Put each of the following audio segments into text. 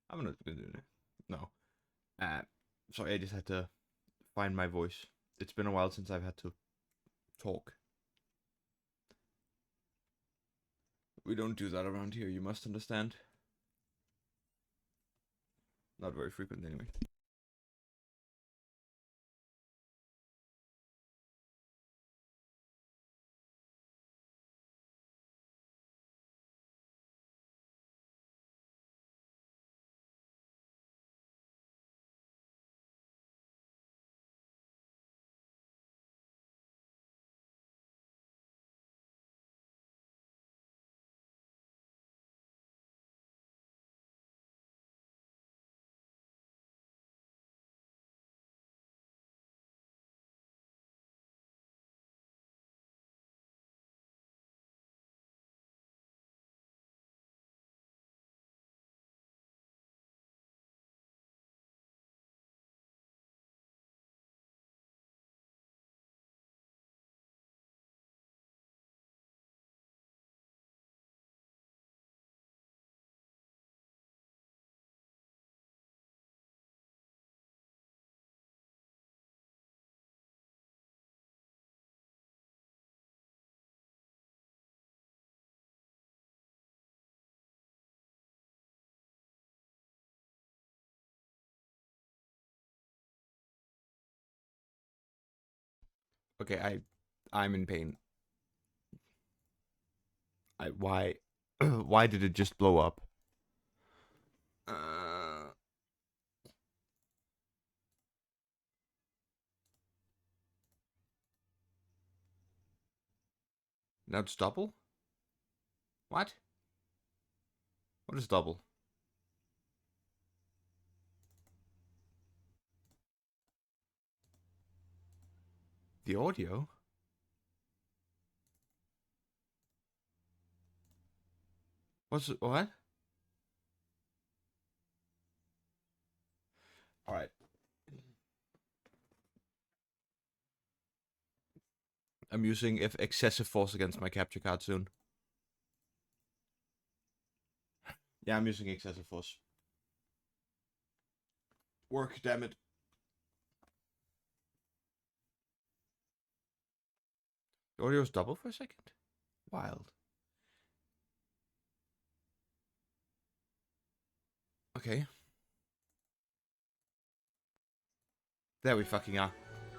I'm not gonna do it. No. Sorry, I just had to find my voice. It's been a while since I've had to talk. We don't do that around here, you must understand. Not very frequent anyway. Okay, I'm in pain. Why why did it just blow up? Now it's double? What? What is double? The audio? What? Alright. I'm using excessive force against my capture card soon. Yeah, I'm using excessive force. Work, damn it. The audio's double for a second? Wild. Okay. There we fucking are.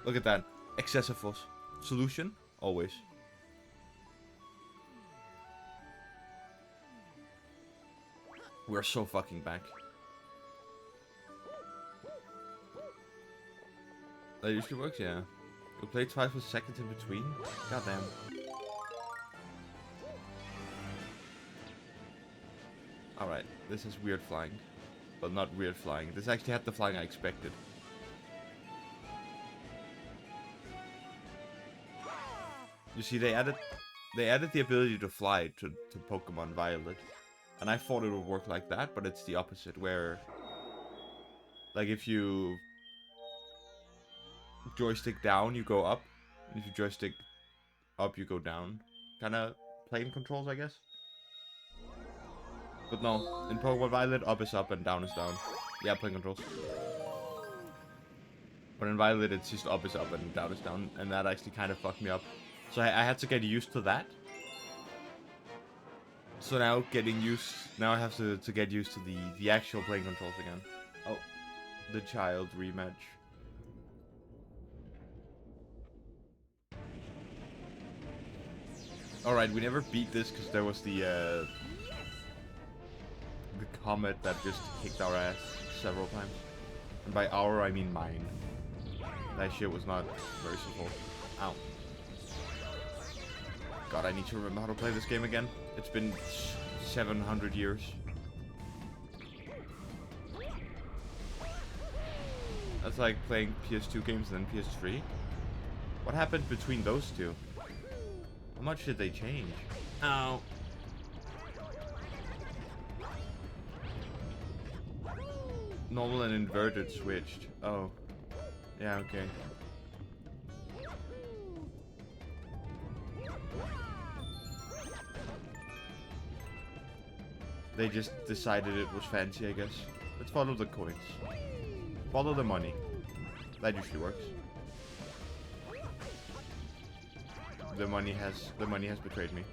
Look at that. Excessive force. Solution? Always. We're so fucking back. That usually works, yeah. You play twice with seconds in between? Goddamn. Alright, this is weird flying. But not weird flying. This actually had the flying I expected. You see, they added the ability to fly to Pokemon Violet. And I thought it would work like that, but it's the opposite, where... Like, if you... joystick down, you go up. If you joystick up, you go down. Kinda plane controls, I guess. But no, in Pokemon Violet, up is up and down is down. Yeah, plane controls. But in Violet, it's just up is up and down is down. And that actually kind of fucked me up. So I had to get used to that. So now now I have to get used to the actual plane controls again. Oh, the child rematch. Alright, we never beat this because there was the comet that just kicked our ass several times. And by our, I mean mine. That shit was not very simple. Ow. God, I need to remember how to play this game again. It's been 700 years. That's like playing PS2 games and then PS3. What happened between those two? How much did they change? Ow. Normal and inverted switched. Oh. Yeah, okay. They just decided it was fancy, I guess. Let's follow the coins. Follow the money. That usually works. The money has betrayed me.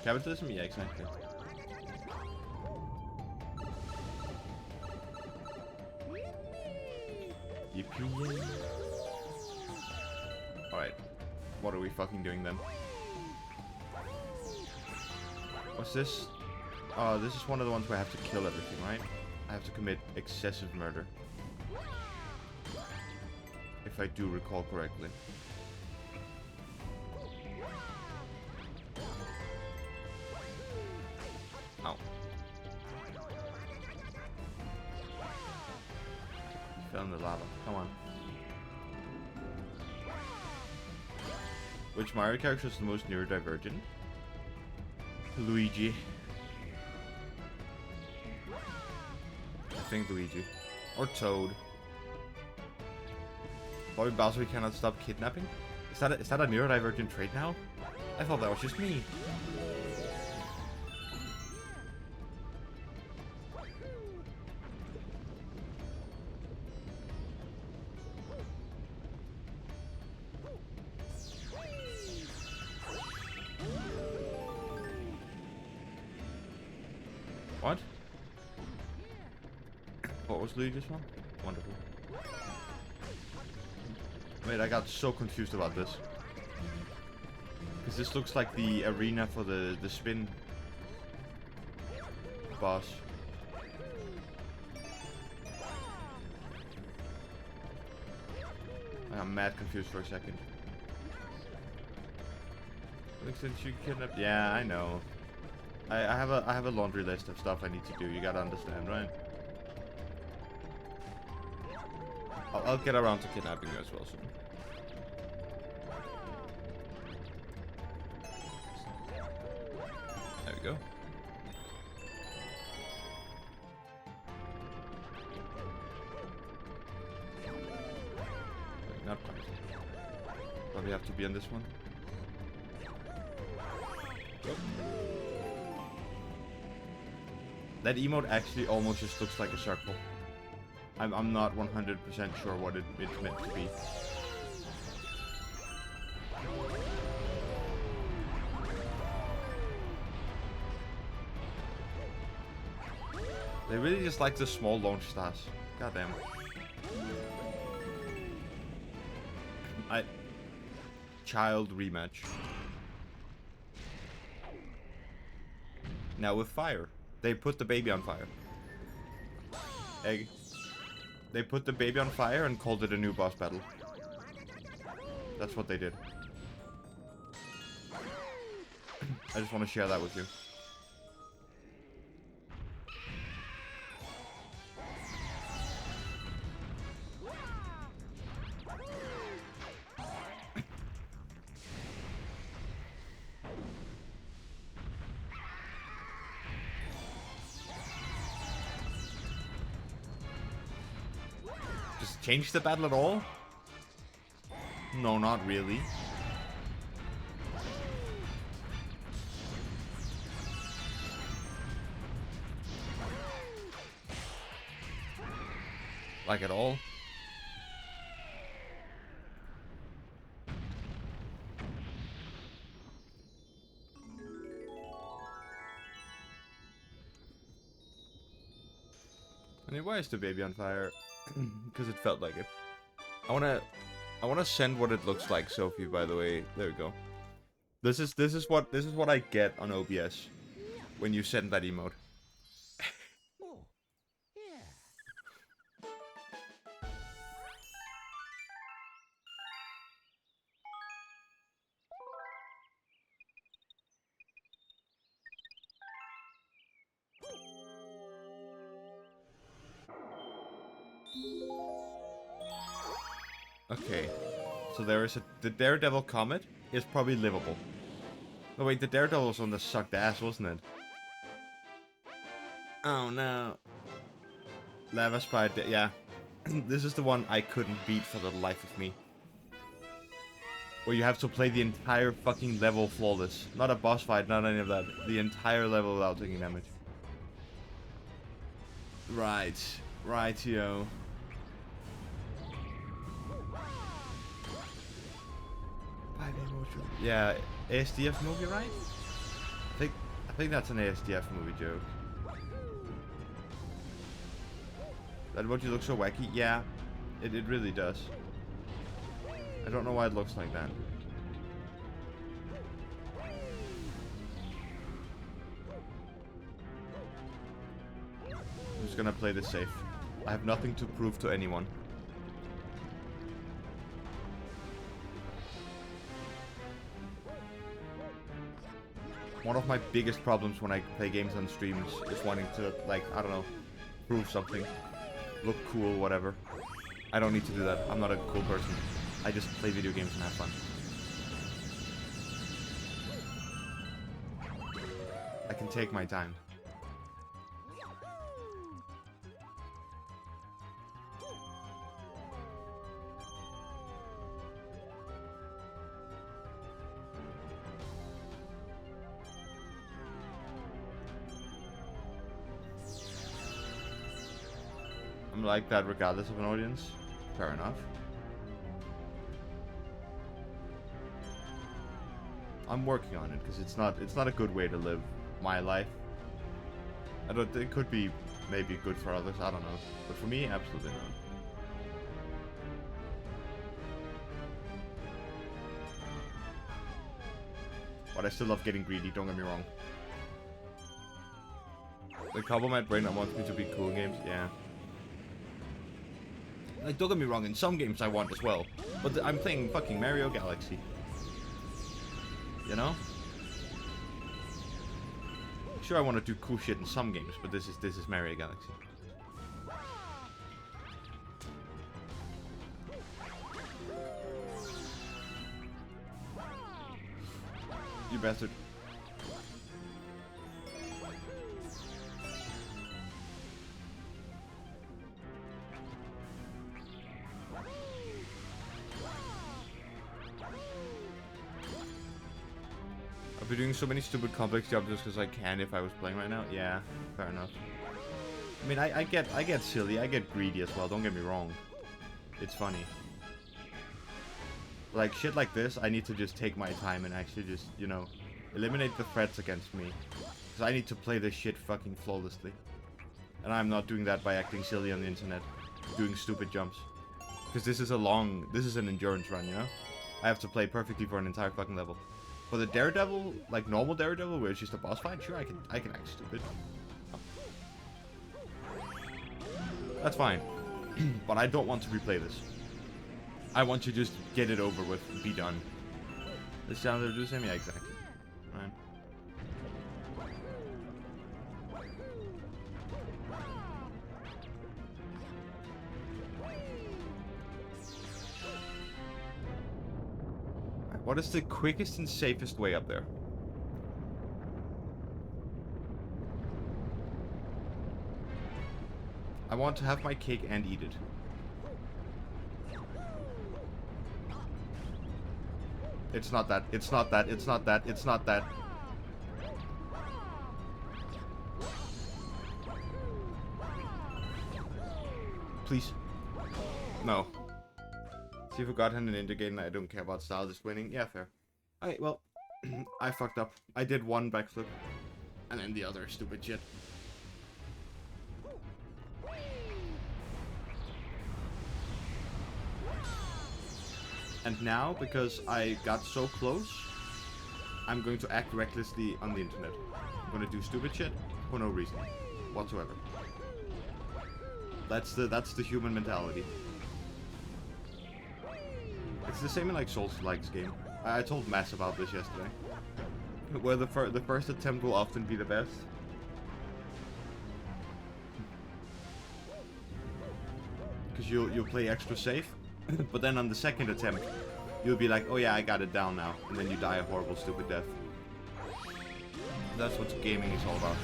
Capitalism? Yeah, exactly. Yippee! Alright. What are we fucking doing then? What's this? Oh, this is one of the ones where I have to kill everything, right? I have to commit excessive murder. If I do recall correctly. Ow. Fell in the lava. Come on. Which Mario character is the most neurodivergent? Luigi. I think Luigi. Or Toad. Bobby Bowser cannot stop kidnapping? Is that a neurodivergent trait now? I thought that was just me. What? What was Luigi's one? Wonderful. Wait, I got so confused about this. Because this looks like the arena for the spin boss. I got mad confused for a second. Since you kidnap, yeah, I know. I have a laundry list of stuff I need to do. You gotta understand, right? I'll get around to kidnapping you as well soon. There we go. Wait, not quite. Probably have to be on this one. Yep. That emote actually almost just looks like a circle. I'm not 100% sure what it's meant to be. They really just like the small launch stars. Goddamn. Child rematch. Now with fire. They put the baby on fire. Egg. They put the baby on fire and called it a new boss battle. That's what they did. I just want to share that with you. Change the battle at all? No, not really. Like at all? I mean, why is the baby on fire? Because it felt like it. I wanna send what it looks like, Sophie, by the way. There we go. This is what I get on OBS when you send that emote. Okay, so there is the Daredevil Comet is probably livable. No wait, the Daredevil was one that sucked ass, wasn't it? Oh no. Lava Spider, yeah. This is the one I couldn't beat for the life of me. where you have to play the entire fucking level flawless. Not a boss fight, not any of that. The entire level without taking damage. Right. Rightio. Yeah, ASDF movie, right? I think that's an ASDF movie joke. That emoji looks so wacky? Yeah, it really does. I don't know why it looks like that. I'm just gonna play this safe. I have nothing to prove to anyone. One of my biggest problems when I play games on streams is wanting to, like, I don't know, prove something. Look cool, whatever. I don't need to do that. I'm not a cool person. I just play video games and have fun. I can take my time. I'm like that regardless of an audience. Fair enough. I'm working on it because it's not a good way to live my life. I don't. It could be maybe good for others. I don't know. But for me, absolutely not. But I still love getting greedy. Don't get me wrong. The compliment brain that wants me to be cool in games. Yeah. Like, don't get me wrong, in some games I want as well. But I'm playing fucking Mario Galaxy. You know? Sure, I want to do cool shit in some games, but this is Mario Galaxy. You bastard. I've been doing so many stupid complex jobs just because I can if I was playing right now. Yeah, fair enough. I mean, I get silly, I get greedy as well, don't get me wrong. It's funny. Like, shit like this, I need to just take my time and actually just, you know, eliminate the threats against me. Because I need to play this shit fucking flawlessly. And I'm not doing that by acting silly on the internet. Doing stupid jumps. Because this is an endurance run, you know? I have to play perfectly for an entire fucking level. For the Daredevil, like normal Daredevil, where it's just a boss fight, sure, I can act stupid. That's fine. But I don't want to replay this. I want to just get it over with and be done. This sound to do the same? Yeah, exactly. Right. What is the quickest and safest way up there? I want to have my cake and eat it. It's not that. It's not that. It's not that. It's not that. Please. No. See if we got him in the game. I don't care about style, just winning. Yeah, fair. Alright, well, I fucked up. I did one backflip, and then the other stupid shit. And now, because I got so close, I'm going to act recklessly on the internet. I'm going to do stupid shit for no reason whatsoever. That's the human mentality. It's the same in like Souls-like game. I told Mass about this yesterday. Where the first attempt will often be the best. Because you'll play extra safe, but then on the second attempt, you'll be like, oh yeah, I got it down now, and then you die a horrible, stupid death. That's what gaming is all about.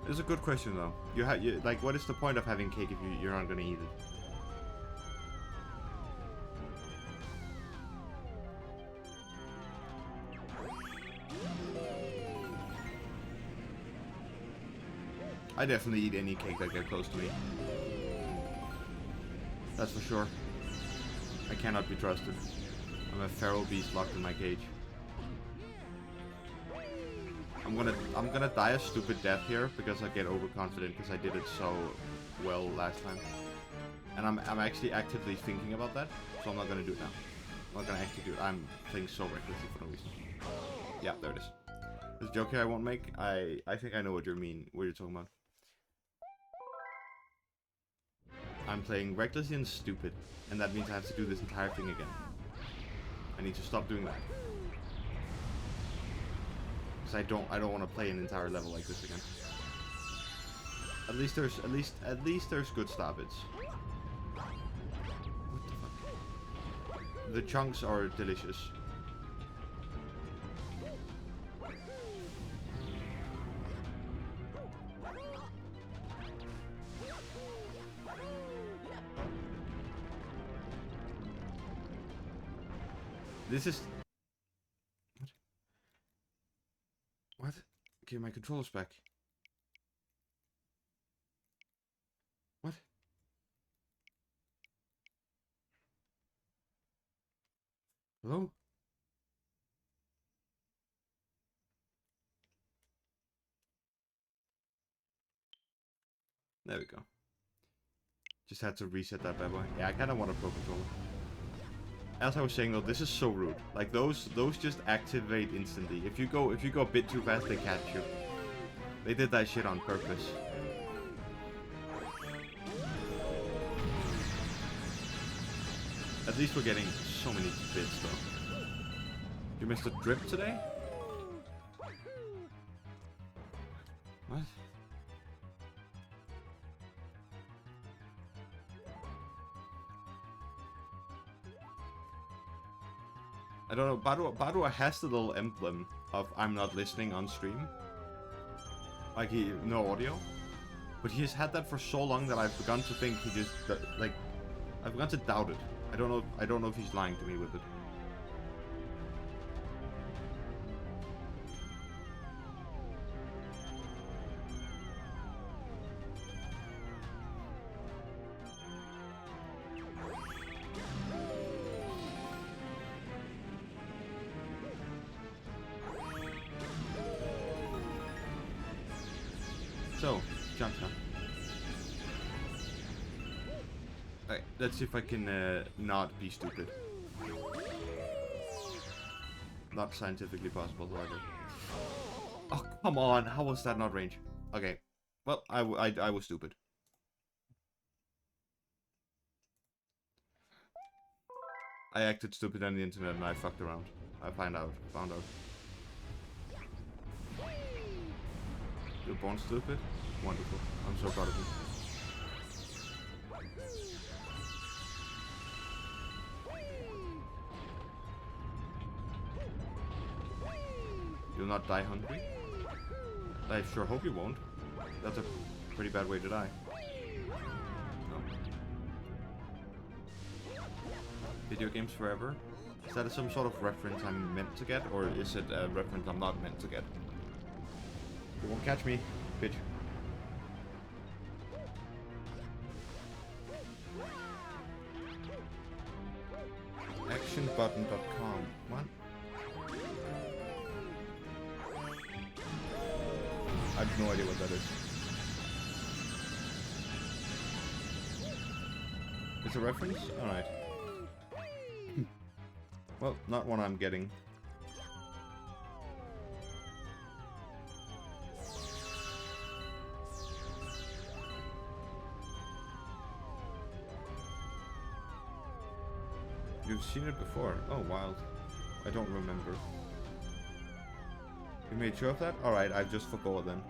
It's a good question though. You like, what is the point of having cake if you're not gonna eat it? I definitely eat any cake that gets close to me. That's for sure. I cannot be trusted. I'm a feral beast locked in my cage. I'm gonna die a stupid death here because I get overconfident because I did it so well last time. And I'm actually actively thinking about that, so I'm not gonna do it now. I'm not gonna actually do it. I'm playing so recklessly for no reason. Yeah, there it is. This joke here I won't make. I think I know what you're talking about. I'm playing recklessly and stupid, and that means I have to do this entire thing again. I need to stop doing that. Because I don't want to play an entire level like this again. At least there's good stoppage. What the fuck? The chunks are delicious. This is... What? Okay, my controller's back. What? Hello? There we go. Just had to reset that bad boy. Yeah, I kind of want a pro controller. As I was saying though, this is so rude. Like those just activate instantly. If you go a bit too fast, they catch you. They did that shit on purpose. At least we're getting so many bits though. You missed a drip today? What? I don't know, Badua has the little emblem of I'm not listening on stream. Like, no audio. But he has had that for so long that I've begun to think he just, like, I've begun to doubt it. I don't know if he's lying to me with it. So, jump time. Alright, let's see if I can not be stupid. Not scientifically possible, however. Oh, come on, how was that not range? Okay, well, I was stupid. I acted stupid on the internet and I fucked around. I found out. You're born stupid? Wonderful. I'm so proud of you. You'll not die hungry? I sure hope you won't. That's a pretty bad way to die. No. Video games forever? Is that some sort of reference I'm meant to get? Or is it a reference I'm not meant to get? You won't catch me, bitch. Actionbutton.com. What? I have no idea what that is. It's a reference? Alright. Well, not one I'm getting. You've seen it before. Oh, wild. I don't remember. You made sure of that? Alright, I just forgot then.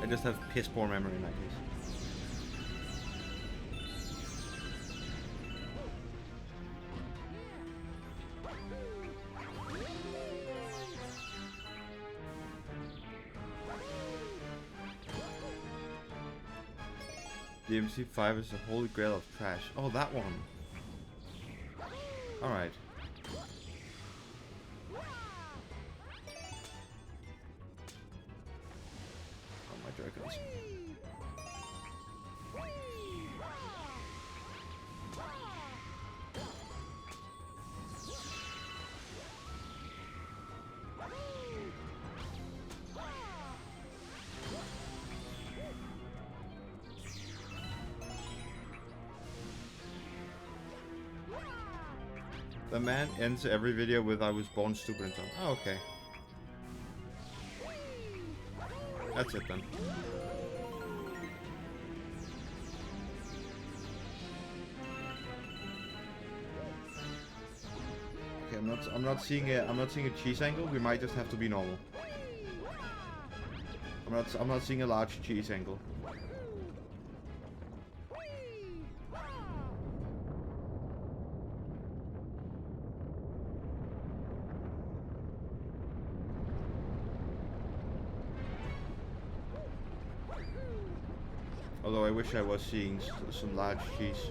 I just have piss poor memory in that case. The MC5 is the holy grail of trash. Oh, that one. Alright. Oh, my dragons. The man ends every video with "I was born stupid" and so on. Oh, okay. That's it then. Okay, I'm not seeing a cheese angle. We might just have to be normal. I'm not seeing a large cheese angle. Although I wish I was seeing some large cheese.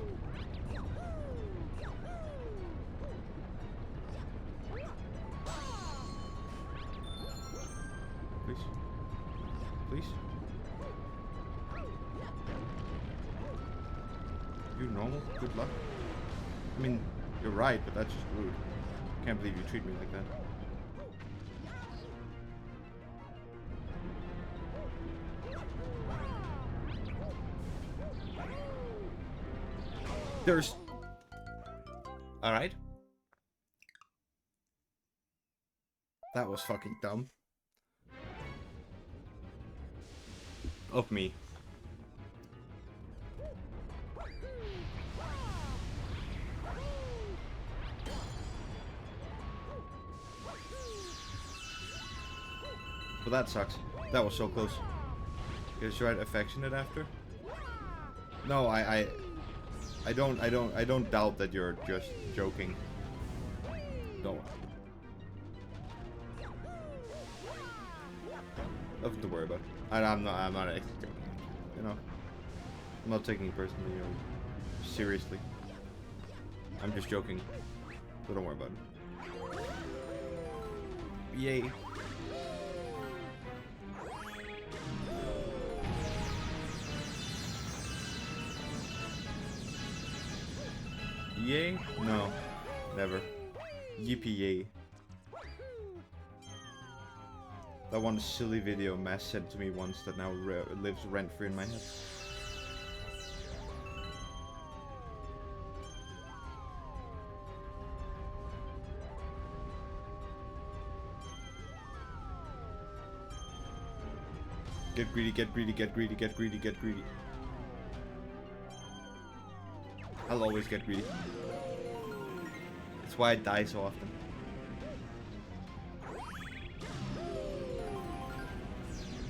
Please. Please. You normal? Good luck. I mean, you're right, but that's just rude. Can't believe you treat me like that. There's... Alright. That was fucking dumb. Of me. But that sucks. That was so close. Is you right affectionate after? No, I don't doubt that you're just joking. Don't. Nothing to worry about. I'm not actually joking. You know, I'm not taking it personally or seriously. I'm just joking. So don't worry about it. Yay. Yay? No. Never. Yippee yay. That one silly video Mass sent to me once that now lives rent-free in my head. Get greedy, get greedy, get greedy, get greedy, get greedy. I'll always get greedy. That's why I die so often.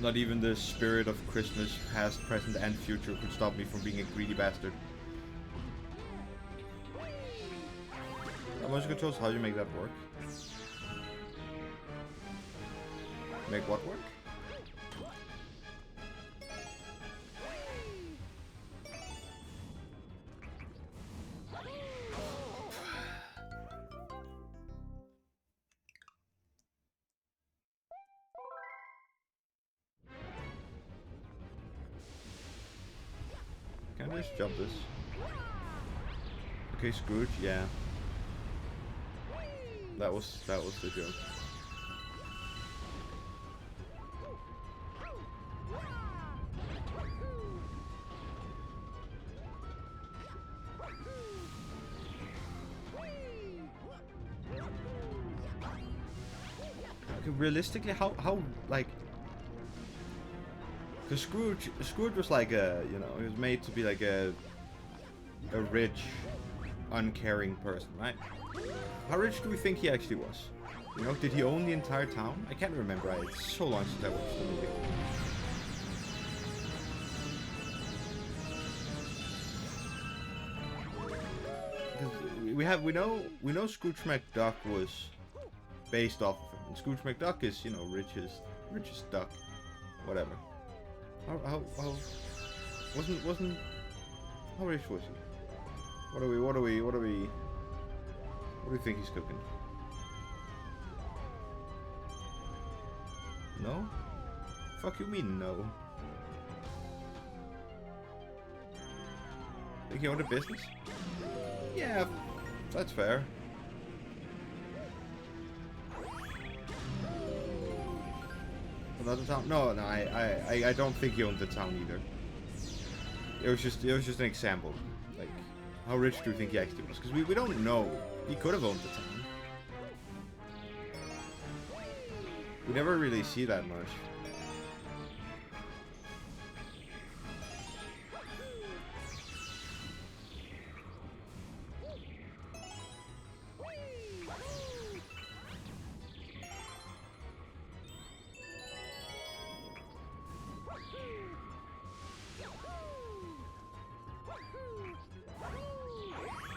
Not even the spirit of Christmas, past, present, and future, could stop me from being a greedy bastard. Motion controls, how do you make that work? Make what work? Can I just jump this? Okay, Scrooge, yeah. That was the joke. Okay, realistically, how like, because Scrooge was like a, you know, he was made to be like a rich, uncaring person, right? How rich do we think he actually was? You know, did he own the entire town? I can't remember. It's so long since I watched the movie. We know Scrooge McDuck was based off of him. And Scrooge McDuck is, you know, richest duck, whatever. How wasn't How rich was he? What do you think he's cooking? No? Fuck you mean no? Think he owned a business? Yeah, that's fair. Another town? No, I don't think he owned the town either. It was just an example. Like, how rich do you think he actually was? Because we don't know. He could have owned the town. We never really see that much.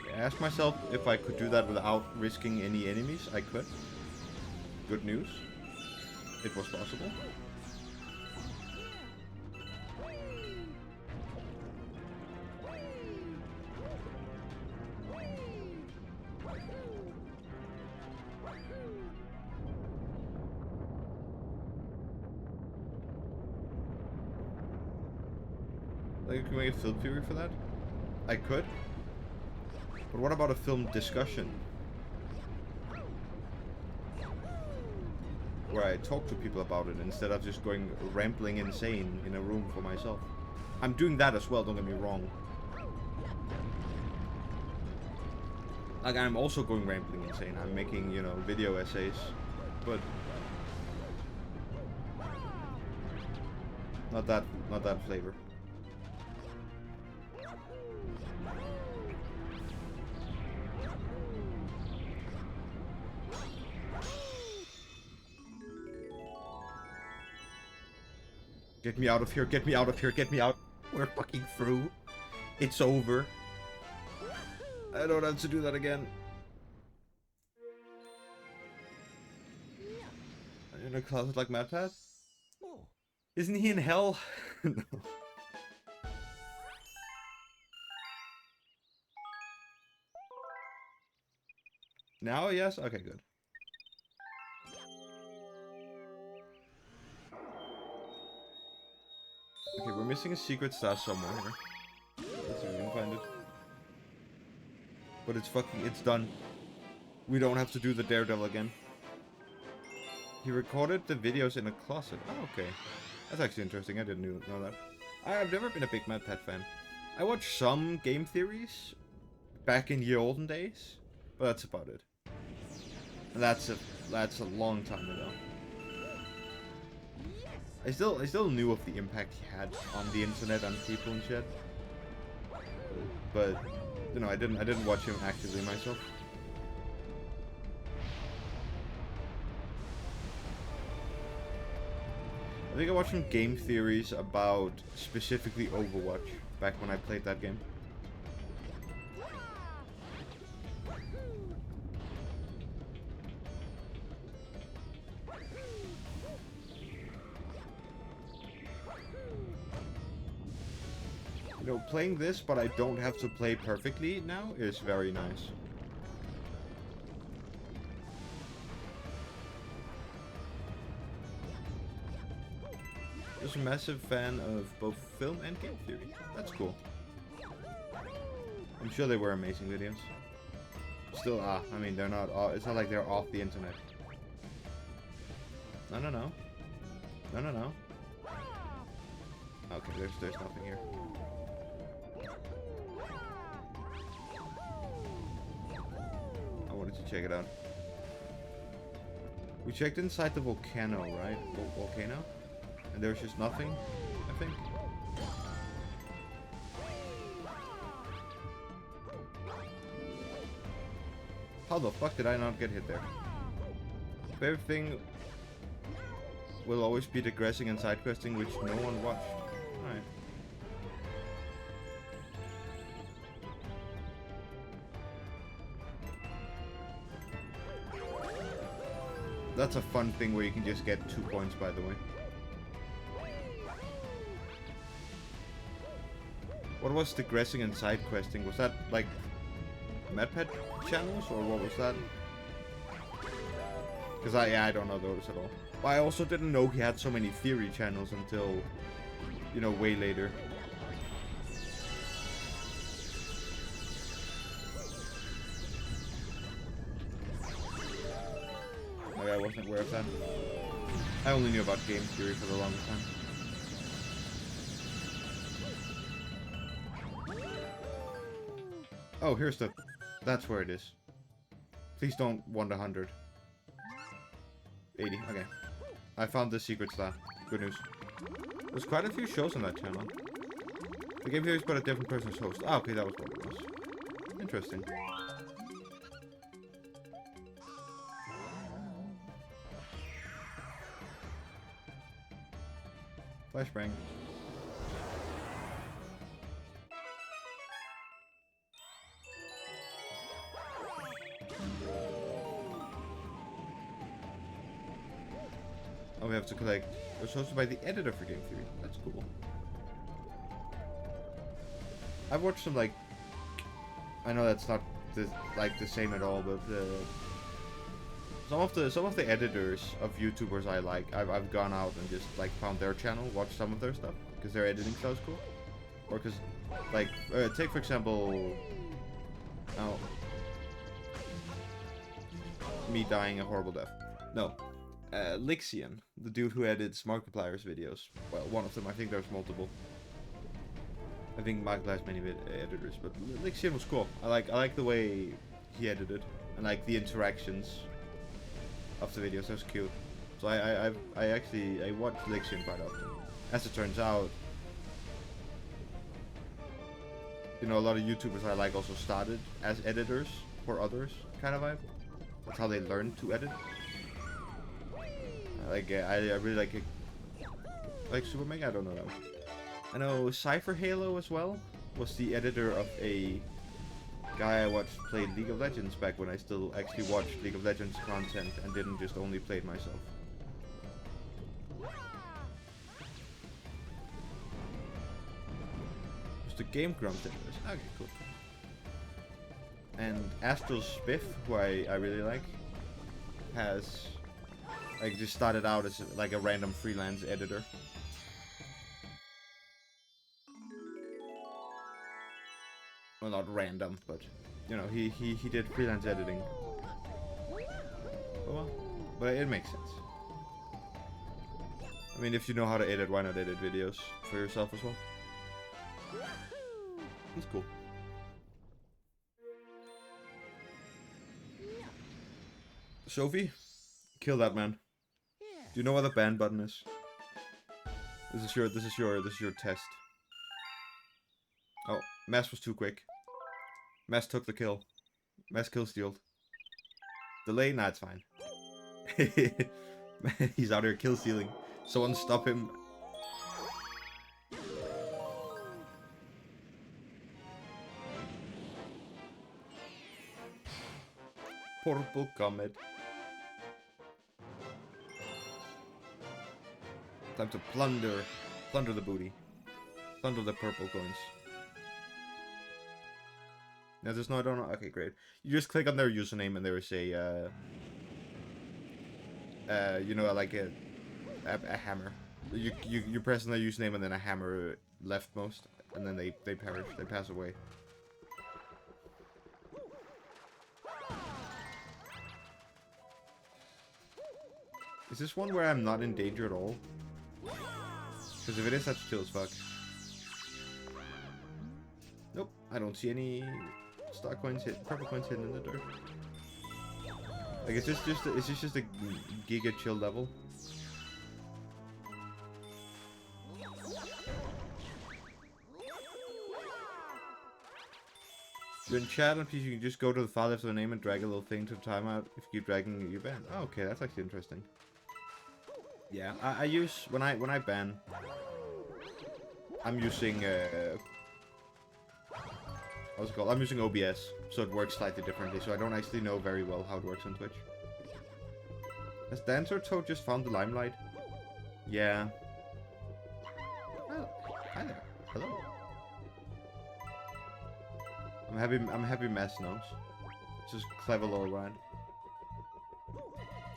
I asked myself if I could do that without risking any enemies. I could. Good news. It was possible. Like, you can make a film theory for that? I could. But what about a film discussion? Where I talk to people about it instead of just going rambling insane in a room for myself. I'm doing that as well, don't get me wrong. Like, I'm also going rambling insane. I'm making, you know, video essays. But not that flavor. Get me out of here, get me out of here, get me out. We're fucking through. It's over. I don't have to do that again. In a closet like Mad Pat? Isn't he in hell? No. Now, yes? Okay, good. Okay, we're missing a secret stash somewhere here. Let's see if we can find it. But it's done. We don't have to do the Daredevil again. He recorded the videos in a closet. Oh, okay. That's actually interesting. I didn't know that. I've never been a big Mad Pat fan. I watched some game theories back in the olden days, but that's about it. And that's a long time ago. I still knew of the impact he had on the internet and people and shit. But you know, I didn't watch him actively myself. I think I watched some game theories about specifically Overwatch back when I played that game. You know, playing this, but I don't have to play perfectly now, is very nice. Just a massive fan of both film and game theory. That's cool. I'm sure they were amazing videos. Still, I mean, they're not. It's not like they're off the internet. No. Okay, there's nothing here. I wanted to check it out. We checked inside the volcano, right? Volcano? And there's just nothing, I think. How the fuck did I not get hit there? Everything will always be digressing and side questing, which no one watched. Alright. That's a fun thing where you can just get 2 points, by the way. What was digressing and side questing? Was that like MedPet channels or what was that? Because I don't know those at all. But I also didn't know he had so many theory channels until, you know, way later. Like I wasn't aware of that. I only knew about game theory for the longest time. Oh, here's the... That's where it is. Please don't want 100. 80, okay. I found the secret star. Good news. There's quite a few shows on that channel. The game theory is but a different person's host. Ah, okay, that was what it was. Interesting. Flashbang. Oh, we have to collect. It was hosted by the editor for Game Theory. That's cool. I've watched some like. I know that's not the same at all, but some of the editors of YouTubers I like, I've gone out and just like found their channel, watched some of their stuff because their editing style is cool, or because like take for example, oh, me dying a horrible death. No. Lixian, the dude who edits Markiplier's videos. Well, one of them. I think there's multiple. I think Markiplier has many editors, but Lixian was cool. I like the way he edited and like the interactions of the videos. That was cute. So I actually watch Lixian quite often. As it turns out, you know, a lot of YouTubers I like also started as editors for others, kind of vibe. That's how they learned to edit. Like I really like it. Like Super Mega, I don't know that one. I know Cypher Halo as well was the editor of a guy I watched play League of Legends back when I still actually watched League of Legends content and didn't just only play it myself. It was the Game Grumps editors. Okay, cool. And Astral Spiff, who I really like, has like just started out as like a random freelance editor. Well, not random, but you know, he did freelance editing. Oh well, but it makes sense. I mean, if you know how to edit, why not edit videos for yourself as well? That's cool. Sophie, kill that man. Do you know what the ban button is? This is your test. Oh, Mass was too quick. Mass took the kill. Mass kill stealed. Delay? Nah, it's fine. He's out here kill stealing. Someone stop him. Purple Comet. Time to plunder the booty. Plunder the purple coins. No, there's no, I don't know. Okay, great. You just click on their username and there is a, you know, like a hammer. You press on their username and then a hammer leftmost, and then they perish. They pass away. Is this one where I'm not in danger at all? Because if it is, that's chill as fuck. Nope, I don't see any star coins purple coins hidden in the dirt. Like, is this just a giga chill level? You're in chat on PC, you can just go to the far left of the name and drag a little thing to the timeout. If you keep dragging, you ban. Oh, okay, that's actually interesting. Yeah, I use when I ban, I'm using what's it called? I'm using OBS, so it works slightly differently. So I don't actually know very well how it works on Twitch. Has Dancer Toad just found the limelight? Yeah. Oh, hi there. Hello. I'm happy Mess knows. It's just clever little rhyme.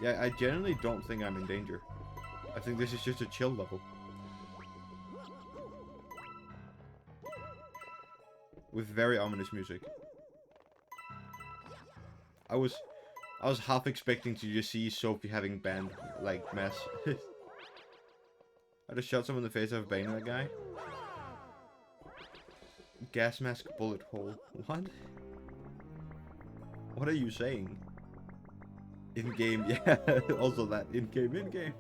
Yeah, I genuinely don't think I'm in danger. I think this is just a chill level. With very ominous music. I was half expecting to just see Sophie having banned, like, Mess. I just shot someone in the face out of banging that guy. Gas mask bullet hole. What? What are you saying? In-game, yeah, also that. In-game, in-game.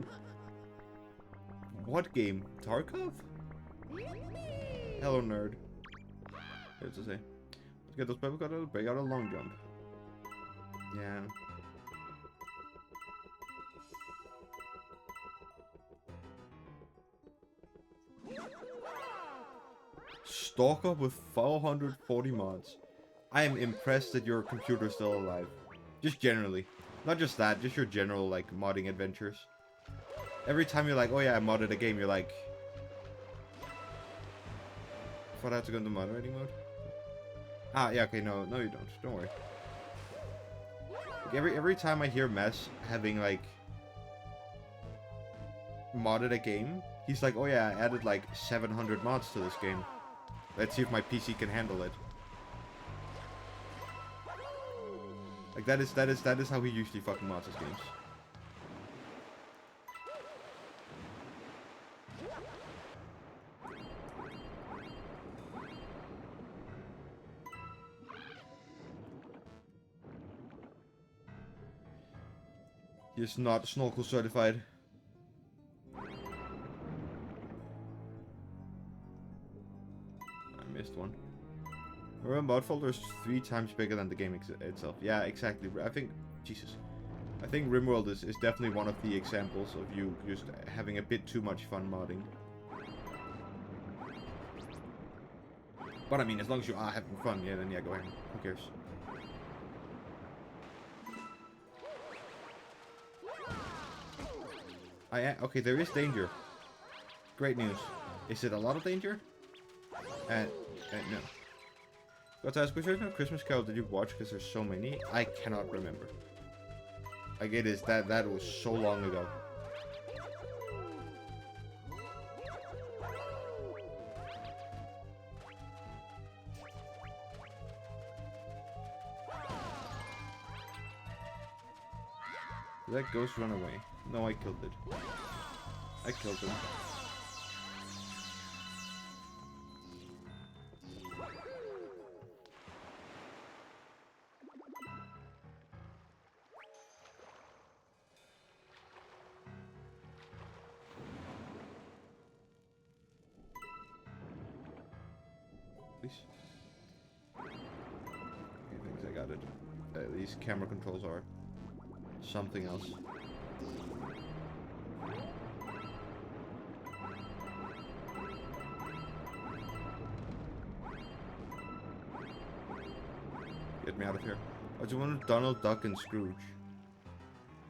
What game? Tarkov? Hello, nerd. Here's to say. Let's get those people got to break out a long jump. Yeah. Stalker with 440 mods. I am impressed that your computer is still alive. Just generally. Not just that, just your general, like, modding adventures. Every time you're like, oh yeah, I modded a game, you're like... I thought I had to go into moderating mode. Ah, yeah, okay, no, you don't. Don't worry. Like, every time I hear Mess having, like... modded a game, he's like, oh yeah, I added, like, 700 mods to this game. Let's see if my PC can handle it. Like, that is how he usually fucking mods his games. He is not snorkel certified. I missed one. Remember, mod folder is 3 times bigger than the game itself. Yeah, exactly. I think, Jesus. I think RimWorld is definitely one of the examples of you just having a bit too much fun modding. But I mean, as long as you are having fun, yeah, then yeah, go ahead. Who cares? Okay, there is danger. Great news. Is it a lot of danger? No. Got to ask, which version of Christmas Carol did you watch? Because there's so many. I cannot remember. Like, it is that was so long ago. Did that ghost run away? No, I killed it. I killed him. Please. Okay, thanks, I got it. These camera controls are something else. Get me out of here. I just wanted Donald Duck and Scrooge.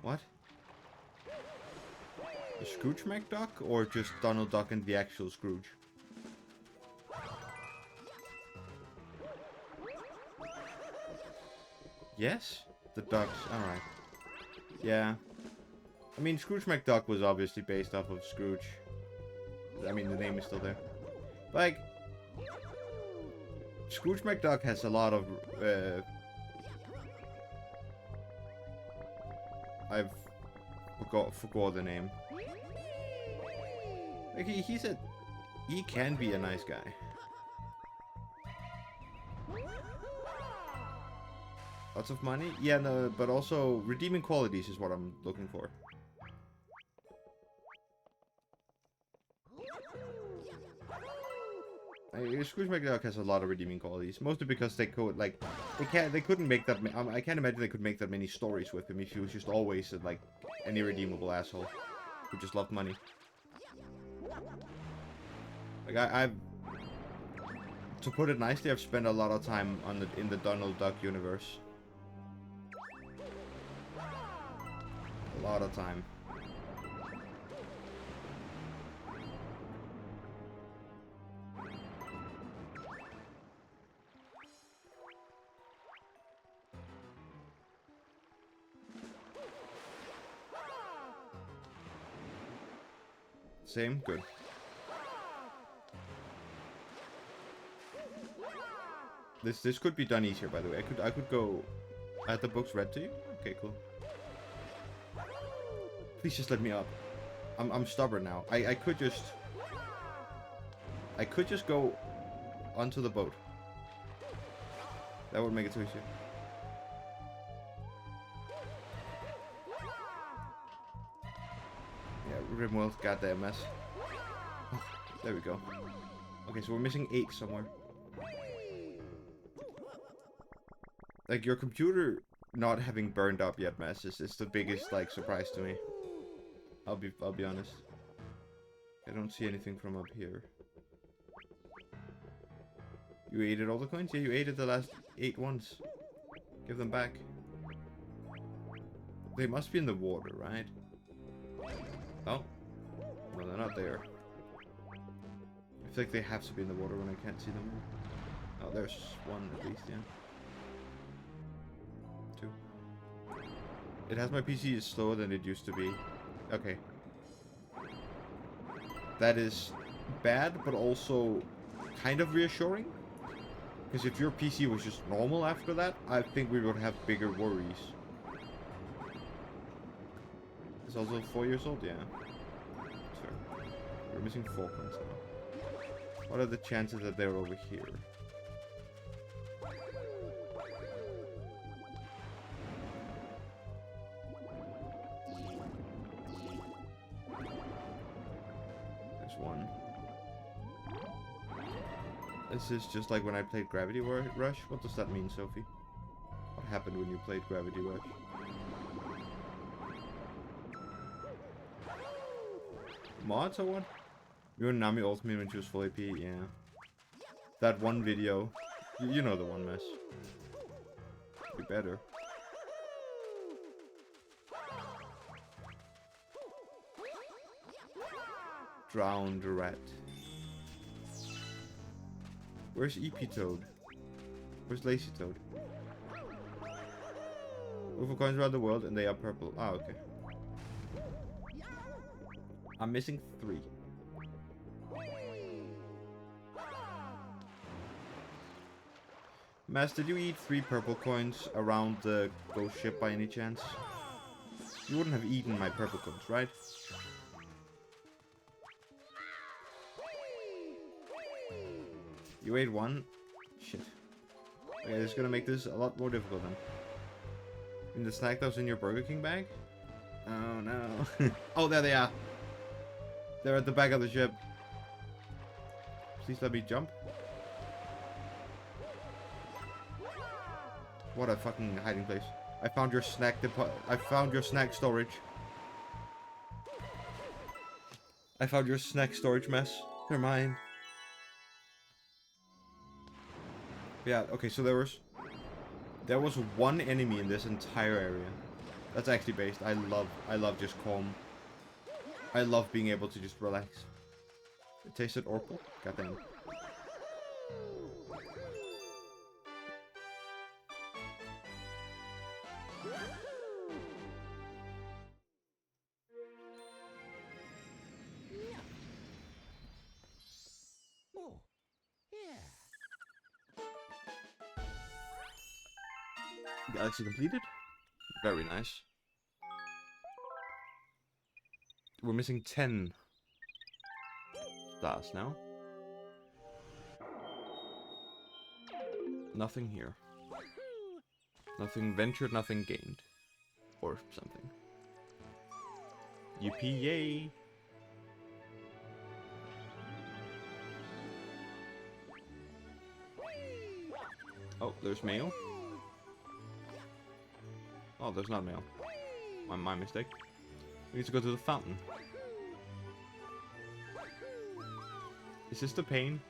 What? The Scrooge McDuck or just Donald Duck and the actual Scrooge? Yes? The ducks, alright. Yeah. I mean, Scrooge McDuck was obviously based off of Scrooge. I mean, the name is still there. Like, Scrooge McDuck has a lot of, I've forgot the name. Like, he can be a nice guy. Lots of money? Yeah, no, but also redeeming qualities is what I'm looking for. Scrooge McDuck has a lot of redeeming qualities, mostly because they could, like, they couldn't make that. I can't imagine they could make that many stories with him if he was just always like an irredeemable asshole who just loved money. Like I've, to put it nicely, I've spent a lot of time in the Donald Duck universe. A lot of time. Same? Good. This could be done easier, by the way. I could go... I had the books read to you? Okay, cool. Please just let me up. I'm stubborn now. I could just... I could just go onto the boat. That would make it too easy. Yeah, Rimworld's goddamn mess. Oh, there we go. Okay, so we're missing 8 somewhere. Like, your computer not having burned up yet, mess, is the biggest, like, surprise to me. I'll be honest. I don't see anything from up here. You ate all the coins? Yeah, you ate the last 8 ones. Give them back. They must be in the water, right? Oh. No, they're not there. I feel like they have to be in the water when I can't see them. Oh, there's one at least, yeah. 2. It has my PC is slower than it used to be. Okay. That is bad, but also kind of reassuring. Because if your PC was just normal after that, I think we would have bigger worries. It's also 4 years old, yeah. Sure. We're missing 4 coins now. What are the chances that they're over here? There's 1. This is just like when I played Gravity Rush. What does that mean, Sophie? What happened when you played Gravity Rush? Mods or what? You and Nami ulted me when she was full AP, yeah. That one video. You know the one, mess. Be better. Drowned rat. Where's EP Toad? Where's Lazy Toad? Look for coins around the world and they are purple. Ah, okay. I'm missing 3. Mass, did you eat 3 purple coins around the ghost ship by any chance? You wouldn't have eaten my purple coins, right? You ate 1? Shit. Okay, this is gonna make this a lot more difficult then. In the snack that was in your Burger King bag? Oh no. Oh, there they are. They're at the back of the ship. Please let me jump. What a fucking hiding place. I found your snack I found your snack storage. I found your snack storage, mess. They're mine. Yeah, okay, so there was 1 enemy in this entire area. That's actually based. I love just calm. I love being able to just relax. It tasted Orpal? Goddamn. Galaxy completed? Very nice. We're missing 10 stars now. Nothing here. Nothing ventured, nothing gained. Or something. Yippee yay! Oh, there's mail. Oh, there's not mail. My mistake. We need to go to the fountain. Is this the pain?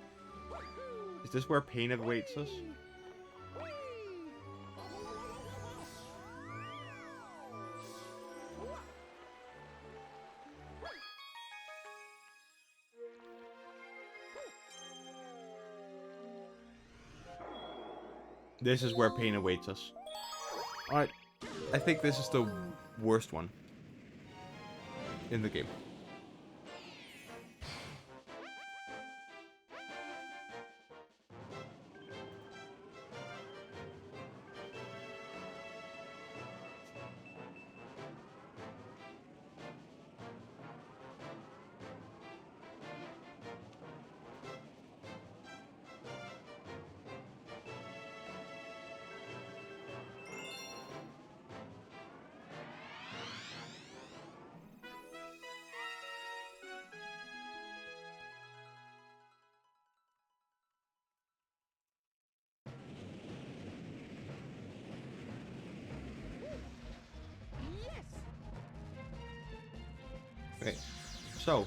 Is this where pain awaits us? This is where pain awaits us. Alright. I think this is the worst one in the game. Okay. So,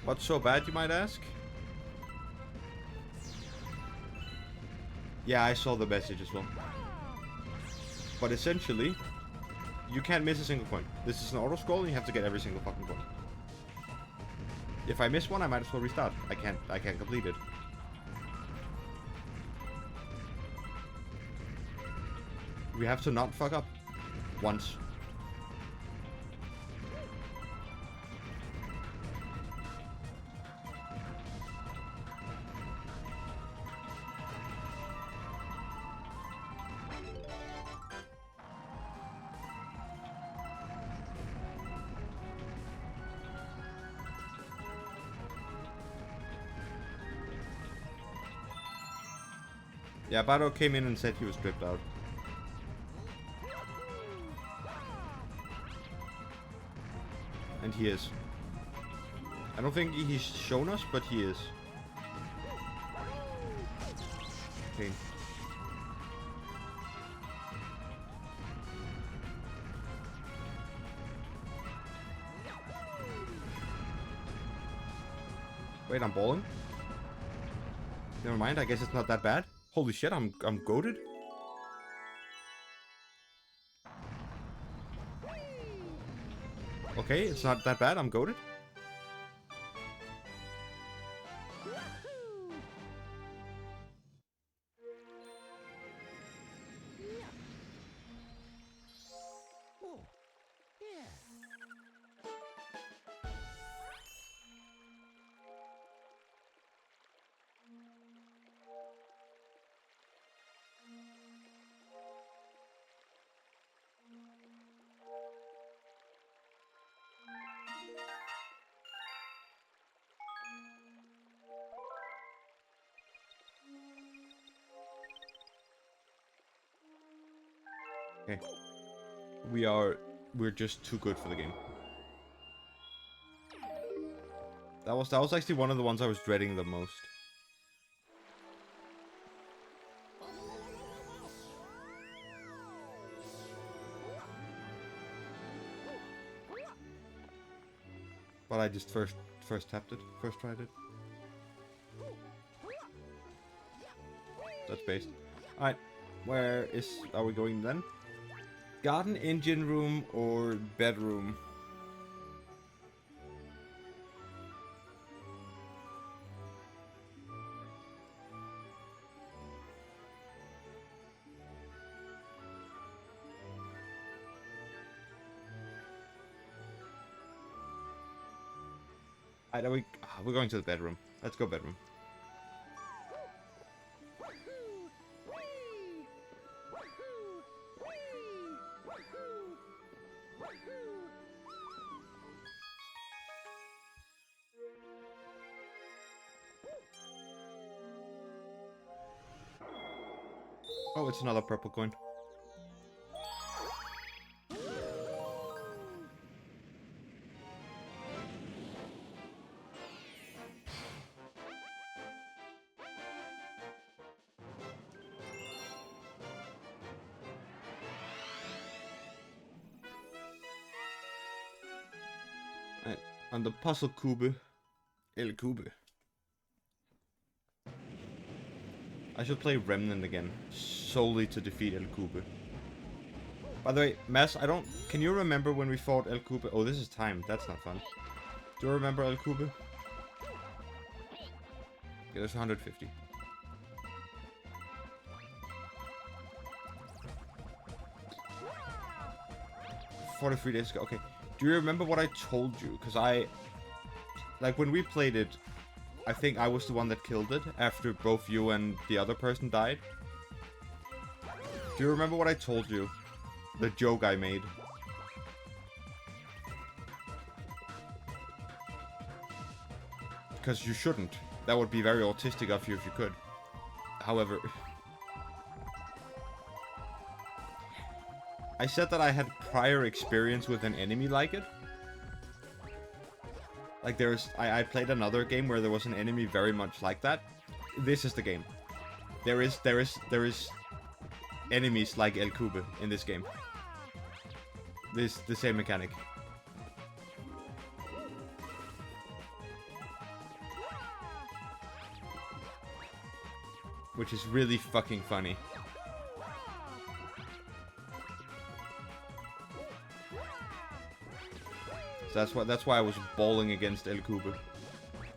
what's so bad, you might ask? Yeah, I saw the message as well. But essentially, you can't miss a single coin. This is an auto-scroll and you have to get every single fucking coin. If I miss one, I might as well restart. I can't complete it. We have to not fuck up. Once. Yeah, Bado came in and said he was stripped out. And he is. I don't think he's shown us, but he is. Okay. Wait, I'm balling? Never mind, I guess it's not that bad. Holy shit, I'm goated. Okay, it's not that bad, I'm goated. Okay. We're just too good for the game. That was actually one of the ones I was dreading the most. But I just first tapped it. First tried it. That's based. Alright. Where are we going then? Garden, engine room, or bedroom? Alright, we're going to the bedroom. Let's go bedroom. Oh, it's another purple coin. Right, on the puzzle cube. El Cube. I should play Remnant again, solely to defeat El Cube. By the way, Mass, can you remember when we fought El Cube? Oh, this is timed, that's not fun. Do you remember El Cube? Yeah, there's 150. "43 days ago." Okay. Do you remember what I told you? Because like, when we played it, I think I was the one that killed it after both you and the other person died. Do you remember what I told you? The joke I made. Because you shouldn't. That would be very autistic of you if you could. However... I said that I had prior experience with an enemy like it. Like I played another game where there was an enemy very much like that. This is the game. There is enemies like El Cube in this game. The same mechanic. which is really fucking funny. So that's why I was bowling against El Cube.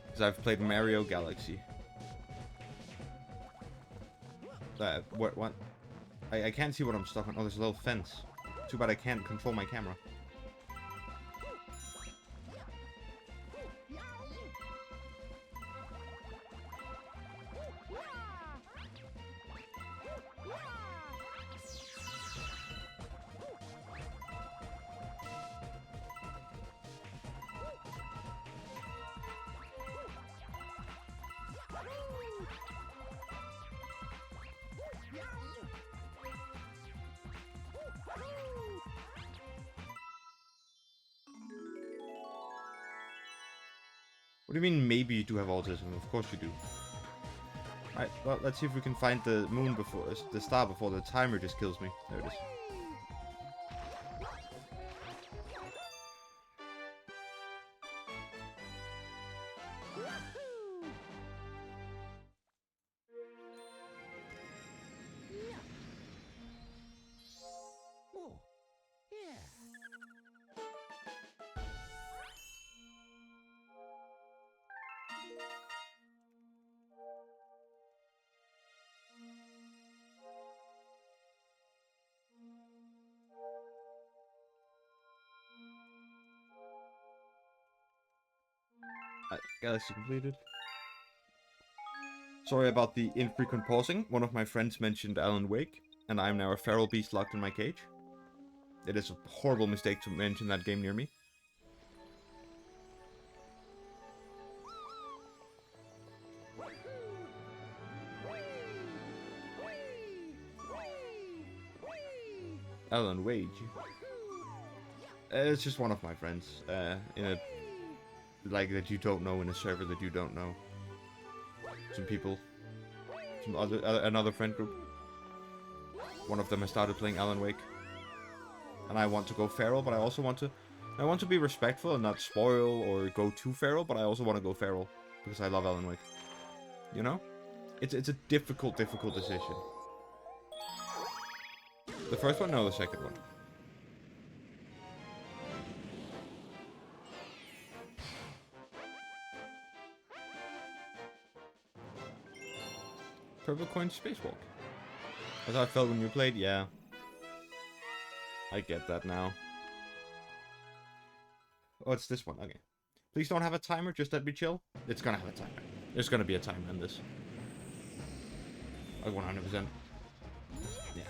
Because I've played Mario Galaxy. What? I can't see what I'm stuck on. Oh, there's a little fence. Too bad I can't control my camera. What do you mean maybe you do have autism? Of course you do. Alright, well, let's see if we can find the moon before... the star before the timer just kills me. There it is. Galaxy completed. Sorry about the infrequent pausing. One of my friends mentioned Alan Wake, and I am now a feral beast locked in my cage. It is a horrible mistake to mention that game near me. Alan Wage. It's just one of my friends. In a... like, that you don't know in a server that you don't know. Some people. Another friend group. One of them has started playing Alan Wake. And I want to go feral, but I also want to... I want to be respectful and not spoil or go too feral, but I also want to go feral. Because I love Alan Wake. You know? It's a difficult decision. The first one? No, the second one. Purple coin spacewalk. As I felt when you played, yeah. I get that now. Oh, it's this one, okay. Please don't have a timer, just let me chill. It's gonna have a timer. There's gonna be a timer in this. Like 100%. Yeah.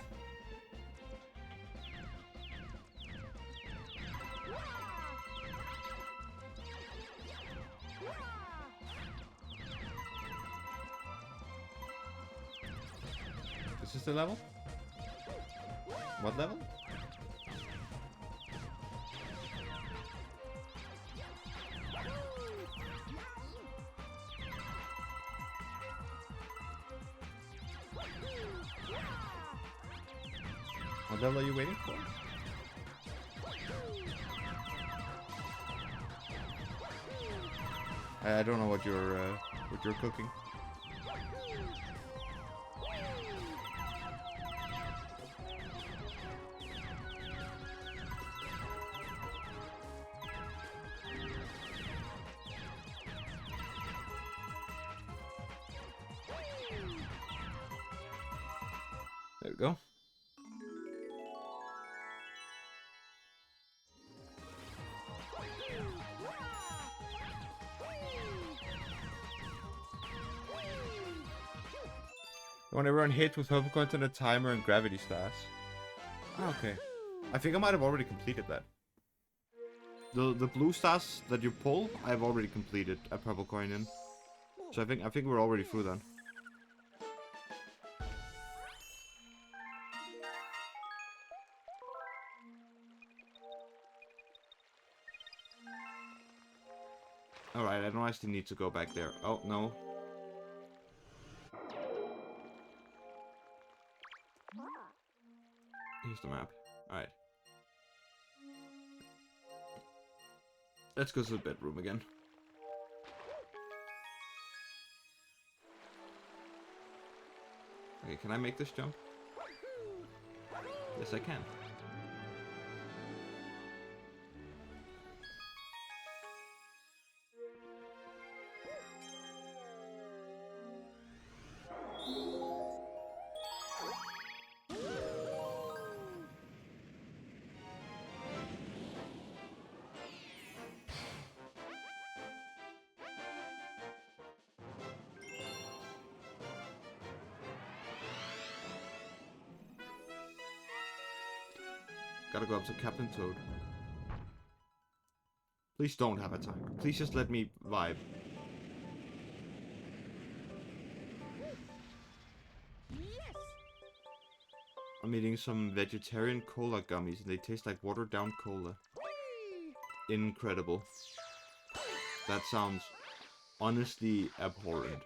Is this the level? What level? What level are you waiting for? I don't know what you're cooking. There we go. When everyone hits with purple coins and a timer and gravity stars. Oh, okay. I think I might have already completed that. The blue stars that you pull, I've already completed a purple coin in. So I think we're already through that. Alright, I don't actually need to go back there. Oh, no. Here's the map. Alright. Let's go to the bedroom again. Okay, can I make this jump? Yes, I can. Gotta go up to Captain Toad. Please don't have a timer. Please just let me vibe. Yes. I'm eating some vegetarian cola gummies and they taste like watered down cola. Incredible. That sounds honestly abhorrent.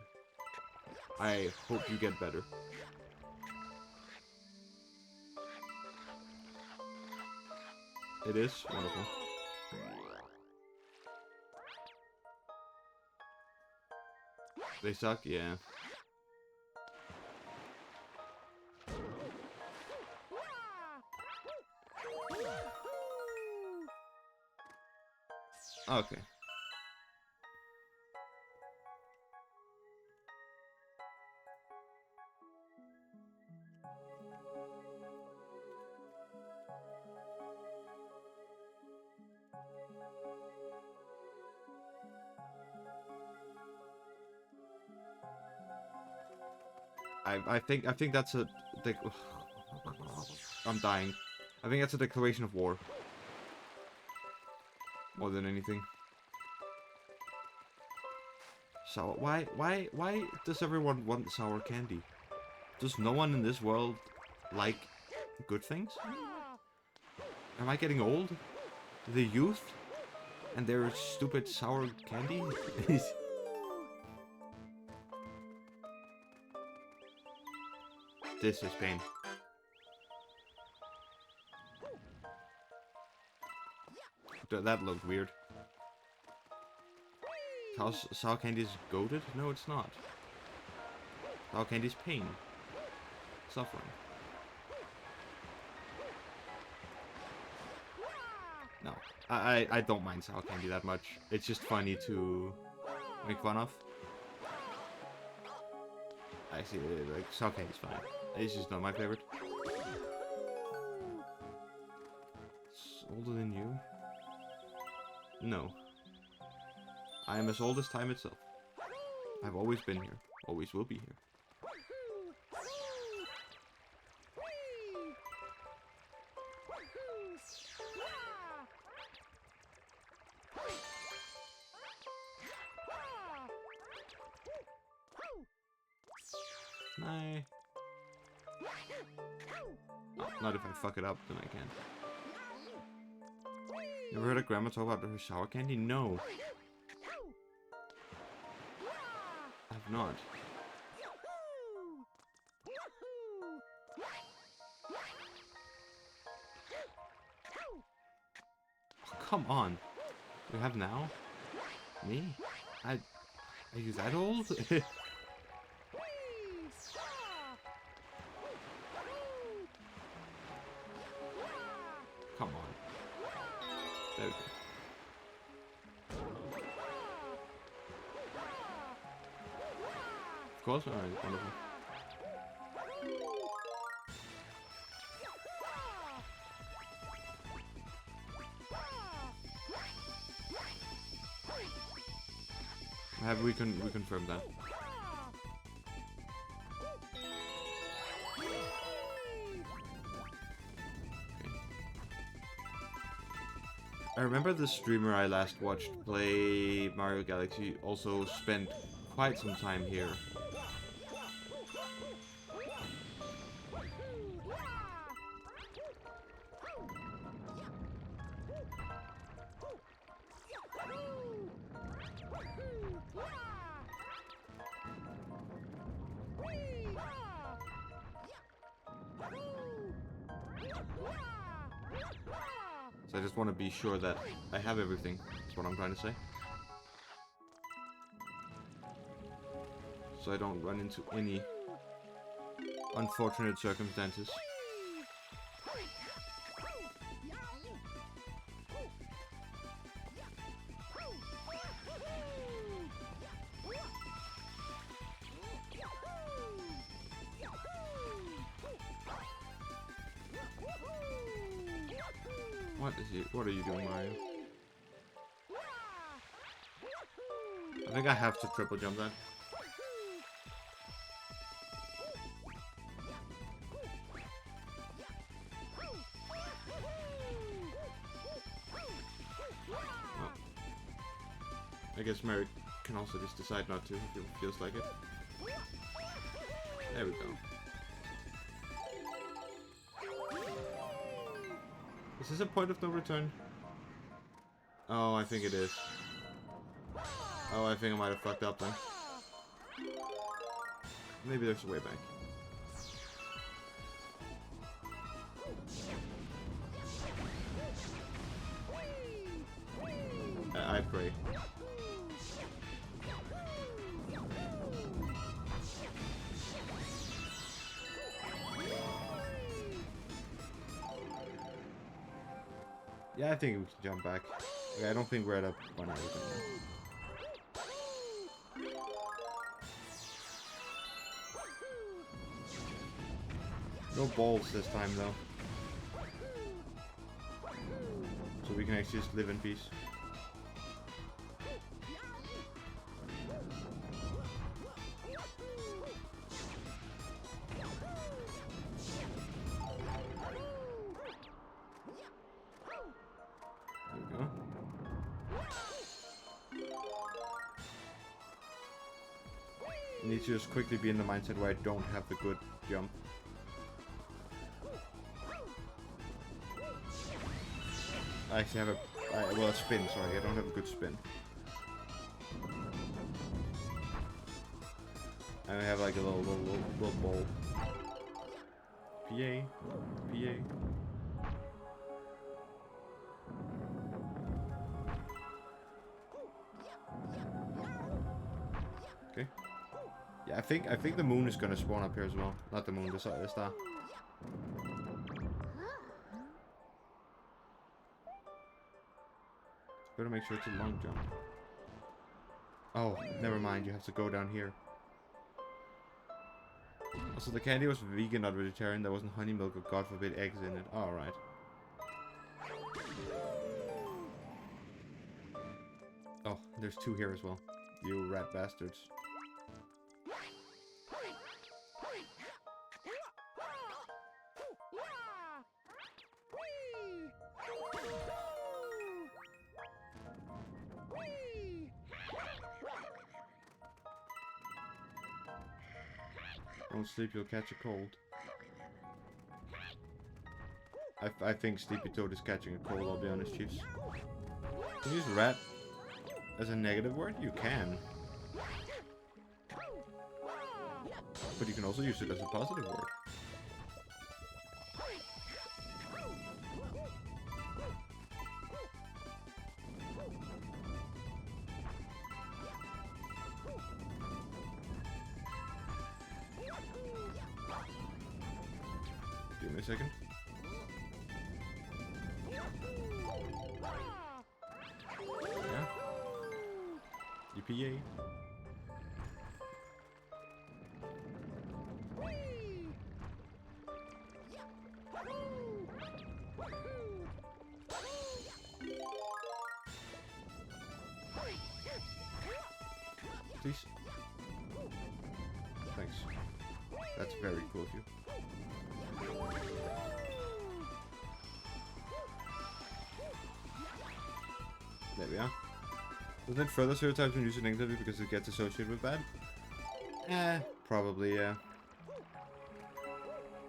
I hope you get better. It is wonderful. They suck, yeah. Okay. I think that's a... I'm dying. I think that's a declaration of war. More than anything. Sour... Why does everyone want sour candy? Does no one in this world like good things? Am I getting old? The youth? And their stupid sour candy? This is pain. That looked weird. Sour candy is goated? No, it's not. Sour candy is pain. Suffering. No. I don't mind sour candy that much. It's just funny to make fun of. I see, like, sour candy's fine. It's just not my favorite. It's older than you? No. I am as old as time itself. I've always been here. Always will be here. Nah. Oh, not if I fuck it up, then I can. Never heard a grandma talk about her sour candy? No. I've not. Oh, come on. You have now? Me? Are you that old? Come on. There we go. Of course, alright, wonderful. Have we confirmed that? I remember the streamer I last watched play Mario Galaxy also spent quite some time here. So I just want to be sure that I have everything. That's what I'm trying to say. So I don't run into any unfortunate circumstances. What are you doing, Mario? I think I have to triple jump that. Oh. I guess Mary can also just decide not to if it feels like it. There we go. Is this a point of no return? Oh, I think it is. Oh, I think I might have fucked up then. Maybe there's a way back. I pray. Yeah, I think we can jump back. Okay, I don't think we're at a 1 hour anymore. No balls this time though. So we can actually just live in peace. I need to just quickly be in the mindset where I don't have the good jump. I actually have a spin, sorry, I don't have a good spin. I have like a little ball. PA. Okay. Yeah, I think the moon is gonna spawn up here as well. Not the moon, the star. Better make sure it's a long jump. Oh, never mind. You have to go down here. Also, the candy was vegan, not vegetarian. There wasn't honey milk or, God forbid, eggs in it. Alright. Oh, there's 2 here as well. You rat bastards. Don't sleep, you'll catch a cold. I think Sleepy Toad is catching a cold, I'll be honest, Chiefs. Can you use rat as a negative word? You can. But you can also use it as a positive word. Give me a second. Yeah. EPA. Please. Thanks. That's very cool of you. There we are. Doesn't it further stereotypes when used negatively because it gets associated with bad? Probably, yeah.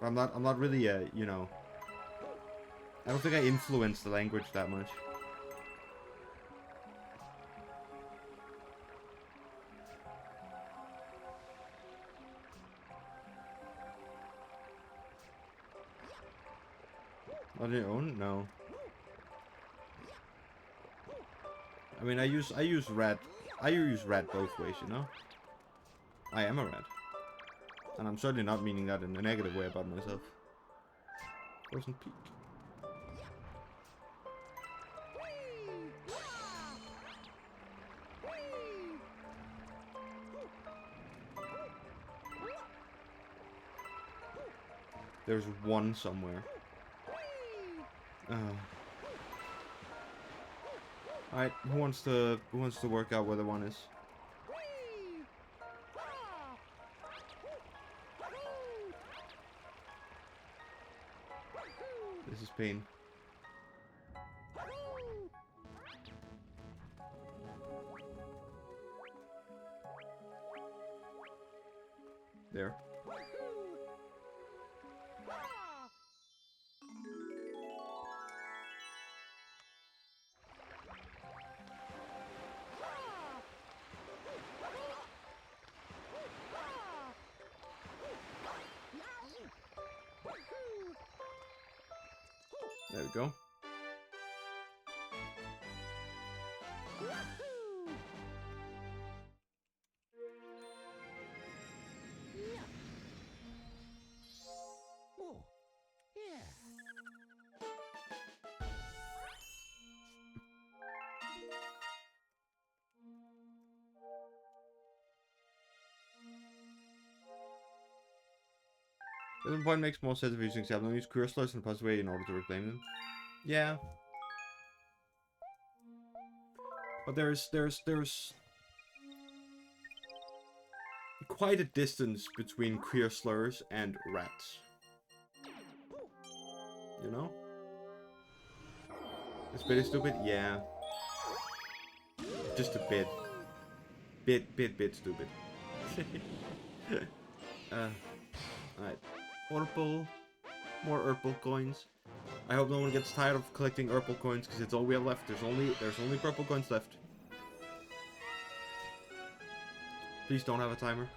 But I'm not really, you know... I don't think I influence the language that much. On your own? No. I mean, I use rat. I use rat both ways, you know. I am a rat. And I'm certainly not meaning that in a negative way about myself. Frozen Peak. There's one somewhere. Alright, who wants to work out where the one is? This is pain. There. There we go. At some point makes more sense if you're using Xabnon. Use career slurs in a positive way in order to reclaim them. Yeah. But there's quite a distance between queer slurs and rats. You know? It's pretty stupid? Yeah. Just a bit. Bit stupid. Alright. Urple. More Urple coins. I hope no one gets tired of collecting Urple coins, because it's all we have left. There's only purple coins left. Please don't have a timer.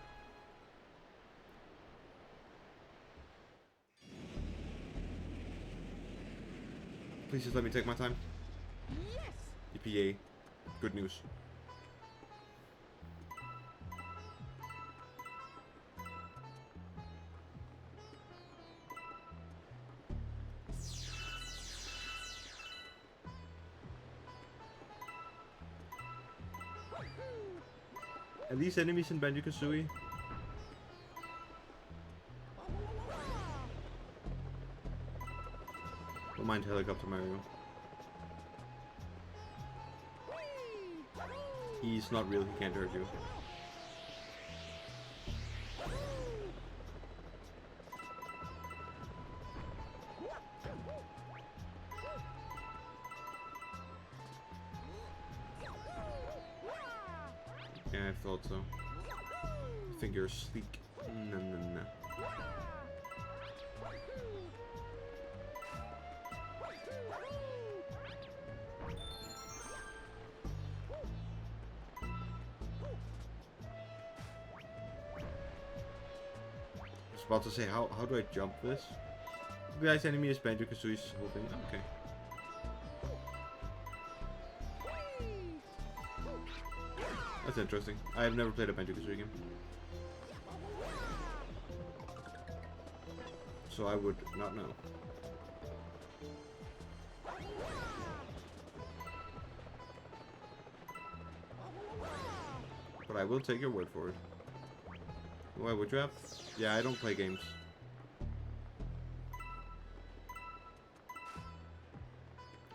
Please just let me take my time. Yes. EPA. Good news. Are these enemies in Banjo-Kazooie? Don't mind Helicopter Mario. He's not real, he can't hurt you. Yeah, I thought so. I think you're sleek. No. I was about to say, how do I jump this? The guy's enemy is Banjo-Kazooie's whole thing. Okay. That's interesting. I have never played a Banjo-Kazooie game, so I would not know. But I will take your word for it. Why would you have? Yeah, I don't play games.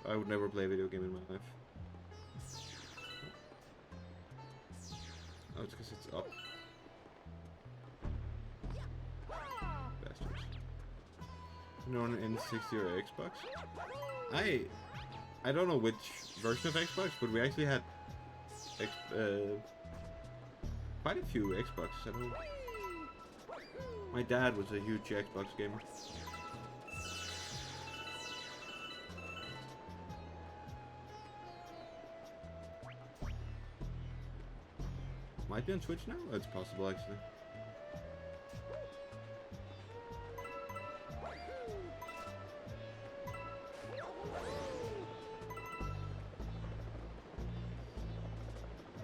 I would never play a video game in my life. Oh, it's because it's up. Bastards. You know, on an N60 or Xbox? I don't know which version of Xbox, but we actually had quite a few Xboxes at home. My dad was a huge Xbox gamer. Might be on Switch now? That's possible, actually.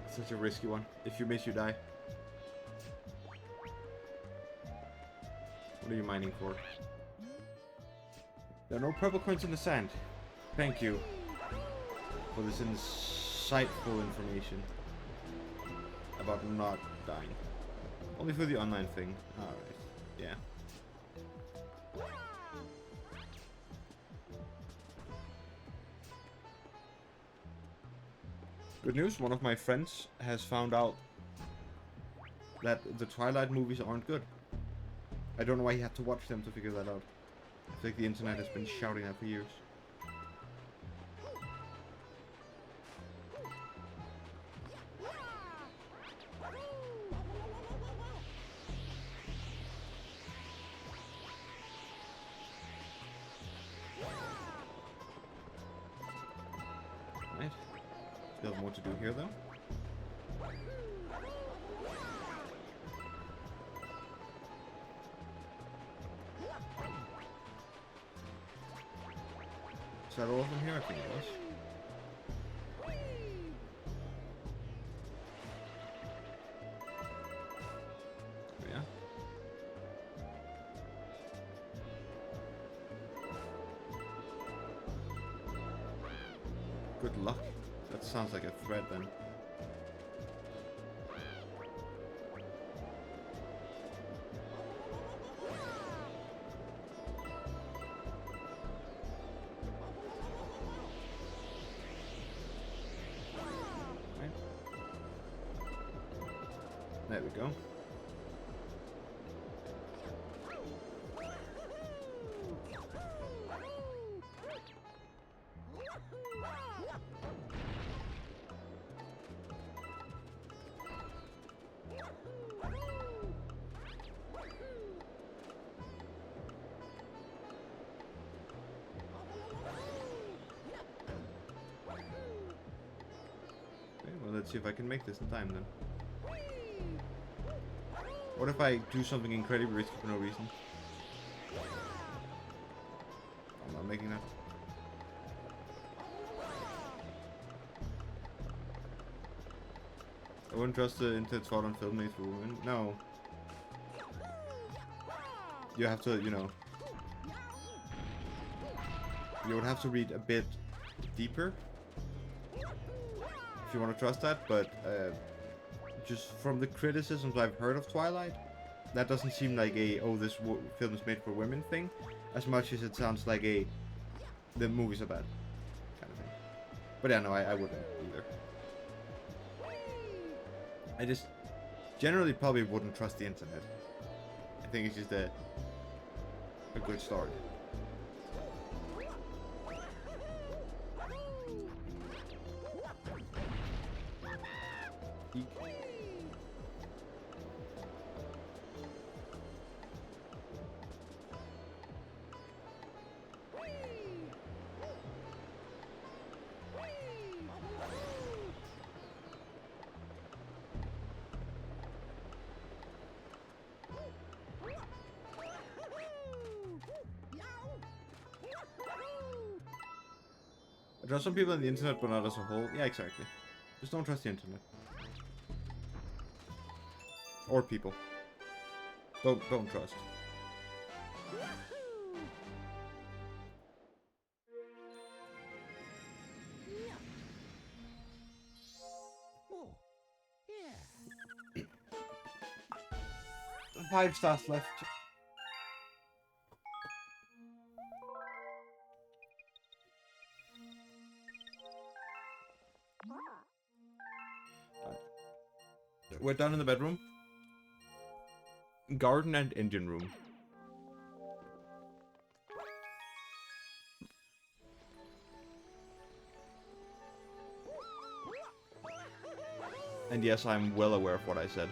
Such a risky one. If you miss, you die. What are you mining for? There are no purple coins in the sand. Thank you for this insightful information about not dying. Only for the online thing. Alright. Yeah. Good news, one of my friends has found out that the Twilight movies aren't good. I don't know why he had to watch them to figure that out. I think the internet has been shouting that for years. Right. Still have more to do here though. Is that all of them here? I think it was. Oh, yeah. Good luck. That sounds like a threat then. There we go. Okay, well, let's see if I can make this in time then. What if I do something incredibly risky for no reason? I'm not making that. I wouldn't trust the internet's thought on film made for women. No. You have to, you know... You would have to read a bit deeper if you want to trust that, but just from the criticisms I've heard of Twilight, that doesn't seem like a, oh, this film is made for women thing, as much as it sounds like a, the movies are bad kind of thing. But yeah, no, I wouldn't either. I just generally probably wouldn't trust the internet. I think it's just a good start. Eek. I trust some people on the internet, but not as a whole. Yeah, exactly. Just don't trust the internet. Or people. Don't trust. Oh, yeah. 5 stars left. We're done in the bedroom. Garden and engine room. And yes, I'm well aware of what I said.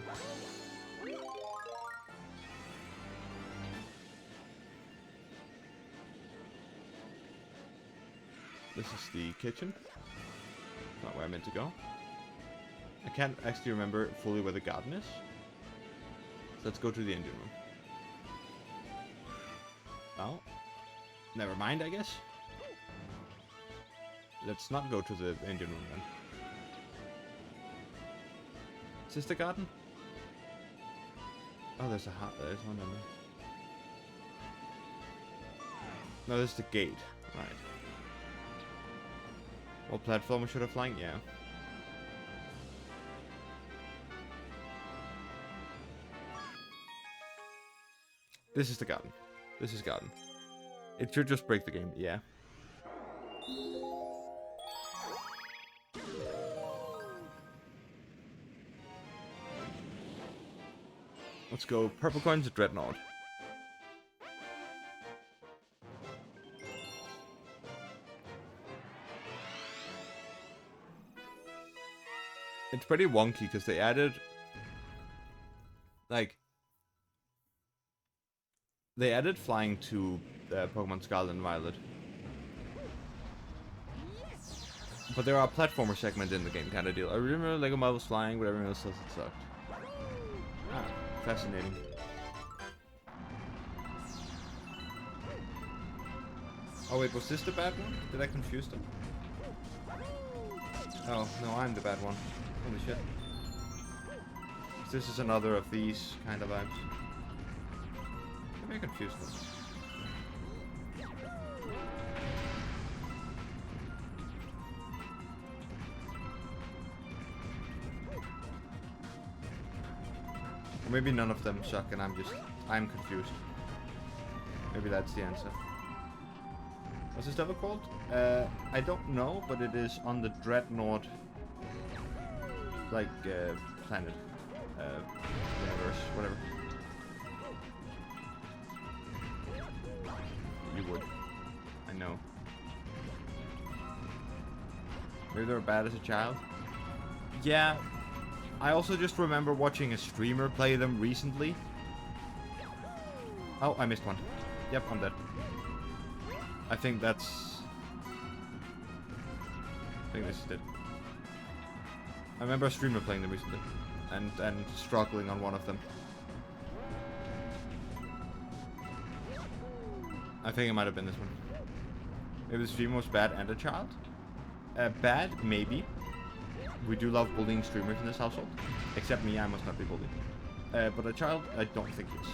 This is the kitchen. Not where I meant to go. I can't actually remember fully where the garden is. Let's go to the engine room. Oh. Never mind, I guess. Let's not go to the engine room then. Is this the garden? Oh, there's one in there. No, this is the gate. Right. What platform should I flying? Yeah. This is the garden. This is garden. It should just break the game. Yeah. Let's go. Purple coins to Dreadnought. It's pretty wonky because they added, like, they added flying to Pokemon Scarlet and Violet. But there are platformer segments in the game, kind of deal. I remember Lego Marvel's flying, but everyone else says it sucked. Ah, fascinating. Oh wait, was this the bad one? Did I confuse them? Oh, no, I'm the bad one. Holy shit. This is another of these kind of vibes. Maybe I confused them. Or maybe none of them suck and I'm confused. Maybe that's the answer. What's this level called? I don't know, but it is on the Dreadnought, like, planet, universe, whatever. You would. I know. Maybe they were bad as a child? Yeah. I also just remember watching a streamer play them recently. Oh, I missed one. Yep, I'm dead. I think this is it. I remember a streamer playing them recently. And struggling on one of them. I think it might have been this one. Maybe the streamer was bad and a child? Bad? Maybe. We do love bullying streamers in this household. Except me, I must not be bullied. But a child, I don't think he is.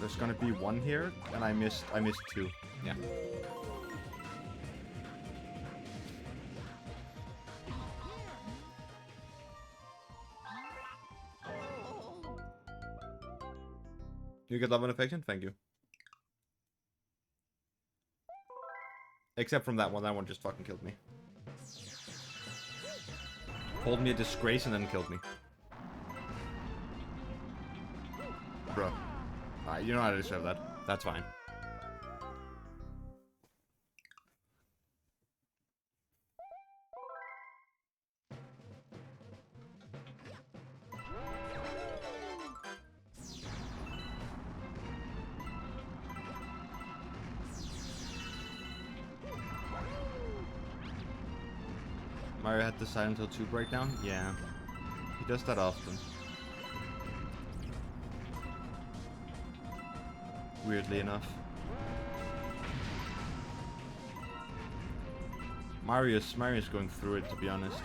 There's gonna be one here, and I missed two. Yeah. You get love and affection? Thank you. Except from that one just fucking killed me. Called me a disgrace and then killed me. Bro. You know how to deserve that. That's fine. Mario had the Silent Hill 2 breakdown? Yeah. He does that often. Weirdly enough. Mario's going through it, to be honest.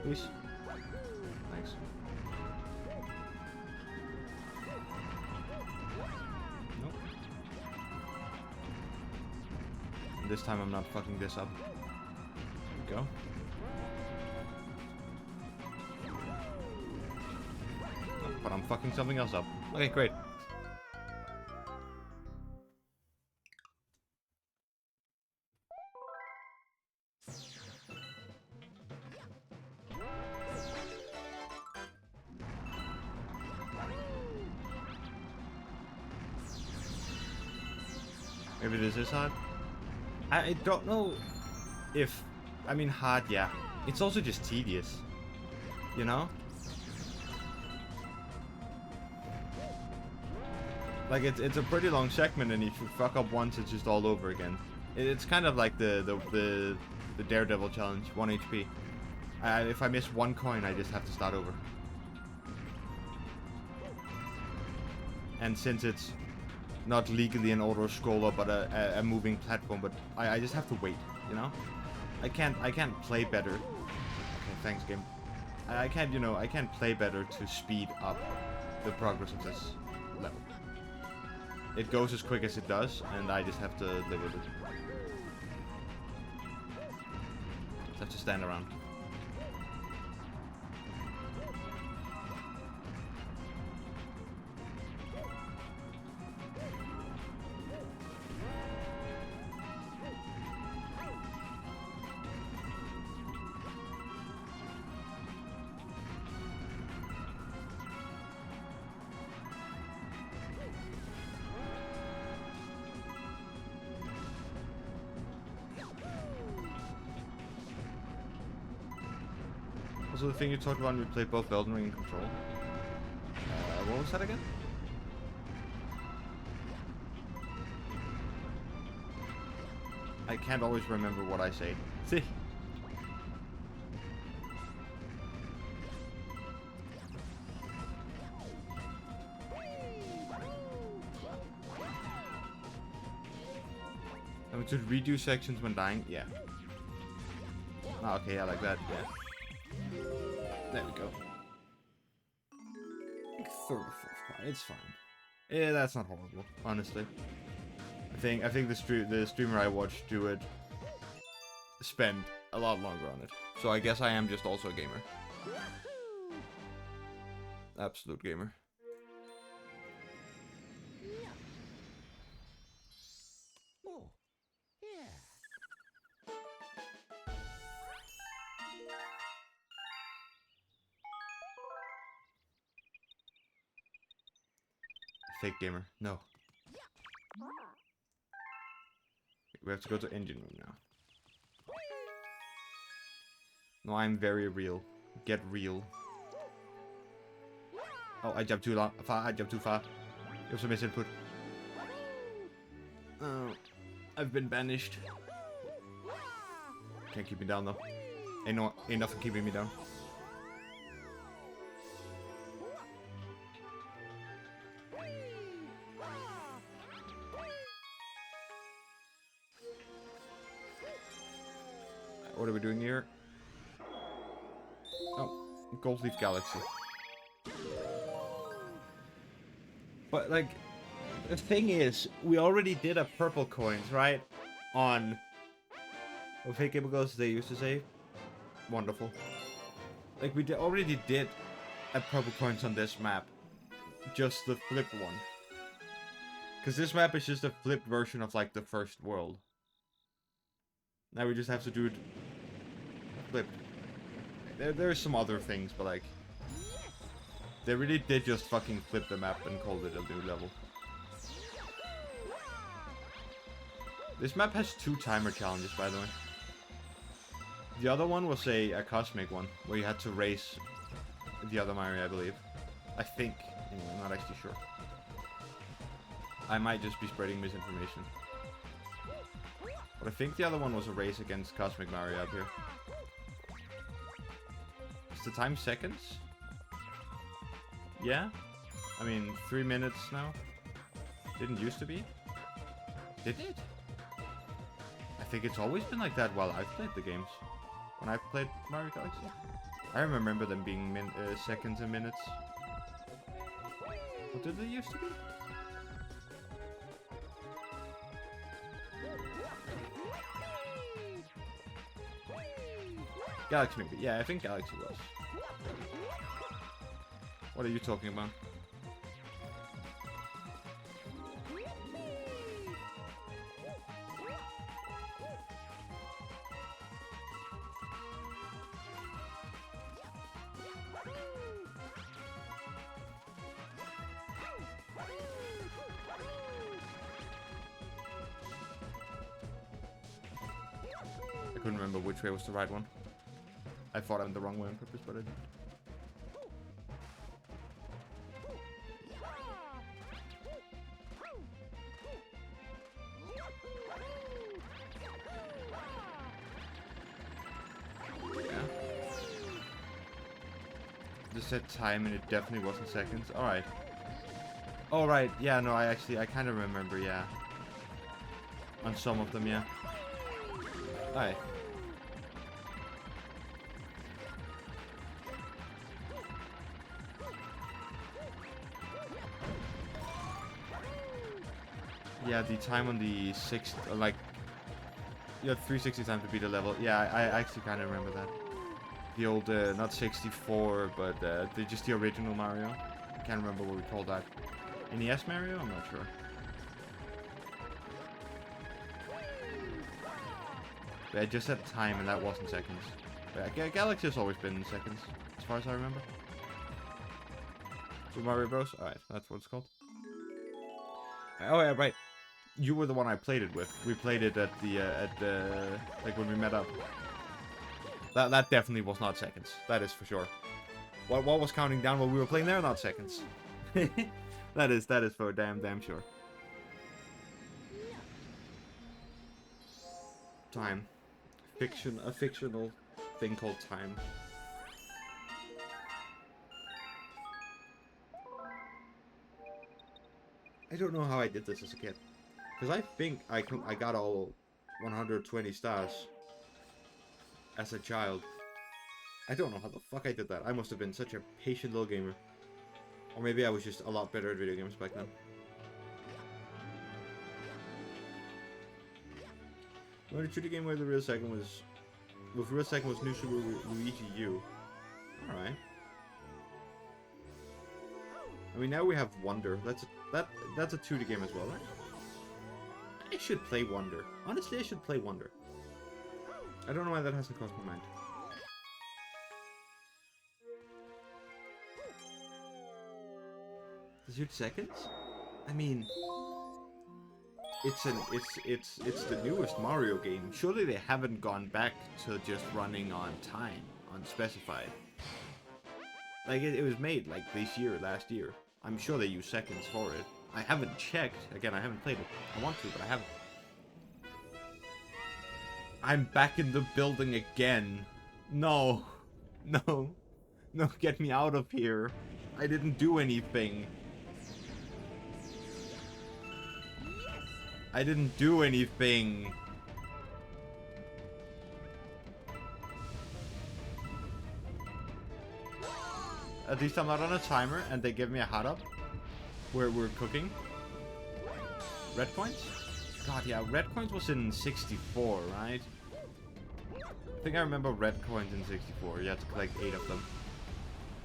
Please. Thanks. Nope. And this time I'm not fucking this up. There we go. Oh, but I'm fucking something else up. Okay, great. Maybe this is hard. I don't know if... I mean, hard, yeah. It's also just tedious. You know? Like, it's a pretty long segment, and if you fuck up once, it's just all over again. It's kind of like the Daredevil challenge, 1 HP. If I miss one coin, I just have to start over. And since it's not legally an auto-scroller, but a moving platform, but I just have to wait, you know? I can't play better. Okay, thanks, game. I can't, you know, I can't play better to speed up the progress of this level. It goes as quick as it does, and I just have to live with it. Just have to stand around. Also, the thing you talked about when you played both Elden Ring and Control. What was that again? I can't always remember what I say. See? I mean, to redo sections when dying? Yeah. Oh, okay, I like that, yeah. There we go. Like third or fourth try, it's fine. Yeah, that's not horrible, honestly. I think the streamer I watched do it spend a lot longer on it. So I guess I am just also a gamer. Absolute gamer. Oh, yeah. Fake gamer. No. We have to go to engine room now. No, I'm very real. Get real. Oh, I jumped too far. I jumped too far. It was a misinput. Oh, I've been banished. Can't keep me down though. Ain't nothing keeping me down. What are we doing here? Oh, Gold Leaf Galaxy. But like, the thing is, we already did a purple coins, right? On what Fake Gamer Goes, they used to say. Wonderful. Like, we already did a purple coins on this map. Just the flipped one. Because this map is just a flipped version of, like, the first world. Now we just have to do it flipped. There's some other things, but, like, they really did just fucking flip the map and called it a new level. This map has 2 timer challenges, by the way. The other one was a cosmic one, where you had to race the other Mario, I believe. I think. Anyway, I'm not actually sure. I might just be spreading misinformation. But I think the other one was a race against Cosmic Mario up here. Is the time seconds? Yeah? I mean, 3 minutes now? Didn't used to be? Did it? I think it's always been like that while I've played the games. When I've played Mario Galaxy. I remember them being seconds and minutes. What did they used to be? Galaxy maybe. Yeah, I think Galaxy was. What are you talking about? couldn't remember which way was the right one. I thought I went the wrong way on purpose, but I didn't. Just said time and it definitely wasn't seconds. Alright. Alright, yeah, no, I kind of remember, yeah. On some of them, yeah. Alright. Yeah, the time on the 6th, like, you had 360 time to beat a level. Yeah, I actually kind of remember that. The old, not 64, but just the original Mario. I can't remember what we called that. NES Mario? I'm not sure. But I just said time, and that wasn't seconds. But yeah, Galaxy has always been in seconds, as far as I remember. Super Mario Bros. Alright, that's what it's called. Oh yeah, right. You were the one I played it with. We played it at the like when we met up. That definitely was not seconds. That is for sure. What was counting down while we were playing there? Not seconds. that is for damn sure. Time. A fictional thing called time. I don't know how I did this as a kid. Because I think I got all 120 stars as a child. I don't know how the fuck I did that. I must have been such a patient little gamer. Or maybe I was just a lot better at video games back then. You want to shoot a game where the real second was... With real second was New Super Luigi U. Alright. I mean, now we have Wonder. That's a 2D game as well, right? I should play Wonder. Honestly, I should play Wonder. I don't know why that hasn't crossed my mind. Does it seconds? I mean, it's the newest Mario game. Surely they haven't gone back to just running on time, unspecified. Like it was made like last year. I'm sure they use seconds for it. I haven't checked. Again, I haven't played it. I want to, but I haven't. I'm back in the building again. No. No. No, get me out of here. I didn't do anything. I didn't do anything. At least I'm not on a timer and they give me a hot up where we're cooking. Red coins? God, yeah, red coins was in 64, right? I think I remember red coins in 64. You had to collect 8 of them.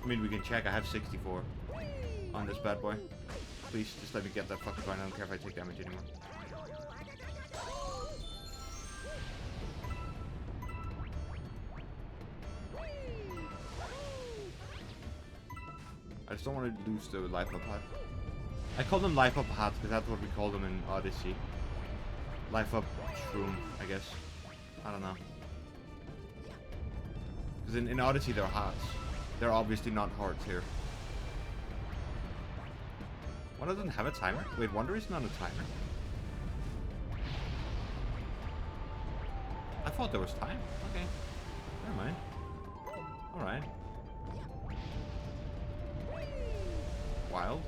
I mean, we can check. I have 64 on this bad boy. Please, just let me get that fucking coin. I don't care if I take damage anymore. I just don't want to lose the life up hat. I call them life up hats because that's what we call them in Odyssey. Life up shroom, I guess. I don't know. Because in Odyssey they're hearts. They're obviously not hearts here. Wonder doesn't have a timer? Wait, Wonder is not a timer. I thought there was time. Okay. Never mind. Alright. Wild.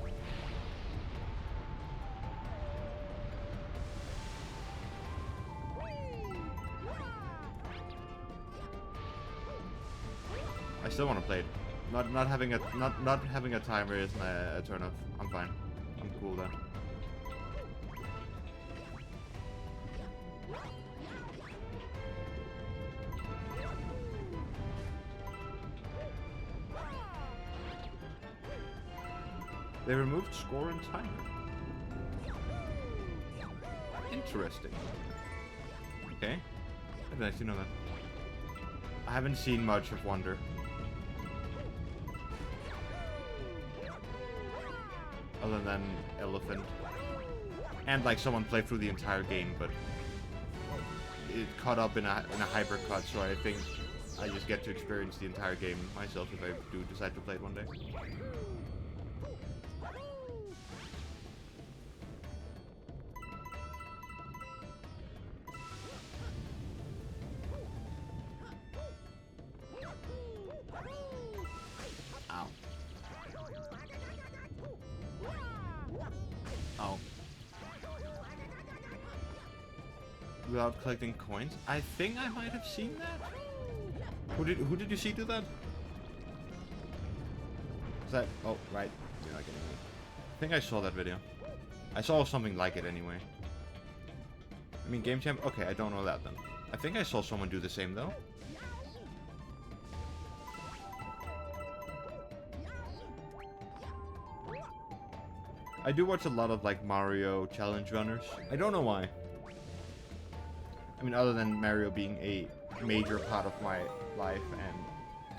I still want to play it. Not having a timer isn't a turn off. I'm fine. I'm cool then. They removed score and timer. Interesting. Okay. I didn't actually know that. I haven't seen much of Wonder. Other than Elephant. And like someone played through the entire game, but it caught up in a hypercut, so I think I just get to experience the entire game myself if I do decide to play it one day. Ow. Ow. Without collecting coins? I think I might have seen that. Who did you see do that? Is that... Oh, right. You're not getting it. I think I saw that video. I saw something like it anyway. I mean, Game Champ... Okay, I don't know that then. I think I saw someone do the same though. I do watch a lot of like Mario challenge runners. I don't know why. I mean, other than Mario being a major part of my life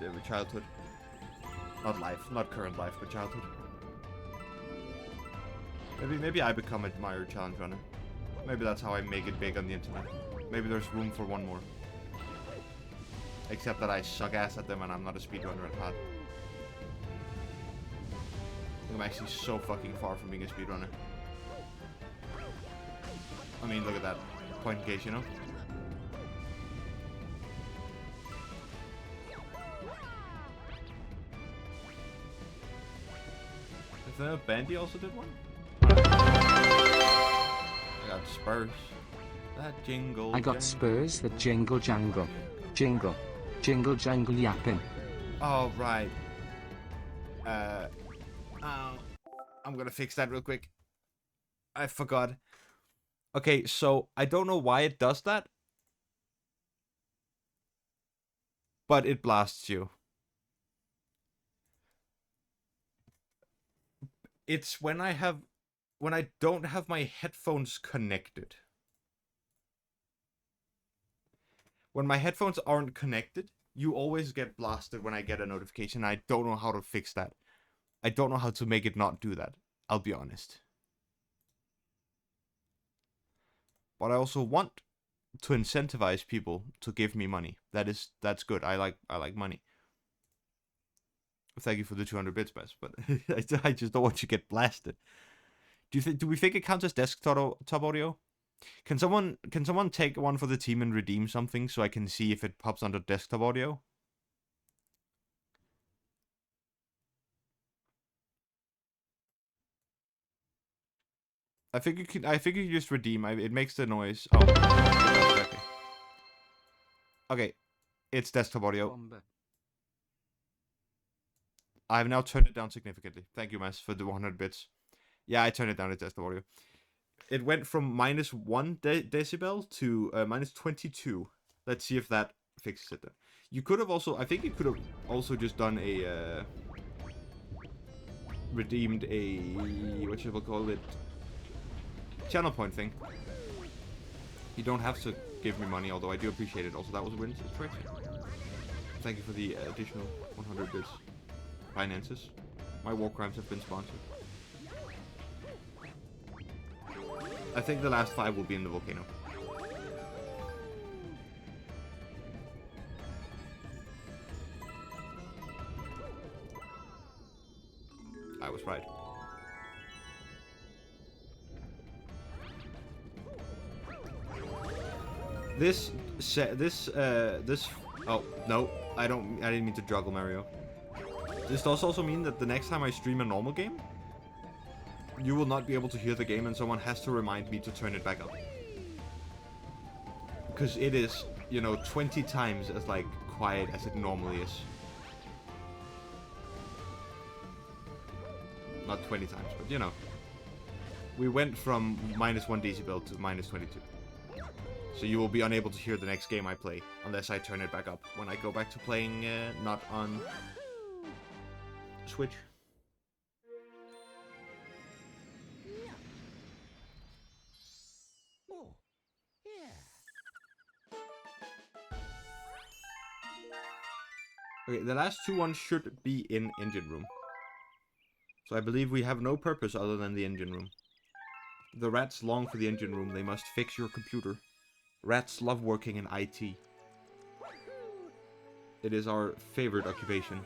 and childhood. Not life, not current life, but childhood. Maybe I become a Mario challenge runner. Maybe that's how I make it big on the internet. Maybe there's room for one more. Except that I suck ass at them and I'm not a speedrunner at heart. I'm actually so fucking far from being a speedrunner. I mean, look at that. Point in case, you know? Is that Bandy also did one? I got Spurs. That jingle. I got Spurs that jingle jangle. Jingle. Jingle jangle yapping. Oh, right. I'm gonna fix that real quick. I forgot. Okay, so I don't know why it does that. But it blasts you. It's when I don't have my headphones connected. When my headphones aren't connected, you always get blasted when I get a notification. I don't know how to fix that. I don't know how to make it not do that. I'll be honest. But I also want to incentivize people to give me money. That's good. I like money. Thank you for the 200 bits, Bess, but I just don't want you to get blasted. Do we think it counts as desktop audio? Can someone take one for the team and redeem something so I can see if it pops under desktop audio? I think you can. I think you just redeem. It makes the noise. Oh, okay. Okay, it's desktop audio. I have now turned it down significantly. Thank you, Mas, for the 100 bits. Yeah, I turned it down to desktop audio. It went from -1 decibel to -22. Let's see if that fixes it. You could have also. I think you could have also just done a redeemed a what should we call it? Channel point thing. You don't have to give me money, although I do appreciate it. Also, that was a win. Thank you for the additional 100 bits. Finances. My war crimes have been sponsored. I think the last 5 will be in the volcano. I was right. This. Oh no, I didn't mean to juggle Mario. This does also mean that the next time I stream a normal game, you will not be able to hear the game and someone has to remind me to turn it back up. Because it is, 20 times as, quiet as it normally is. Not 20 times, but, We went from -1 decibel to -22. So you will be unable to hear the next game I play, unless I turn it back up when I go back to playing, not on Switch. Oh, yeah. Okay, the last 2 ones should be in engine room. So I believe we have no purpose other than the engine room. The rats long for the engine room. They must fix your computer. Rats love working in IT. It is our favorite occupation.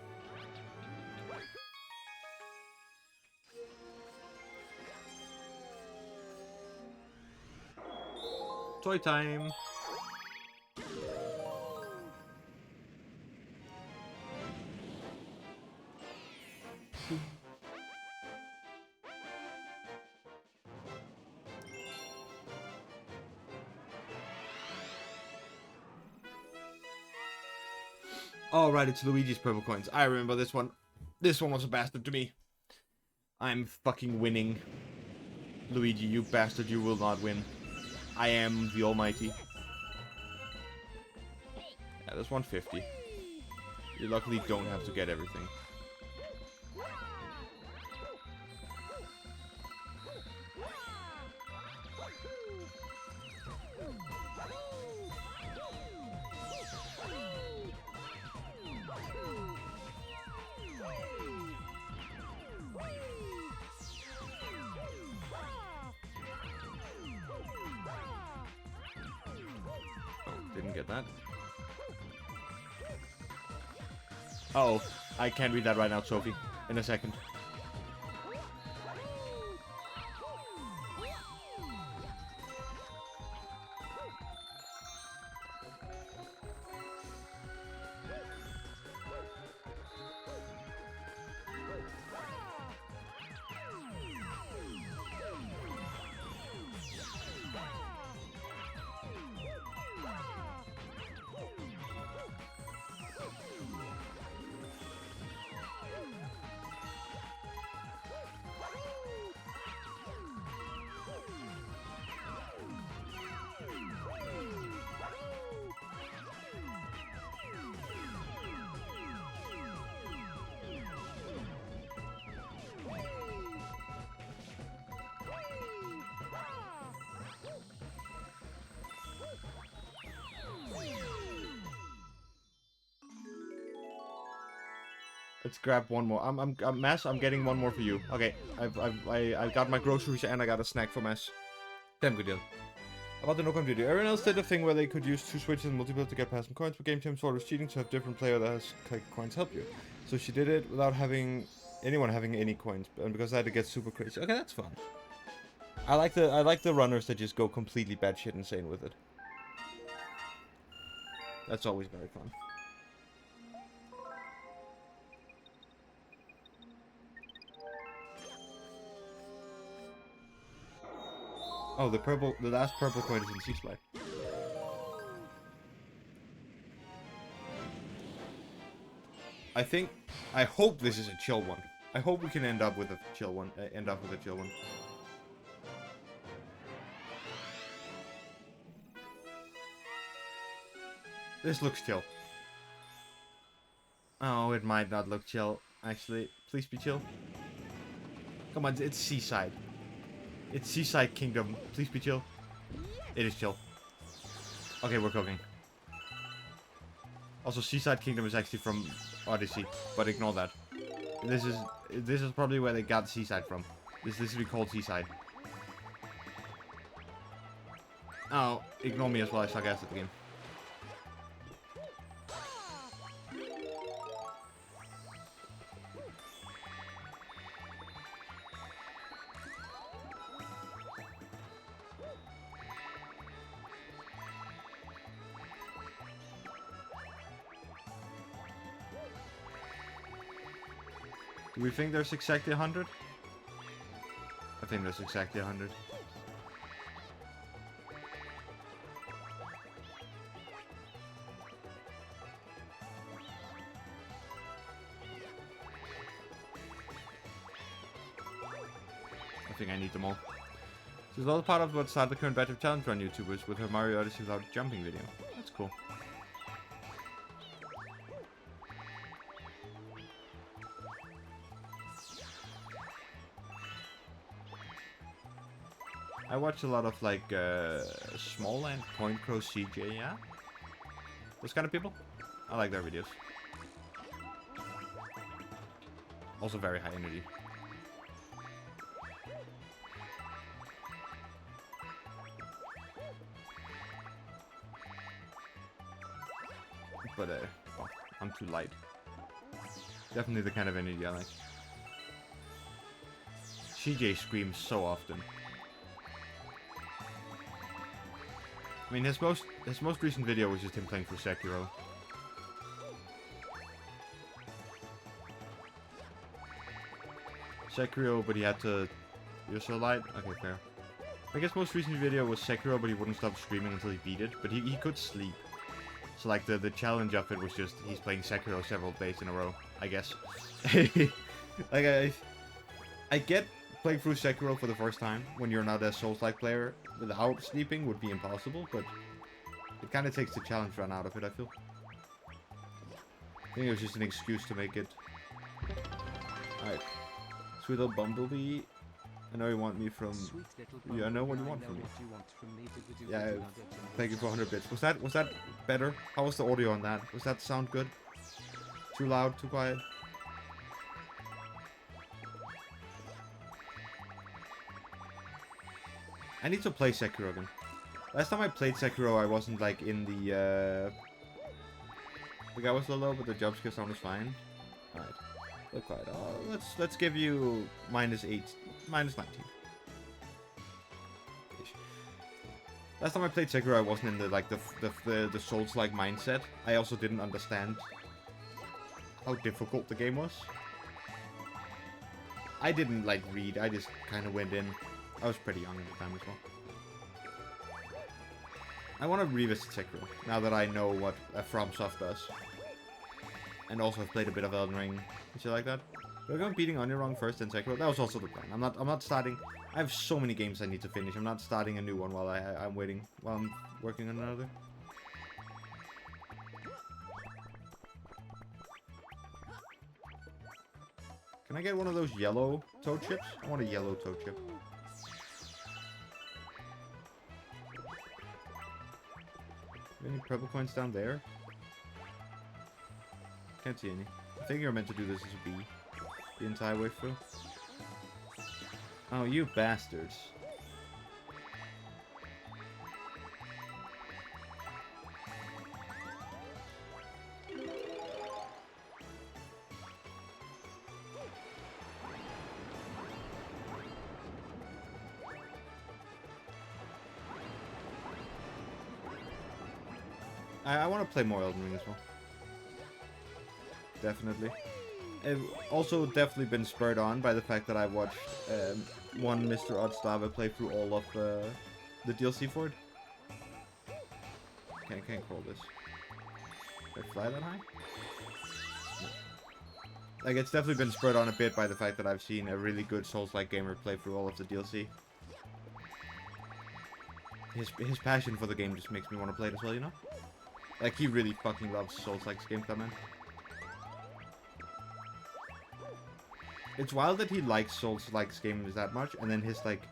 Toy time! Oh, right, it's Luigi's purple coins. I remember this one. This one was a bastard to me. I'm fucking winning. Luigi, you bastard, you will not win. I am the almighty. Yeah, that's 150. You luckily don't have to get everything. Didn't get that. Uh-oh. I can't read that right now, Sophie. In a second. Let's grab one more. Mass, I'm getting one more for you. Okay, I got my groceries and I got a snack for Mass. Damn good deal. About the no-con video. Everyone else did a thing where they could use 2 switches in multiplayer to get past some coins, but Game Team thought it was cheating to have different player that has coins help you. So she did it without anyone having any coins, and because that it gets super crazy. Okay, that's fun. I like the runners that just go completely batshit insane with it. That's always very fun. Oh, the last purple coin is in C-Slide. I hope this is a chill one. I hope we can end up with a chill one. This looks chill. Oh, it might not look chill. Actually, please be chill. Come on, it's Seaside. It's Seaside Kingdom. Please be chill. It is chill. Okay, we're cooking. Also, Seaside Kingdom is actually from Odyssey, but ignore that. This is probably where they got Seaside from. This is called Seaside. Oh, ignore me as well. I suck ass at the game. Do we think there's exactly 100? I think there's exactly 100. I think I need them all. This is all part of what started the current batch of challenge run YouTubers with her Mario Odyssey without jumping video. That's cool. I watch a lot of like Small and Coin Crow CJ, yeah? Those kind of people. I like their videos. Also very high energy. but well, I'm too light. Definitely the kind of energy I like. CJ screams so often. I mean, his most recent video was just him playing through Sekiro. Sekiro, but he had to... You're so light? Okay, fair. I guess most recent video was Sekiro, but he wouldn't stop screaming until he beat it. But he could sleep. So like the challenge of it was just he's playing Sekiro several days in a row, I guess. Like I get playing through Sekiro for the first time when you're not a Souls-like player without sleeping would be impossible, but it kind of takes the challenge run out of it, I feel. I think it was just an excuse to make it. Alright. Sweet little Bumblebee. I know you want me from... Yeah, I know what you want from me. Yeah, thank you for 100 bits. Was that better? How was the audio on that? Was that sound good? Too loud? Too quiet? I need to play Sekiro again. Last time I played Sekiro, I wasn't like in the guy was a little low, but the jump scare sound was fine. Alright. Look quiet. Let's give you -8, -19. Last time I played Sekiro, I wasn't in the Souls-like mindset. I also didn't understand how difficult the game was. I didn't like read. I just kind of went in. I was pretty young at the time as well. I want to revisit Sekiro now that I know what FromSoft does, and also have played a bit of Elden Ring and shit like that. We're going beating Onion wrong first, then Sekiro. That was also the plan. I'm not starting. I have so many games I need to finish. I'm not starting a new one while I'm waiting while I'm working on another. Can I get one of those yellow toad chips? I want a yellow toad chip. Any purple coins down there? Can't see any. I think you're meant to do this as a bee. The entire way through. Oh, you bastards. I want to play more Elden Ring as well. Definitely. I've also definitely been spurred on by the fact that I watched one Mr. Oddstava play through all of the DLC for it. Can't crawl this. Did I fly that high? No. Like, it's definitely been spurred on a bit by the fact that I've seen a really good Souls-like gamer play through all of the DLC. His passion for the game just makes me want to play it as well, you know? Like, he really fucking loves Souls-like games, that man. It's wild that he likes Souls-like games that much, and then his, like,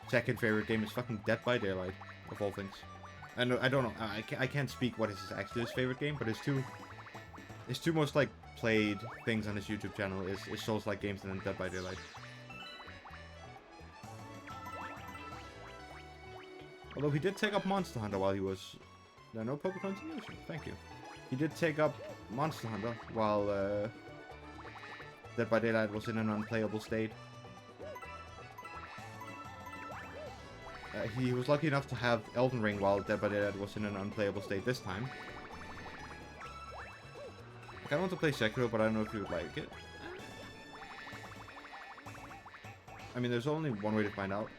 second favorite game is fucking Dead by Daylight, of all things. I don't know, I can't speak what is actually his favorite game, but his two most, like, played things on his YouTube channel is Souls-like games and then Dead by Daylight. Although he did take up Monster Hunter while he was... There are no Poké Coins in the ocean, thank you. He did take up Monster Hunter while Dead by Daylight was in an unplayable state. He was lucky enough to have Elden Ring while Dead by Daylight was in an unplayable state this time. I kinda want to play Sekiro, but I don't know if you would like it. I mean, there's only one way to find out.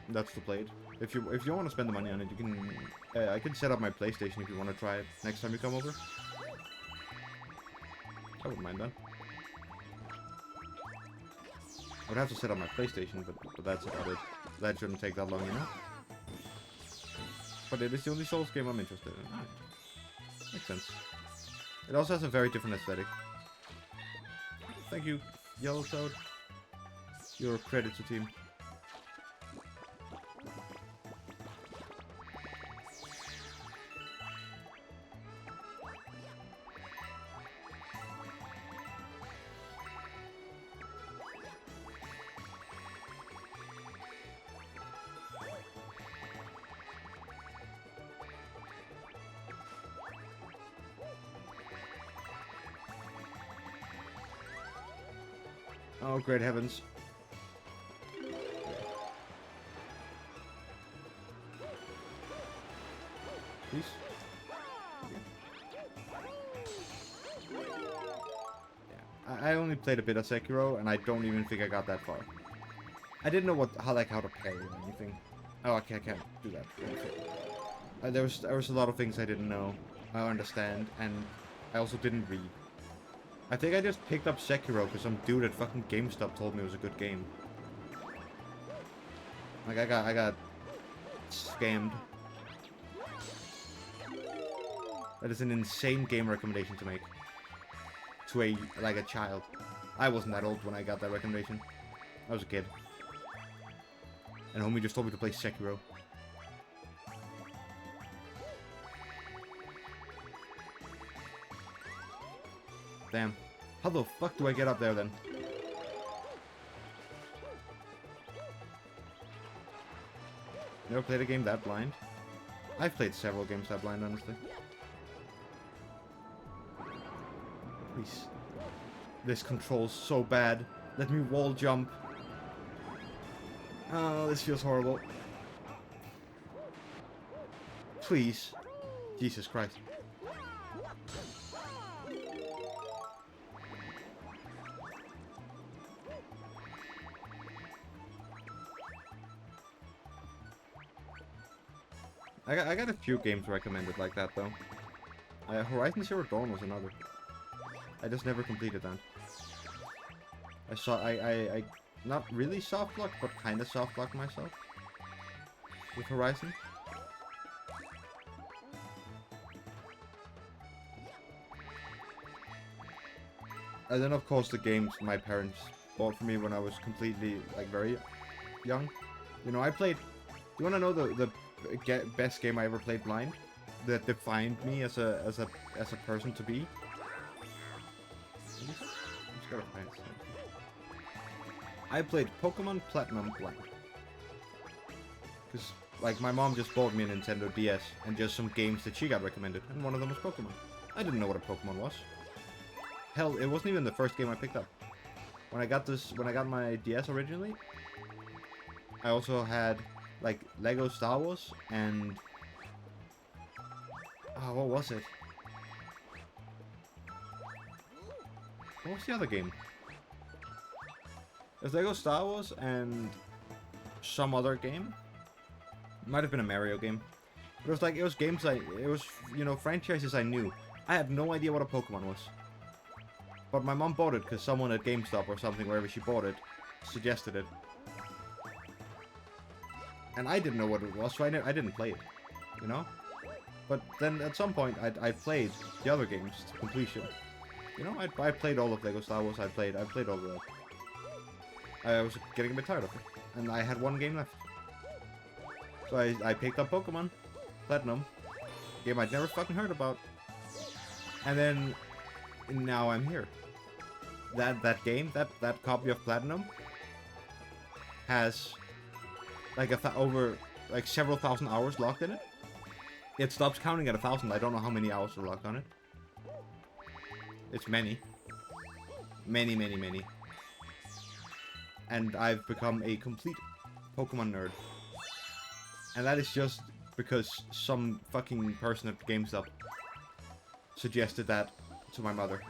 That's to play it. If you want to spend the money on it, you can. I can set up my PlayStation if you want to try it next time you come over. I wouldn't mind that. I would have to set up my PlayStation, but that's about it. That shouldn't take that long, you know? But it is the only Souls game I'm interested in. Alright. Makes sense. It also has a very different aesthetic. Thank you, Yellow Toad. You're a credit to team. Oh, great heavens. Please. Yeah. I only played a bit of Sekiro, and I don't even think I got that far. I didn't know how to parry or anything. Oh, okay, I can't do that. Okay. There was a lot of things I didn't know, I understand, and I also didn't read. I think I just picked up Sekiro because some dude at fucking GameStop told me it was a good game. Like I got scammed. That is an insane game recommendation to make to a child. I wasn't that old when I got that recommendation. I was a kid. And homie just told me to play Sekiro. Damn. How the fuck do I get up there then? Never played a game that blind. I've played several games that blind, honestly. Please. This controls so bad. Let me wall jump. Oh, this feels horrible. Please. Jesus Christ. I got a few games recommended like that, though. Horizon Zero Dawn was another. I just never completed that. I not really soft lock, but kind of soft lock myself with Horizon. And then, of course, the games my parents bought for me when I was completely, like, very young. You know, I played... You want to know the best game I ever played blind? That defined me as a person to be? I played Pokemon Platinum blind. Because, like, my mom just bought me a Nintendo DS and just some games that she got recommended, and one of them was Pokemon. I didn't know what a Pokemon was. Hell, it wasn't even the first game I picked up. When I got my DS originally, I also had, like, Lego Star Wars and... Oh, what was it? What was the other game? It was Lego Star Wars and some other game. Might have been a Mario game. But it was games it was, you know, franchises I knew. I had no idea what a Pokemon was. But my mom bought it because someone at GameStop or something, wherever she bought it, suggested it. And I didn't know what it was, so I didn't play it, you know? But then at some point, I played the other games to completion. You know, I played all of Lego Star Wars, I played all of that. I was getting a bit tired of it, and I had one game left. So I picked up Pokemon Platinum, a game I'd never fucking heard about. And then, now I'm here. That game, that copy of Platinum, has like several thousand hours locked in it. It stops counting at 1,000. I don't know how many hours are locked on it. It's many. Many, many, many. And I've become a complete Pokemon nerd. And that is just because some fucking person at GameStop suggested that to my mother.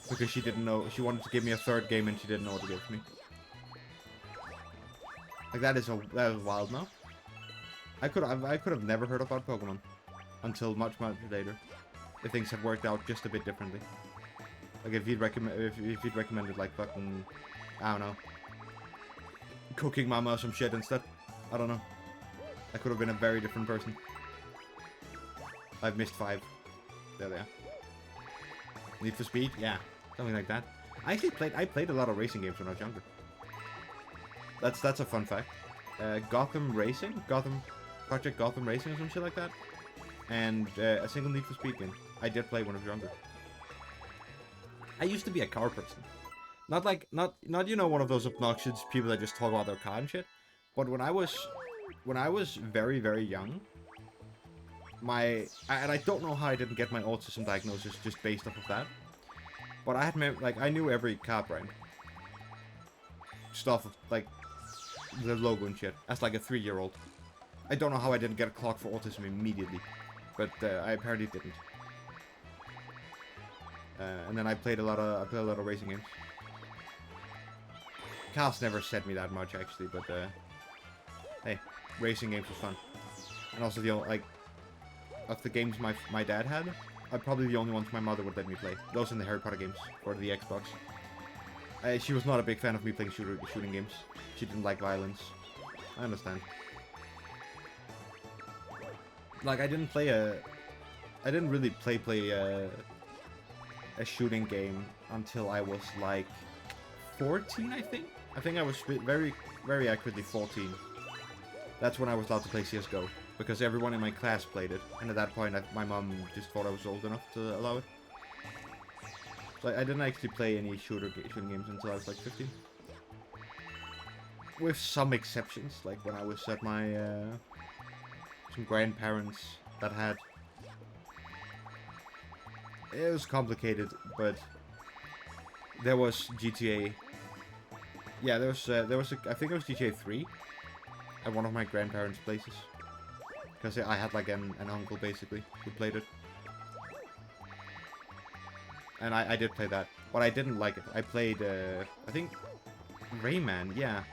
Because she didn't know, she wanted to give me a third game and she didn't know what to give me. Like, that is wild now. I could have never heard about Pokemon until much later, if things had worked out just a bit differently. Like if you'd recommended like fucking, I don't know, Cooking Mama or some shit instead. I don't know. I could have been a very different person. I've missed 5. There they are. Need for Speed? Yeah, something like that. I played a lot of racing games when I was younger. That's a fun fact. Project Gotham Racing or some shit like that. And a single Need for Speed game. I did play when I was younger. I used to be a car person. Not you know, one of those obnoxious people that just talk about their car and shit. But when I was very, very young, and I don't know how I didn't get my autism diagnosis just based off of that. But I knew every car brand. stuff like the logo and shit as like a 3-year-old. I don't know how I didn't get a clock for autism immediately, but I apparently didn't. And then I played a lot of racing games. Cast never said me that much actually, but hey, racing games was fun. And also the like of the games my dad had, probably the only ones my mother would let me play. Those and the Harry Potter games for the Xbox. She was not a big fan of me playing shooting games. She didn't like violence. I understand. Like I didn't really play a shooting game until I was like 14, I think. I think I was very, very accurately 14. That's when I was allowed to play CSGO, because everyone in my class played it, and at that point my mom just thought I was old enough to allow it. So I didn't actually play any shooting games until I was like 15. With some exceptions, like when I was at my some grandparents that had. It was complicated, but there was GTA. Yeah, there was I think it was GTA 3 at one of my grandparents' places, because I had like an uncle basically who played it, and I did play that, but I didn't like it. I played I think Rayman. Yeah,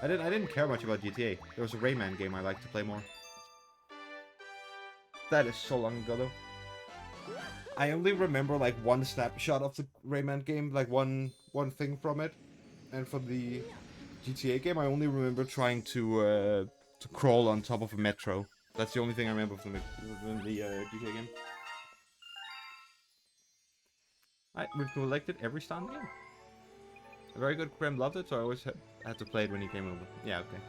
I didn't care much about GTA. There was a Rayman game I liked to play more. That is so long ago though. I only remember like one snapshot of the Rayman game, like one thing from it, and for the GTA game, I only remember trying to crawl on top of a metro. That's the only thing I remember from the GTA game. We've collected every star in the game. A very good Krem loved it, so I always had to play it when he came over. Yeah, okay.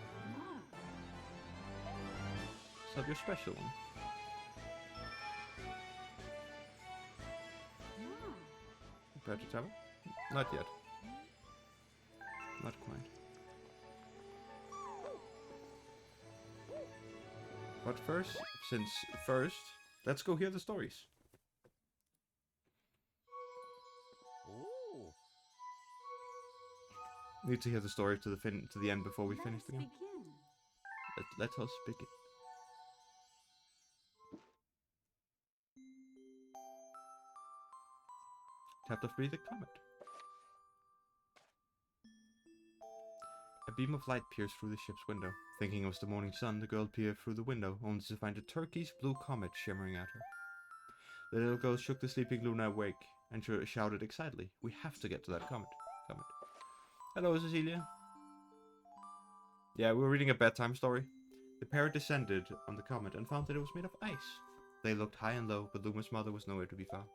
So your special one. Prepare to travel? Not yet. Not quite. But first, let's go hear the stories. Ooh. Need to hear the story to the end before we finish the game. Let us begin. Chapter 3: The Comet. A beam of light pierced through the ship's window. Thinking it was the morning sun, the girl peered through the window, only to find a turquoise blue comet shimmering at her. The little girl shook the sleeping Luna awake and shouted excitedly, "We have to get to that comet." Hello, Cecilia. Yeah, we were reading a bedtime story. The pair descended on the comet and found that it was made of ice. They looked high and low, but Luma's mother was nowhere to be found.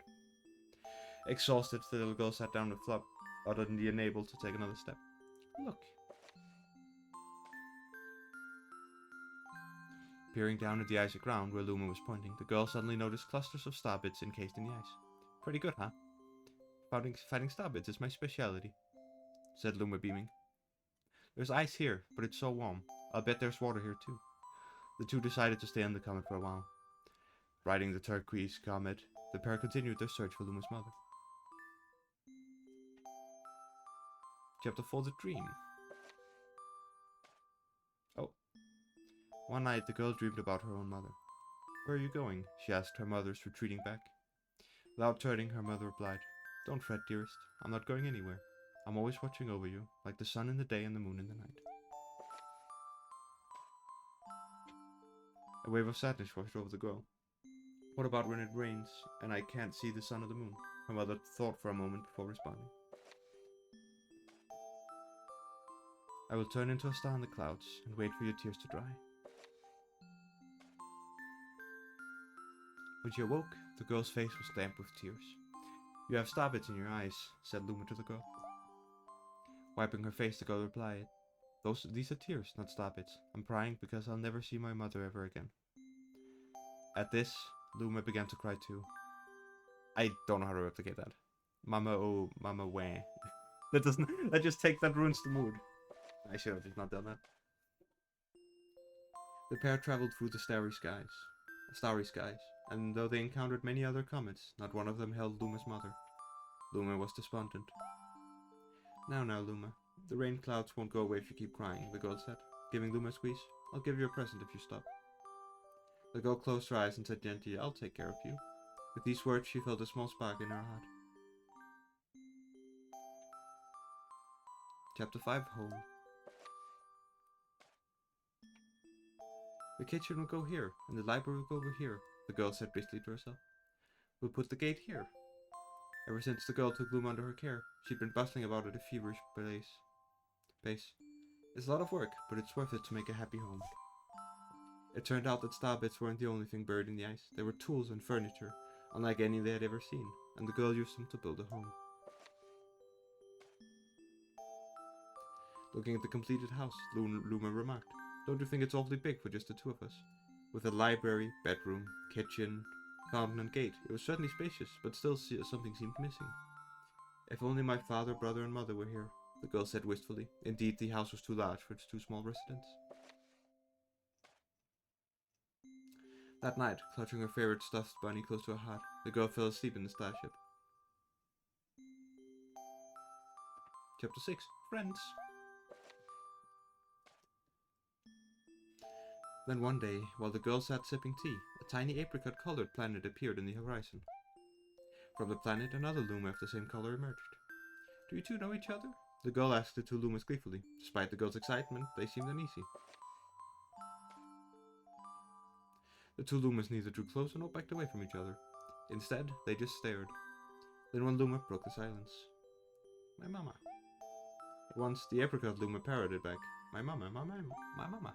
Exhausted, the little girl sat down and flopped, utterly unable to take another step. Look. Peering down at the icy ground where Luma was pointing, the girl suddenly noticed clusters of star bits encased in the ice. Pretty good, huh? Finding star bits is my specialty, said Luma, beaming. There's ice here, but it's so warm. I'll bet there's water here too. The two decided to stay on the comet for a while. Riding the turquoise comet, the pair continued their search for Luma's mother. Chapter 4: The Dream. Oh. One night, the girl dreamed about her own mother. Where are you going? She asked her mother's retreating back. Without turning, her mother replied, Don't fret, dearest. I'm not going anywhere. I'm always watching over you, like the sun in the day and the moon in the night. A wave of sadness washed over the girl. What about when it rains, and I can't see the sun or the moon? Her mother thought for a moment before responding. I will turn into a star in the clouds and wait for your tears to dry. When she awoke, the girl's face was damp with tears. You have star bits in your eyes, said Luma to the girl. Wiping her face, the girl replied, These are tears, not star bits. I'm crying because I'll never see my mother ever again. At this, Luma began to cry too. I don't know how to replicate that. Mama oh, mama wah. That ruins the mood. I should have just not done that. The pair traveled through the starry skies, and though they encountered many other comets, not one of them held Luma's mother. Luma was despondent. Now, Luma, The rain clouds won't go away if you keep crying, the girl said, giving Luma a squeeze. I'll give you a present if you stop. The girl closed her eyes and said gently, I'll take care of you. With these words, she felt a small spark in her heart. Chapter 5, Home. The kitchen will go here, and the library will go over here, the girl said briskly to herself. We'll put the gate here. Ever since the girl took Luma under her care, she'd been bustling about at a feverish pace. It's a lot of work, but it's worth it to make a happy home. It turned out that star bits weren't the only thing buried in the ice. There were tools and furniture, unlike any they had ever seen, and the girl used them to build a home. Looking at the completed house, Luma remarked, Don't you think it's awfully big for just the two of us? With a library, bedroom, kitchen, fountain and gate, it was certainly spacious, but still something seemed missing. If only my father, brother and mother were here, the girl said wistfully. Indeed, the house was too large for its two small residents. That night, clutching her favorite stuffed bunny close to her heart, the girl fell asleep in the starship. Chapter 6, Friends. Then one day, while the girl sat sipping tea, a tiny apricot-colored planet appeared in the horizon. From the planet, another Luma of the same color emerged. Do you two know each other? The girl asked the two Lumas gleefully. Despite the girl's excitement, they seemed uneasy. The two Lumas neither drew closer nor backed away from each other. Instead, they just stared. Then one Luma broke the silence. My mama. At once, the apricot Luma parroted back. My mama, my mama, my mama.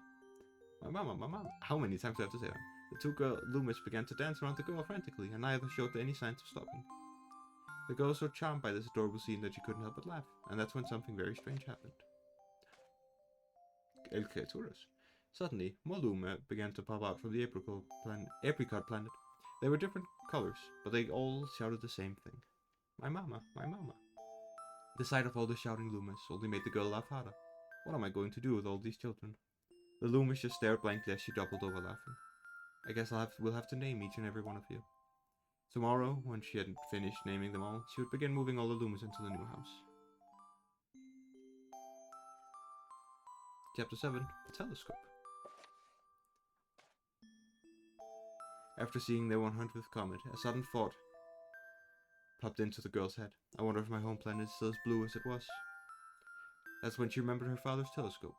My mama, my mama. How many times do I have to say that? The two Lumas began to dance around the girl frantically, and neither showed any signs of stopping. The girl was so charmed by this adorable scene that she couldn't help but laugh, and that's when something very strange happened. El criaturas. Suddenly, more Luma began to pop out from the apricot planet. They were different colors, but they all shouted the same thing. My mama, my mama. The sight of all the shouting Lumas only made the girl laugh harder. What am I going to do with all these children? The Lumas just stared blankly as she doubled over laughing. I guess we'll have to name each and every one of you. Tomorrow, when she had finished naming them all, she would begin moving all the Lumas into the new house. Chapter 7, Telescope. After seeing their 100th comet, a sudden thought popped into the girl's head. I wonder if my home planet is still as blue as it was. That's when she remembered her father's telescope.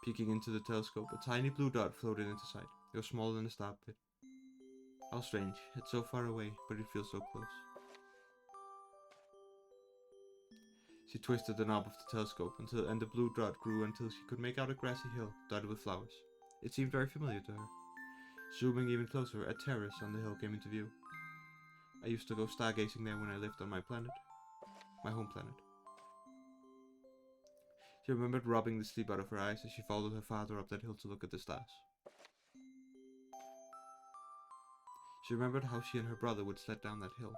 Peeking into the telescope, a tiny blue dot floated into sight. It was smaller than a star pit. How strange. It's so far away, but it feels so close. She twisted the knob of the telescope and the blue dot grew until she could make out a grassy hill dotted with flowers. It seemed very familiar to her. Zooming even closer, a terrace on the hill came into view. I used to go stargazing there when I lived on my planet. My home planet. She remembered rubbing the sleep out of her eyes as she followed her father up that hill to look at the stars. She remembered how she and her brother would sled down that hill.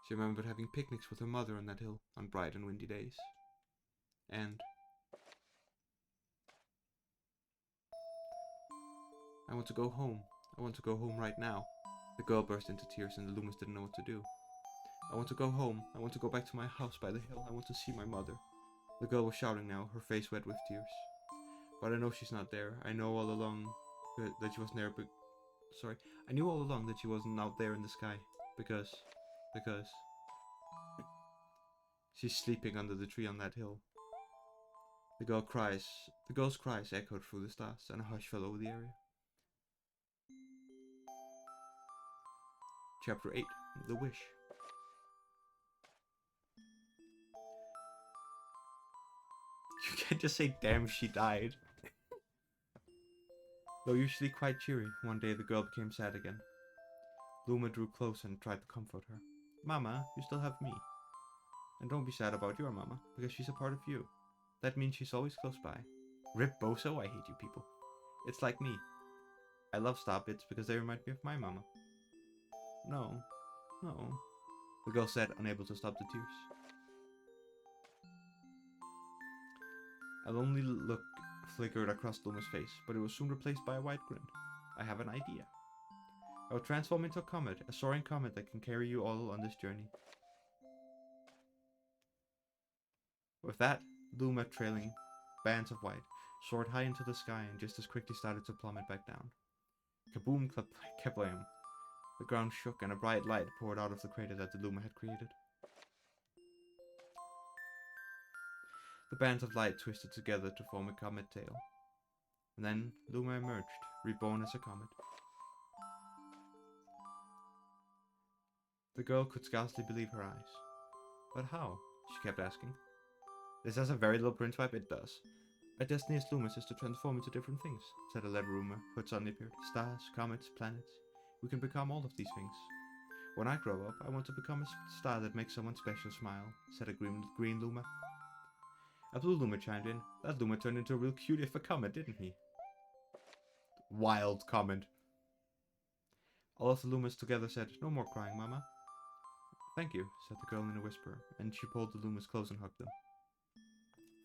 She remembered having picnics with her mother on that hill on bright and windy days. And I want to go home. I want to go home right now. The girl burst into tears and the Lumas didn't know what to do. I want to go home. I want to go back to my house by the hill. I want to see my mother. The girl was shouting now, her face wet with tears. But I know she's not there. I know all along that she wasn't there, I knew all along that she wasn't out there in the sky. Because she's sleeping under the tree on that hill. The girl's cries echoed through the stars, and a hush fell over the area. Chapter 8, The Wish. You can't just say, damn, she died. Though usually quite cheery, one day the girl became sad again. Luma drew close and tried to comfort her. Mama, you still have me. And don't be sad about your mama, because she's a part of you. That means she's always close by. Rip Boso, I hate you people. It's like me. I love star bits because they remind me of my mama. No, the girl said, unable to stop the tears. A lonely look flickered across Luma's face, but it was soon replaced by a wide grin. I have an idea. I will transform into a comet, a soaring comet that can carry you all on this journey. With that, Luma trailing bands of white soared high into the sky and just as quickly started to plummet back down. Kaboom, kablam. The ground shook and a bright light poured out of the crater that the Luma had created. The bands of light twisted together to form a comet tail. And then Luma emerged, reborn as a comet. The girl could scarcely believe her eyes. But how? She kept asking. This has a very Little Prince vibe. It does. Our destiny as Lumas is to transform into different things, said a lead rumor who had suddenly appeared. Stars, comets, planets. We can become all of these things. When I grow up, I want to become a star that makes someone special smile, said a green Luma. A blue Luma chimed in. That Luma turned into a real cutie of a comet, didn't he? Wild comment. All of the Lumas together said, No more crying, Mama. Thank you, said the girl in a whisper, and she pulled the Lumas close and hugged them.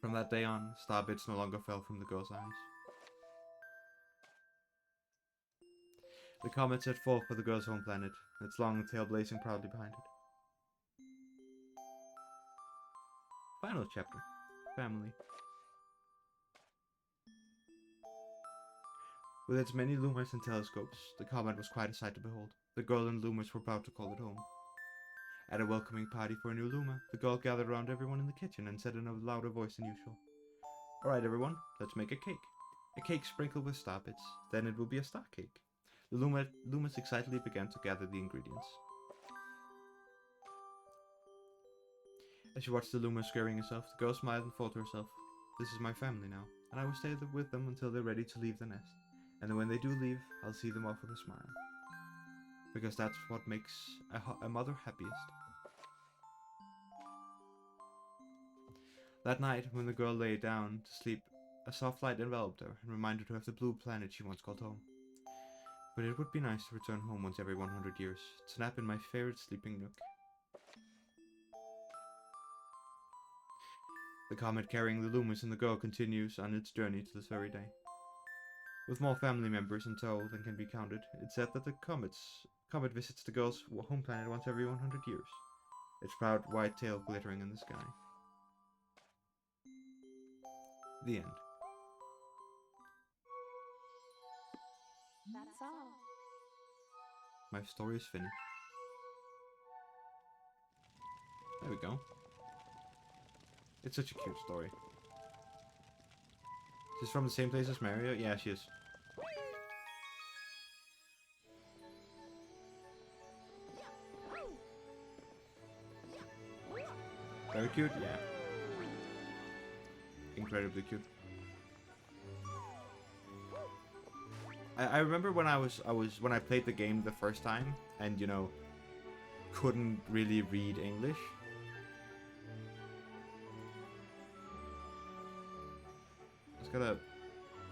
From that day on, star bits no longer fell from the girl's eyes. The comet set forth for the girl's home planet, its long tail blazing proudly behind it. Final chapter. Family. With its many lumers and telescopes, the comet was quite a sight to behold. The girl and Lumas were proud to call it home. At a welcoming party for a new Luma, the girl gathered around everyone in the kitchen and said in a louder voice than usual, Alright everyone, let's make a cake. A cake sprinkled with star bits, then it will be a star cake. The Lumas excitedly began to gather the ingredients. As she watched the Luma scurrying herself, the girl smiled and thought to herself, This is my family now, and I will stay with them until they're ready to leave the nest. And when they do leave, I'll see them off with a smile. Because that's what makes a mother happiest. That night, when the girl lay down to sleep, a soft light enveloped her and reminded her of the blue planet she once called home. But it would be nice to return home once every 100 years, to nap in my favorite sleeping nook. The comet carrying the Lumas and the girl continues on its journey to this very day. With more family members in tow than can be counted, it's said that the comet visits the girl's home planet once every 100 years, its proud white tail glittering in the sky. The end. That's all. My story is finished. There we go. It's such a cute story. She's from the same place as Mario? Yeah, she is. Very cute? Yeah. Incredibly cute. I remember when when I played the game the first time and, you know, couldn't really read English.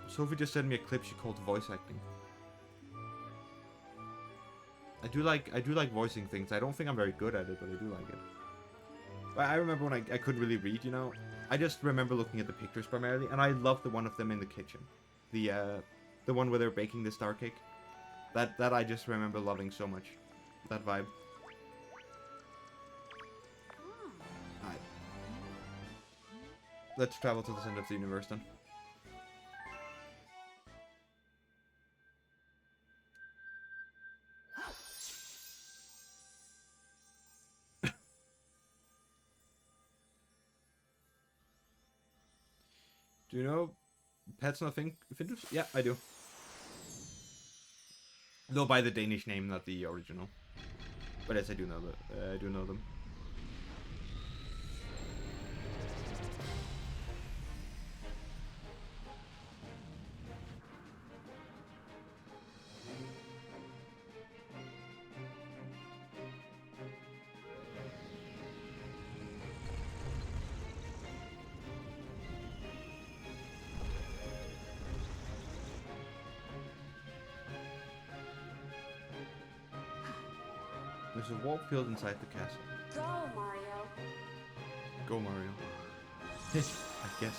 Sophie just sent me a clip she called voice acting. I do like voicing things. I don't think I'm very good at it, but I do like it. But I remember when I couldn't really read, you know. I just remember looking at the pictures primarily, and I love the one of them in the kitchen. The one where they're baking the star cake. That I just remember loving so much. That vibe. Alright. Let's travel to the center of the universe then. Do you know Pets Nothing Findus? Yeah, I do. Though by the Danish name, not the original. But yes, I do know that. I do know them. There's a warp field inside the castle. Go, Mario. Go, Mario. I guess.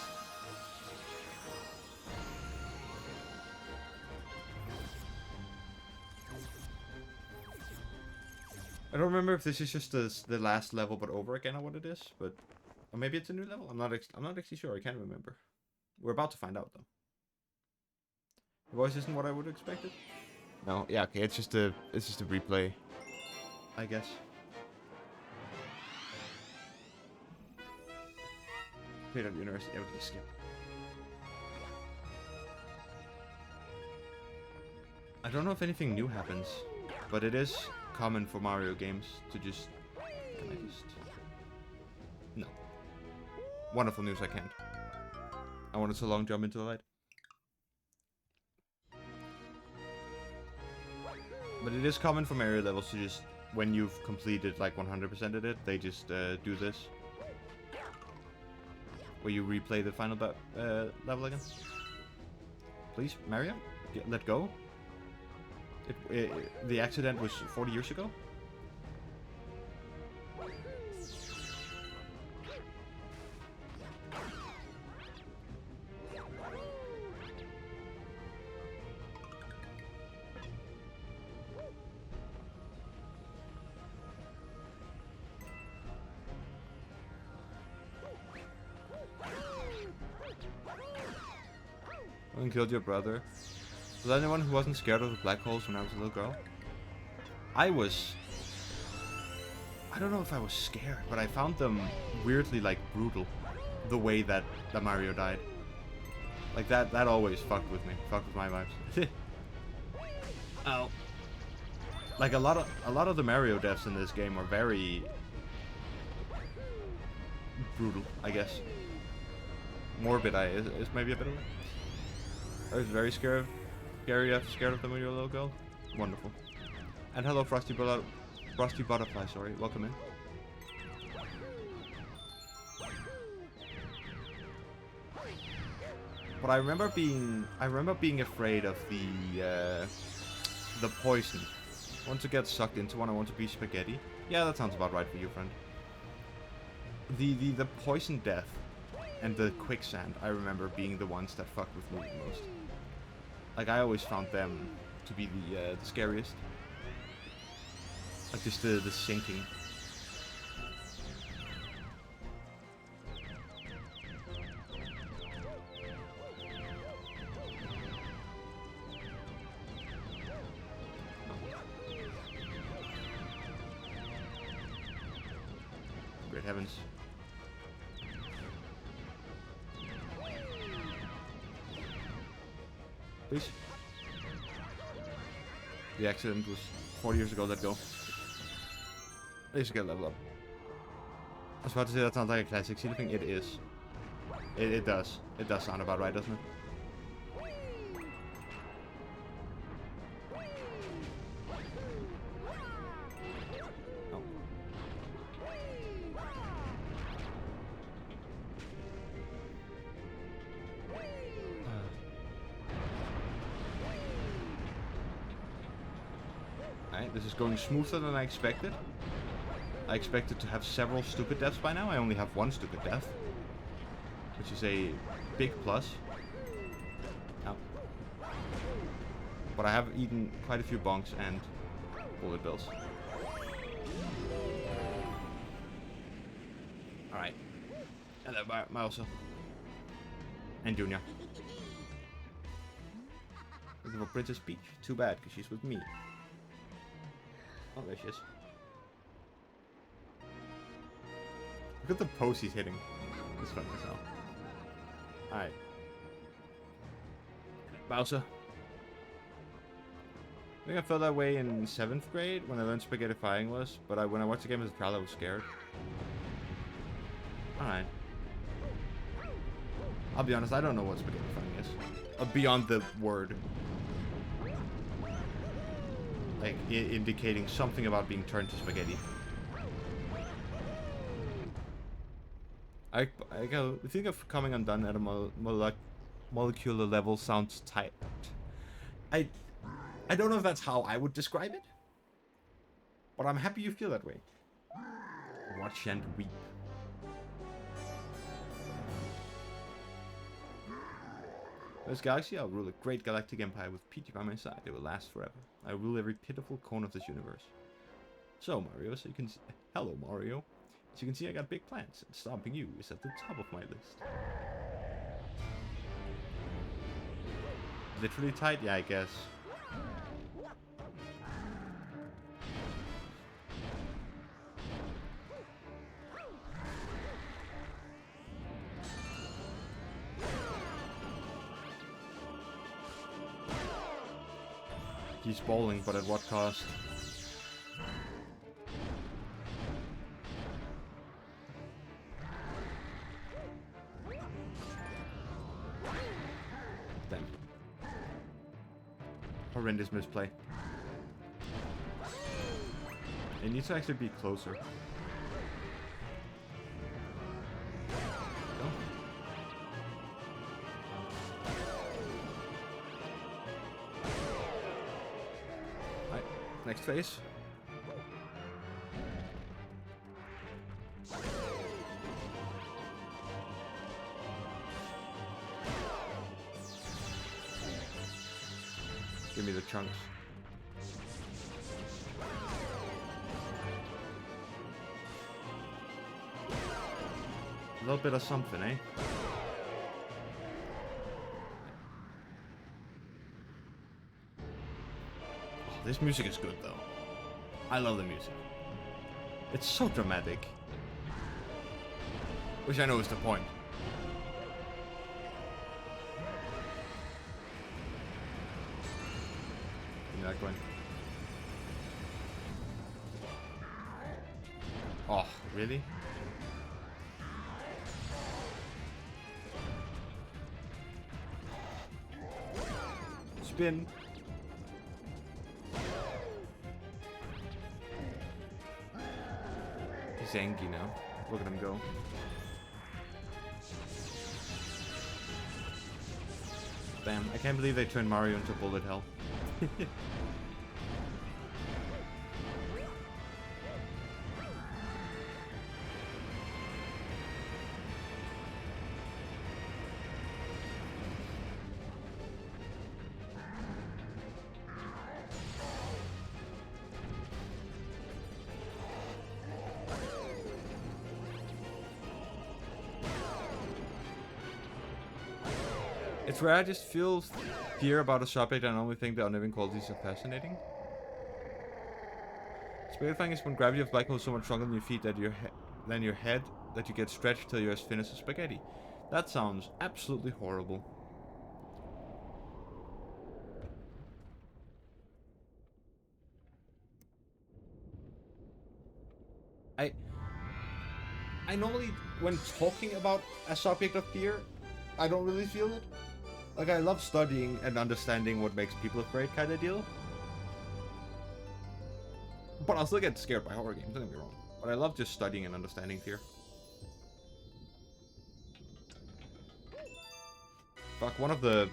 I don't remember if this is just the last level but over again or what it is, but or maybe it's a new level. I'm not actually sure. I can't remember. We're about to find out though. The voice isn't what I would have expected. No, yeah, okay, it's just a replay, I guess. Fate of the universe. Yeah, we can skip. I don't know if anything new happens, but it is common for Mario games to just... Can I just... No. Wonderful news, I can't. I wanted to long jump into the light. But it is common for Mario levels to just, when you've completed like 100% of it, they just do this. Where you replay the final level again. Please, Mario, let go. The accident was 40 years ago. And killed your brother. Was there anyone who wasn't scared of the black holes when I was a little girl? I don't know if I was scared, but I found them weirdly like brutal. The way that Mario died. Like that always fucked with me. Fucked with my vibes. Ow. Like a lot of the Mario deaths in this game are very brutal, I guess. Morbid is maybe a better word. I was very scared of them when you were a little girl. Wonderful. And hello, Frosty Butterfly. Sorry, welcome in. But I remember being afraid of the poison. I want to get sucked into one. I want to be spaghetti. Yeah, that sounds about right for you, friend. The poison death and the quicksand, I remember being the ones that fucked with me the most. Like, I always found them to be the scariest. Like, just the sinking. Great heavens. Please. The accident was 40 years ago, let go. At least get a level up. I was about to say that sounds like a classic Zelda thing. It is. It does. It does sound about right, doesn't it? Oh. Alright, this is going smoother than I expected. I expected to have several stupid deaths by now. I only have one stupid death. Which is a big plus. Ow. But I have eaten quite a few bonks and bullet bills. Alright. Hello, Mauser. And Junior. Looking for Princess Peach. Too bad, because she's with me. Oh, there she is. Look at the pose he's hitting. It's funny as hell. Alright. Bowser. I think I felt that way in 7th grade when I learned spaghettifying was, but when I watched the game as a child I was scared. Alright. I'll be honest, I don't know what spaghettifying is. Beyond the word. Like, indicating something about being turned to spaghetti. I go. The thing of coming undone at a molecular level sounds tight. I don't know if that's how I would describe it, but I'm happy you feel that way. Watch and weep. This galaxy, I'll rule a great galactic empire with Peach by my side. It will last forever. I rule every pitiful corner of this universe. So Mario, so you can see, hello Mario. As you can see, I got big plans, and stomping you is at the top of my list. Literally tight? Yeah, I guess. He's bowling, but at what cost? Damn. Horrendous misplay. It needs to actually be closer. Go. Alright, next phase. Give me the chunks. A little bit of something, eh? Oh, this music is good, though. I love the music. It's so dramatic. Which I know is the point. Give me that coin. Oh, really? Spin. He's angry now. Look at him go. Damn, I can't believe they turned Mario into bullet hell. It's where I just feel fear about a subject and only think the uneven qualities are fascinating. Spirit is when gravity of black hole is so much stronger than your feet that than your head that you get stretched till you're as thin as a spaghetti. That sounds absolutely horrible. I normally, when talking about a subject of fear, I don't really feel it. Like, I love studying and understanding what makes people afraid kind of deal. But I'll still get scared by horror games, don't get me wrong. But I love just studying and understanding fear. Fuck, one of the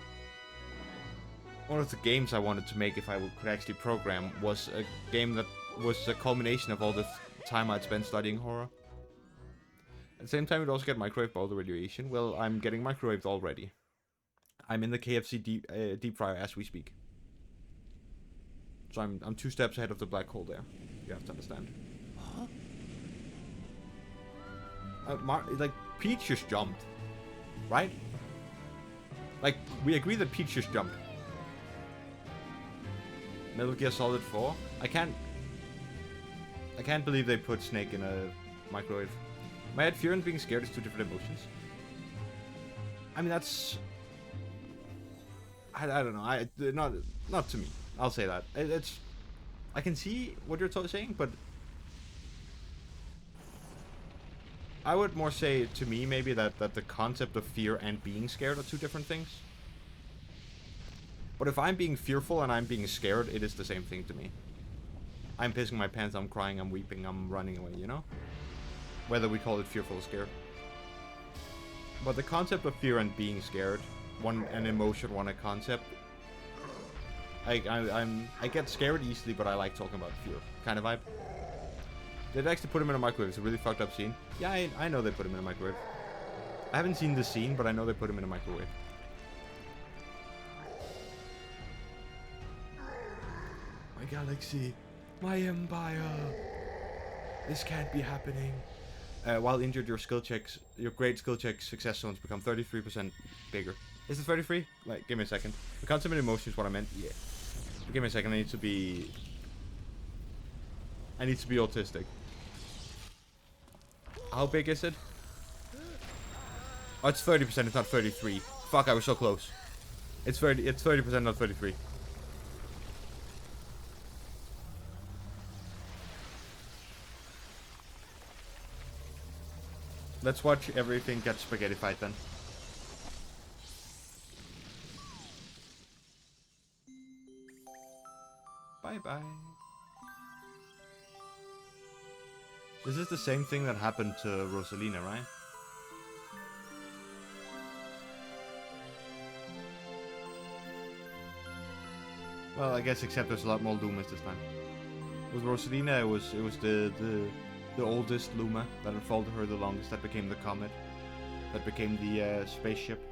games I wanted to make if I could actually program was a game that was a culmination of all the time I'd spent studying horror. At the same time, we'd also get microwaved by all the radiation. Well, I'm getting microwaved already. I'm in the KFC deep fryer as we speak. So I'm 2 steps ahead of the black hole there. You have to understand. Huh? Like, Peach just jumped. Right? Like, we agree that Peach just jumped. Metal Gear Solid 4? I can't believe they put Snake in a microwave. My head, fear and being scared is 2 different emotions. I mean, that's... I don't know. Not to me. I'll say that. It's... I can see what you're saying, but... I would more say, to me, maybe that the concept of fear and being scared are 2 different things. But if I'm being fearful and I'm being scared, it is the same thing to me. I'm pissing my pants, I'm crying, I'm weeping, I'm running away, you know? Whether we call it fearful or scared. But the concept of fear and being scared, an emotion, a concept. I get scared easily, but I like talking about fear. Kind of vibe. They'd actually put him in a microwave. It's a really fucked up scene. Yeah, I know they put him in a microwave. I haven't seen the scene, but I know they put him in a microwave. My galaxy. My empire. This can't be happening. While injured, your great skill check success zones become 33% bigger. Is it 33? Like, give me a second. The concept of emotion is what I meant. Yeah. Give me a second. I need to be autistic. How big is it? Oh, it's 30%. It's not 33. Fuck, I was so close. It's 30. It's 30%, not 33. Let's watch everything get spaghettified then. Bye bye. This is the same thing that happened to Rosalina, right? Well, I guess except there's a lot more Lumas this time. With Rosalina, it was the oldest Luma that had followed her the longest that became the comet, that became the spaceship.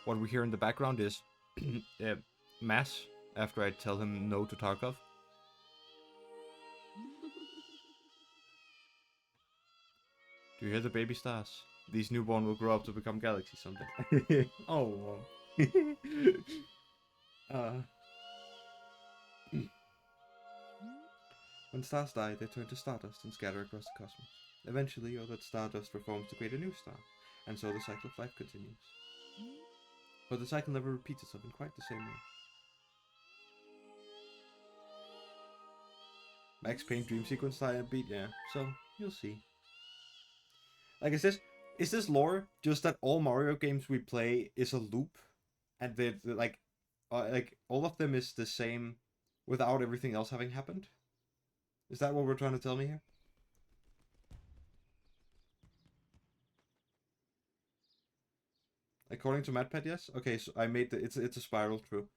What we hear in the background is Mass, after I tell him no to Tarkov. Do you hear the baby stars? These newborn will grow up to become galaxies someday. Oh. When stars die, they turn to stardust and scatter across the cosmos. Eventually, all that stardust reforms to create a new star, and so the cycle of life continues. But the cycle never repeats itself in quite the same way. Max Payne dream sequence style beat, yeah. So you'll see. Like, is this lore just that all Mario games we play is a loop, and like all of them is the same, without everything else having happened? Is that what we're trying to tell me here? According to MatPat, yes. Okay, so I made it's a spiral, true.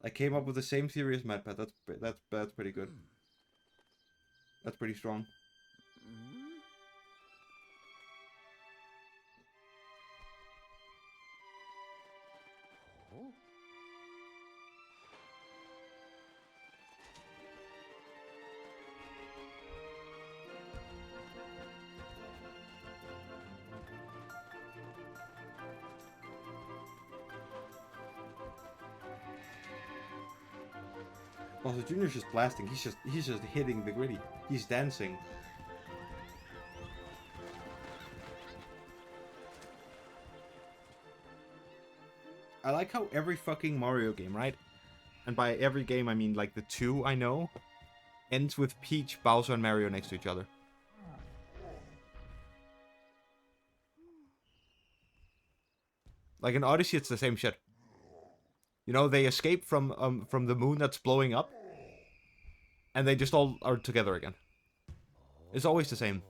I came up with the same theory as MatPat. That's pretty good. That's pretty strong. Also, Junior's just blasting. He's just hitting the gritty. He's dancing. I like how every fucking Mario game, right? And by every game, I mean like the two I know, ends with Peach, Bowser, and Mario next to each other. Like in Odyssey, it's the same shit. You know, they escape from the moon that's blowing up, and they just all are together again. It's always the same.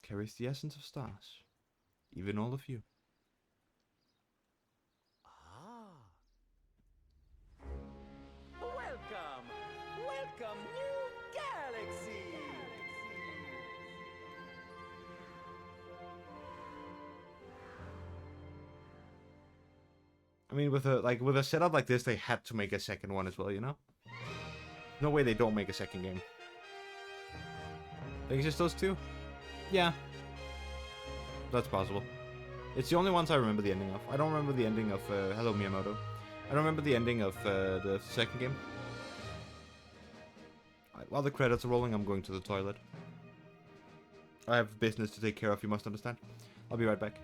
Carries the essence of stars, even all of you. Welcome! Welcome, new galaxy! I mean, with a setup like this, they had to make a second one as well, you know? No way they don't make a second game. Think it's just those two? Yeah. That's possible. It's the only ones I remember the ending of. I don't remember the ending of Hello Miyamoto. I don't remember the ending of the second game. While the credits are rolling, I'm going to the toilet. I have business to take care of, you must understand. I'll be right back.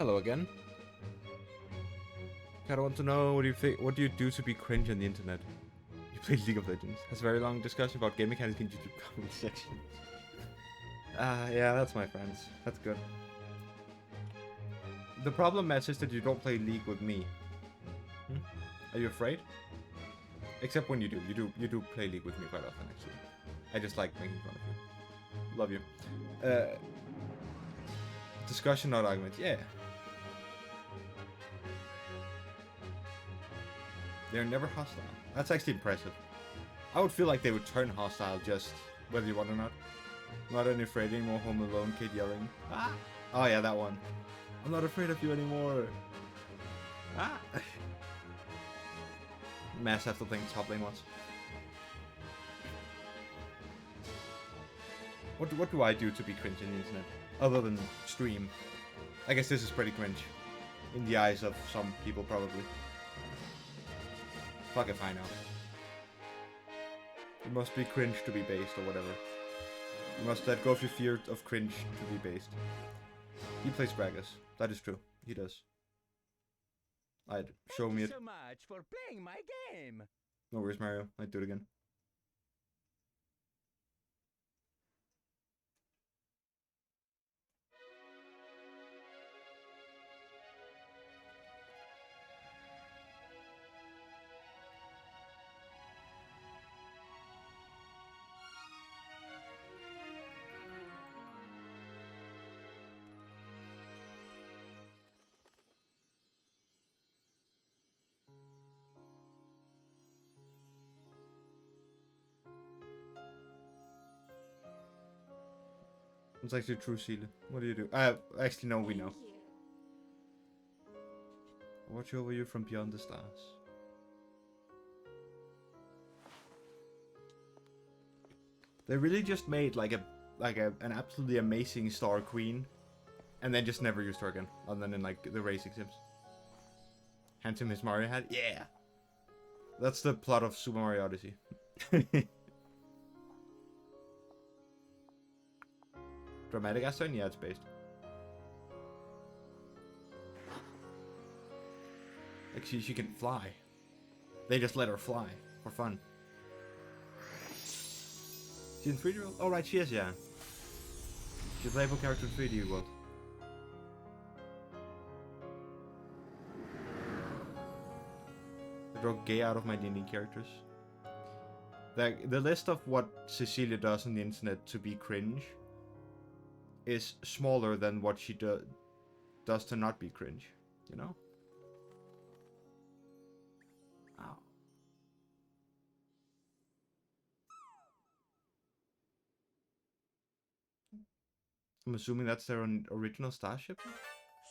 Hello again. I want to know, what do you think? What do you do to be cringe on the internet? You play League of Legends. Has a very long discussion about game mechanics in YouTube comment sections. Yeah, that's my friends. That's good. The problem, Matt, is that you don't play League with me. Hmm? Are you afraid? Except when you do. You do play League with me quite often, actually. I just like making fun of you. Love you. Discussion, not argument. Yeah. They're never hostile. That's actually impressive. I would feel like they would turn hostile just whether you want or not. Not any afraid anymore, home alone, kid yelling. Ah! Oh yeah, that one. I'm not afraid of you anymore. Ah! Mass have to think top lane once. What do I do to be cringe on the internet? Other than stream. I guess this is pretty cringe. In the eyes of some people, probably. Fuck if I know. You must be cringe to be based, or whatever. You must let go of your fear of cringe to be based. He plays Gragas. That is true. He does. I'd show me it. Thank you so much for playing my game. No worries, Mario. I'd do it again. It's actually true, Seele. What do you do? Actually, no, we know. Watch over you from beyond the stars. They really just made like an absolutely amazing star queen, and then just never used her again, other than in like the racing sims. Hand him his Mario hat. Yeah, that's the plot of Super Mario Odyssey. Dramatic Aston? Yeah, it's based. Like she can fly. They just let her fly for fun. She's in 3D world? Oh right, she is, yeah. She's a playable character in 3D world. I draw gay out of my D&D characters. The list of what Cecilia does on the internet to be cringe is smaller than what she does to not be cringe, you know? Ow. I'm assuming that's their original starship?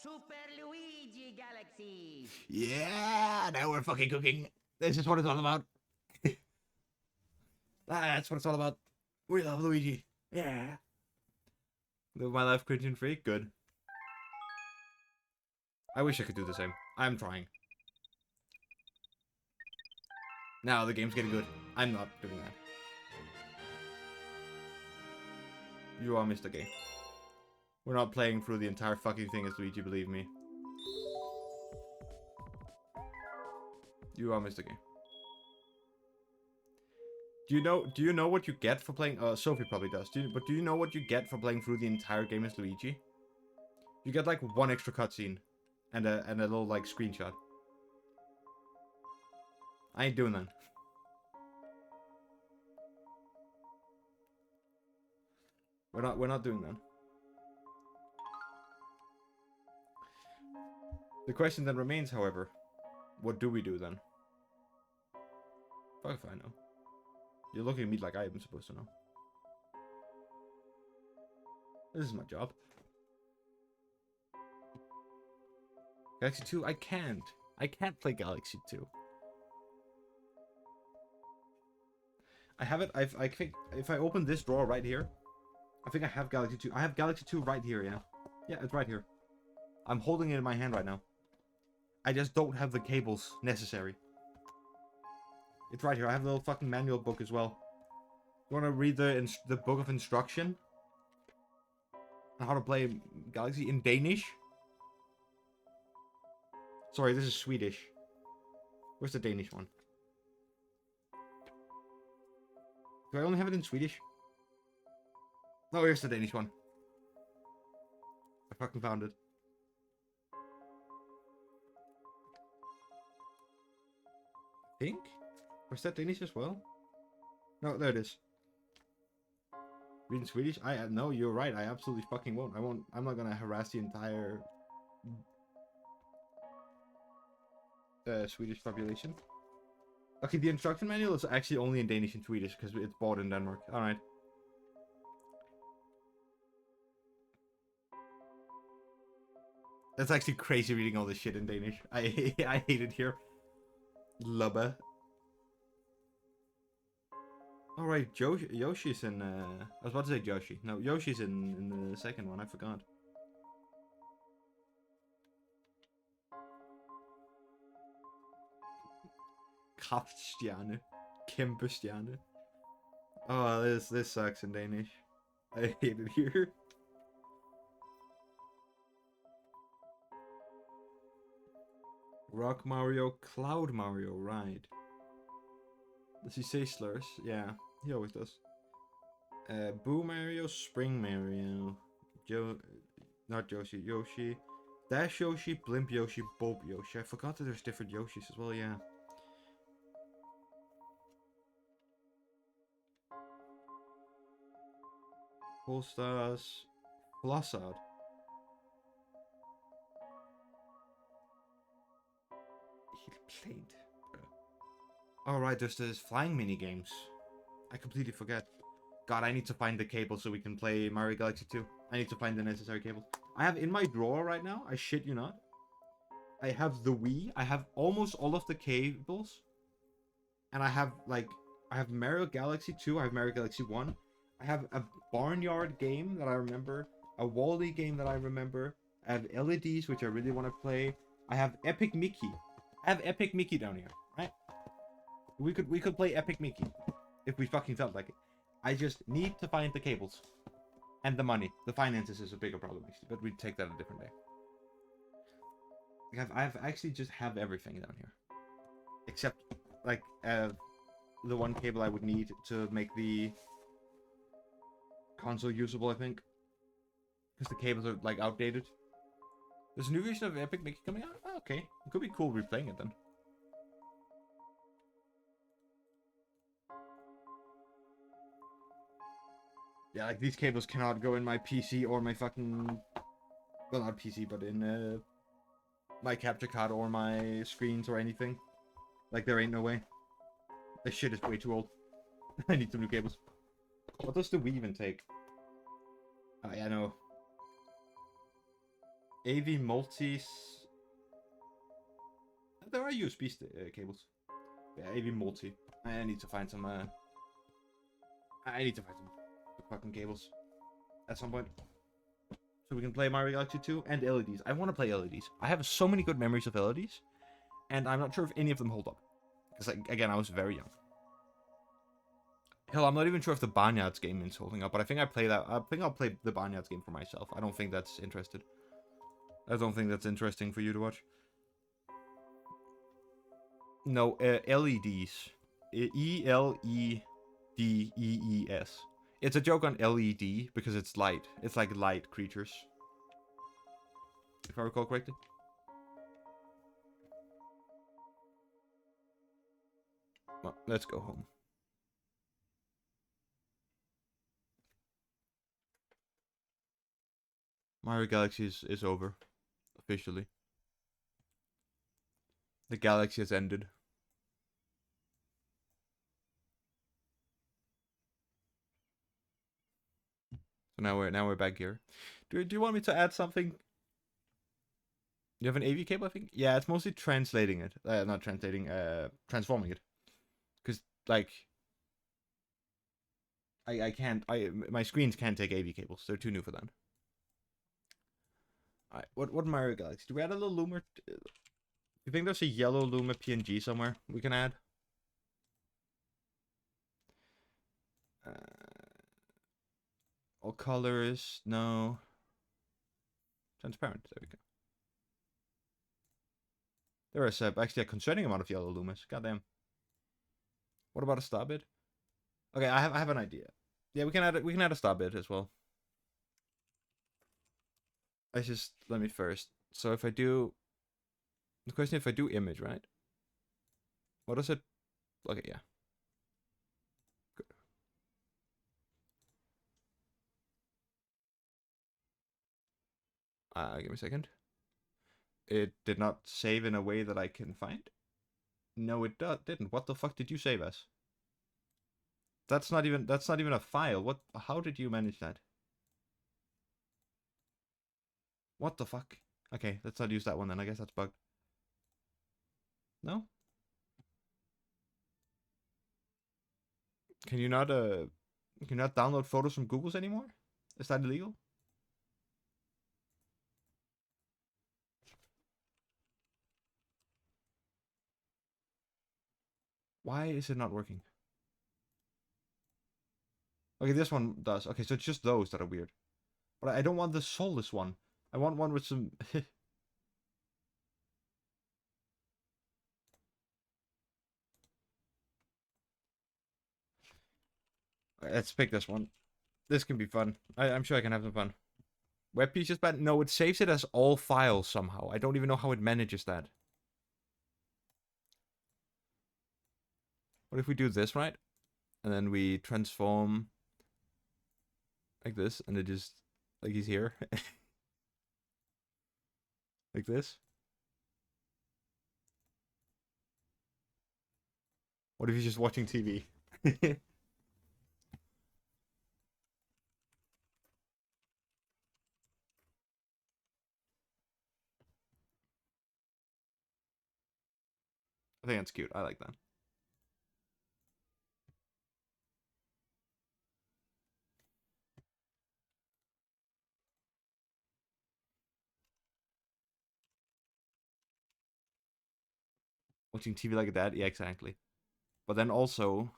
Super Luigi Galaxy. Yeah, now we're fucking cooking. This is what it's all about. That's what it's all about. We love Luigi. Yeah. Live my life cringe and free? Good. I wish I could do the same. I'm trying. Now the game's getting good. I'm not doing that. You are Mr. Gay. We're not playing through the entire fucking thing as Luigi, believe me. You are Mr. Gay. Do you know what you get for playing? Sophie probably does. But do you know what you get for playing through the entire game as Luigi? You get like one extra cutscene, and a little like screenshot. I ain't doing that. We're not doing that. The question then remains, however, what do we do then? Fuck if I know. You're looking at me like I am supposed to know. This is my job. Galaxy 2? I can't. I can't play Galaxy 2. I have it. I think if I open this drawer right here, I think I have Galaxy 2. I have Galaxy 2 right here, yeah. Yeah, it's right here. I'm holding it in my hand right now. I just don't have the cables necessary. It's right here. I have a little fucking manual book as well. You want to read the book of instruction on how to play Galaxy in Danish? Sorry, this is Swedish. Where's the Danish one? Do I only have it in Swedish? No, here's the Danish one. I fucking found it. Think? Was that Danish as well? No, there it is. Read in Swedish? No, you're right. I absolutely fucking won't. I'm not gonna harass the entire Swedish population. Okay, the instruction manual is actually only in Danish and Swedish because it's bought in Denmark. Alright. That's actually crazy reading all this shit in Danish. I hate it here. Lubba. Alright, Yoshi's in, I was about to say Yoshi. No, Yoshi's in the second one, I forgot. Kraftstjerne. Kæmpestjerne. Oh, this sucks in Danish. I hate it here. Rock Mario, Cloud Mario, right. Does he say slurs? Yeah, he always does. Boo Mario, Spring Mario, not Yoshi, Yoshi, Dash Yoshi, Blimp Yoshi, Bulb Yoshi. I forgot that there's different Yoshis as well, yeah. Polestars, Flossard. He played. Alright, there's this flying mini games. I completely forget. God, I need to find the cable so we can play Mario Galaxy 2. I need to find the necessary cable. I have in my drawer right now, I shit you not, I have the Wii, I have almost all of the cables, and I have Mario Galaxy 2, I have Mario Galaxy 1, I have a Barnyard game that I remember, a Wally game that I remember, I have LEDs which I really want to play, I have Epic Mickey. I have Epic Mickey down here, right? We could play Epic Mickey if we fucking felt like it. I just need to find the cables and the money. The finances is a bigger problem, but we'd take that a different day. I've actually just have everything down here, except like the one cable I would need to make the console usable, I think, because the cables are like outdated. There's a new version of Epic Mickey coming out. Oh, okay, it could be cool replaying it then. Yeah, like these cables cannot go in my PC or my fucking, well, not PC, but in my capture card or my screens or anything. Like there ain't no way. This shit is way too old. I need some new cables. What does the Wii even take? Yeah, no. AV multis. There are USB cables. Yeah, AV multi. I need to find some. I need to find some fucking cables at some point, so we can play Mario Galaxy 2 and LEDs. I want to play LEDs. I have so many good memories of LEDs, and I'm not sure if any of them hold up. Because, like, again, I was very young. Hell, I'm not even sure if the Barnyards game is holding up, but I think I think I'll play the Barnyards game for myself. I don't think that's interesting. I don't think that's interesting for you to watch. No, LEDs. ELEDEES. It's a joke on LED because it's light. It's like light creatures, if I recall correctly. Well, let's go home. Mario Galaxy is over. Officially. The galaxy has ended. So now we're back here. Do you want me to add something? You have an AV cable, I think? Yeah, it's mostly translating it. Not translating, transforming it. Because, like, I can't, my screens can't take AV cables. They're too new for that. Alright, what Mario Galaxy? Do we add a little Luma? Do you think there's a yellow Luma PNG somewhere we can add? All colors, no. Transparent, there we go. There is actually a concerning amount of yellow Loomis. Goddamn. What about a star bit? Okay, I have an idea. Yeah, we can add a star bit as well. Let me first. So if I do the question, if I do image, right? What does it? Okay, yeah. Good. Give me a second. It did not save in a way that I can find. No, it didn't. What the fuck did you save as? That's not even a file. What? How did you manage that? What the fuck? Okay, let's not use that one then. I guess that's bugged. No? Can you not download photos from Google's anymore? Is that illegal? Why is it not working? Okay, this one does. Okay, so it's just those that are weird. But I don't want the soulless one. I want one with some... Let's pick this one. This can be fun. I'm sure I can have some fun. Web is bad? No, it saves it as all files somehow. I don't even know how it manages that. What if we do this, right? And then we transform like this, and it just, like he's here. Like this. What if he's just watching TV? I think that's cute. I like that. Watching TV like that? Yeah, exactly. But then also...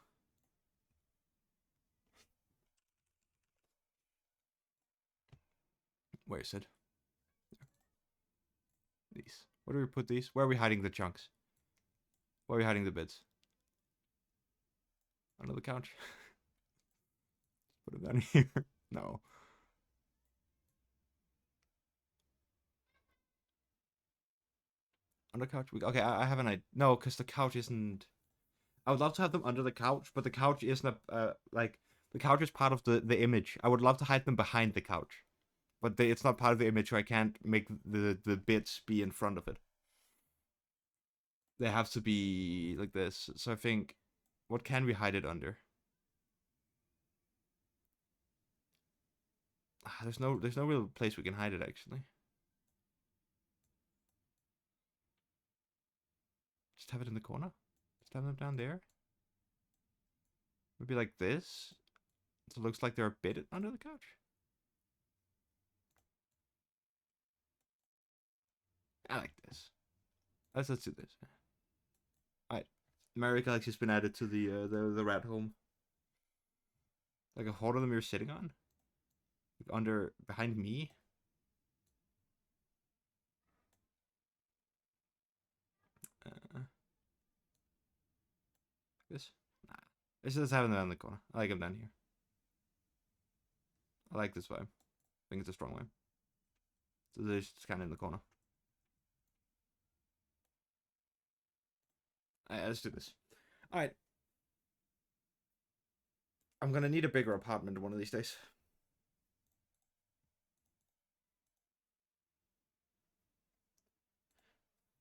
Where is it? These. Where do we put these? Where are we hiding the chunks? Where are we hiding the bits? Under the couch? Put them down here. No. On the couch? Okay, I have an idea. No, because the couch isn't... I would love to have them under the couch, but the couch isn't like... The couch is part of the image. I would love to hide them behind the couch. But it's not part of the image, so I can't make the bits be in front of it. They have to be like this. So I think... What can we hide it under? There's no real place we can hide it, actually. Just have it in the corner. Just have them down there. Maybe like this. So it looks like they're a bit under the couch. I like this. Let's do this. Alright. Mario Galaxy's been added to the rat home. Like a horde of them you're sitting on? Like under behind me? This? Nah. Let's just have them down in the corner. I like them down here. I like this vibe. I think it's a strong vibe. So they're just kind of in the corner. Alright, let's do this. Alright. I'm gonna need a bigger apartment one of these days.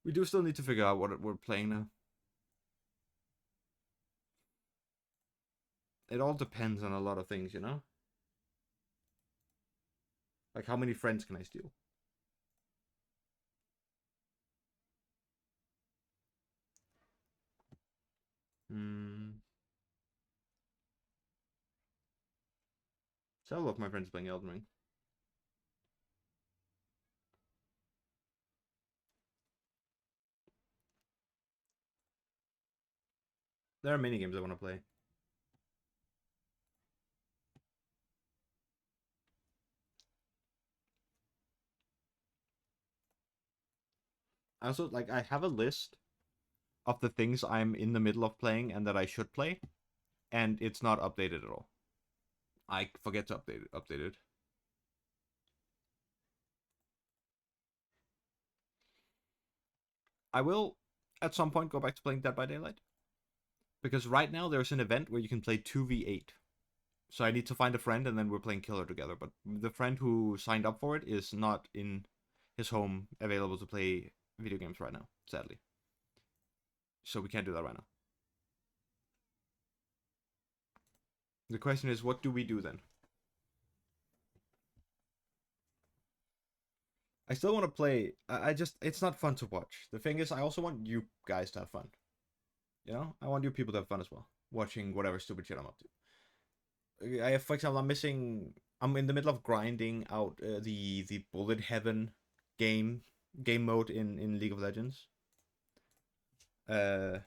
We do still need to figure out what we're playing now. It all depends on a lot of things, you know? Like, how many friends can I steal? Several of my friends playing Elden Ring. There are many games I want to play. Also, like, I have a list of the things I'm in the middle of playing and that I should play, and it's not updated at all. I forget to update it. I will, at some point, go back to playing Dead by Daylight. Because right now there's an event where you can play 2v8. So I need to find a friend and then we're playing Killer together. But the friend who signed up for it is not in his home available to play video games right now, sadly. So we can't do that right now. The question is, what do we do then? I still want to play. It's not fun to watch. The thing is, I also want you guys to have fun. You know, I want you people to have fun as well, watching whatever stupid shit I'm up to. For example, I'm in the middle of grinding out the Bullet Heaven game mode in League of Legends. I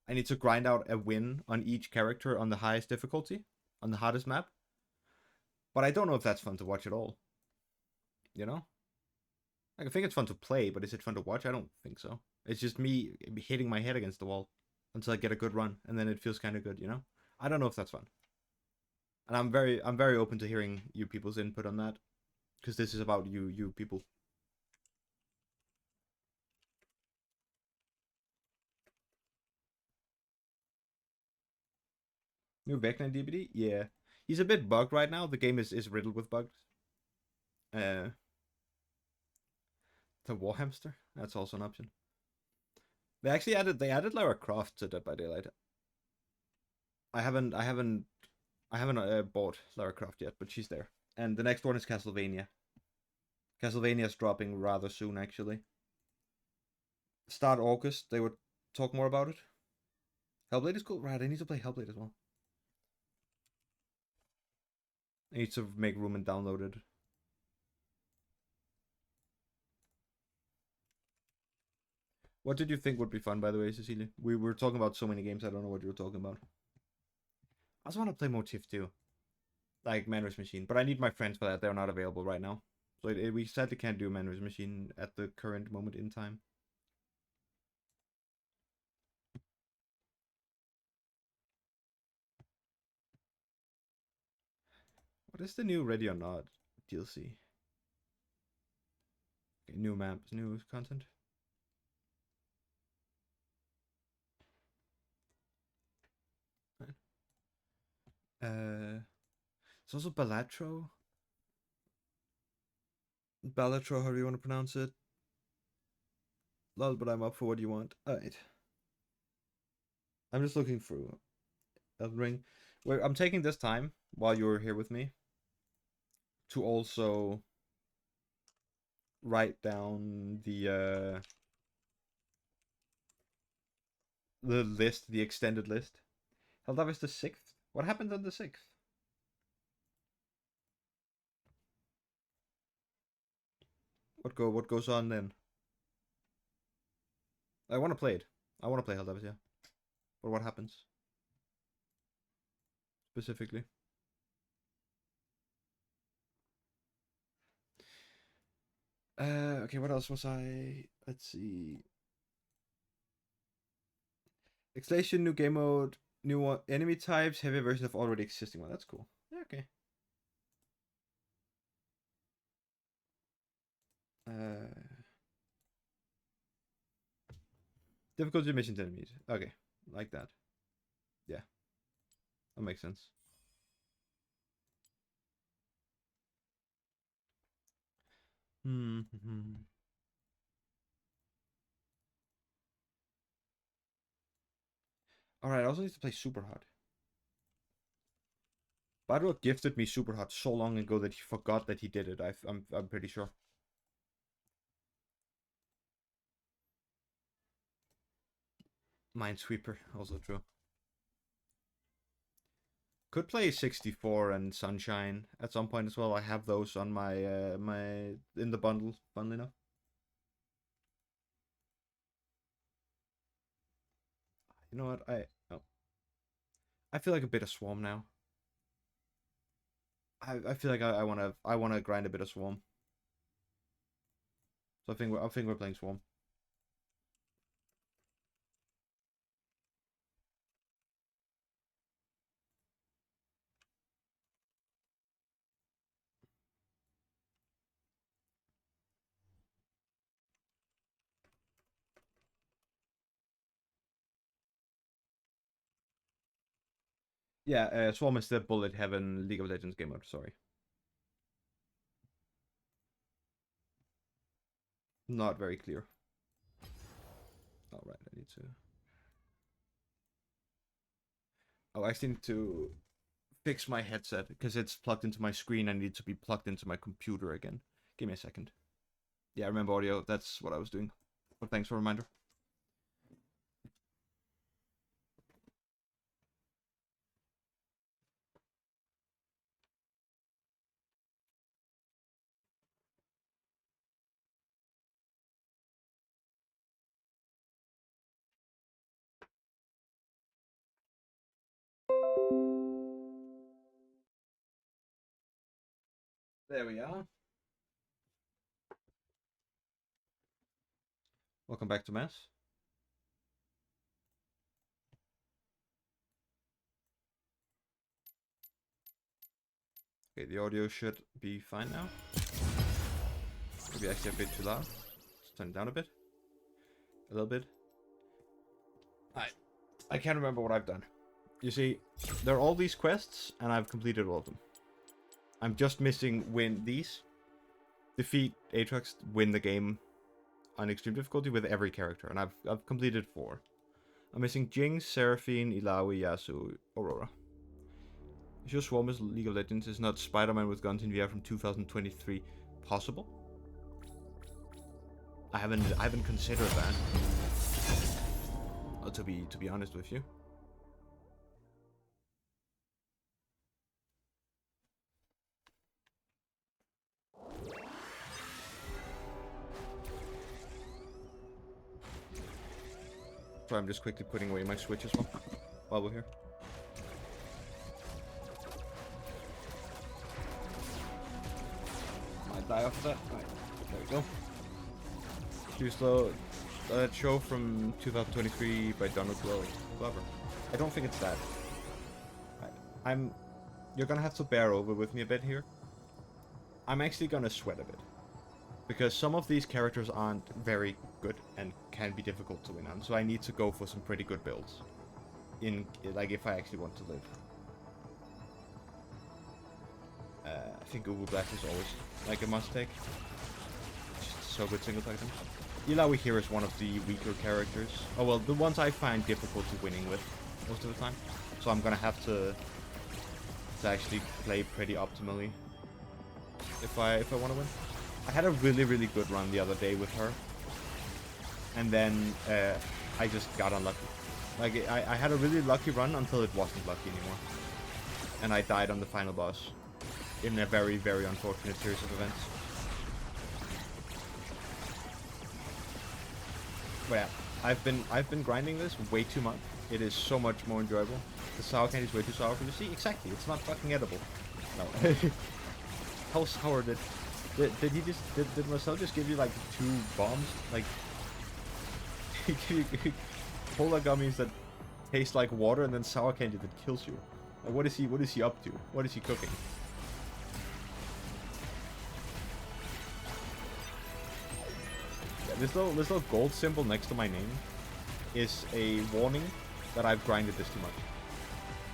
need to grind out a win on each character on the highest difficulty, on the hardest map. But I don't know if that's fun to watch at all. You know? Like, I think it's fun to play, but is it fun to watch? I don't think so. It's just me hitting my head against the wall until I get a good run, and then it feels kind of good, you know? I don't know if that's fun. And I'm very open to hearing you people's input on that, because this is about you people. New Vecna DBD? Yeah. He's a bit bugged right now. The game is riddled with bugs. The Warhamster? That's also an option. They actually added Lara Croft to Dead by Daylight. I haven't bought Lara Croft yet, but she's there. And the next one is Castlevania. Castlevania's dropping rather soon, actually. Start August, they would talk more about it. Hellblade is cool. Right, I need to play Hellblade as well. I need to make room and download it. What did you think would be fun, by the way, Cecilia? We were talking about so many games, I don't know what you were talking about. I also want to play Motif too. Like Manner's Machine. But I need my friends for that. They're not available right now. So we sadly can't do Manner's Machine at the current moment in time. What is the new Ready or Not DLC? Okay, new maps, new content. It's also Balatro. Balatro, how do you want to pronounce it? Lol, but I'm up for what you want. Alright. I'm just looking through Elden Ring. Where I'm taking this time while you're here with me to also write down the list, the extended list. Helldivers is the 6th. What happened on the 6th? What goes on then? I want to play it. I want to play Helldivers, yeah. But what happens? Specifically. Okay, what else was I? Let's see. Extension, new game mode, new enemy types, heavy version of already existing one. That's cool. Yeah, okay. Difficulty missions enemies. Okay, like that. Yeah, that makes sense. Hmm. All right. I also need to play Super Hot. Badro gifted me Super Hot so long ago that he forgot that he did it. I'm pretty sure. Minesweeper, also true. Could play 64 and Sunshine at some point as well. I have those on my in the bundle, funnily enough. You know what? I feel like a bit of Swarm now. I feel like I wanna grind a bit of Swarm. So I think we're playing Swarm. Yeah, Swarm is the bullet heaven League of Legends game mode. Sorry. Not very clear. All right, I need to. Oh, I actually need to fix my headset because it's plugged into my screen. I need to be plugged into my computer again. Give me a second. Yeah, I remember audio. That's what I was doing. But thanks for a reminder. There we are. Welcome back to Mass. Okay, the audio should be fine now. Maybe actually a bit too loud. Let's turn it down a bit. A little bit. I can't remember what I've done. You see, there are all these quests, and I've completed all of them. I'm just missing win these. Defeat Aatrox, win the game on extreme difficulty with every character, and I've completed 4. I'm missing Jinx, Seraphine, Illaoi, Yasuo, Aurora. Is your Swarm is League of Legends? Is not Spider-Man with guns in VR from 2023 possible? I haven't considered that. To be honest with you. So I'm just quickly putting away my Switch as well while we're here. Might die off of that. Alright, there we go. Too slow. That show from 2023 by Donald Glover. I don't think it's that. You're gonna have to bear over with me a bit here. I'm actually gonna sweat a bit. Because some of these characters aren't very good and can be difficult to win on. So I need to go for some pretty good builds. Like, if I actually want to live. I think Google Blast is always, like, a must-take. Just so good single item. Illaoi here is one of the weaker characters. Oh, well, the ones I find difficulty winning with most of the time. So I'm gonna have to actually play pretty optimally if I want to win. I had a really good run the other day with her, and then I just got unlucky. Like, I had a really lucky run until it wasn't lucky anymore, and I died on the final boss in a very unfortunate series of events. But yeah, I've been grinding this way too much. It is so much more enjoyable. The sour candy is way too sour for you. See, exactly, it's not fucking edible. No. How sour did Marcel just give you like 2 bombs? Like, polar gummies that taste like water and then sour candy that kills you. Like, what is he up to? What is he cooking? Yeah, this little gold symbol next to my name is a warning that I've grinded this too much.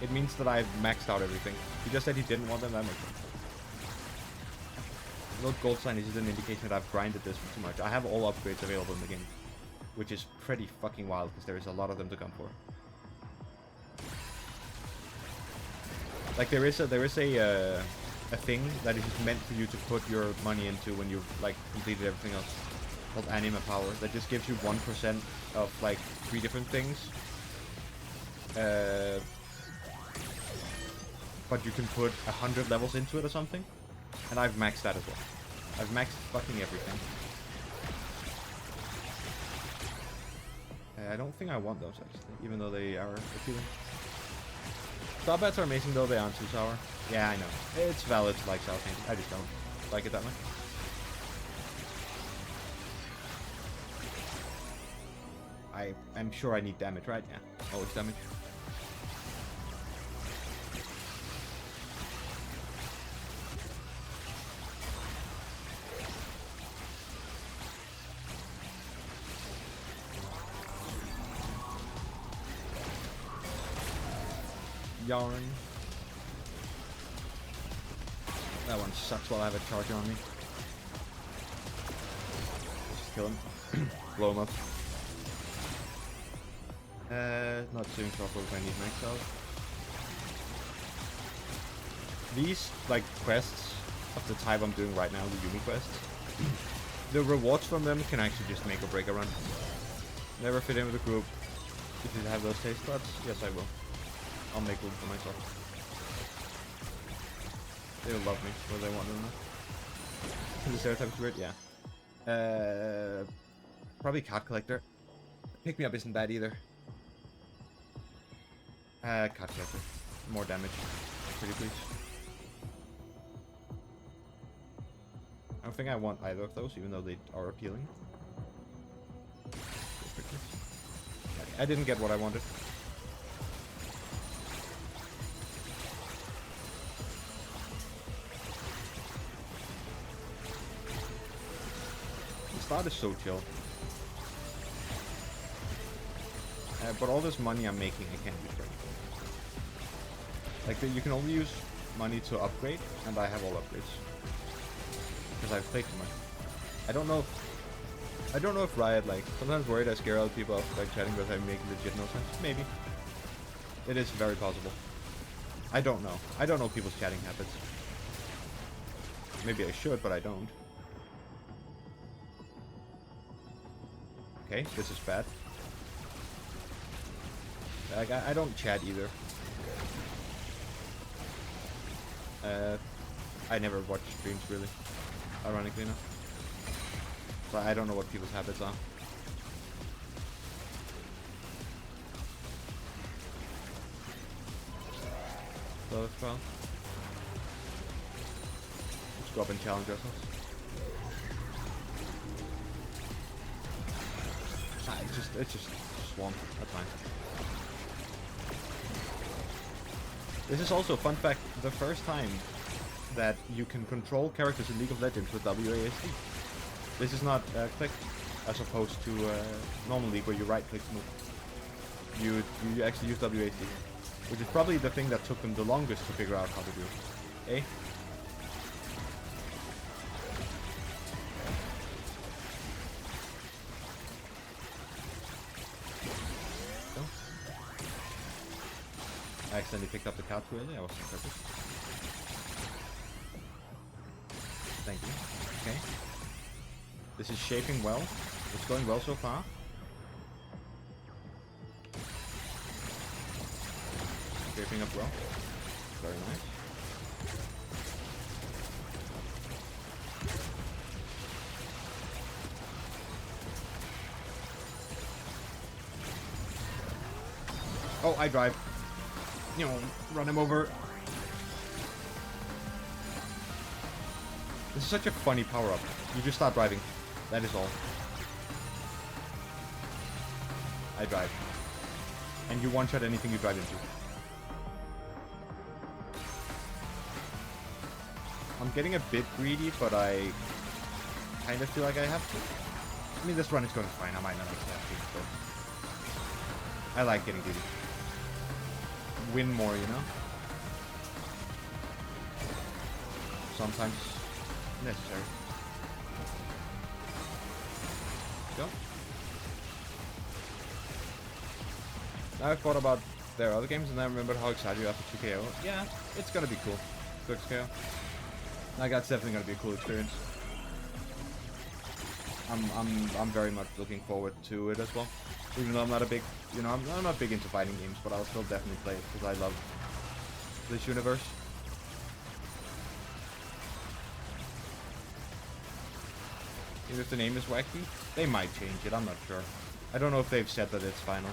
It means that I've maxed out everything. He just said he didn't want them, that makes sense. The little gold sign is just an indication that I've grinded this too much. I have all upgrades available in the game, which is pretty fucking wild because there is a lot of them to come for. Like, there is a thing that is meant for you to put your money into when you've like completed everything else, called anima power, that just gives you 1% of like 3 different things. But you can put 100 levels into it or something, and I've maxed that as well. I've maxed fucking everything. I don't think I want those actually, even though they are appealing. Stop bats are amazing though, they aren't too sour. Yeah, I know. It's valid to like sour candy. I just don't like it that much. I'm sure I need damage, right? Yeah, always damage. Yarn. That one sucks while I have a charger on me. Just kill him. Blow him up. Not doing trouble if I need max health. These, like, quests of the type I'm doing right now, the Yumi quests, the rewards from them can actually just make or break a run. Never fit in with a group. If you have those taste buds, yes I will. I'll make room for myself. They'll love me, whether they want it or not. The stereotype's weird, yeah. Probably card collector. Pick me up isn't bad either. Card collector. More damage. Pretty please. I don't think I want either of those, even though they are appealing. I didn't get what I wanted. The start is so chill. But all this money I'm making, I can't use for anything. Like, you can only use money to upgrade, and I have all upgrades. Because I've played too much. I don't know if Riot, like, sometimes worried I scare other people off by chatting because I make legit no sense. Maybe. It is very possible. I don't know. I don't know people's chatting habits. Maybe I should, but I don't. Okay, this is bad. Like, I don't chat either. I never watch streams, really. Ironically enough. So I don't know what people's habits are. So let's go. Let's go up and challenge ourselves. Ah, it's just swamp. That's fine. This is also, fun fact, the first time that you can control characters in League of Legends with WASD. This is not click, as opposed to normal League where you right click to move. You actually use WASD, which is probably the thing that took them the longest to figure out how to do. Eh? I accidentally picked up the couch really, I wasn't on purpose. Thank you. Okay. This is shaping well. It's going well so far. Shaping up well. Very nice. Oh, I drive. You know, run him over. This is such a funny power-up. You just start driving. That is all. I drive. And you one-shot anything you drive into. I'm getting a bit greedy, but I kind of feel like I have to. I mean, this run is going fine. I might not actually have to, but I like getting greedy. Win more, you know? Sometimes necessary. Go. Now I thought about their other games and I remembered how excited you are for 2KO. Yeah, it's gonna be cool. 2KO. Like, that's definitely gonna be a cool experience. I'm very much looking forward to it as well. Even though I'm not a big, you know, I'm not big into fighting games, but I'll still definitely play it because I love this universe. Even if the name is wacky, they might change it, I'm not sure. I don't know if they've said that it's final.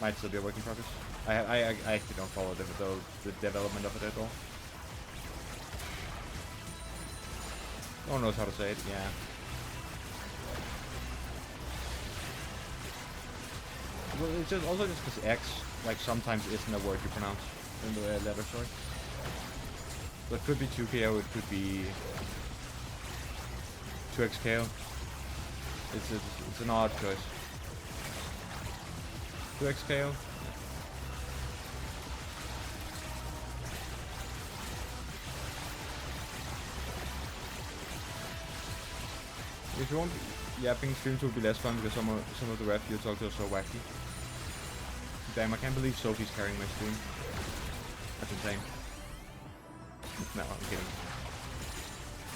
Might still be a work in progress. I actually don't follow the development of it at all. No one knows how to say it, yeah. Well, it's just also just because X, like, sometimes isn't a word you pronounce in the letter, sorry. So it could be 2KO, it could be 2XKO. It's an odd choice. 2XKO. If you want, yapping streams would be less fun because some of the ref you talk to are so wacky. Damn, I can't believe Sophie's carrying my stream. That's insane. No, I'm kidding.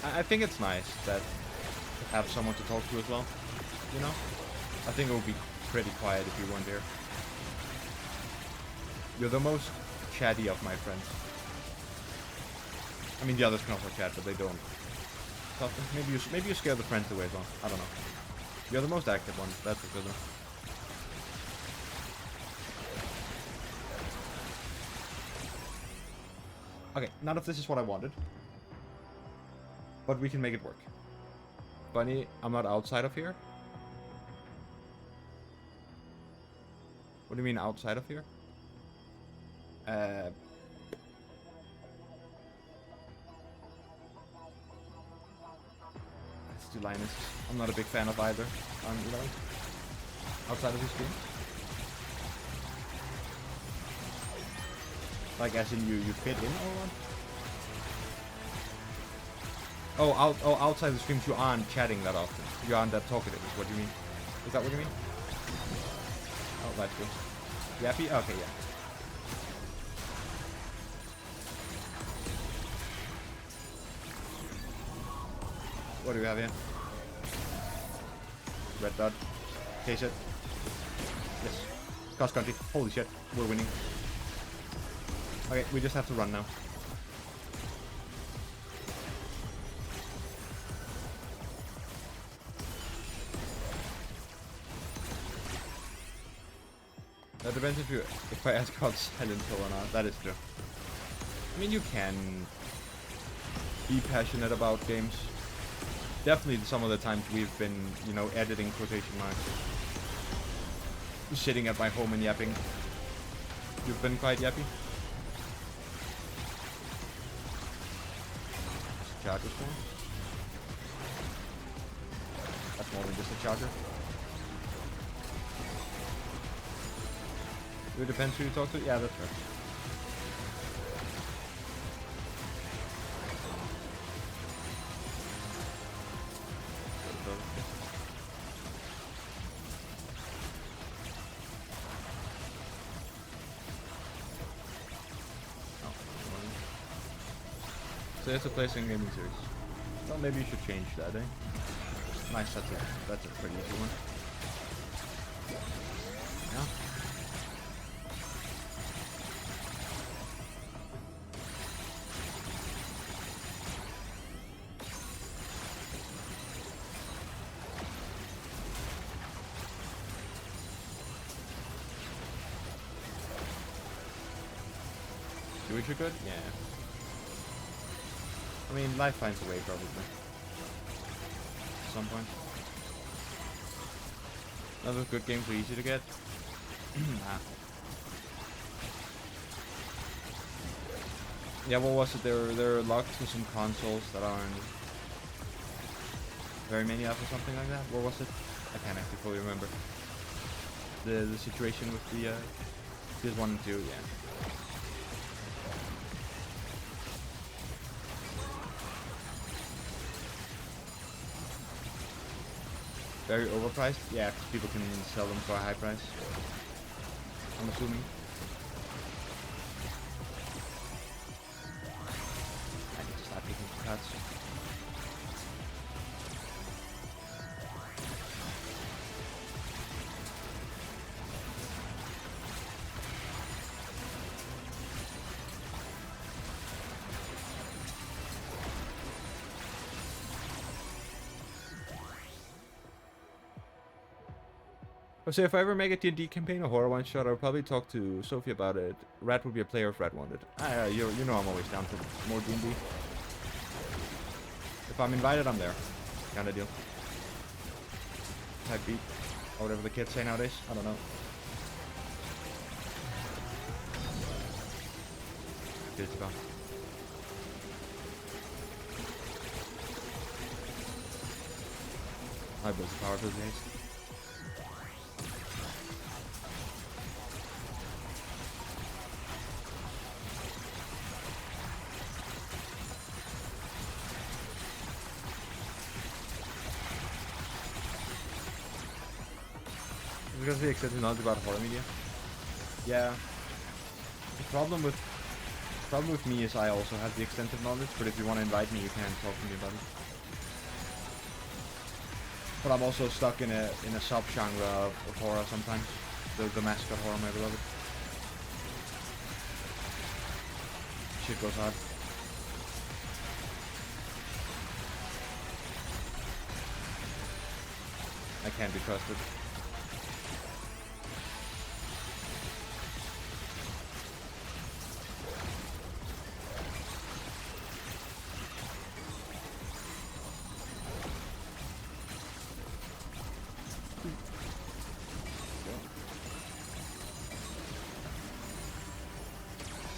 I think it's nice that to have someone to talk to as well. You know? I think it would be pretty quiet if you weren't there. You're the most chatty of my friends. I mean, the others can also chat, but they don't. Often. Maybe you scare the friends away as well. I don't know. You're the most active one. That's for sure. Okay, none of this is what I wanted. But we can make it work. Bunny, I'm not outside of here. What do you mean outside of here? Let's do Linus. I'm not a big fan of either. You know, outside of his game. Like as in you fit in or what? Oh, outside the streams you aren't chatting that often. You aren't that talkative is what you mean. Is that what you mean? Oh, that's good. Yappy? Okay, yeah. What do we have here? Red dot. Case it. Yes. Cross country. Holy shit. We're winning. Okay, we just have to run now. That depends if I ask about silent kill or not. That is true. I mean, you can be passionate about games. Definitely some of the times we've been, you know, editing quotation marks. Sitting at my home and yapping. You've been quite yappy? Charger spawn? That's more than just a charger. It depends who you talk to. Yeah, that's right. So it's a PlayStation gaming series. Well, maybe you should change that, eh? Nice, that's a pretty easy one. Yeah. Do what you could? Yeah. I mean, life finds a way, probably. At some point. None of the good games are easy to get. Nah. Yeah, what was it? There are locked to some consoles that aren't very many of or something like that. What was it? I can't actually fully remember. The situation with the PS1 and 2, yeah. Very overpriced? Yeah, because people can sell them for a high price. I'm assuming. I can just start picking cuts. So if I ever make a D&D campaign or horror one shot, I'll probably talk to Sophie about it. Rat would be a player if Rat wanted. You know I'm always down for more D&D. If I'm invited, I'm there. Kinda deal. Type beat. Or whatever the kids say nowadays. I don't know. physical. I built the power build days. Because the extended knowledge about horror media. Yeah. The problem with me is I also have the extensive knowledge, but if you want to invite me, you can talk to me about it. But I'm also stuck in a sub-genre of horror sometimes. The mascot horror, my beloved. Shit goes hard. I can't be trusted.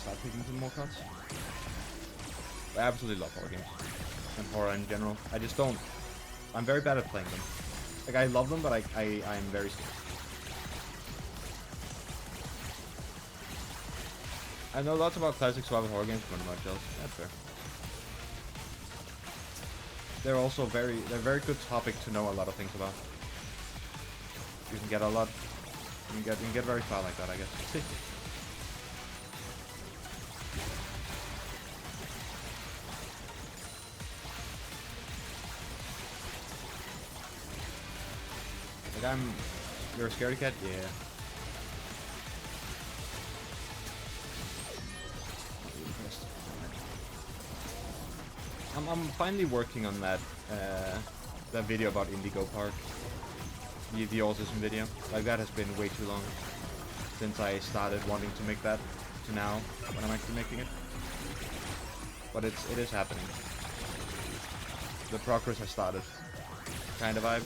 Start picking some more cards. I absolutely love horror games. And horror in general. I just don't... I'm very bad at playing them. Like, I love them, but I'm very scared. I know lots about classic survival horror games, but not much else. That's fair. They're also they're very good topic to know a lot of things about. You can get a lot... You can get very far like that, I guess. Like you're a scaredy cat? Yeah. I'm finally working on that video about Indigo Park. The autism video. Like that has been way too long since I started wanting to make that to now when I'm actually making it. But it is happening. The progress has started. Kind of vibe.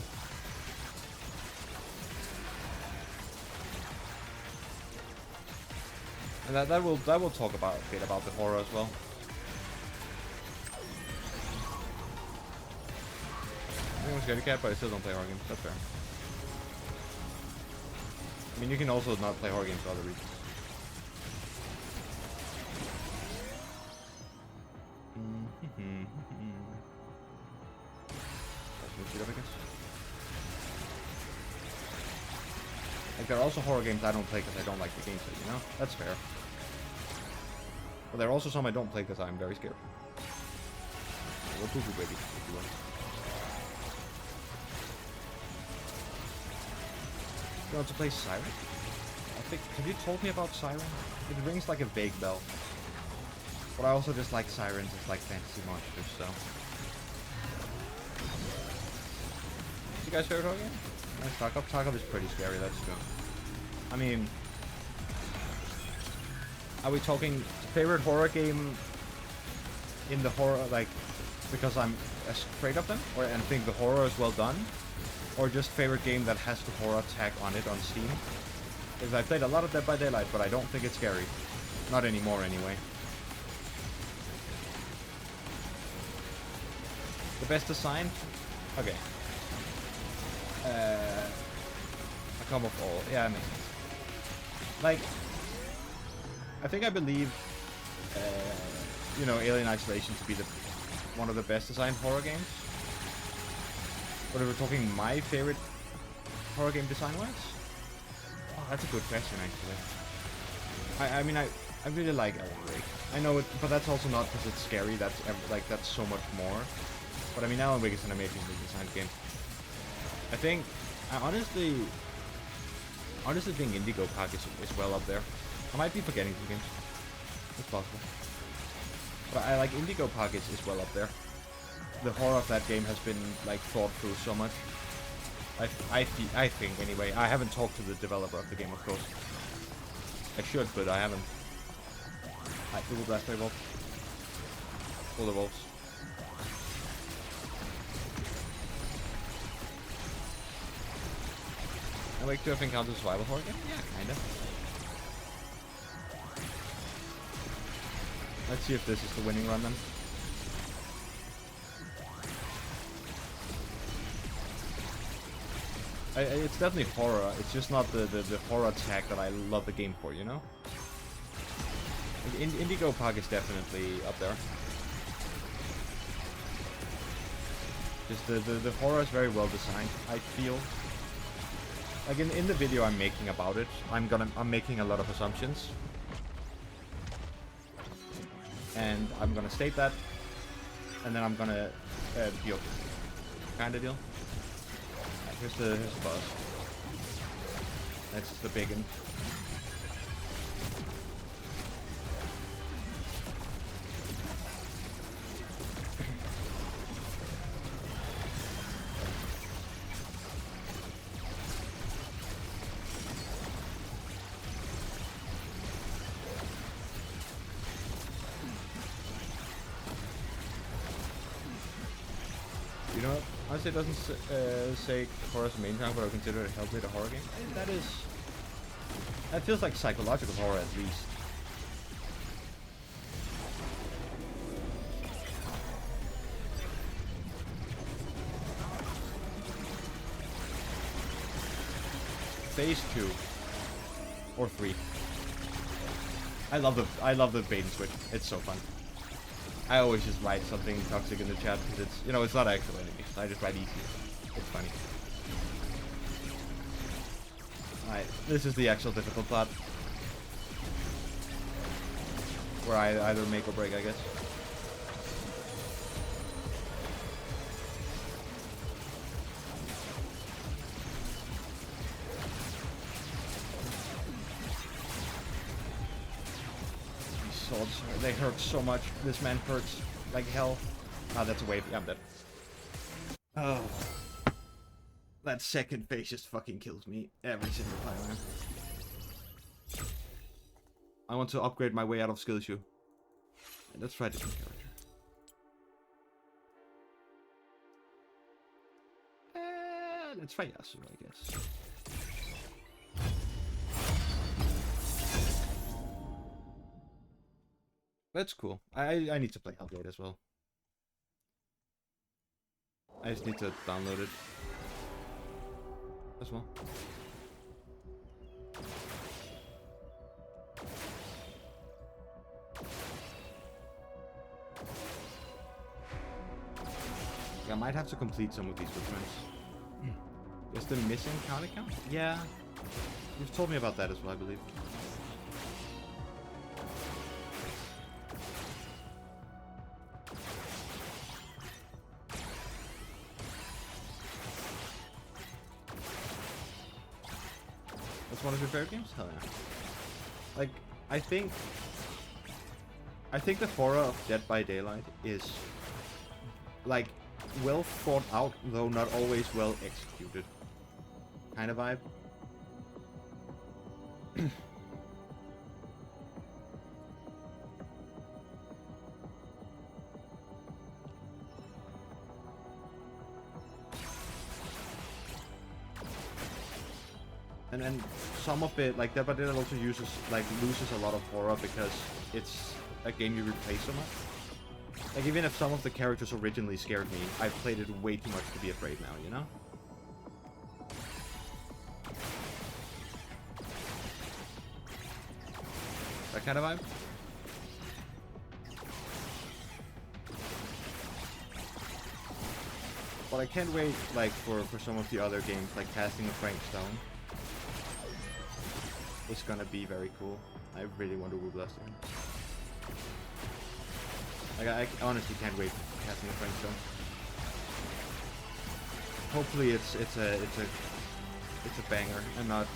And that will talk about a bit about the horror as well. I'm a scaredy cat, but I still don't play horror games. That's fair. I mean, you can also not play horror games for other reasons. Like, there are also horror games I don't play because I don't like the gameplay, you know? That's fair. But there are also some I don't play because I'm very scared. What do baby, if you want. You want to play Siren? I think, have you told me about Siren? It rings like a vague bell. But I also just like Sirens as like fantasy monsters, so. You guys favorite horror game? Nice, Tarkov. Tarkov is pretty scary, that's true. I mean, are we talking favorite horror game in the horror, like, because I'm afraid of them? Or and think the horror is well done? Or just favorite game that has the horror tag on it on Steam? Because I played a lot of Dead by Daylight, but I don't think it's scary. Not anymore, anyway. The best design? Okay. A combo of all. Yeah, that makes sense. Like, I think I believe, you know, Alien Isolation to be one of the best designed horror games. But if we're talking my favorite horror game design-wise? Oh, that's a good question, actually. I mean, I really like Alan Wake. I know it, but that's also not because it's scary. That's that's so much more. But I mean, Alan Wake is an amazingly designed game. I think, honestly think Indigo Park is well up there. I might be forgetting some games. It's possible. But I like Indigo Park is well up there. The horror of that game has been like thought through so much. I think anyway. I haven't talked to the developer of the game, of course. I should, but I haven't. I Google Raspberry Wolf. All the wolves. I like to have encountered a survival horror game? Yeah, kinda. Let's see if this is the winning run then. It's definitely horror. It's just not the horror tag that I love the game for, you know? Indigo Park is definitely up there. Just the horror is very well designed, I feel. Like in the video I'm making about it, I'm making a lot of assumptions. And I'm gonna state that, and then I'm gonna be okay. Kinda deal. Here's the boss. That's the big one. You know what? Honestly, it doesn't say horror's main genre, but I consider it a Hellblade a horror game. And that feels like psychological horror at least. Phase 2 or 3. I love the bait and switch. It's so fun. I always just write something toxic in the chat because it's, you know, it's not actual enemies. I just write easy. It's funny. Alright, this is the actual difficult part. Where I either make or break, I guess. Swords, they hurt so much. This man hurts like hell. Ah, that's a wave. Yeah, I'm dead. Oh. That second phase just fucking kills me every single time, man. I want to upgrade my way out of skill issue. Let's try a different character. Let's try Yasuo, I guess. That's cool. I need to play Hellblade as well. I just need to download it as well. Yeah, I might have to complete some of these with friends. Is the missing count account? Yeah. You've told me about that as well, I believe. That's one of your favorite games? Hell yeah. Like, I think the horror of Dead by Daylight is, like, well thought out, though not always well executed. Kind of vibe. And some of it, like Dead by Daylight also loses a lot of horror because it's a game you replay so much. Like, even if some of the characters originally scared me, I've played it way too much to be afraid now, you know? That kind of vibe? But I can't wait, like, for some of the other games, like Casting of Frank Stone. It's gonna be very cool. I really want to Woo Blast again. Like, I honestly can't wait for Casting of Frank Stone. Hopefully it's a banger and not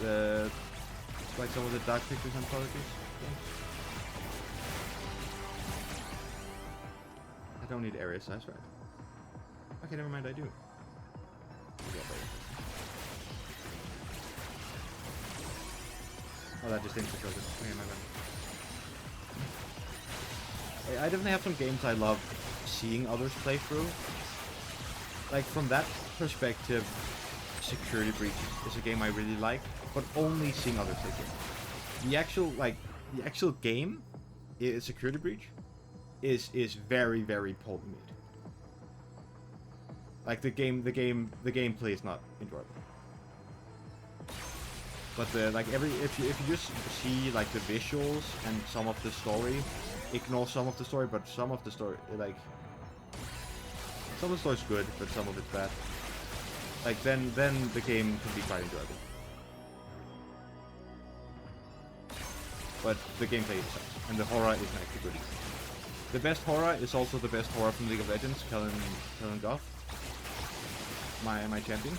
like some of the Dark Pictures anthologies. I don't need area size, right? Okay, never mind, I do. Oh, that just insta-kills it. Okay, my bad. I definitely have some games I love seeing others play through. Like, from that perspective, Security Breach is a game I really like, but only seeing others play it. The actual game is Security Breach is very, very poorly made. Like the gameplay is not enjoyable. But if you just see like the visuals and some of the story, ignore some of the story, but some of the story like some of the story's good, but some of it's bad. Like then the game can be quite enjoyable. But the gameplay sucks, and the horror isn't actually good. The best horror is also the best horror from League of Legends, Kellen Goff. My champion.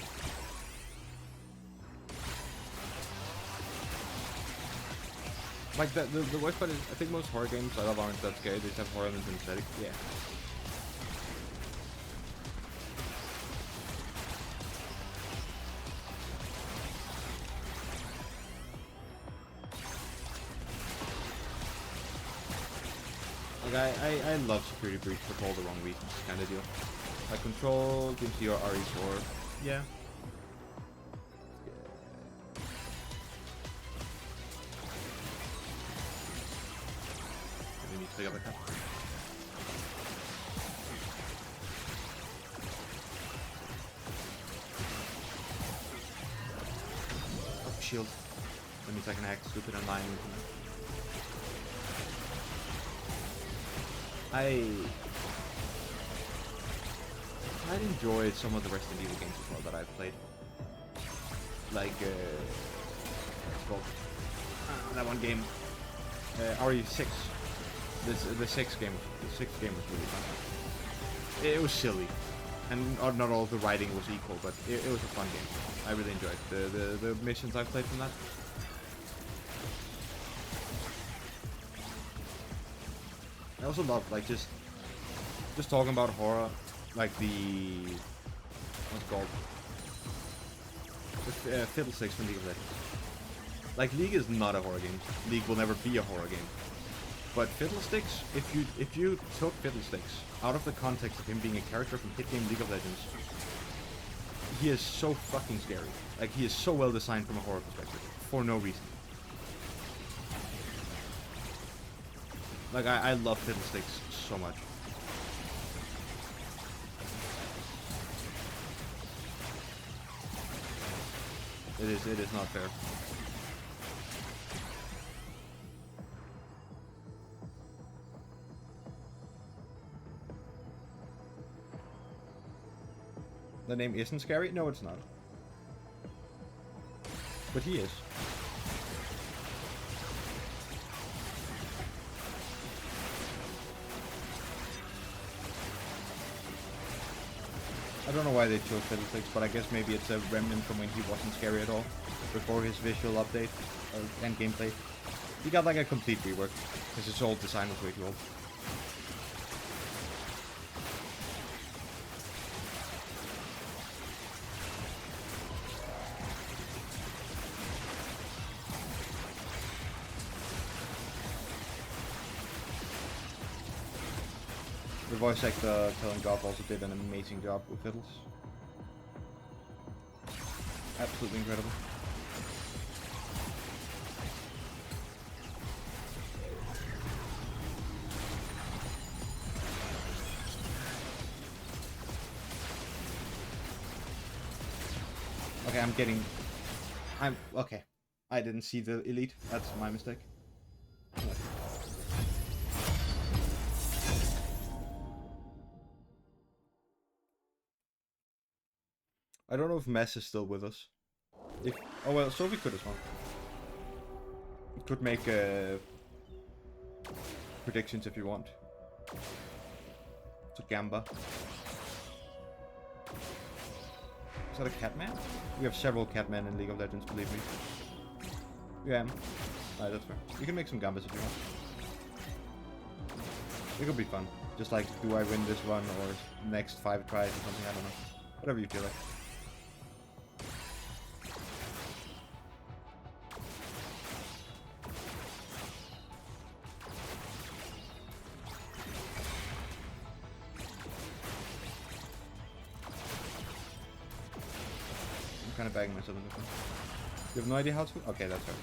Like the worst part is, I think most horror games I love aren't that scary. They just have horror elements and aesthetic. Yeah. Like I love Security Breach for all the wrong reasons, kind of deal. Like Control gives you your RE4. Yeah. We need to pick up a cup. Oh, shield. That means I can act stupid and lying. I enjoyed some of the Resident Evil games as well that I've played. Like, what's it called? That one game. RE6. The sixth game was really fun. It was silly. And not all of the writing was equal, but it was a fun game. I really enjoyed the missions I've played from that. I also love, like, just talking about horror, like the, what's it called? The Fiddlesticks from League of Legends. Like, League is not a horror game. League will never be a horror game. But Fiddlesticks, if you took Fiddlesticks out of the context of him being a character from hit game League of Legends, he is so fucking scary. Like, he is so well designed from a horror perspective, for no reason. Like, I love Fiddlesticks so much. It is not fair. The name isn't scary? No, it's not. But he is. I don't know why they chose Fiddlesticks, but I guess maybe it's a remnant from when he wasn't scary at all, before his visual update and gameplay. He got like a complete rework, because his old design was way too old. The voice actor, Kellen Goff, also did an amazing job with Fiddles. Absolutely incredible. Okay, okay. I didn't see the elite. That's my mistake. I don't know if Mess is still with us. Oh well, Sophie could as well. You could make predictions if you want. To Gamba. Is that a Catman? We have several Catmen in League of Legends, believe me. Yeah. Alright, that's fair. You can make some Gambas if you want. It could be fun. Just like, do I win this one or next 5 tries or something? I don't know. Whatever you feel like. Kind of bagging myself in this one. You have no idea how to? Okay, that's fair.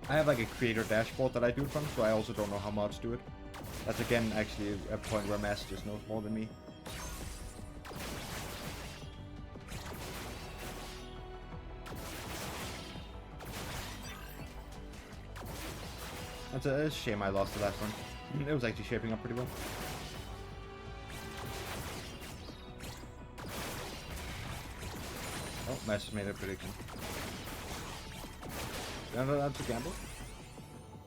I have like a creator dashboard that I do it from, so I also don't know how mods do it. That's again actually a point where Mass just knows more than me. It's a shame I lost the last one. It was actually shaping up pretty well. Oh, Mass has made a prediction. You're not allowed to gamble?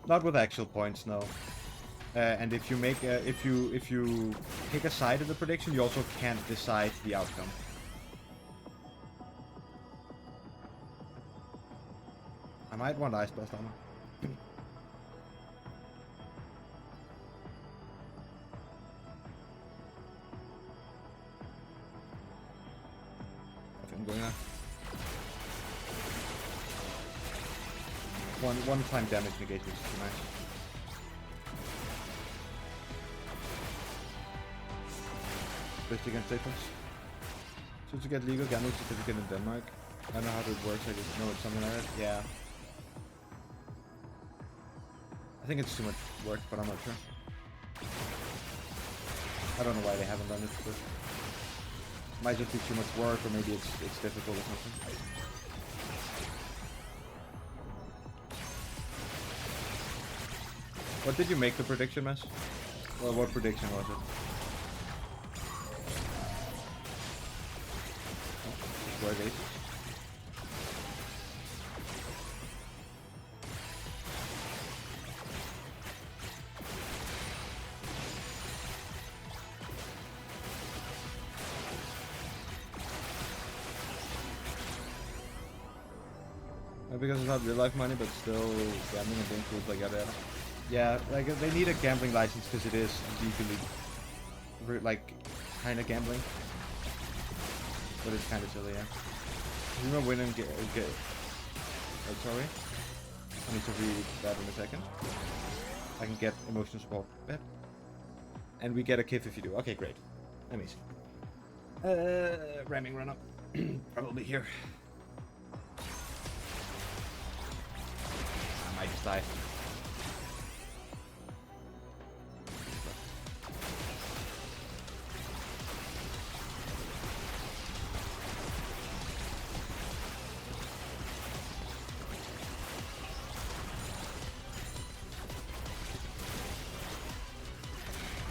Not with actual points, no. And if you make if you pick a side of the prediction, you also can't decide the outcome. I might want Ice Blast Armor. I think I'm going there. One time damage negate, which is too nice. Best against staples. So to get legal gambling certificate in Denmark, I don't know how it works. I just know it's something like that. Yeah. I think it's too much work, but I'm not sure. I don't know why they haven't done it, but might just be too much work, or maybe it's difficult or something. What did you make the prediction, Mess? Well, what prediction was it? Oh, where are they? Because it's not real life money, but still gambling and being cool, like yada yada. Yeah, like they need a gambling license because it is legally, like, kind of gambling. But it's kind of silly, yeah. If you want to win and get. Oh, sorry. I need to read that in a second. I can get emotional support. Yep. And we get a KIF if you do. Okay, great. Amazing. Ramming run up. Probably here. I might just die.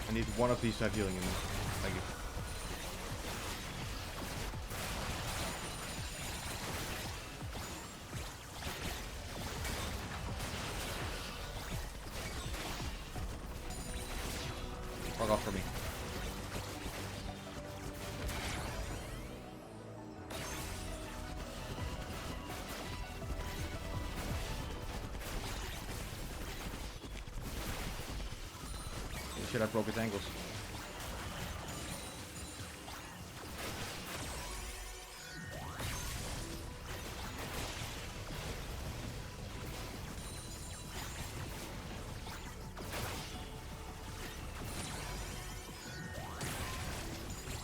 I need one of these to have healing in them. Thank you. Fuck off from me. Shit, I broke his ankles.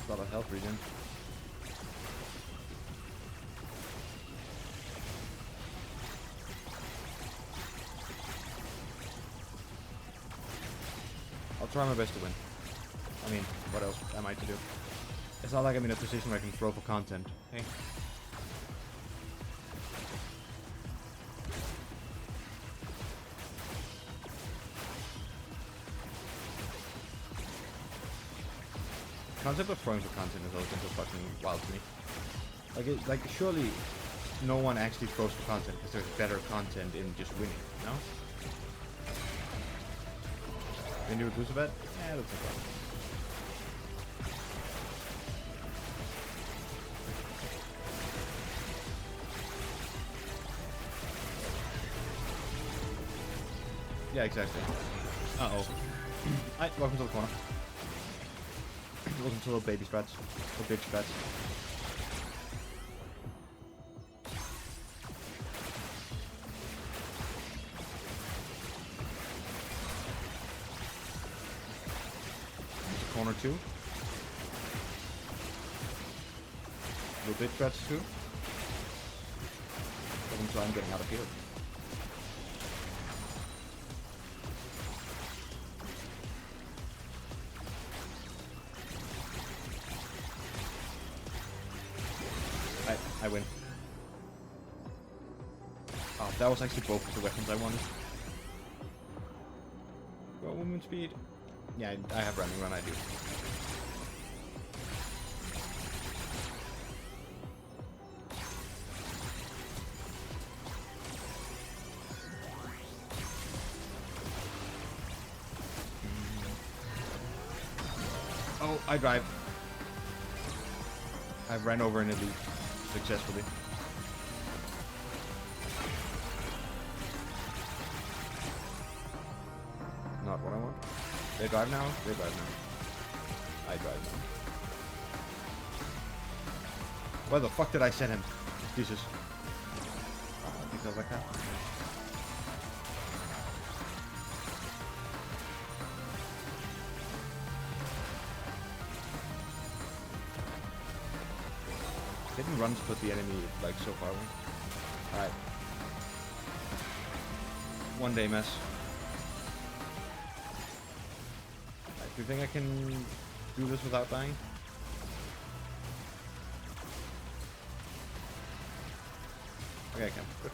A lot of health regen. I'll try my best to win. I mean, what else am I to do? It's not like I'm in a position where I can throw for content. Hey. The concept of throwing for content is always been so fucking wild to me. Like surely no one actually throws for content because there's better content in just winning, no? Can you reduce a bet? Yeah, that's okay. Yeah, exactly. Uh-oh. Hi, welcome to the corner. Welcome to little baby strats. Or big strats. Corner 2. Little bit strats too. So I'm getting out of here. win. Oh, that was actually both of the weapons I wanted. Go movement speed. Yeah, I have running run, I do. Oh, I drive. I ran over an elite successfully. Not what I want. They drive now? They drive now. I drive now. Where the fuck did I send him? Jesus. Because I can. Didn't runs put the enemy like so far away. Alright. One day mess. Alright, do you think I can do this without dying? Okay, I can. Good.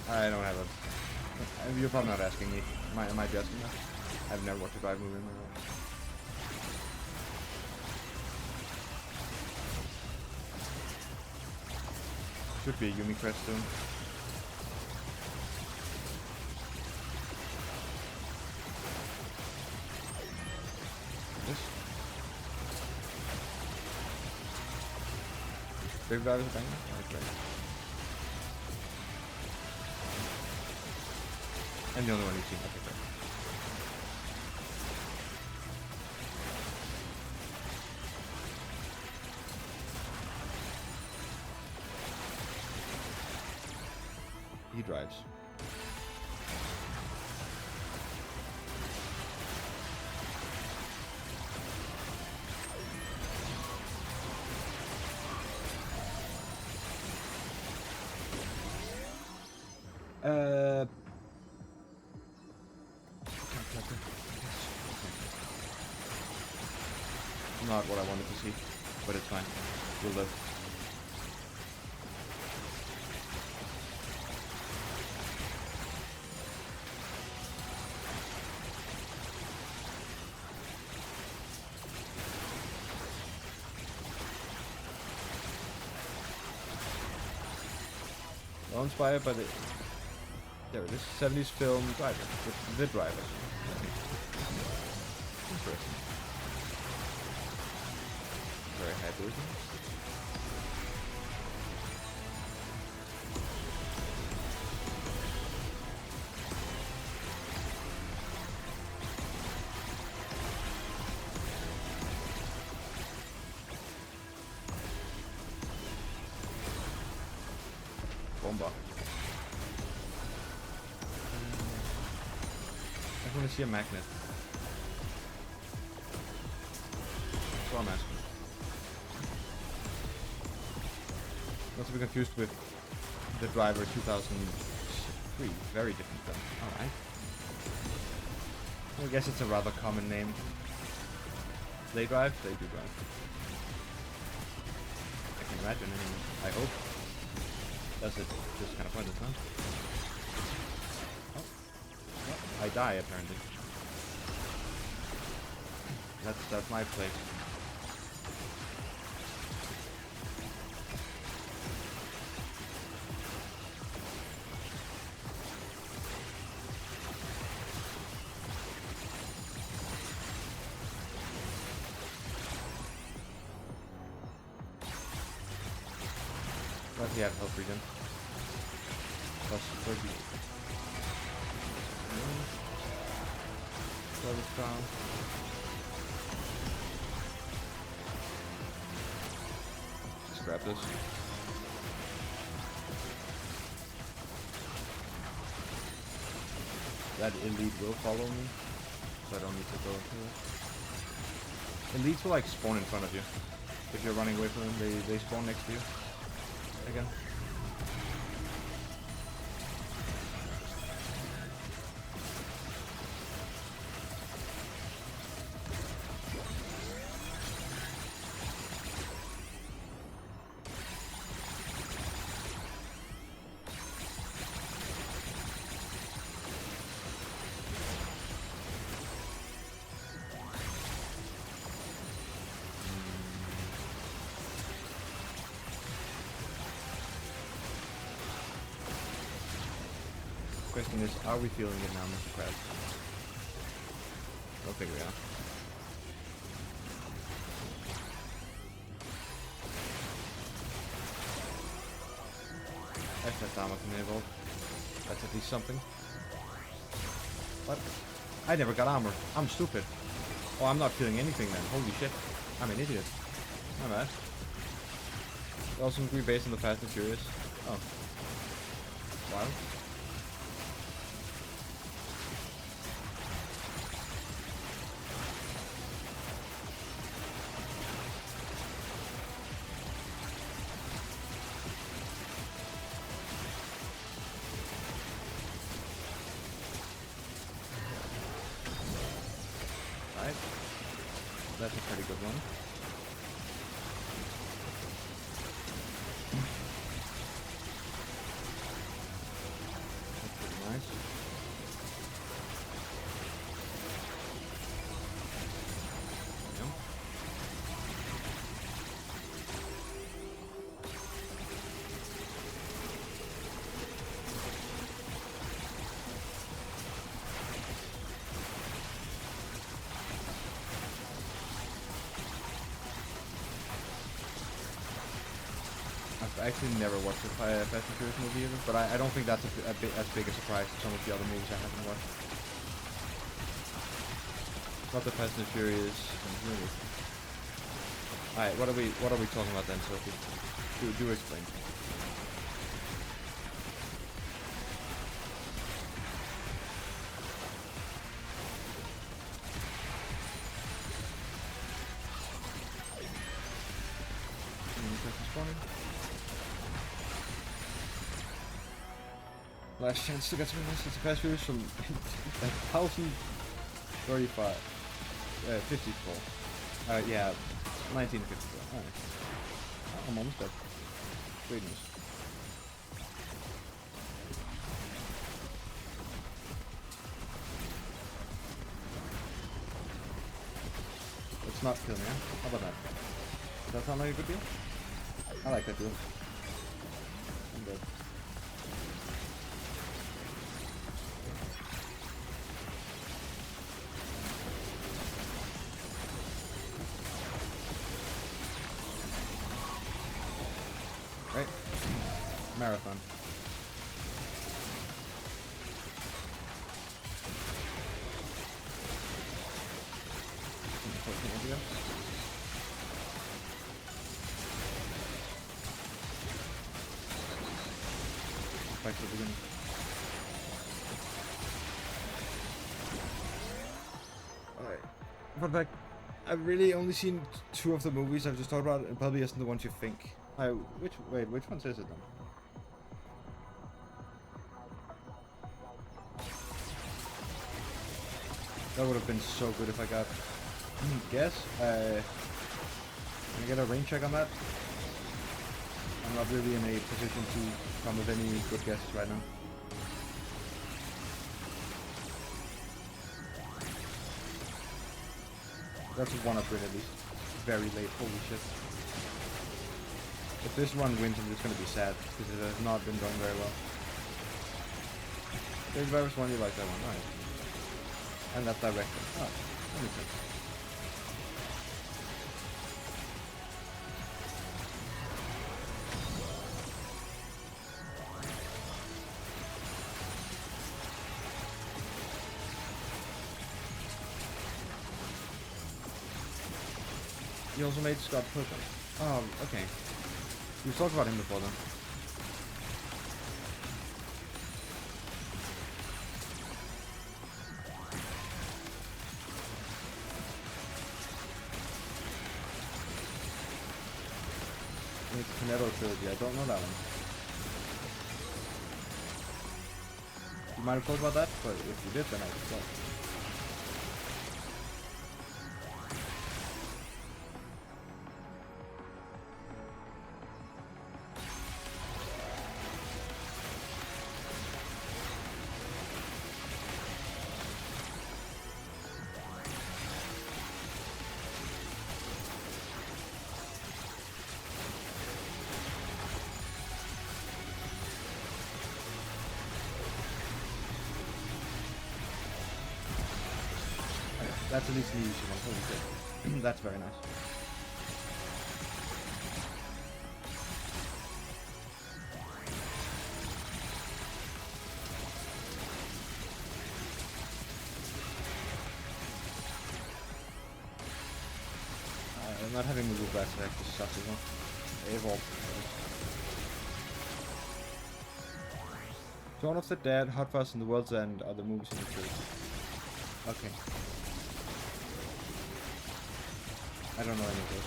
I don't have a... You're probably not asking me. Am I adjusting that? I've never watched a dive movie in my life. Should be a Yumi crest soon. This? Big dive is a banger? Okay. I'm the only one who's seen that before. He drives. Not what I wanted to see, but it's fine. We'll live. Well inspired by the... There it is. 70s film driver. The driver. Interesting. Very happy with him. Bomba. I want to see a magnet. That's what I'm asking. Not to be confused with the driver 2003. Very different film. Alright. I guess it's a rather common name. They drive? They do drive. I can imagine anyway. I hope. That's it. Just kind of pointless, huh? Oh. Well, I die apparently. That's my place. But he had health regen. Plus 30. Level strong. Just grab this. That elite will follow me, so I don't need to go into it. Elites will like spawn in front of you. If you're running away from them, they spawn next to you. Again. Question is, are we feeling it now, Mr. Krabs? Don't think we are. FS armor can evolve. That's at least something. What? I never got armor. I'm stupid. Oh, I'm not feeling anything then. Holy shit. I'm an idiot. My bad. Also agree based on the Fast and Furious. Oh. Wow. That's a pretty good one. That's pretty nice. Yeah. I've actually never watched a Fast and Furious movie either, but I don't think that's as big a surprise to some of the other movies I haven't watched. Not the Fast and Furious movie. Alright, what are we talking about then, Sophie? Do explain. Last chance to get some of this. It's a Fast Furious from 1035. 54. Yeah, 1954. Alright. I'm almost dead. Great news. Let's not kill me, huh? How about that? Does that sound like a good deal? I like that deal. I'm dead. Right? Marathon. Back to the beginning. Alright. But back, I've really only seen 2 of the movies I've just talked about, and probably isn't the ones you think. Which one says it then? That would have been so good if I got... guess? Can I get a rain check on that? I'm not really in a position to come with any good guesses right now. That's a 1-up win at least. Very late, holy shit. If this run wins, I'm just gonna be sad, because it has not been going very well. Big Virus 1, you like that one, right? And that's directed. Oh, that makes sense. He also made Scott Pilgrim. Oh, okay. We've talked about him before then. Metal Trilogy. I don't know that one. You might have thought about that, but if you did, then I would go. That's at least the easy one. Holy shit. That's very nice. Not having Google Glass actually sucks as well. Evolve. Dawn of the Dead, Hot Fuzz, and The World's End are the movies in the trilogy. Okay. I don't know any of those.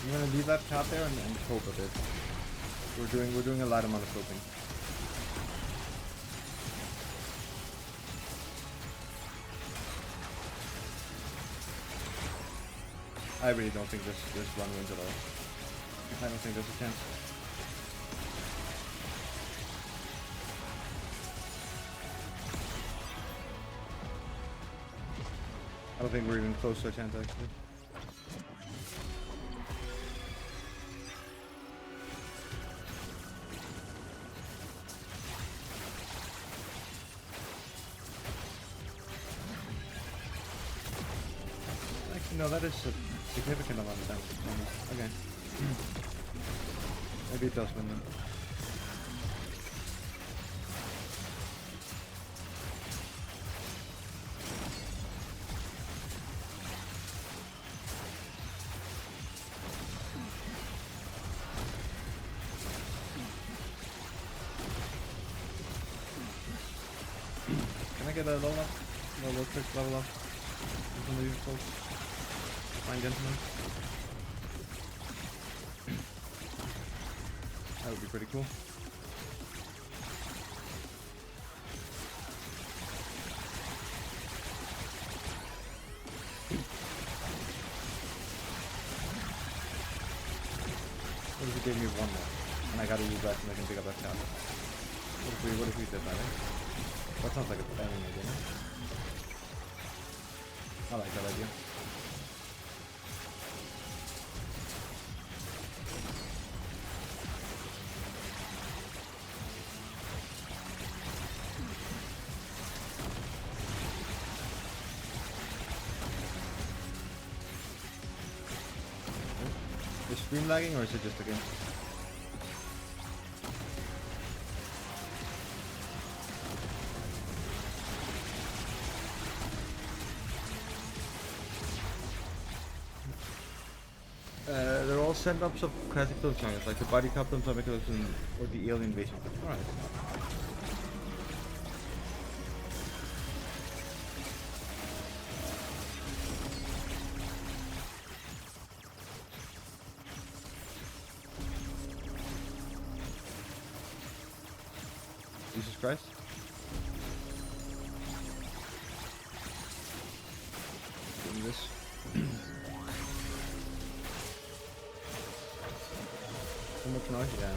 I'm gonna leave that card there and cope a bit. We're doing a light amount of coping. I really don't think this run wins at all. I don't think there's a chance. I don't think we're even close to a chance actually. Actually, no, that is a significant amount of damage. Okay. Maybe it does win then. Can I get a level up? A little quick level up? From the folks. Fine gentlemen. That would be pretty cool. What if you gave me one more? And I gotta use that and I can pick up that tablet. What if we did that, eh? That sounds like a banging idea, no? I like that idea. Is stream lagging or is it just a game? They're all send-ups of classic film genres, like the Body Cop, Atomic Collision, or the Alien Invasion. Alright. Jesus Christ. Doing this. So much noise, yeah.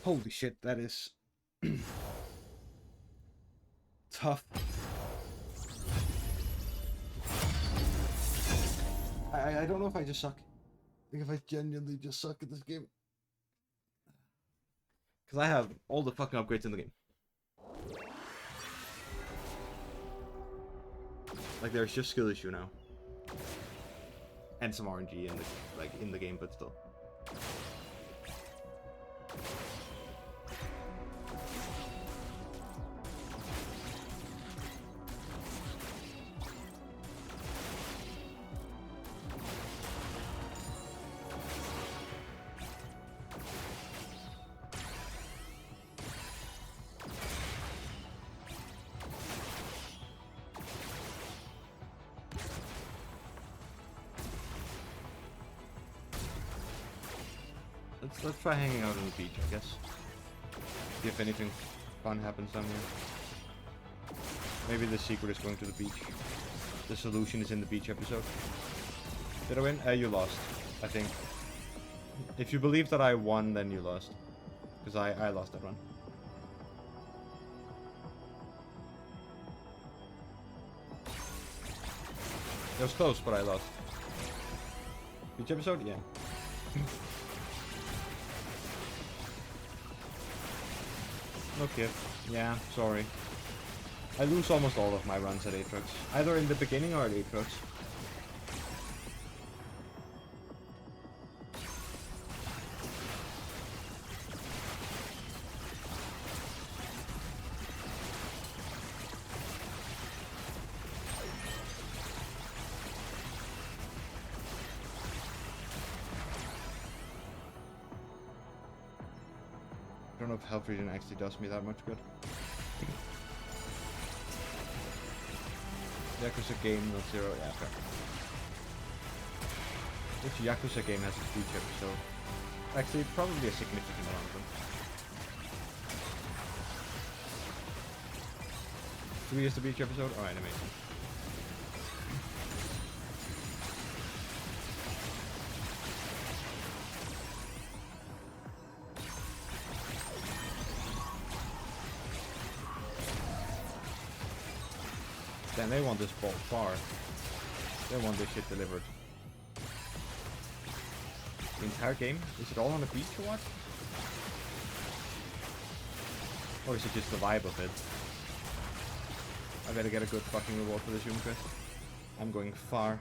Holy shit, that is tough. I don't know if I just suck. I think if I genuinely just suck at this game. Because I have all the fucking upgrades in the game. Like, there's just skill issue now. And some RNG in the game, but still. Let's try hanging out on the beach, I guess. See if anything fun happens down here. Maybe the secret is going to the beach. The solution is in the beach episode. Did I win? You lost, I think. If you believe that I won, then you lost. Because I lost that run. It was close, but I lost. Beach episode? Yeah. Okay. Yeah, sorry. I lose almost all of my runs at Aatrox. Either in the beginning or at Aatrox. I don't know if health regen actually does me that much good. Yakuza game, not zero, yeah, fair. Which Yakuza game has a beach episode? Actually, probably a significant amount of them. 3 is the beach episode? Alright, amazing. Damn, they want this ball far. They want this shit delivered. The entire game? Is it all on the beach or what? Or is it just the vibe of it? I better get a good fucking reward for this human quest. I'm going far.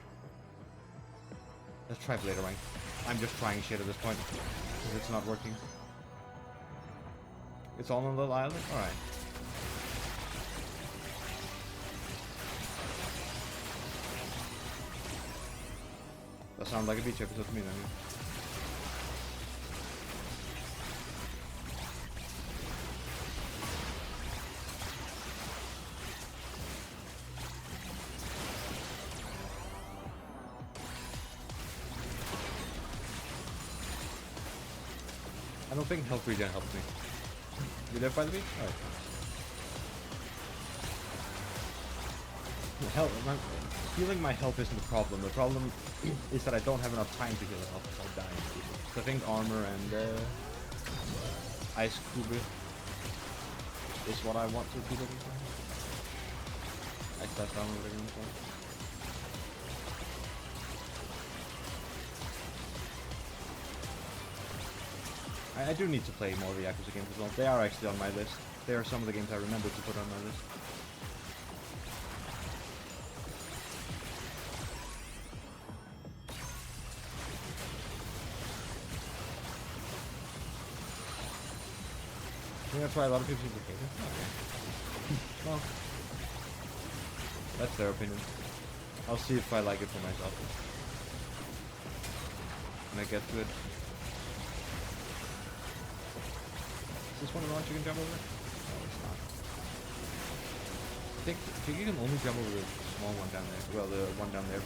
Let's try Blader rank. I'm just trying shit at this point. Because it's not working. It's all on a little island? Alright. That sounds like a beach episode to me then. I don't think health regen helps me. You live by the beach? Alright. Healing my health isn't the problem. The problem is that I don't have enough time to heal health without dying. So I think armor and ice cube is what I want to be looking for. Ice dash armor, whatever you want to call it. I do need to play more of the Yakuza games as well. They are actually on my list. They are some of the games I remember to put on my list. I think that's why a lot of people seem to hate it. Okay. Well, that's their opinion. I'll see if I like it for myself. When I get to it. Is this one of the ones you can jump over? No, it's not. I think you can only jump over the small one down there. Well, the one down there.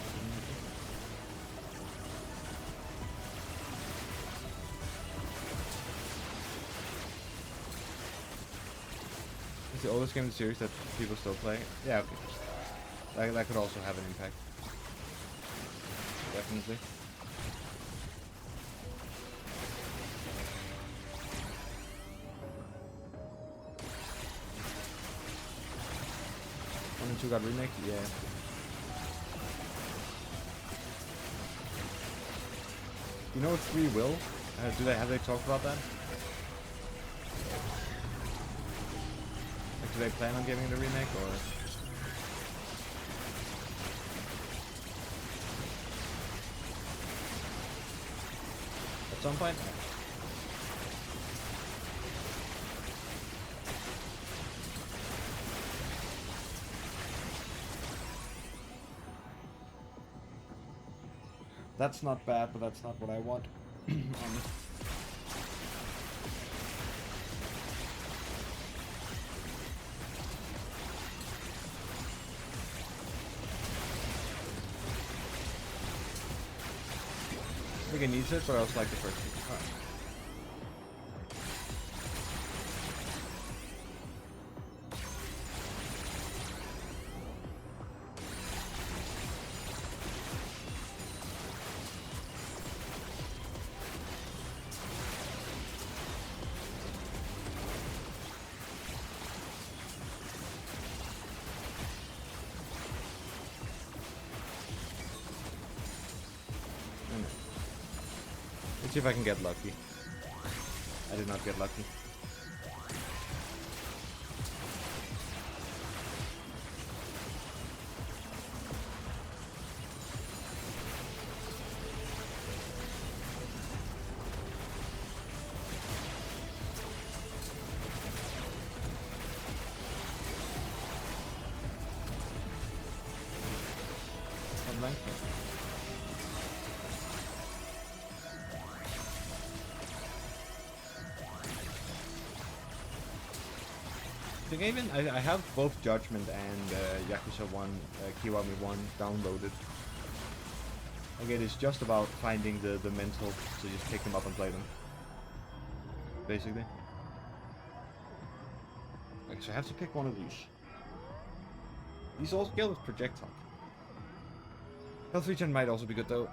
Is the oldest game in the series that people still play? Yeah, okay. That could also have an impact. Definitely. One and 2 got remake? Yeah. You know 3 will? Have they talked about that? do they plan on giving the remake or? At some point? That's not bad, but that's not what I want. I think it needs it, but I also like the first one. Alright. Let's see if I can get lucky. I did not get lucky. Online? I have both Judgment and Yakuza 1, Kiwami 1 downloaded. Again, it's just about finding the mental, so just pick them up and play them. Basically. Okay, so I have to pick one of these. These all scale with projectile. Health regen might also be good though.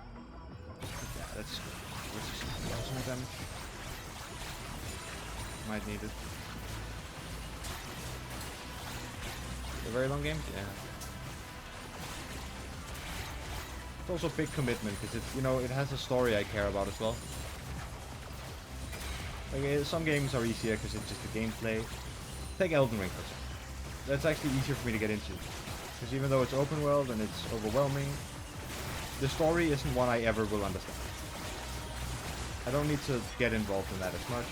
Yeah, that's just more damage. Might need it. A very long game? Yeah. It's also a big commitment because it's, you know, it has a story I care about as well. Like, some games are easier because it's just the gameplay. Take Elden Ring for example. That's actually easier for me to get into. Because even though it's open world and it's overwhelming, the story isn't one I ever will understand. I don't need to get involved in that as much.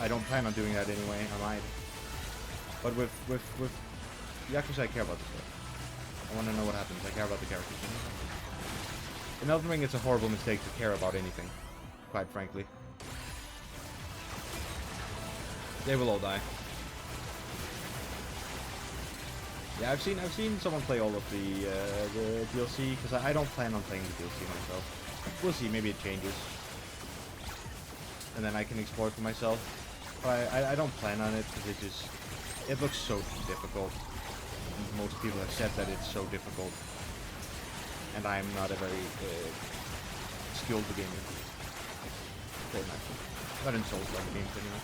I don't plan on doing that anyway, I might. But with Yakuza, I care about the story. I want to know what happens. I care about the characters. In Elden Ring, it's a horrible mistake to care about anything, quite frankly. They will all die. Yeah, I've seen someone play all of the DLC because I don't plan on playing the DLC myself. We'll see. Maybe it changes, and then I can explore it for myself. But I don't plan on it because it looks so difficult. And most people have said that it's so difficult, and I'm not a very skilled gamer. Not in Souls-like games anyway.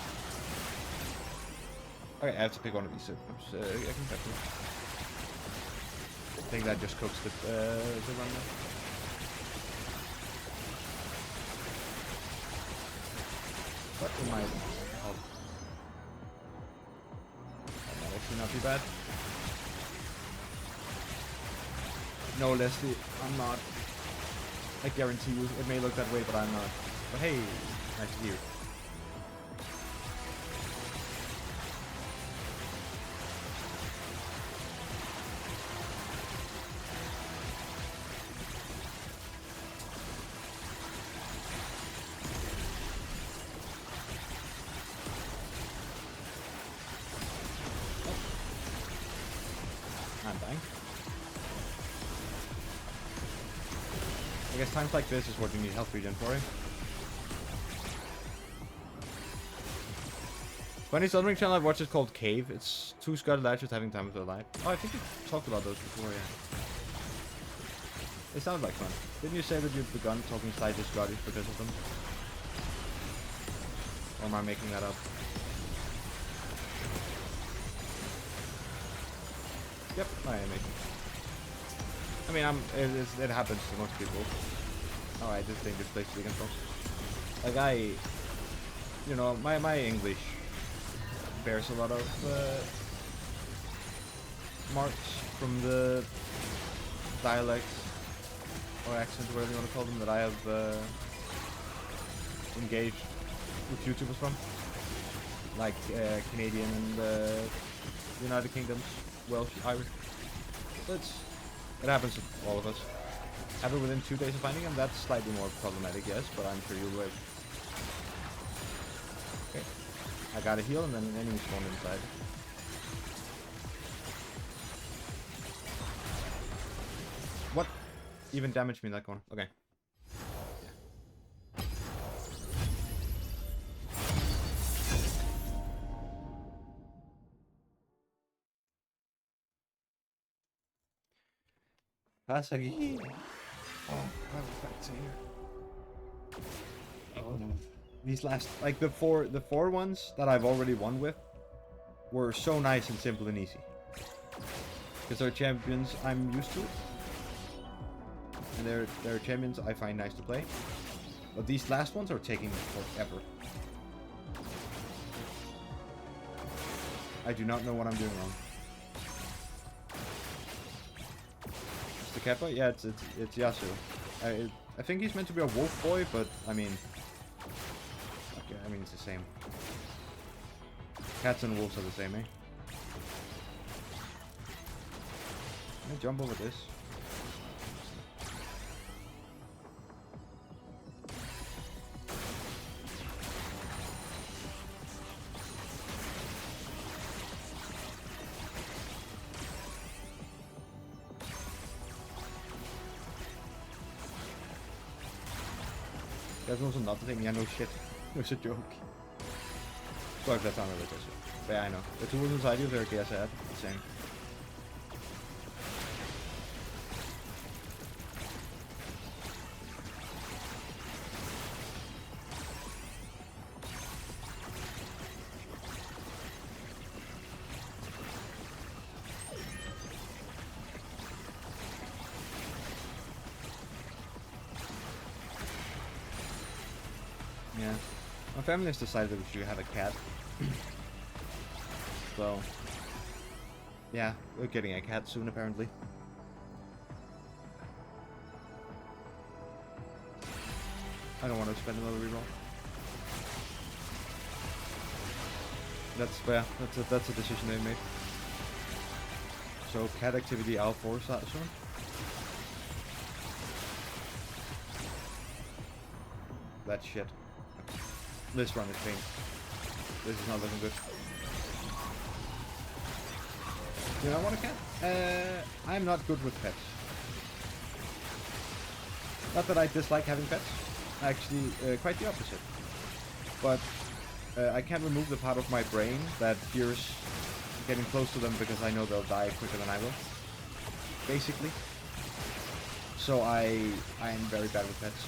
Okay, I have to pick one of these. I can catch it. I think that just cooks the run now. But it might help. That might actually not be bad. No, Leslie, I'm not. I guarantee you, it may look that way, but I'm not. But hey, nice to hear. I'm dying. I guess times like this is what you need health regen for. Funny Elden Ring channel I've watched is called Cave. It's two Scottish lads just having time with their life. Oh, I think we talked about those before, yeah. They sound like fun. Didn't you say that you've begun talking slightly Scottish because of them? Or am I making that up? Yep, I am making. I mean, it happens to most people. Oh, I just think this place is against us. Like you know, my English bears a lot of marks from the dialect or accent, whatever you want to call them, that I have engaged with YouTubers from, like Canadian and United Kingdom's Welsh, Irish. So it happens to all of us. Have it within 2 days of finding them, that's slightly more problematic, yes, but I'm sure you'll wait. Okay. I got a heal and then an enemy spawned inside. What even damaged me in that corner? Okay. Asagi. Oh, I was back to here. Oh no. These last, like the four ones that I've already won with were so nice and simple and easy. Because they're champions I'm used to. And they're champions I find nice to play. But these last ones are taking forever. I do not know what I'm doing wrong. It's the Kappa? Yeah, it's Yasu. I think he's meant to be a wolf boy, but I mean, okay, I mean it's the same. Cats and wolves are the same, eh? Can I jump over this? That's also not the thing. Yeah, no shit. It was a joke. Sorry if that sounded like this. But yeah, I know. The two wolves inside you, they're guess I had. The same. Yeah. My family has decided that we should have a cat. So, yeah, we're getting a cat soon apparently. I don't want to spend another reroll. That's a decision they made. So cat activity I'll force that soon. That shit. This run is pain. This is not looking good. Do I want a cat? I'm not good with pets. Not that I dislike having pets. Actually, quite the opposite. But I can't remove the part of my brain that fears getting close to them because I know they'll die quicker than I will. Basically. So I am very bad with pets.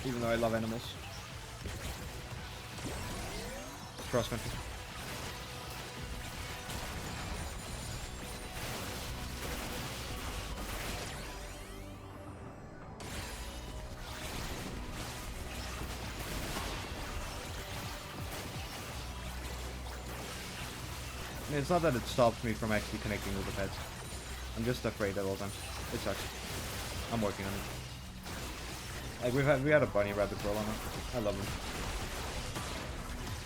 Even though I love animals. Cross country. It's not that it stops me from actually connecting with the pets. I'm just afraid at all times. It sucks. I'm working on it. Like we had a bunny rabbit girl on it. I love him.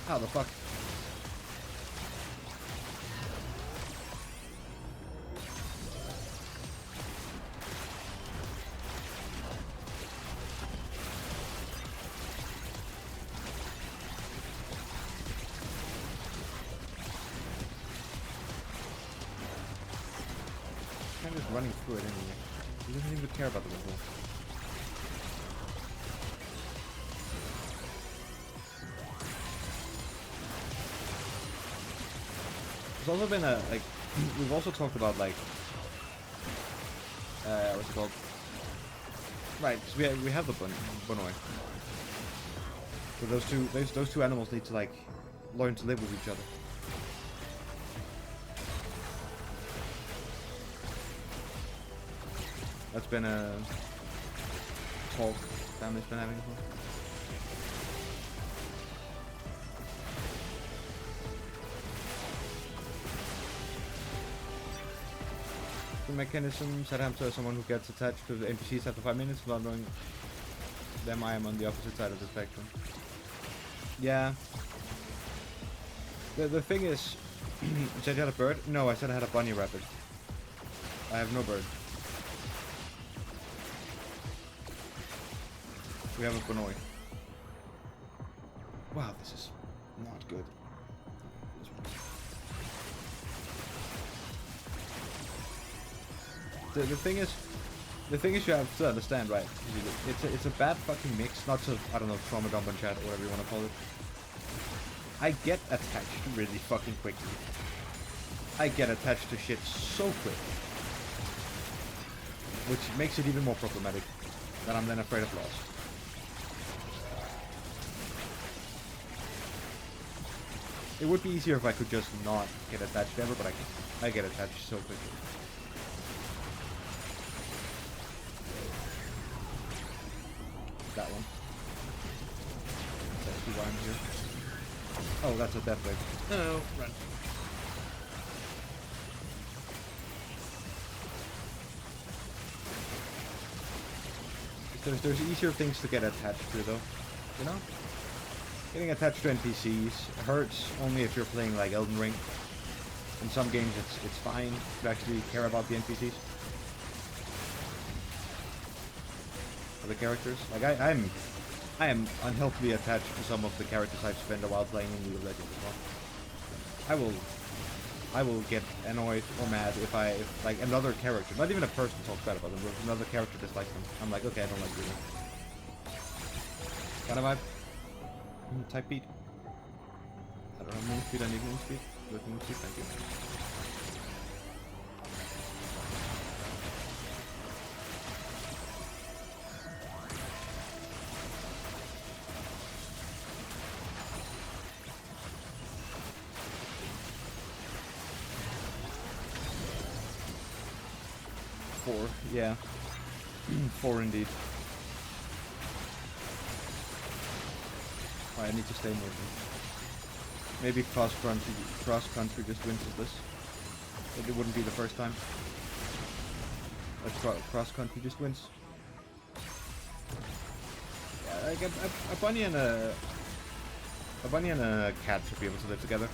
How the fuck? I'm just running through it anyway. He doesn't even care about the level. There's also been a, like, we've also talked about, like, what's it called? Right, so we have the Bonoi. So those two animals need to, like, learn to live with each other. That's been a talk family's been having as well. mechanism, said Hamster, as someone who gets attached to the NPCs after 5 minutes, not knowing them, I am on the opposite side of the spectrum. Yeah. The thing is, you said you had a bird? No, I said I had a bunny rabbit. I have no bird. We have a Bonoy. Wow, this is not good. The thing is you have to understand, right? It's a bad fucking mix, not to, I don't know, trauma dump on chat or whatever you want to call it. I get attached really fucking quickly. I get attached to shit so quick. Which makes it even more problematic. That I'm then afraid of loss. It would be easier if I could just not get attached ever, but I get attached so quickly. That one. Let's see why I'm here. Oh, that's a death wave. No, run. There's easier things to get attached to, though. You know? Getting attached to NPCs hurts only if you're playing like Elden Ring. In some games it's fine to actually care about the NPCs. Or the characters. Like I am unhealthily attached to some of the characters I've spent a while playing in League of Legends as well. I will get annoyed or mad if like another character, not even a person talks bad about them, but if another character dislikes them. I'm like, okay, I don't like you. Got a vibe? Type beat. I don't have moon speed, I need moon speed. With moon speed, thank you. Four, yeah. 4 indeed. I need to stay moving. Maybe cross country just wins with this. It wouldn't be the first time. Cross country just wins. Yeah, like a bunny and a cat should be able to live together.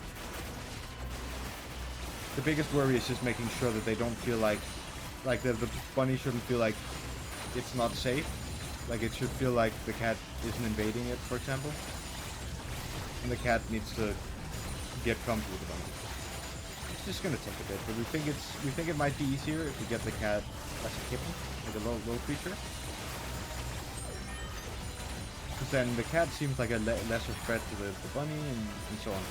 The biggest worry is just making sure that they don't feel like the bunny shouldn't feel like it's not safe. Like it should feel like the cat isn't invading it, for example. And the cat needs to get comfortable with the bunny. It's just gonna take a bit, but we think it might be easier if we get the cat as a kitten, like a little creature. Because then the cat seems like a lesser threat to the bunny and so on.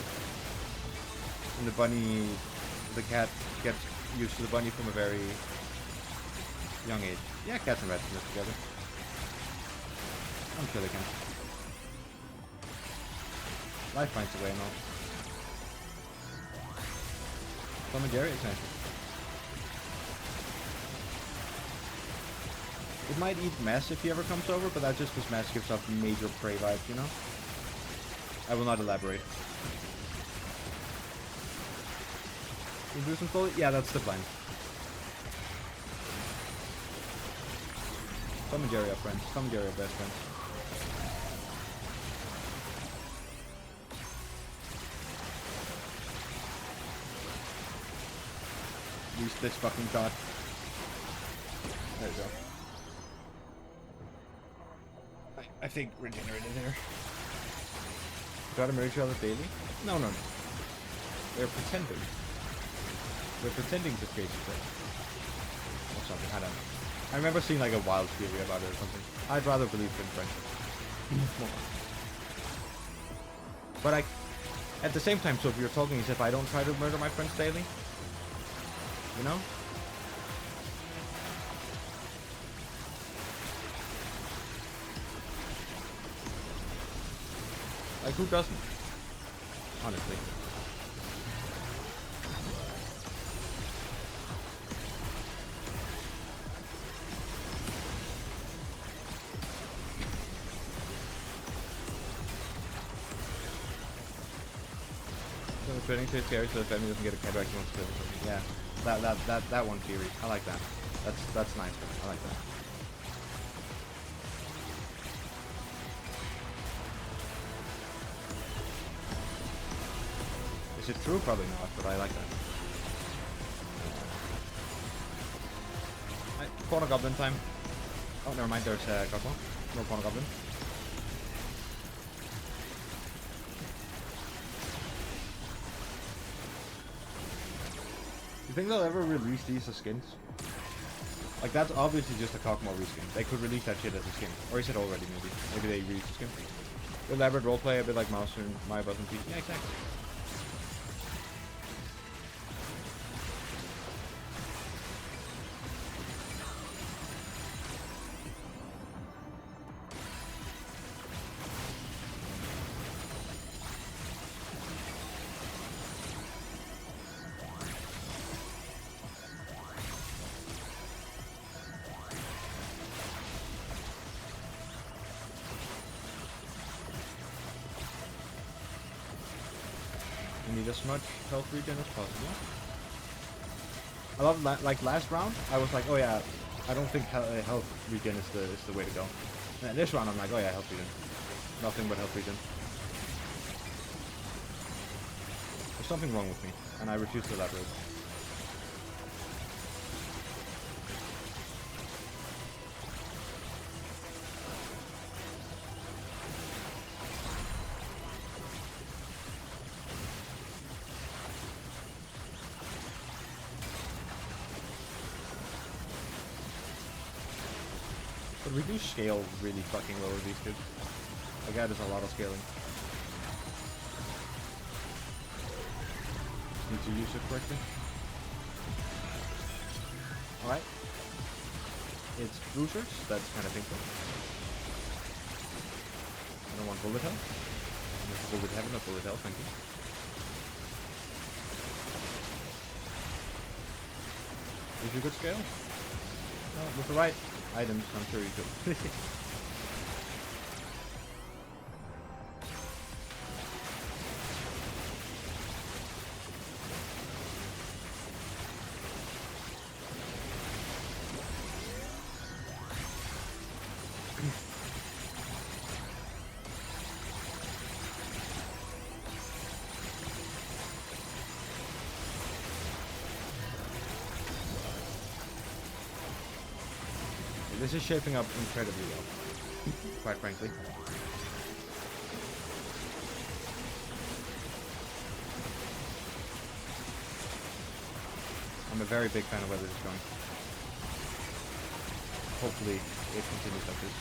And the cat gets used to the bunny from a very young age. Yeah, cats and rats can live together. I'm sure they can. Life finds a way and all. Tom and Jerry expansion. It might eat Mess if he ever comes over, but that's just because Mess gives off major prey vibes, you know? I will not elaborate. You do some fully? Yeah, that's the plan. Tom and Jerry are friends. Tom and Jerry are best friends. Use this fucking dot. There you go. I think regenerated there. Gotta merge each other daily? No. They're pretending. They're pretending to create shit. Or something, I don't know. I remember seeing like a wild theory about it or something. I'd rather believe in friendship. But at the same time, so if you're talking as if I don't try to murder my friends daily, you know? Like, who doesn't? Honestly. So, trading to scary so the family doesn't get a cat back once. Yeah. That one theory. I like that. That's nice. I like that. Is it true? Probably not, but I like that. Corner Goblin time. Oh, never mind, there's Goblin. No Corner Goblin. You think they'll ever release these as skins? Like, that's obviously just a Cockmore reskin. They could release that shit as a skin. Or is it already, maybe? Maybe they released a skin. Elaborate roleplay, a bit like Mouse and My Button Peach. Yeah, exactly. Need as much health regen as possible. I love like last round. I was like, oh yeah, I don't think health regen is the way to go. And this round, I'm like, oh yeah, health regen. Nothing but health regen. There's something wrong with me, and I refuse to elaborate. But we do scale really fucking low with these kids. Like that is a lot of scaling. Need to use it correctly. Alright. It's bruisers, that's kind of painful. I don't want bullet health. There's a bullet heaven, a bullet health, thank you. Did you good scale? No, with the right items, I'm sure you could. This is shaping up incredibly well, quite frankly. I'm a very big fan of where this is going. Hopefully it continues like this.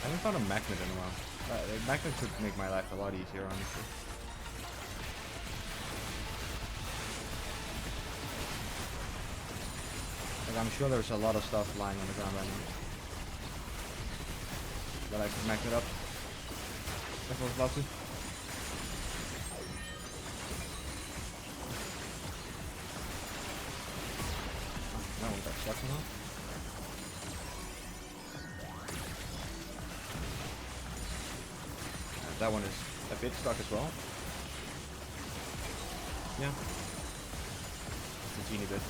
I haven't found a magnet in a while. A magnet would make my life a lot easier, honestly. Like, I'm sure there's a lot of stuff lying on the ground right now that I could magnet up if I was about to. Oh, that one got stuck somehow. That one is a bit stuck as well. Yeah. It's a teeny bit.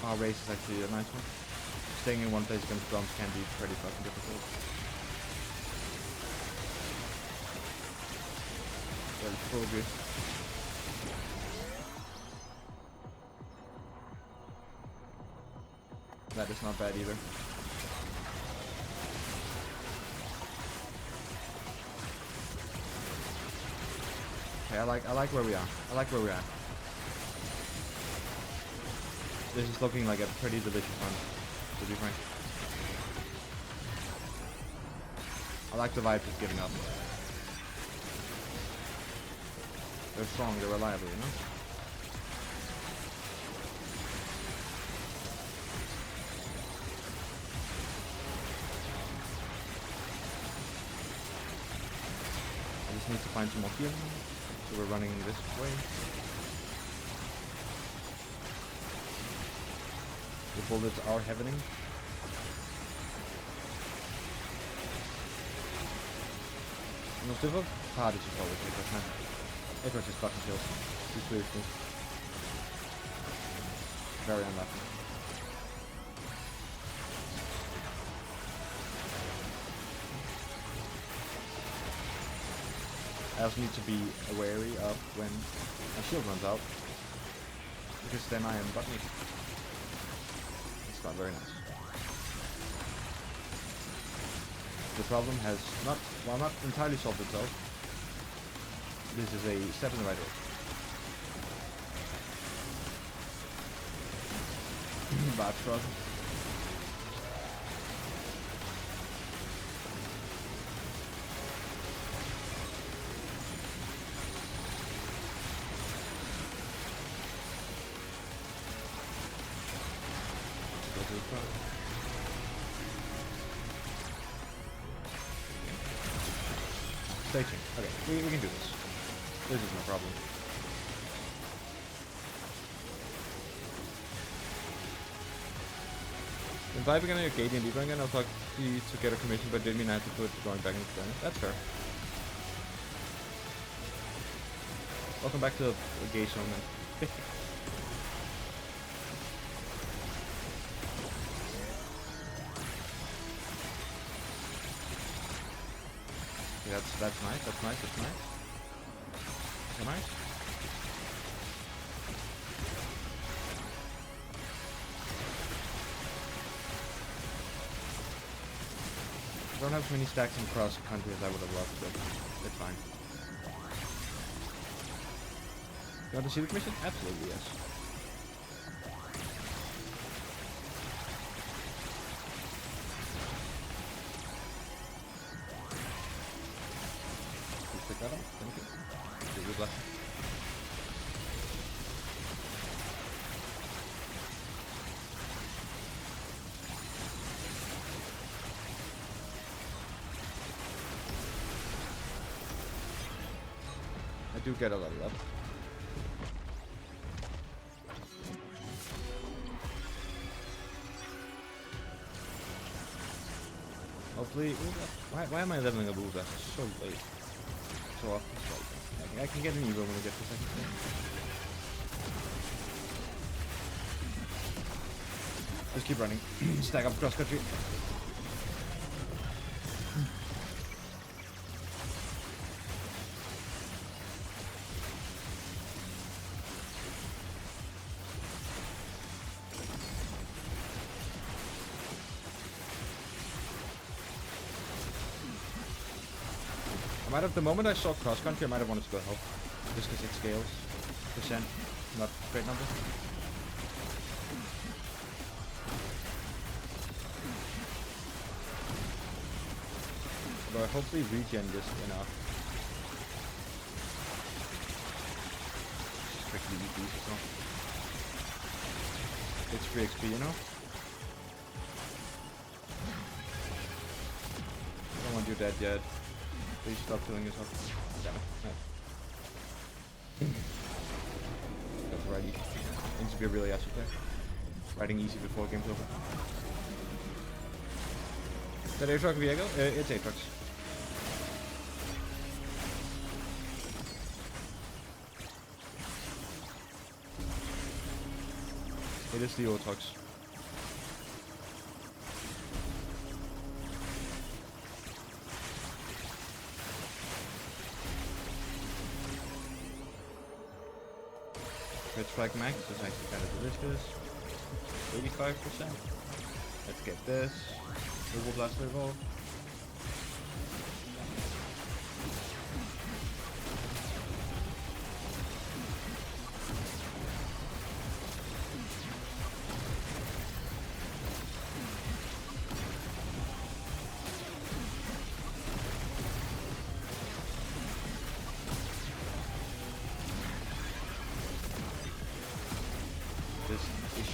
Our race is actually a nice one. Staying in one place against drums can be pretty fucking difficult. Well, probably. That is not bad either. Okay, I like where we are. I like where we are. This is looking like a pretty delicious one, to be frank. I like the vibe it's giving up. They're strong, they're reliable, you know? I just need to find some more healing, so we're running this way. The bullets are happening. The most difficult part is just always Ecos, man. Ecos just fucking kills. Too seriously. Very unlucky. I also need to be wary of when my shield runs out, because then I am butt naked. It's not very nice. The problem has not entirely solved itself. This is a step in the right direction. Bad shrug. Go to the front. Staging. Okay, we can do this. This is no problem. If I begin a gate and deep again, I'll talk to you to get a commission, but didn't mean I had to put going back into training. That's fair. Welcome back to the gay zone then. Okay, that's nice, that's nice, that's nice. Okay, nice. I don't have as many stacks in cross country as I would have loved, but it's fine. You want to see the commission? Absolutely, yes. Please pick that up. Thank you. Give you a blessing. I do get a level up. Hopefully, why am I leveling up Uva so late? So often. I can get an Evo when I get to second thing. Just keep running. Stack up cross country. I might have, the moment I saw cross country, I might have wanted to go help. Just because it scales. Percent, not great number. Although I hopefully regen this enough. Just quickly eat these as well. It's free XP, you know? I don't want you dead yet. Please stop killing yourself. Damn it. Nice. That's right easy. It needs to be a really acid player. Riding easy before game's over. Is that Aatrox Viego? It's Aatrox. It is the Aatrox. Red Strike Max is actually kind of delicious. 85%. Let's get this. Double Blaster Evolve.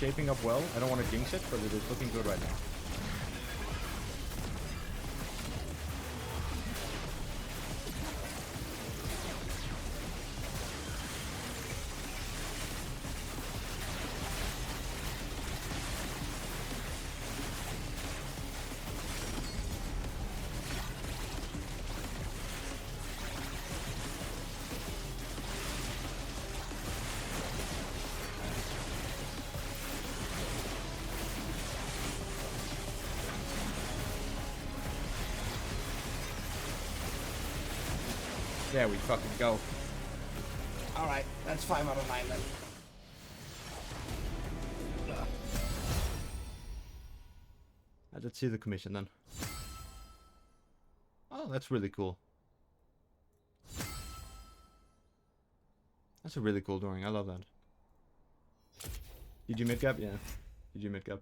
shaping up well. I don't want to jinx it, but it is looking good right now. There we fucking go. Alright, that's 5 out of 9 then. Let's see the commission then. Oh, that's really cool. That's a really cool drawing. I love that. GG mid-cap? Yeah. GG mid-cap.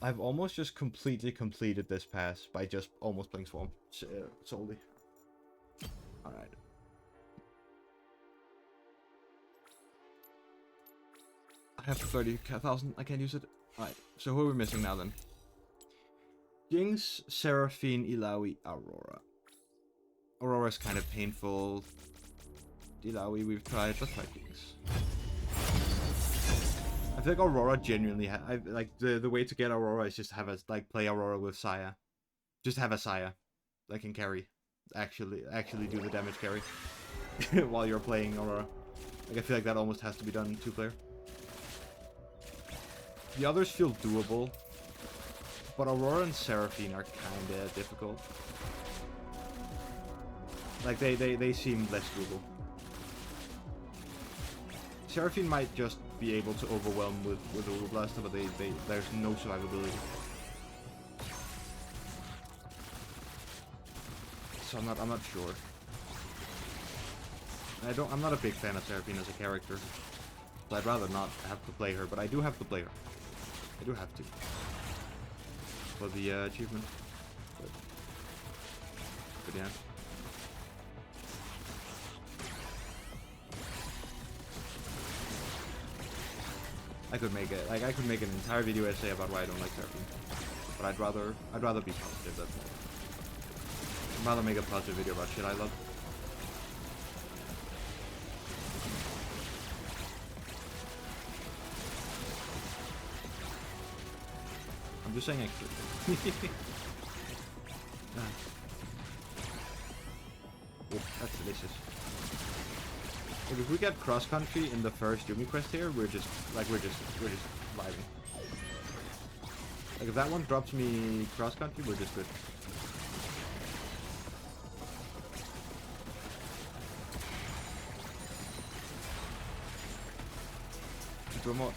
I've almost just completely completed this pass by just almost playing Swarm solely. Alright. I have 30,000. I can't use it. Alright, so who are we missing now then? Jinx, Seraphine, Illaoi, Aurora. Aurora's kind of painful. Illaoi we've tried. Let's try Jinx. I feel like Aurora genuinely like the way to get Aurora is just have a play Aurora with Saya. Just have a Saya that can carry. Actually do the damage carry while you're playing Aurora. Like I feel like that almost has to be done 2-player. The others feel doable, but Aurora and Seraphine are kinda difficult. Like they seem less doable. Seraphine might just be able to overwhelm with Ulu Blaster, but there's no survivability. So I'm not sure. I'm not a big fan of Seraphine as a character. So I'd rather not have to play her, but I do have to play her. I do have to. For the achievement. But yeah. I could make it I could make an entire video essay about why I don't like Seraphine. But I'd rather be positive, that's all. I'd rather make a positive video about shit I love. I'm just saying actually. Oh, that's delicious. If we get cross country in the first Yumi quest here, we're just vibing. Like if that one drops me cross country, we're just good. Promote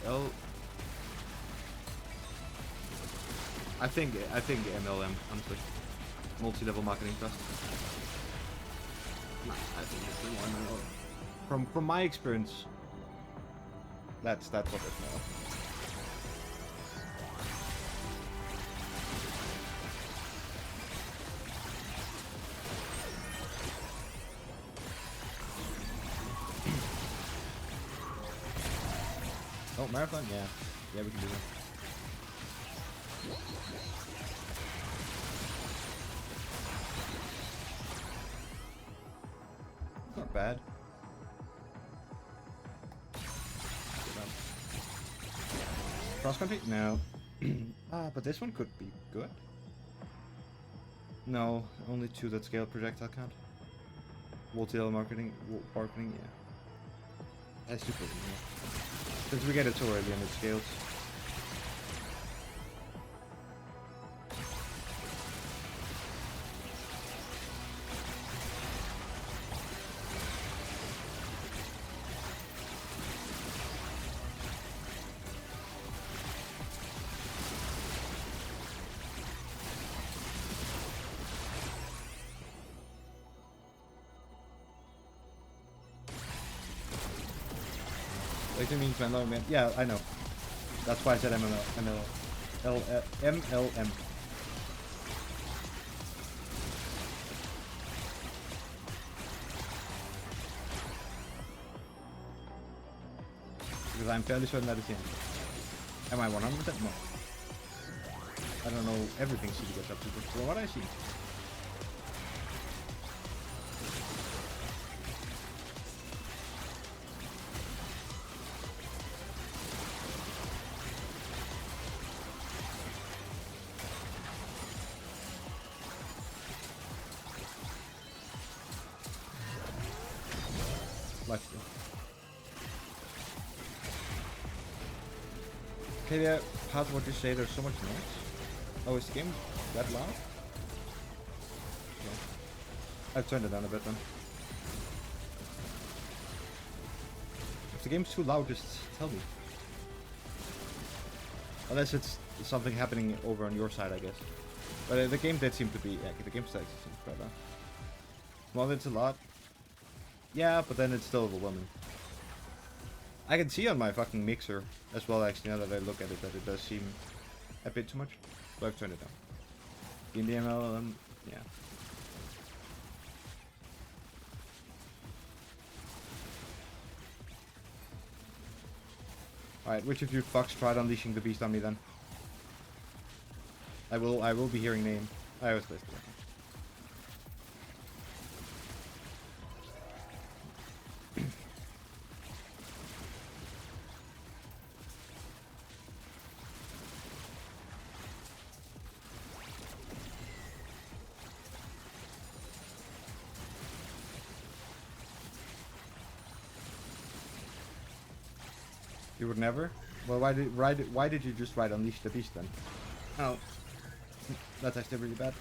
L. I think MLM, honestly. Multi-level marketing trust. I think it's the one. From my experience, that's what it's now. Oh, marathon? Yeah. Yeah, we can do that. Not bad. Cross country? No. But this one could be good. No, only 2 that scale projectile count. Multi-level marketing, yeah. That's super. Since we get it so early and it scales. Like it means man. Yeah, I know. That's why I said MLM. Because I'm fairly certain that it's the end. Am I 100%? No. I don't know everything CD gets up to, but from what I see. Left. Okay, yeah, part of what you say, there's so much noise. Oh, is the game that loud? Okay. I've turned it down a bit then. If the game's too loud, just tell me. Unless it's something happening over on your side, I guess. But the game did seem to be, yeah, the game seems quite loud. Well, it's a lot. Yeah, but then it's still overwhelming. I can see on my fucking mixer as well, actually, now that I look at it, that it does seem a bit too much. So I've turned it down. In the ML, yeah. Alright, which of you fucks tried unleashing the beast on me then? I will be hearing name. I was listed. You would never? Well, why did you just write Unleash the Beast then? Oh, that's actually really bad.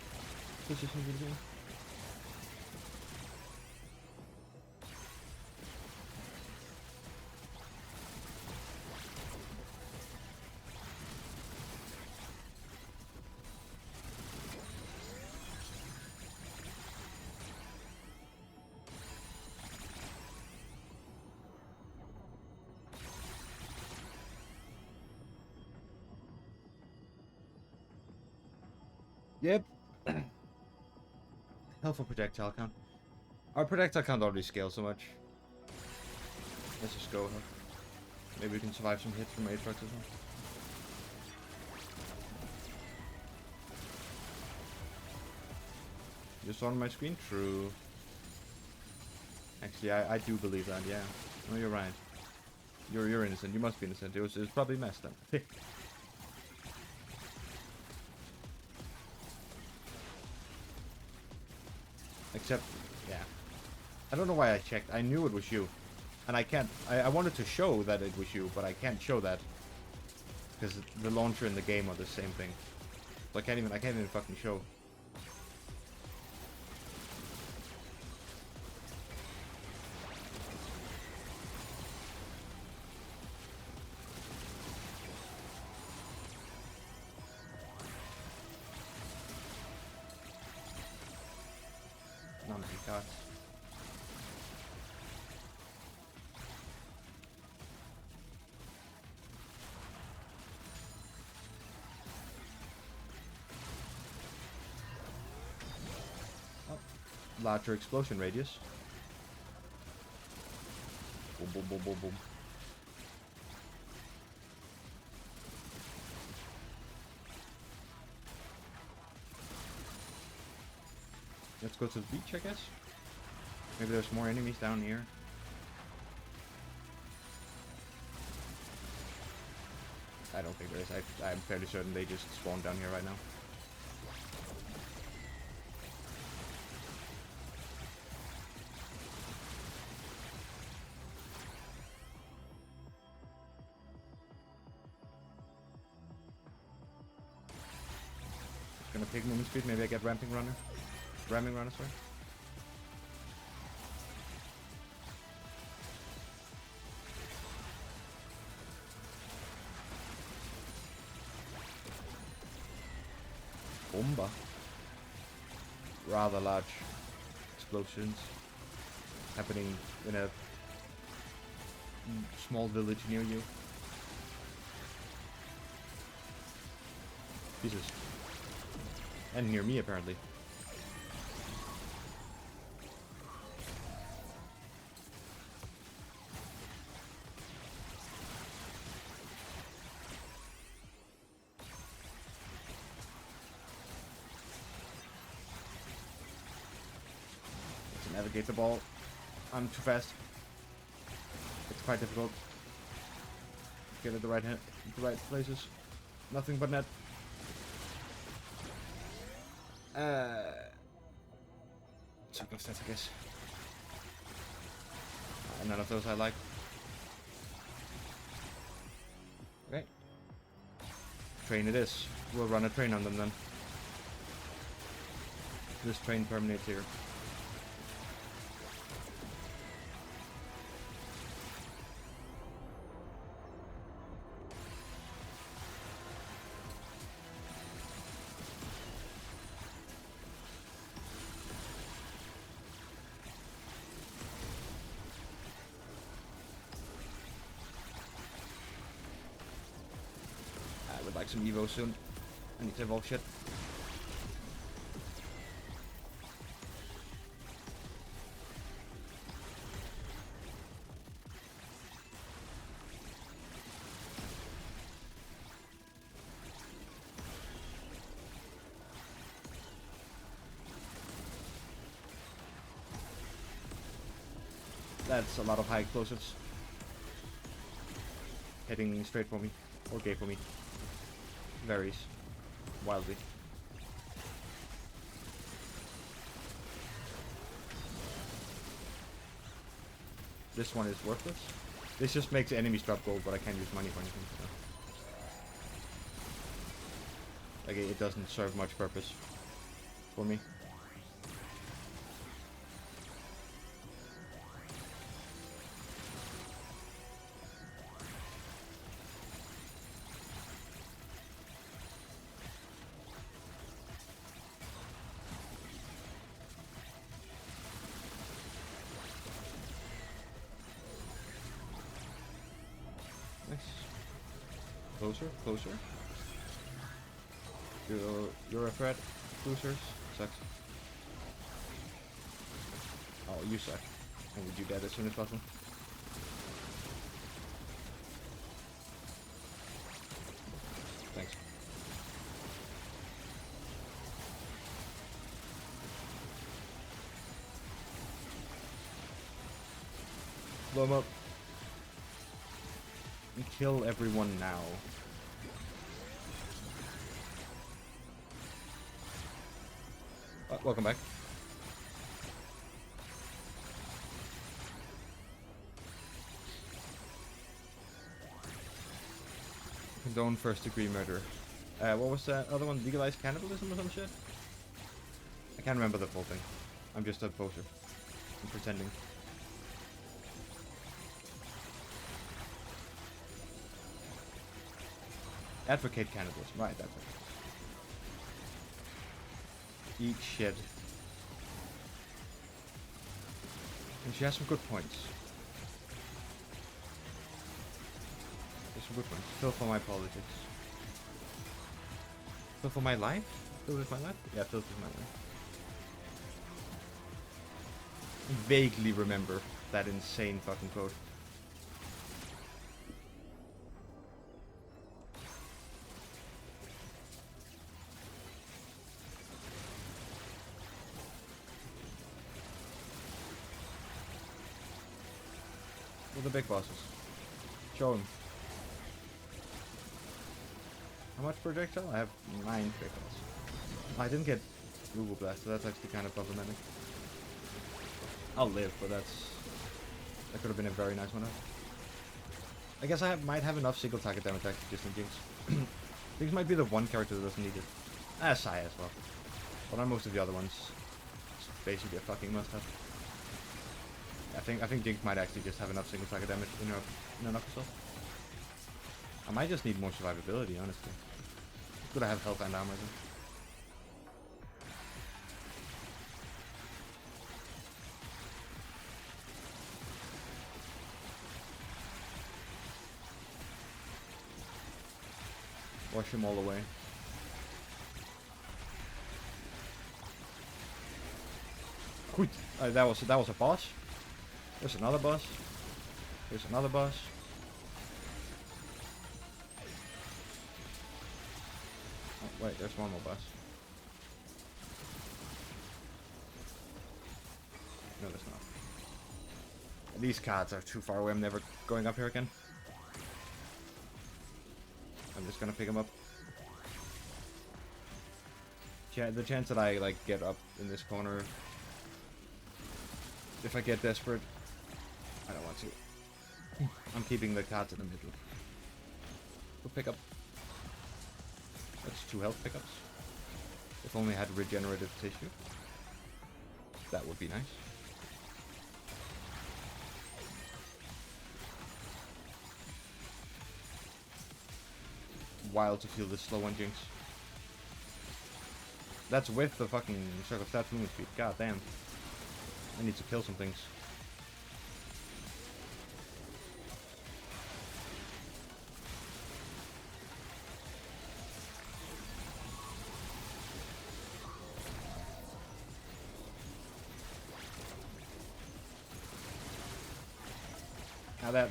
Yep. Helpful projectile count. Our projectile count already scales so much. Let's just go. Maybe we can survive some hits from Aatrox as well. Just on my screen? True. Actually, I do believe that, yeah. No, you're right. You're innocent. You must be innocent. It was probably messed up. Except, yeah. I don't know why I checked. I knew it was you. And I can't... I wanted to show that it was you, but I can't show that. Because the launcher and the game are the same thing. So I can't even fucking show. Oh my god. Oh. Larger explosion radius. Boom, boom, boom, boom, boom. Let's go to the beach, I guess. Maybe there's more enemies down here. I don't think there is. I'm fairly certain they just spawned down here right now. Gonna pick movement speed. Maybe I get ramping runner. Ramming runner, sorry. Bomba. Rather large explosions happening in a small village near you. Jesus. And near me, apparently. navigate the ball. I'm too fast. It's quite difficult. Get at the right places. Nothing but net. Circumstance, I guess. None of those I like. Okay. Train it is. We'll run a train on them then. This train terminates here. I would like some Evo soon. I need to evolve shit. That's a lot of high explosives. Heading straight for me. Okay for me. Varies. Wildly. This one is worthless. This just makes enemies drop gold, but I can't use money for anything. So. Okay, it doesn't serve much purpose for me. Nice. Closer, closer. You're a threat. Closers. Sucks. Oh, you suck. I need you dead as soon as possible. Thanks. Blow him up. And kill everyone now. Welcome back. Condone first degree murder. What was that other one? Legalized cannibalism or some shit? I can't remember the full thing. I'm just a poser. I'm pretending. Advocate cannibalism. Right, that's it. Eat shit. And she has some good points. There's some good points. Fill for my politics. Fill for my life? Fill with my life? Yeah, fill with my life. I vaguely remember that insane fucking quote. The big bosses. Show him. How much projectile? I have 9 projectiles. I didn't get Google Blast, so that's actually kind of problematic. I'll live, but that could have been a very nice one. I guess I might have enough single target damage actually just in Jinx. Jinx might be the one character that doesn't need it. Sai as well. But on most of the other ones, it's basically a fucking must-have. I think Jinx might actually just have enough single target damage in her knuckle. I might just need more survivability, honestly. It's good to have health and armor. Wash him all away. Goed. That was a boss. There's another boss. There's another boss. Oh, wait, there's one more boss. No, there's not. These cards are too far away. I'm never going up here again. I'm just gonna pick them up. The chance that I like get up in this corner, if I get desperate, I don't want to. I'm keeping the cards in the middle. We'll pick up. That's 2 health pickups. If only I had regenerative tissue. That would be nice. Wild to feel this slow on Jinx. That's with the fucking circle stats movement speed. God damn. I need to kill some things.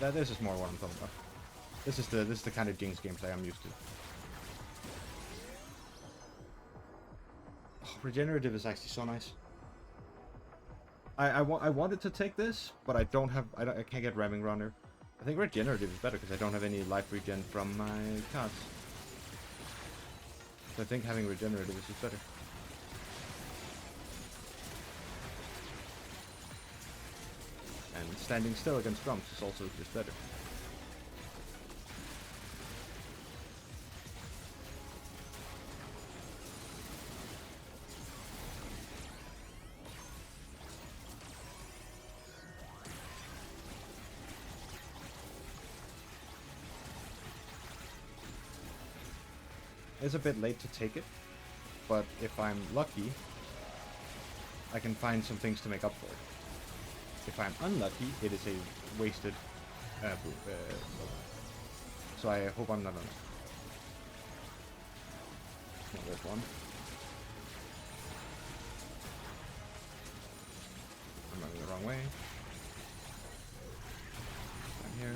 Now this is more what I'm talking about. This is the kind of Jinx gameplay I'm used to. Oh, regenerative is actually so nice. I wanted to take this, but I can't get ramming runner. I think regenerative is better because I don't have any life regen from my cards. So I think having regenerative is just better. And standing still against drums is also just better. It's a bit late to take it, but if I'm lucky, I can find some things to make up for it. If I'm unlucky, it is a wasted so I hope I'm not unlucky. No, there's one. I'm running the wrong way. I'm here.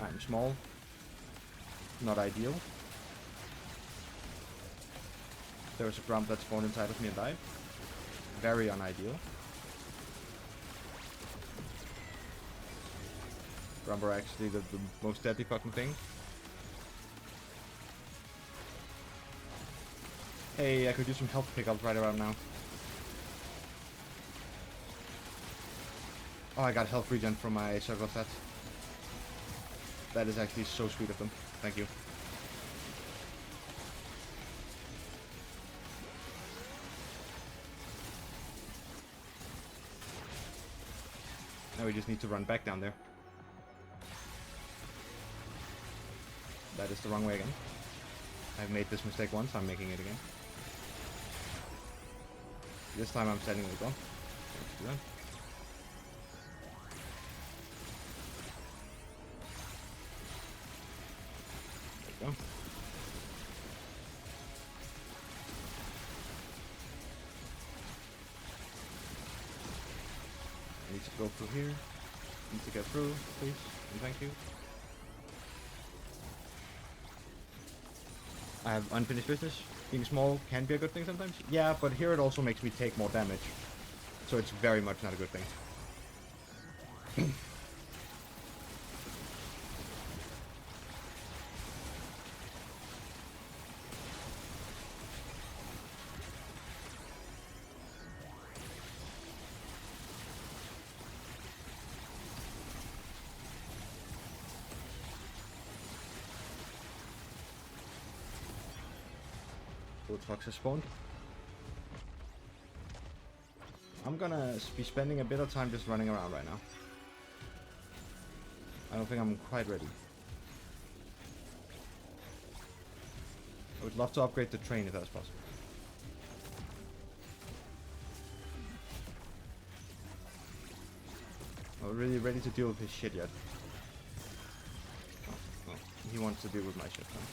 I'm small. Not ideal. There was a grump that spawned inside of me and died. Very unideal. Grump are actually the most deadly fucking thing. Hey, I could use some health pickups right around now. Oh, I got health regen from my circle stats. That is actually so sweet of them. Thank you. Now we just need to run back down there. That is the wrong way again. I've made this mistake once, I'm making it again. This time I'm setting it wrong. Let's do that. There we go. I need to go through here. Need to get through, please, and thank you. I have unfinished business. Being small can be a good thing sometimes. Yeah, but here it also makes me take more damage. So it's very much not a good thing. Fox has spawned. I'm gonna be spending a bit of time just running around right now. I don't think I'm quite ready. I would love to upgrade the train if that's possible. I'm not really ready to deal with his shit yet. Oh, well, he wants to deal with my shit then.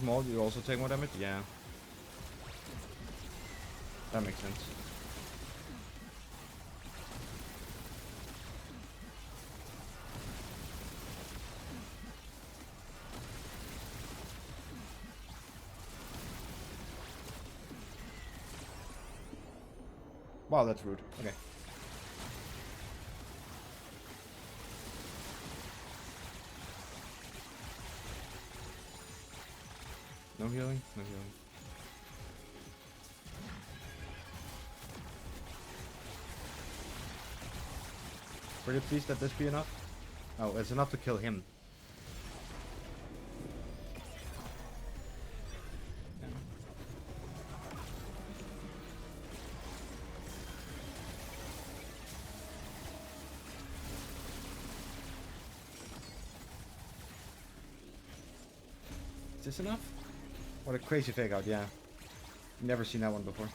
Small, you also take more damage? Yeah. That makes sense. Wow, that's rude. Okay. No healing? No healing. Pretty pleased that this be enough? Oh, it's enough to kill him. Is this enough? What a crazy fake out, yeah. Never seen that one before.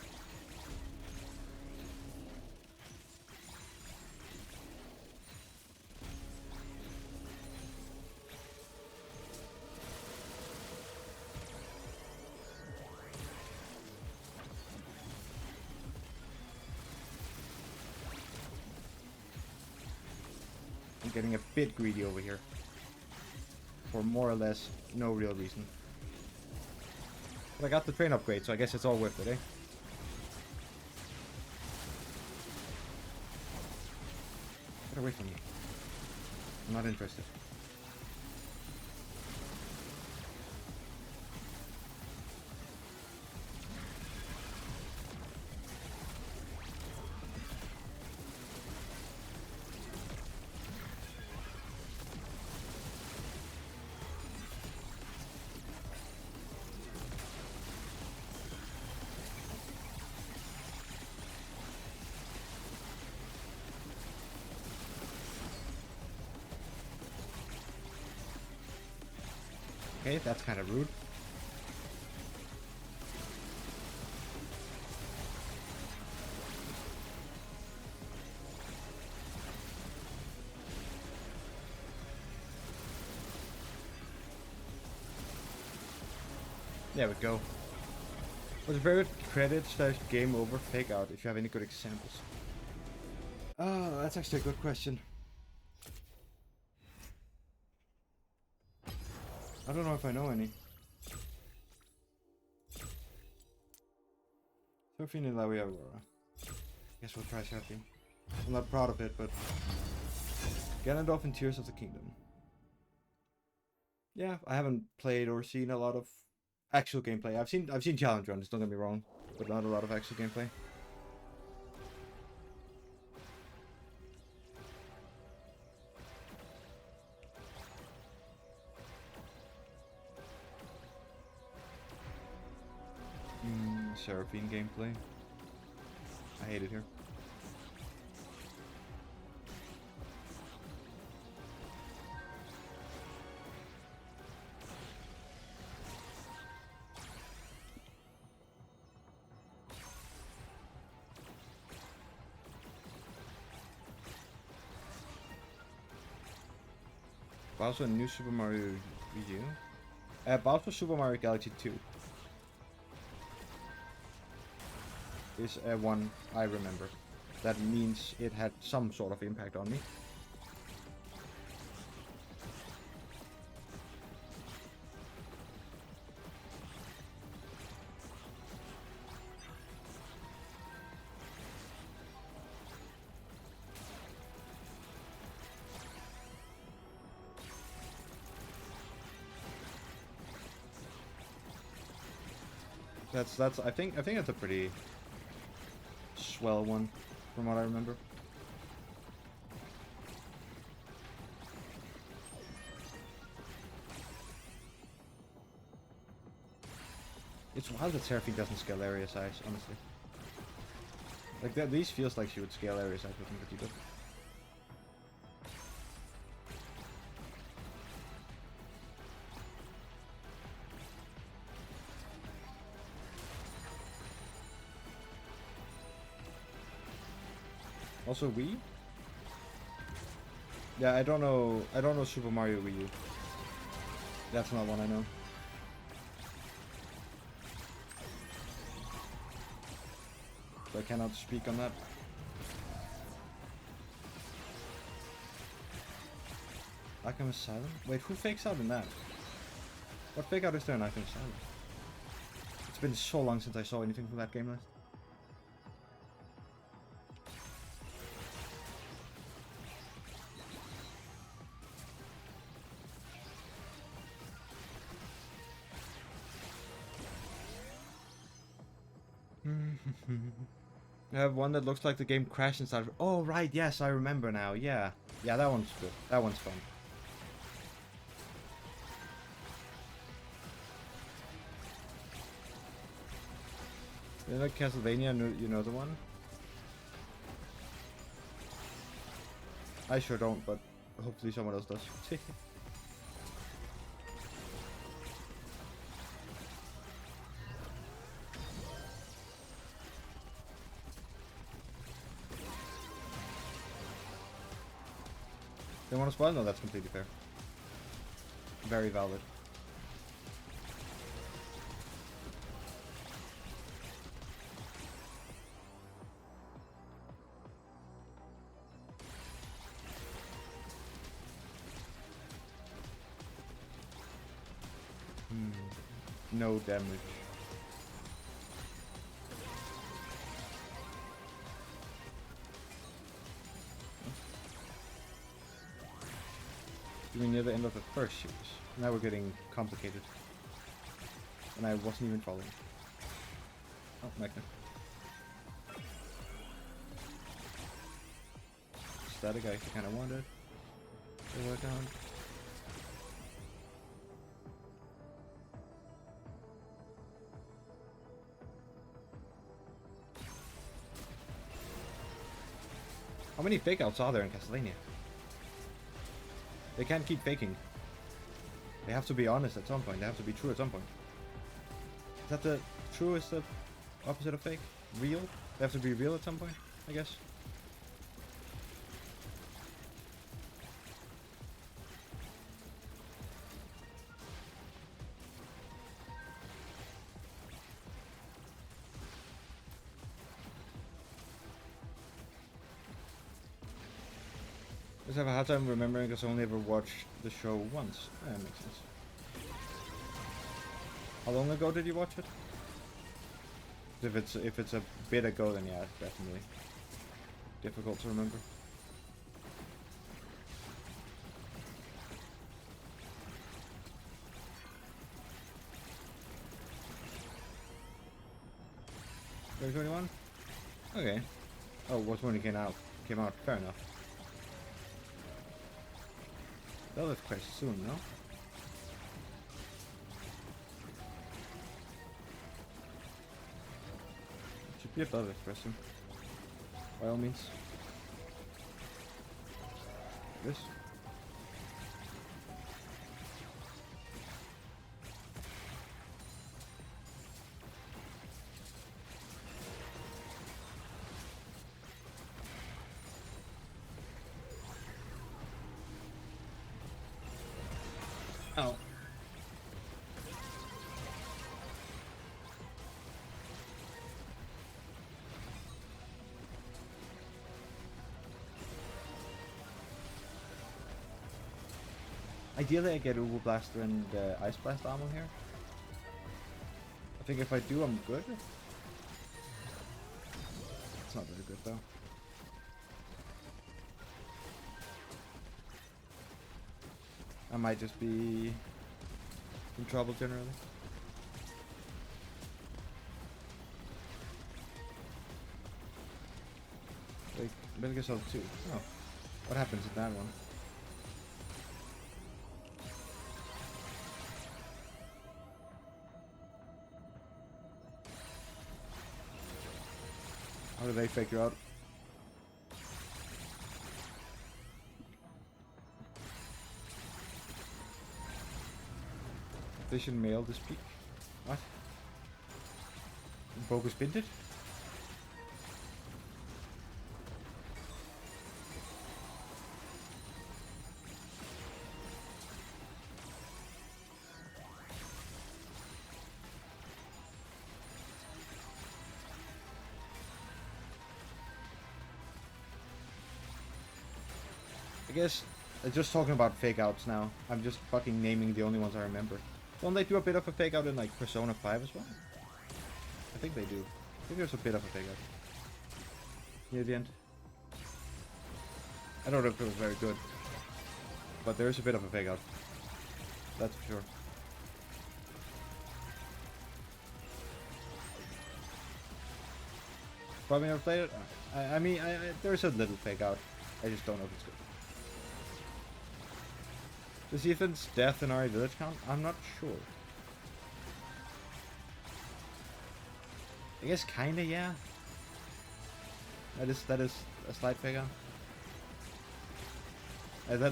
I'm getting a bit greedy over here. For more or less no real reason. But I got the train upgrade, so I guess it's all worth it, eh? Get away from me. I'm not interested. Okay, that's kind of rude. There we go. What's your favorite credit / game over fake out if you have any good examples? Oh, that's actually a good question. I don't know if I know any. Surfing in La Via Aurora. Guess we'll try surfing. I'm not proud of it, but Ganondorf in Tears of the Kingdom. Yeah, I haven't played or seen a lot of actual gameplay. I've seen challenge runs, don't get me wrong, but not a lot of actual gameplay. Seraphine gameplay. I hate it here. Bowser New Super Mario Review. Bowser Super Mario Galaxy 2 is one I remember. That means it had some sort of impact on me. That's I think that's a pretty swell one from what I remember. It's wild that Seraphine doesn't scale area size, honestly. Like that, these feels like she would scale area size with me, but you don't. Also Wii? Yeah, I don't know Super Mario Wii U. That's not one I know. So I cannot speak on that. Icon is silent? Wait, who fakes out in that? What fake out is there in Icon is silent? It's been so long since I saw anything from that game list. I have one that looks like the game crashed inside. Oh right, yes, I remember now. Yeah, yeah, that one's good. That one's fun. You know Castlevania? You know the one? I sure don't, but hopefully someone else does. They want to spoil? No, that's completely fair. Very valid. No damage. You mean near the end of the first series? Now we're getting complicated. And I wasn't even following. Oh, Magna. Static I kinda wanted. They work on. How many fake outs are there in Castlevania? They can't keep faking. They have to be honest at some point. They have to be true at some point. Is that the true is the opposite of fake? Real? They have to be real at some point, I guess. I just have a hard time remembering because I only ever watched the show once. That makes sense. How long ago did you watch it? If it's a bit ago, then yeah, definitely difficult to remember. Very 21? Okay. Oh, what's when it came out? Came out. Fair enough. They'll live quite soon, no? It should be above espresso. By all means. This. Oh. Ideally I get Uwu Blaster and Ice Blast ammo here. I think if I do, I'm good. It's not very good though. I might just be in trouble generally. Like, Metal Gear Solid 2. Oh. What happens in that one? How do they fake you out? Vision mail this peak. What? Bogus Binted? I guess, just talking about fake outs now. I'm just fucking naming the only ones I remember. Don't they do a bit of a fake out in like Persona 5 as well? I think they do. I think there's a bit of a fake out. Near the end. I don't know if it was very good. But there is a bit of a fake out. That's for sure. Probably never played it. I mean, there's a little fake out. I just don't know if it's good. Does Ethan's death in our village count? I'm not sure. I guess kinda, yeah. That is a slight fake out.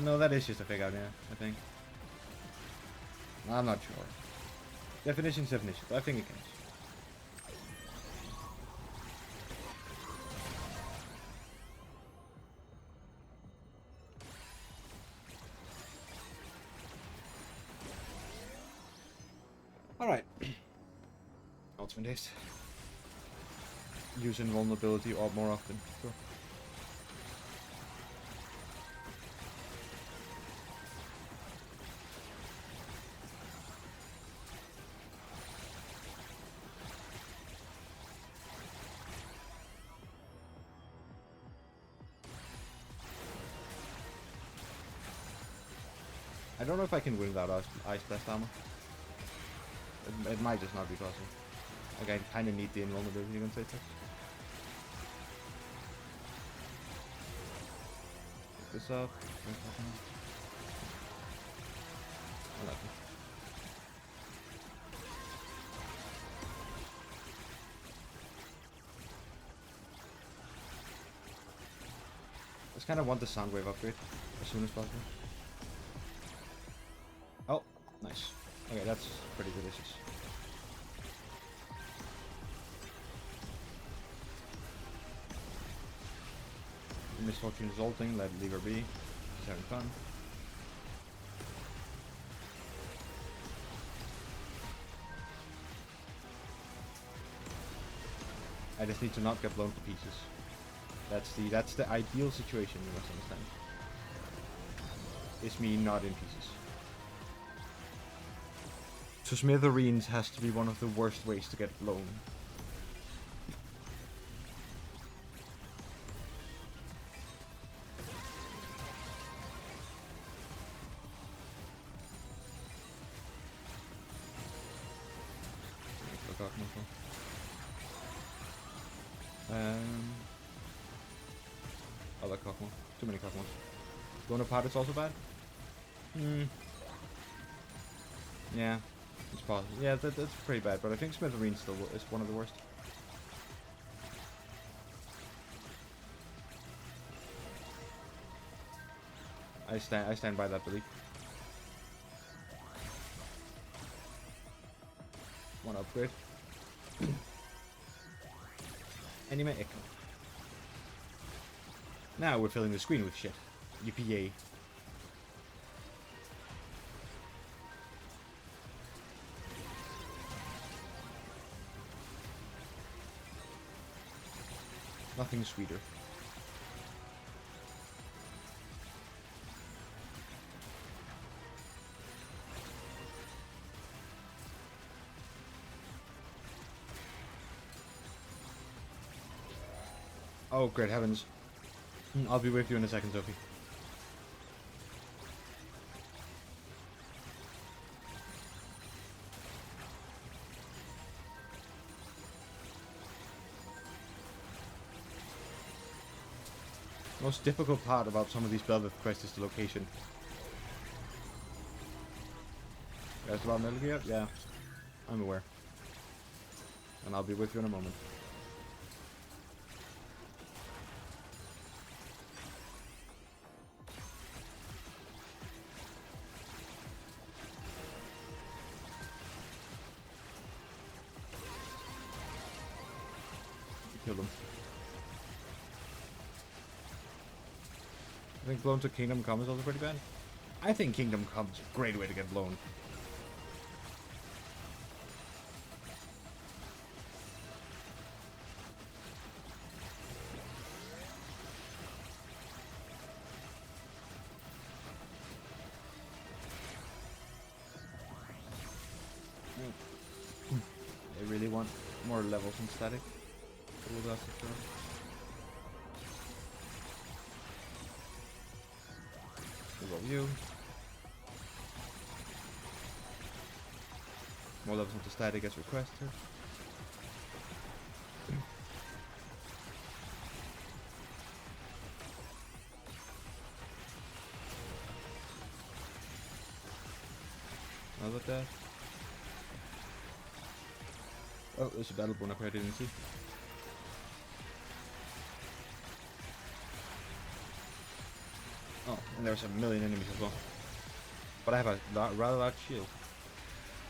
No, that is just a fake out, yeah, I think. I'm not sure. Definition's definition, but I think it counts. Alright. Ultimate haste. Use invulnerability or more often. Sure. I don't know if I can win without Ice Blast armor. It might just not be possible. Like, I kind of need the invulnerability, you can say so. Pick this up. I like it. Just kind of want the Soundwave upgrade as soon as possible. Oh, nice. Okay, that's pretty delicious. Misfortune resulting, leave her be. She's having fun. I just need to not get blown to pieces. That's the ideal situation, you must understand. It's me not in pieces. So smithereens has to be one of the worst ways to get blown. Other Cockmore. Too many Cockmores. Going apart is also bad? Yeah. It's possible. Yeah, that's pretty bad, but I think Smithereen still is one of the worst. I stand by that belief. One upgrade. Anime Echo. Now we're filling the screen with shit. Yippee. Nothing sweeter. Oh, great heavens. I'll be with you in a second, Sophie. Most difficult part about some of these Belveth quests is the location. You guys about Metal Gear? Yeah, I'm aware. And I'll be with you in a moment. Kill them. I think blown to Kingdom Come is also pretty bad. I think Kingdom Come is a great way to get blown. I really want more levels in static. You. More levels into static as requested. another death. Oh, there's a battle bone up here I didn't see. Oh, and there's a million enemies as well. But I have a rather large shield.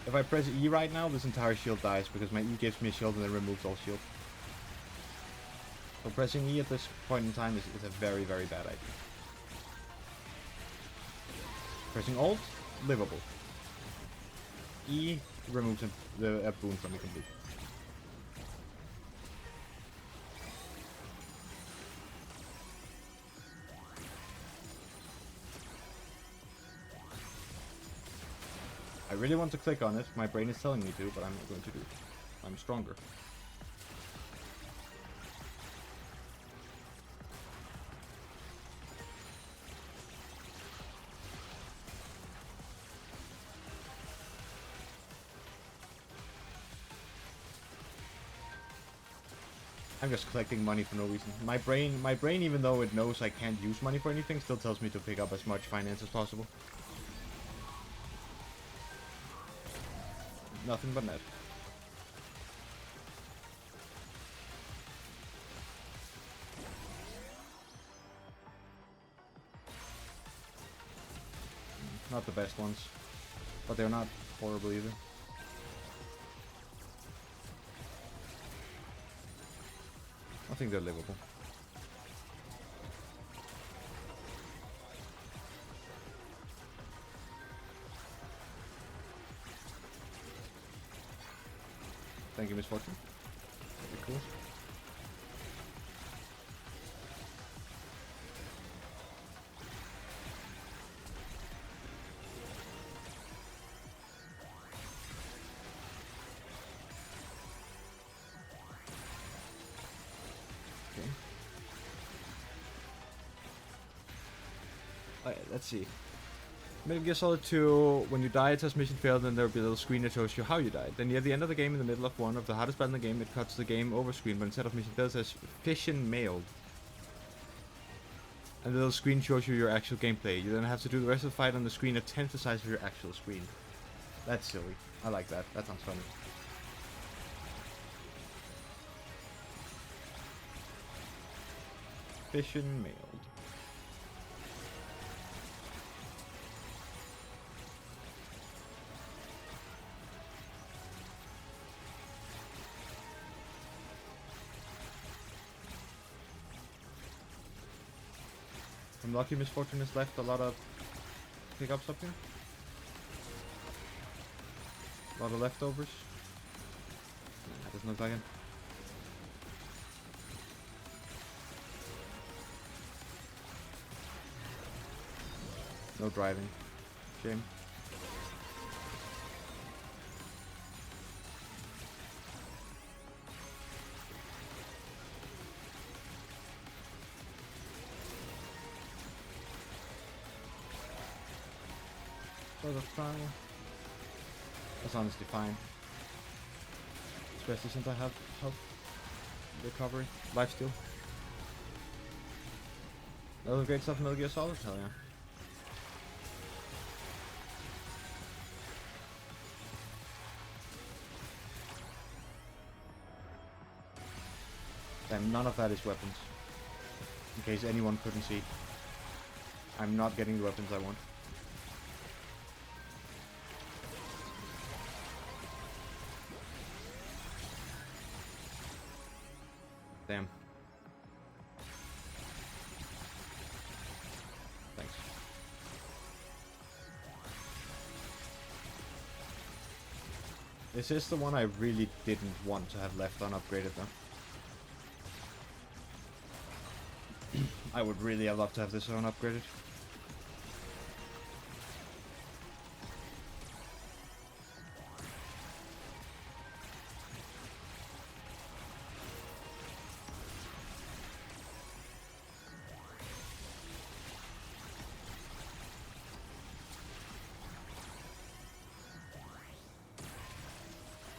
If I press E right now, this entire shield dies because my E gives me a shield and then removes all shield. So pressing E at this point in time is a very, very bad idea. Pressing Alt, livable. E removes a boon from me completely. I really want to click on it, my brain is telling me to, but I'm not going to do it. I'm stronger. I'm just collecting money for no reason. My brain, even though it knows I can't use money for anything, still tells me to pick up as much finance as possible. Nothing but net. Not the best ones, but they're not horrible either. I think they're livable. Thank you, Misfortune. That'd be cool. Okay. Alright, let's see. Metal Gear Solid 2, when you die, it says mission failed, and there'll be a little screen that shows you how you died. Then near the end of the game, in the middle of one of the hardest battle in the game, it cuts the game over screen, but instead of mission failed, it says fission mailed. And the little screen shows you your actual gameplay. You then have to do the rest of the fight on the screen a tenth the size of your actual screen. That's silly. I like that. That sounds funny. Fission mailed. I'm lucky Misfortune has left a lot of pickups up here. A lot of leftovers. That doesn't look like it. No driving. Shame. That's fine. That's honestly fine. Especially since I have health recovery, lifesteal. Other great stuff in Metal Gear Solid? Hell yeah. Damn, none of that is weapons. In case anyone couldn't see. I'm not getting the weapons I want. Damn. Thanks. This is the one I really didn't want to have left unupgraded though. I would really have loved to have this unupgraded.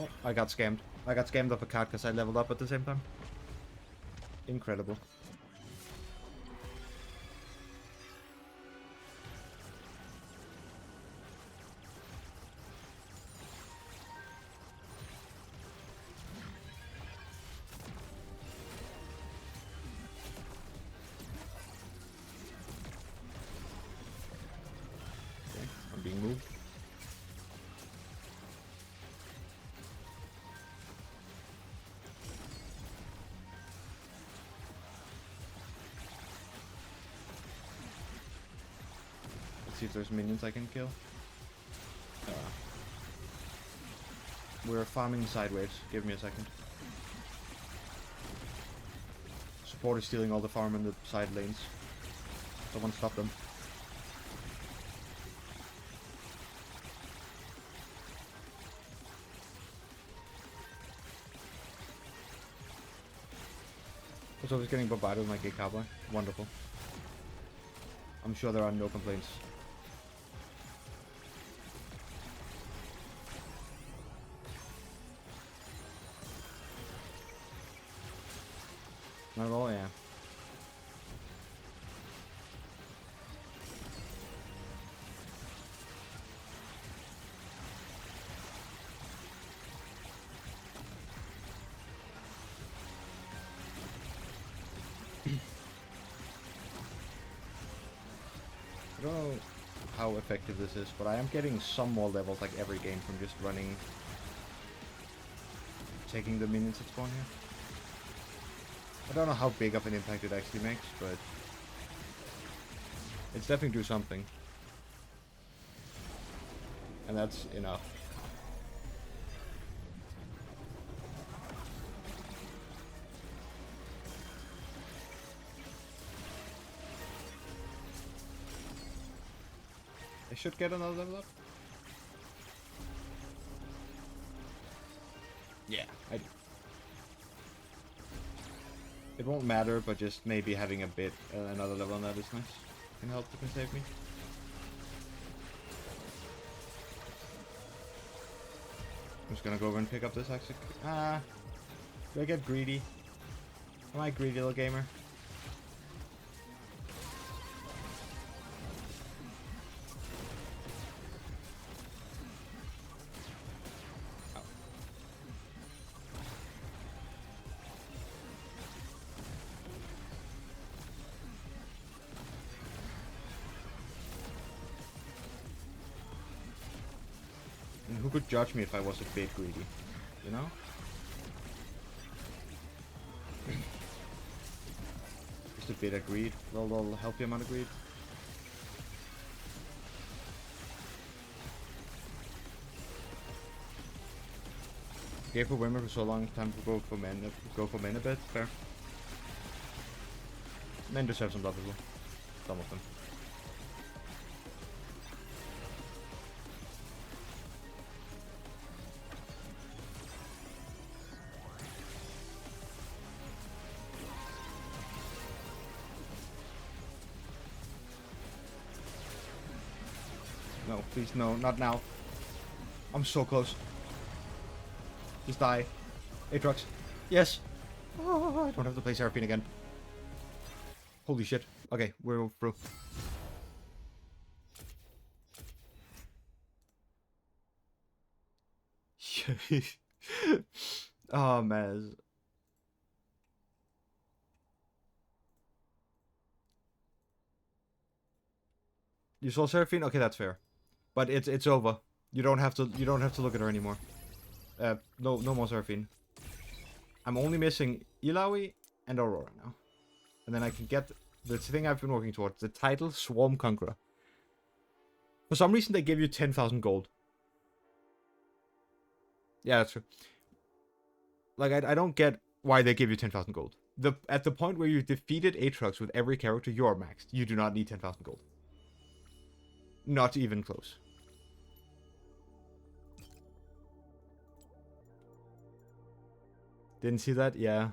Oh, I got scammed. I got scammed off a card because I leveled up at the same time. Incredible. see if there's minions I can kill. We're farming sideways. Give me a second. Support is stealing all the farm in the side lanes. Someone stop them. So I was getting bombarded with my gay cowboy. Wonderful. I'm sure there are no complaints. Not at all, yeah. I don't know how effective this is, but I am getting some more levels like every game from just running, taking the minions that spawn here. I don't know how big of an impact it actually makes, but it's definitely do something. And that's enough. I should get another level up. Yeah, I do. It won't matter, but just maybe having a bit another level on that is nice. Can help, can save me. I'm just gonna go over and pick up this Axic. Ah, do I get greedy? Am I greedy, little gamer? Who could judge me if I was a bit greedy, you know? Just a bit of greed, a little healthy amount of greed. Gave for women for so long, time to go for men. Go for men a bit, fair. Men deserve some love as well. Some of them. No, please, no, not now. I'm so close. Just die. Aatrox. Yes! Oh, I don't have to play Seraphine again. Holy shit. Okay, we're through. Oh, man. You saw Seraphine? Okay, that's fair. But it's over. You don't have to look at her anymore. No more Seraphine. I'm only missing Ilaoi and Aurora now. And then I can get the thing I've been working towards, the title Swarm Conqueror. For some reason they give you 10,000 gold. Yeah, that's true. Like I don't get why they give you 10,000 gold. At the point where you defeated Aatrox with every character, you are maxed. You do not need 10,000 gold. Not even close. Didn't see that? Yeah.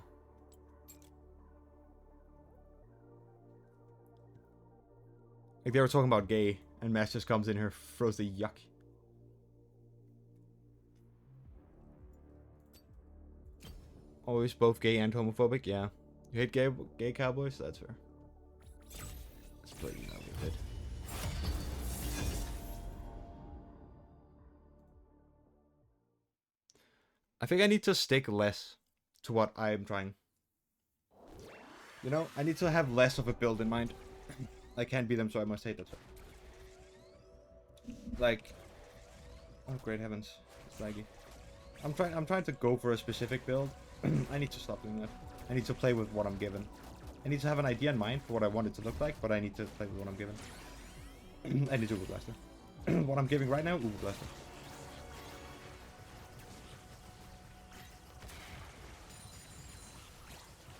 Like they were talking about gay, and Mass just comes in here, throws the yuck. Always both gay and homophobic? Yeah. You hate gay cowboys? That's fair. Let's play you know with it. I think I need to stick less to what I'm trying. You know, I need to have less of a build in mind. I can't beat them, so I must hate that. Like, oh great heavens, it's laggy. I'm trying to go for a specific build. I need to stop doing that. I need to play with what I'm given. I need to have an idea in mind for what I want it to look like, but I need to play with what I'm given. And it's Uber Blaster. What I'm giving right now, Uber Blaster.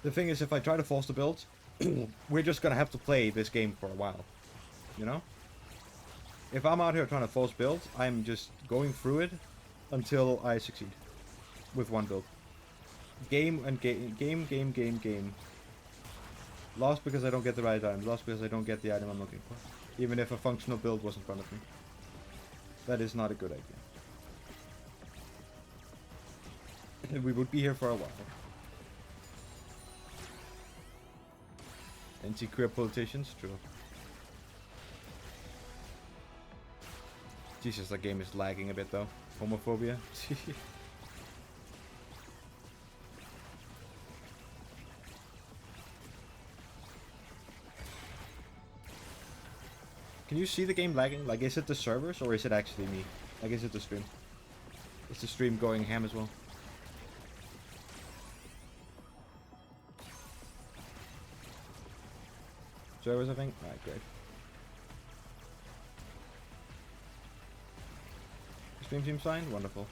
The thing is, if I try to force the build, we're just gonna have to play this game for a while. You know? If I'm out here trying to force build, I'm just going through it until I succeed. With one build. Game and game. Lost because I don't get the right item. Lost because I don't get the item I'm looking for. Even if a functional build was in front of me. That is not a good idea. We would be here for a while. Anti-queer politicians? True. Jesus, that game is lagging a bit though. Homophobia? Can you see the game lagging? Like, is it the servers or is it actually me? Like, is it the stream? Is the stream going ham as well? Servers, I think? Alright, great. Stream seems fine? Wonderful.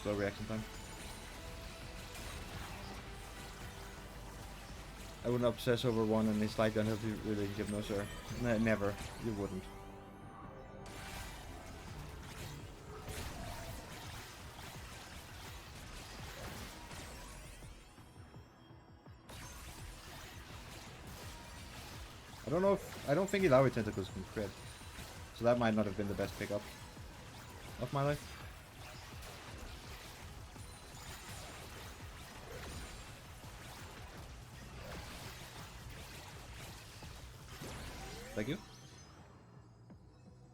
Slow reaction time. I wouldn't obsess over one and it's like unhealthy relationship, no sir. Never. You wouldn't. I don't know if... I don't think Ilawi Tentacles can crit. So that might not have been the best pickup of my life. Thank you.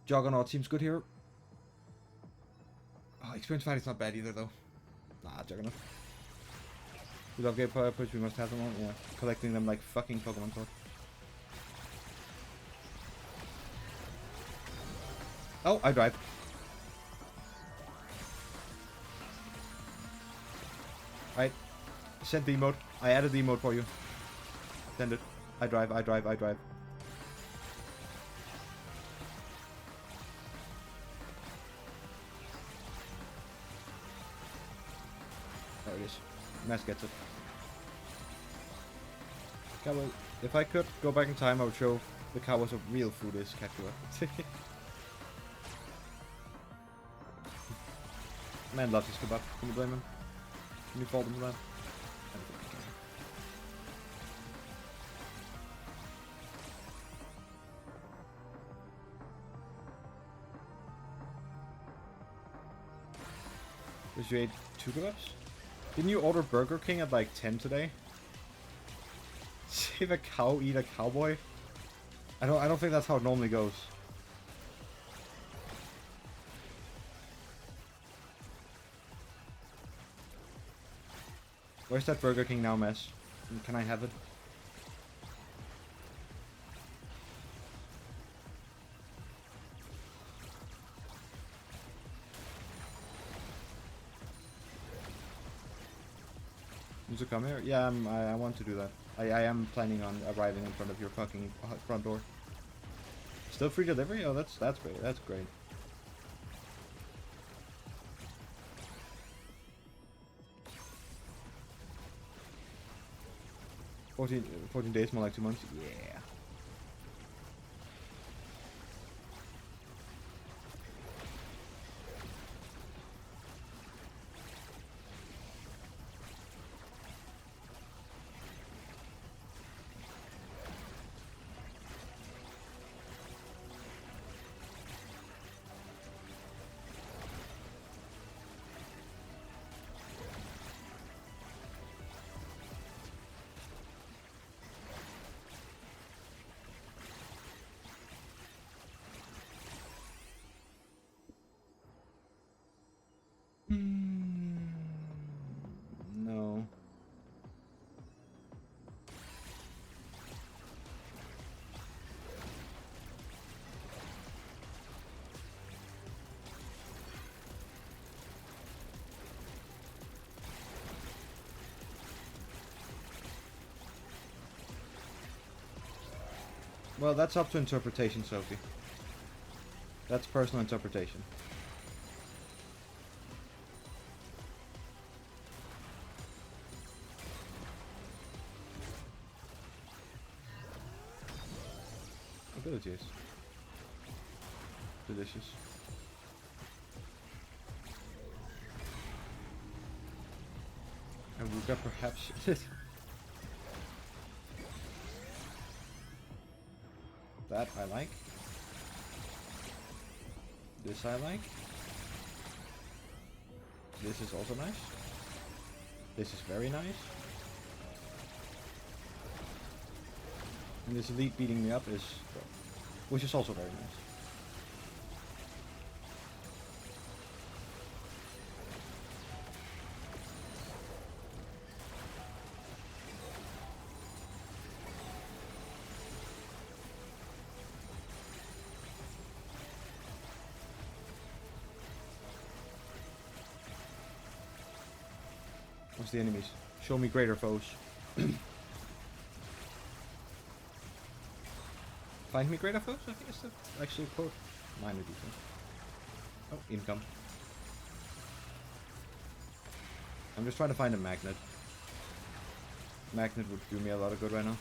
Juggernaut seems good here. Oh, experience fight is not bad either though. Nah, Juggernaut. We love game power push, we must have them all. Yeah. Collecting them like fucking Pokemon cards. Oh, I drive. Alright. Send the emote. I added the emote for you. Send it. I drive. There it is. Mass gets it. Cowboy. If I could go back in time, I would show the cowboys what real food is, Katua. Man loves his kebab. Can you blame him? Can you fault him for that? I don't think you can. Did you ate 2 kebabs? Didn't you order Burger King at like 10 today? Save a cow, eat a cowboy? I don't think that's how it normally goes. Where's that Burger King now, mess? Can I have it? You to come here? Yeah, I want to do that. I am planning on arriving in front of your fucking front door. Still free delivery? Oh, that's great. That's great. 14 days, more like 2 months. Yeah. Well, that's up to interpretation, Sophie. That's personal interpretation. Abilities. Delicious. And we've got perhaps... That I like. This I like. This is also nice. This is very nice. And this elite beating me up is... which is also very nice. What's the enemies? Show me greater foes. Find me greater foes? I think it's the actual quote. Minor detail. Oh, income. I'm just trying to find a magnet. Magnet would do me a lot of good right now.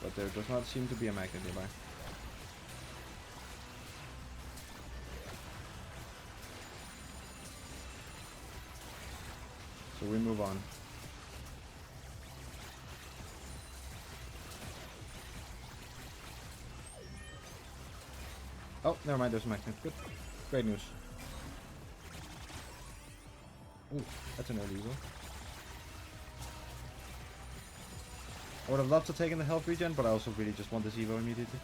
But there does not seem to be a magnet nearby. So we move on. Oh, never mind, there's a magnet. Good. Great news. Ooh, that's an early evil. I would have loved to take in the health regen, but I also really just want this Evo immediately.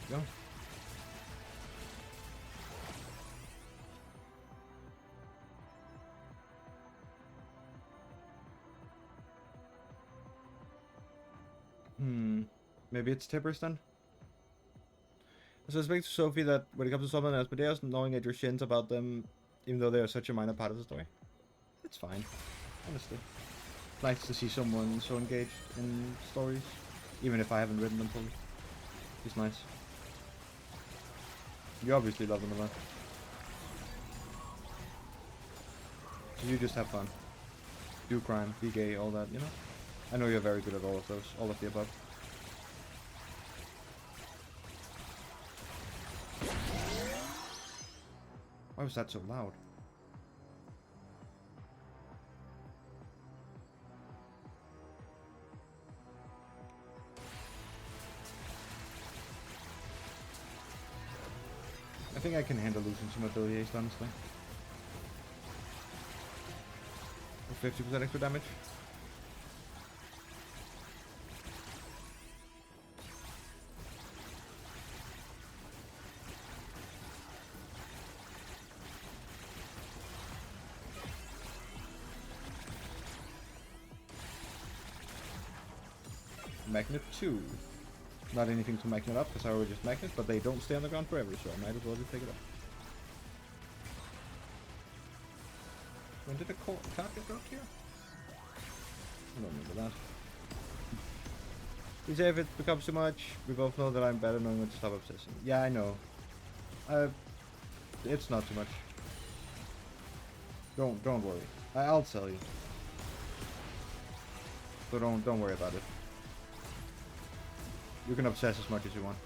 There we go. Maybe it's tippers then? I suspect, Sophie, that when it comes to someone else, but there's knowing at your shins about them, even though they are such a minor part of the story. It's fine, honestly. It's nice to see someone so engaged in stories, even if I haven't written them fully. It's nice. You obviously love them a lot. So you just have fun. Do crime, be gay, all that, you know? I know you're very good at all of those, all of the above. Why was that so loud? I think I can handle losing some ability haste, honestly. For 50% extra damage. Magnet 2. Not anything to magnet up, because I already just magnet, but they don't stay on the ground forever, so I might as well just take it up. When did the card get dropped here? I don't remember that. You say if it becomes too much, we both know that I'm better knowing when to stop obsessing. Yeah, I know. It's not too much. Don't worry. I'll tell you. So don't worry about it. You can obsess as much as you want.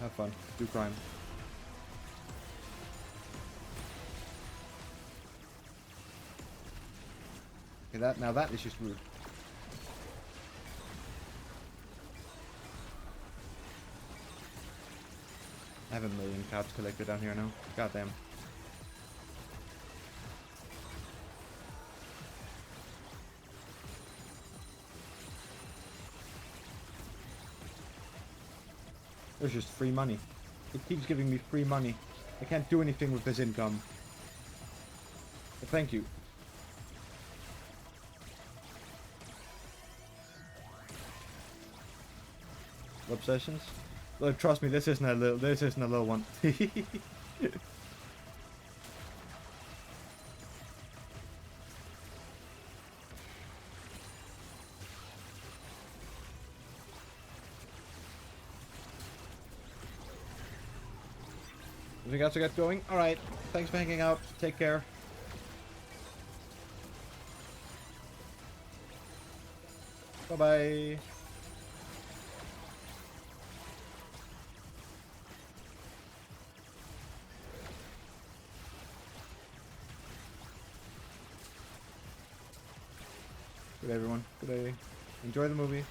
Have fun. Do crime. Okay, now that is just rude. I have a million cards collected down here now. Goddamn. There's just free money. It keeps giving me free money. I can't do anything with this income. But thank you. Obsessions? Look, trust me, this isn't a little one. Anything else to get going? Alright, thanks for hanging out. Take care. Bye-bye. Good day, everyone. Good day. Enjoy the movie.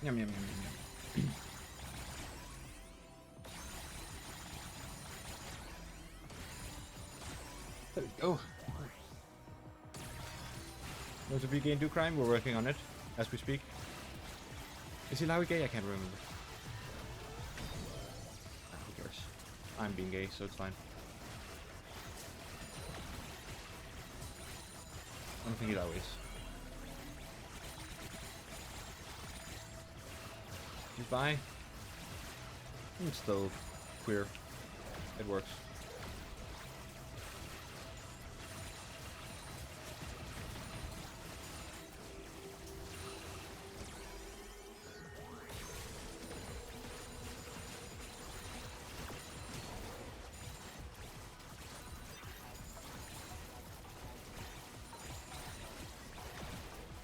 Yum, yum, yum, yum, yum. There we go. Those of you gay and do crime, we're working on it as we speak. Is he Larry gay? I can't remember. Who cares? I'm being gay, so it's fine. I don't think he's always. He's bi. It's still queer. It works.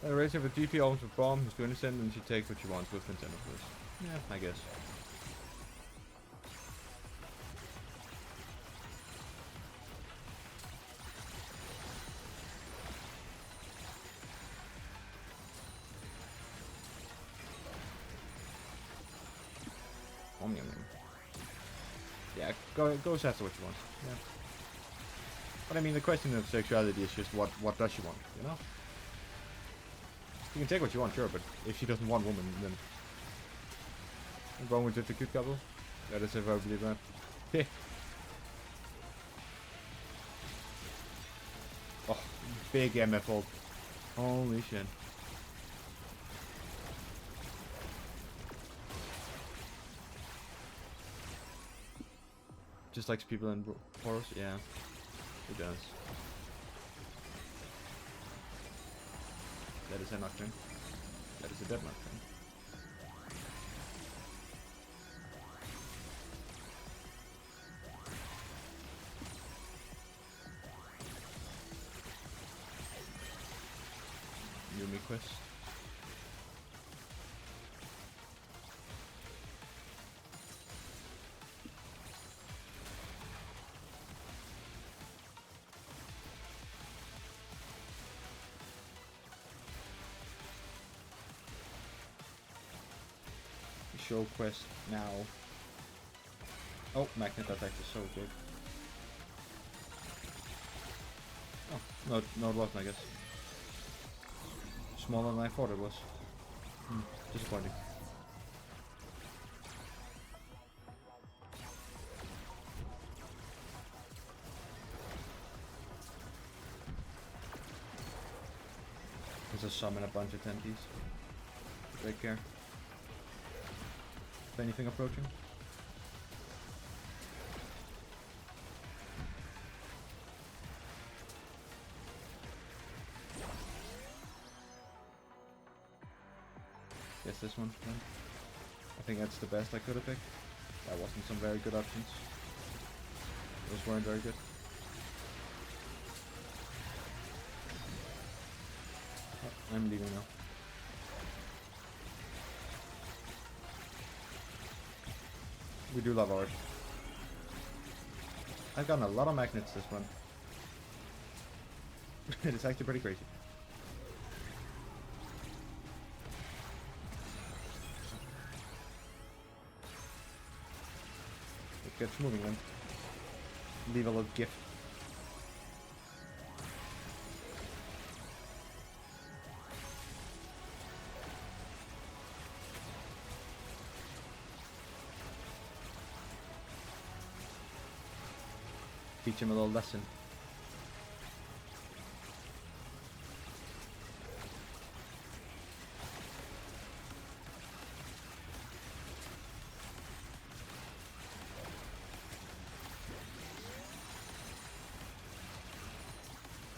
Raising with GP almost with bomb, who's going to send and she takes what she wants with Nintendo first. Yeah, I guess. Yeah, go after what you want. Yeah. But I mean, the question of sexuality is just what does she want, you know? You can take what you want, sure, but if she doesn't want women, then what's wrong with just a cute couple? That is if I believe that. Heh. Oh, big MF ult. Holy shit. Just likes people in horrors? Yeah, it does. That is a nocturne. That is a dead nocturne. Yumi quest. Show quest now. Oh, magnet attack is so good. Oh, no it wasn't, I guess. Smaller than I thought it was. Disappointing. There's a summon a bunch of tenties. Take care. Is anything approaching? Guess this one then. I think that's the best I could have picked. That wasn't some very good options. Those weren't very good. Oh, I'm leaving now. We do love art. I've gotten a lot of magnets this one. It's actually pretty crazy. get moving then. Leave a little gift. Teach him a little lesson.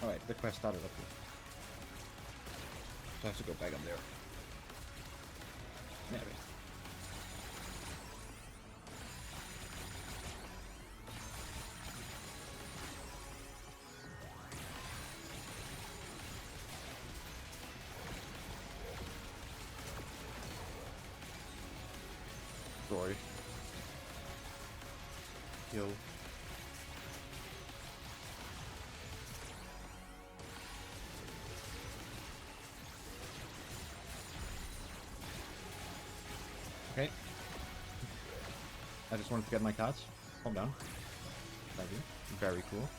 Alright, the quest started up here. So I have to go back up there. There we go. Sorry. Yo. Okay. I just wanted to get my cards. Calm down. Thank you. Very cool.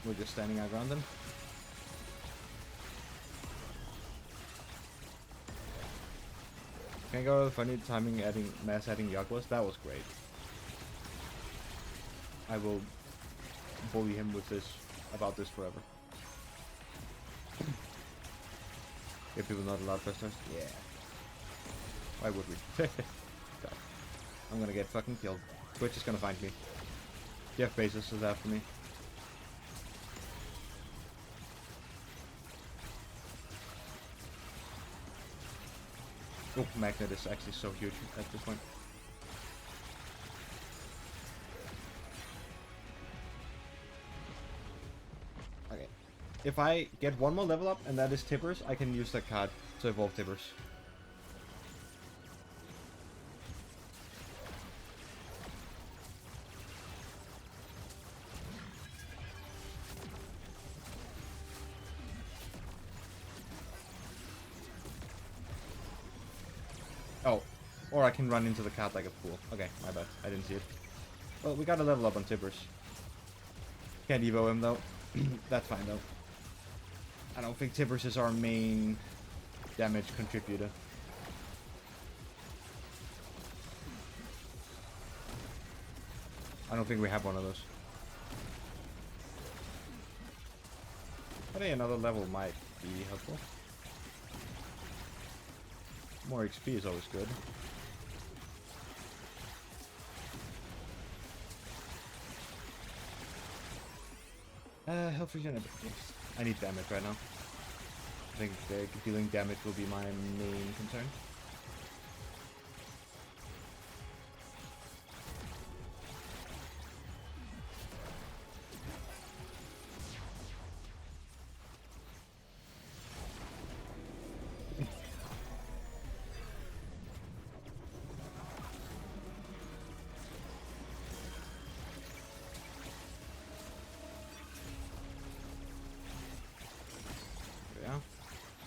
We're just standing our ground then. Can I go funny timing adding mass adding Yaguas? That was great. I will bully him with this about this forever. If people not allowed first turns? Yeah. Why would we? God. I'm gonna get fucking killed. Twitch is gonna find me. Jeff Bezos is after me. Oh, Magnet is actually so huge at this point. Okay. If I get one more level up, and that is Tippers, I can use that card to evolve Tippers. Oh, or I can run into the card like a fool. Okay, my bad. I didn't see it. Well, we got a level up on Tippers. Can't evo him though. That's fine though. I don't think Tippers is our main damage contributor. I don't think we have one of those. But hey, another level might be helpful. More XP is always good. Health regen. Yes. I need damage right now. I think dealing damage will be my main concern.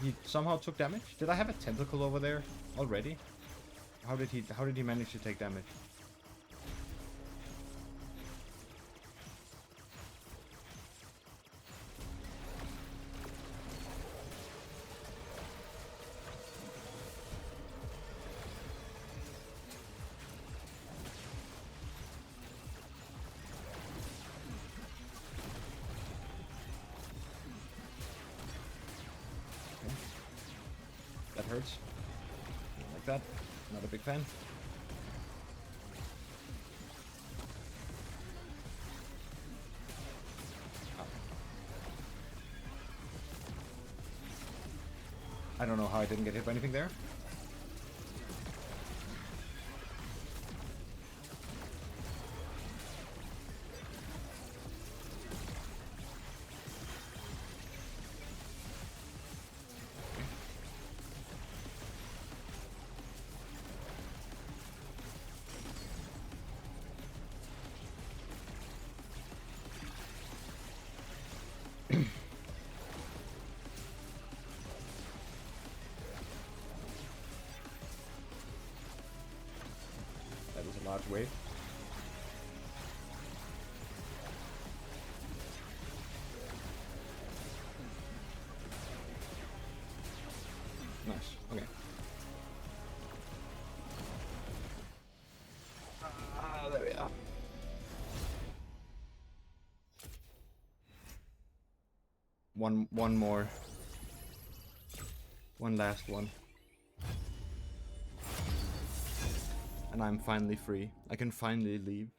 He somehow took damage? Did I have a tentacle over there already? How did he manage to take damage? That hurts. Don't like that. Not a big fan. Oh. I don't know how I didn't get hit by anything there. large wave. Nice. Okay. There we are. One more. One last one. And I'm finally free. I can finally leave.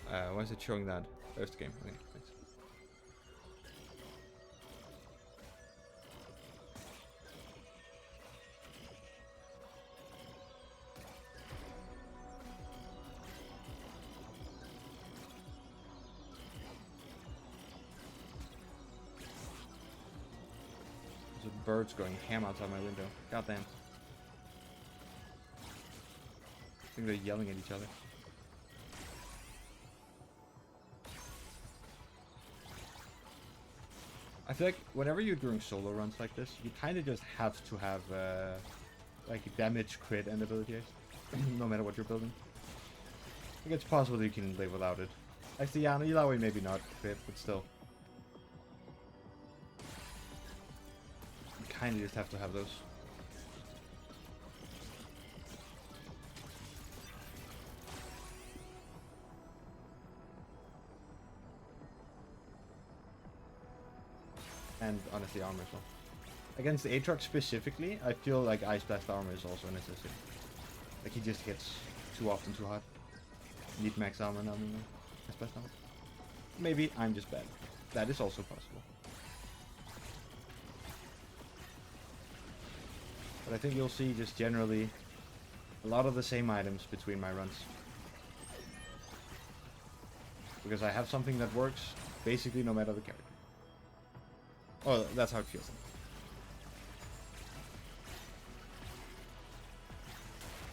Why is it showing that? There's the game. Okay, thanks. There's birds going ham outside my window. Goddamn. I think they're yelling at each other. I feel like whenever you're doing solo runs like this, you kind of just have to have like damage, crit, and ability, no matter what you're building. I think it's possible that you can live without it. Actually, yeah, no, that way maybe not crit, but still. You kind of just have to have those. And honestly, armor as well. Against the Aatrox specifically, I feel like Ice Blast armor is also a necessity. Like he just gets too often too hot. Need max armor now, anyway. Ice Blast armor. Maybe I'm just bad. That is also possible. But I think you'll see just generally a lot of the same items between my runs. Because I have something that works basically no matter the character. Oh, that's how it feels.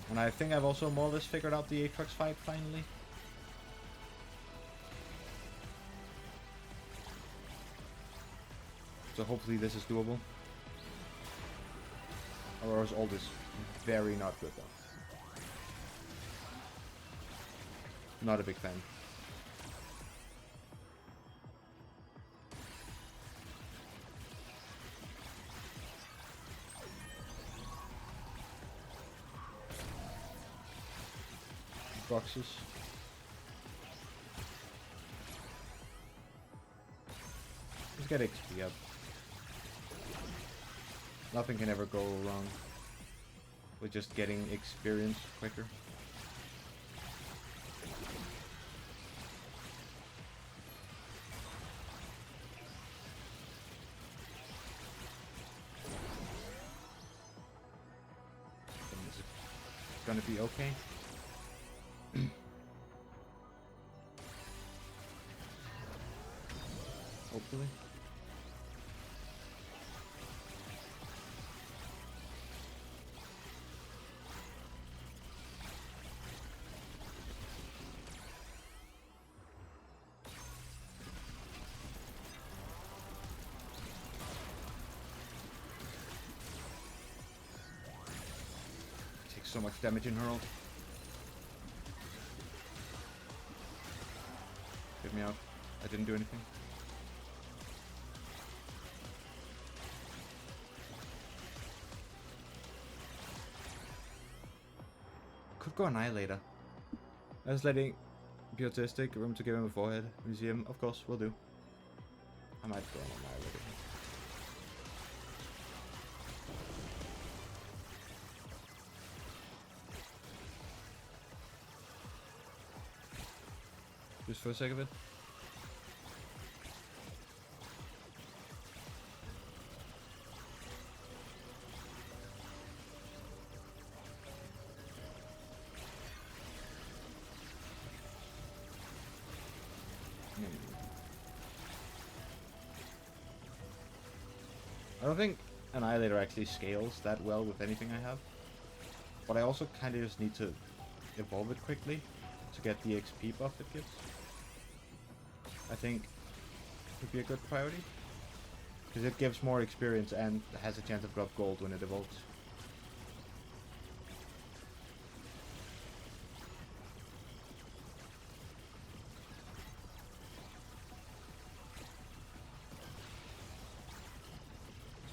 And I think I've also more or less figured out the Aatrox fight finally. So hopefully this is doable. Or is all this very not good though. Not a big fan. Boxes. Let's get XP up. Nothing can ever go wrong with just getting experience quicker. Is it gonna be okay? Hopefully. Takes so much damage in Herald. Get me out. I didn't do anything. Could go Annihilator. I was letting be autistic, room to give him a forehead. Museum, of course, will do. I might go on Annihilator. Just for the sake of it. I don't think Annihilator actually scales that well with anything I have. But I also kind of just need to evolve it quickly to get the XP buff it gives. I think would be a good priority. Because it gives more experience and has a chance of drop gold when it evolves.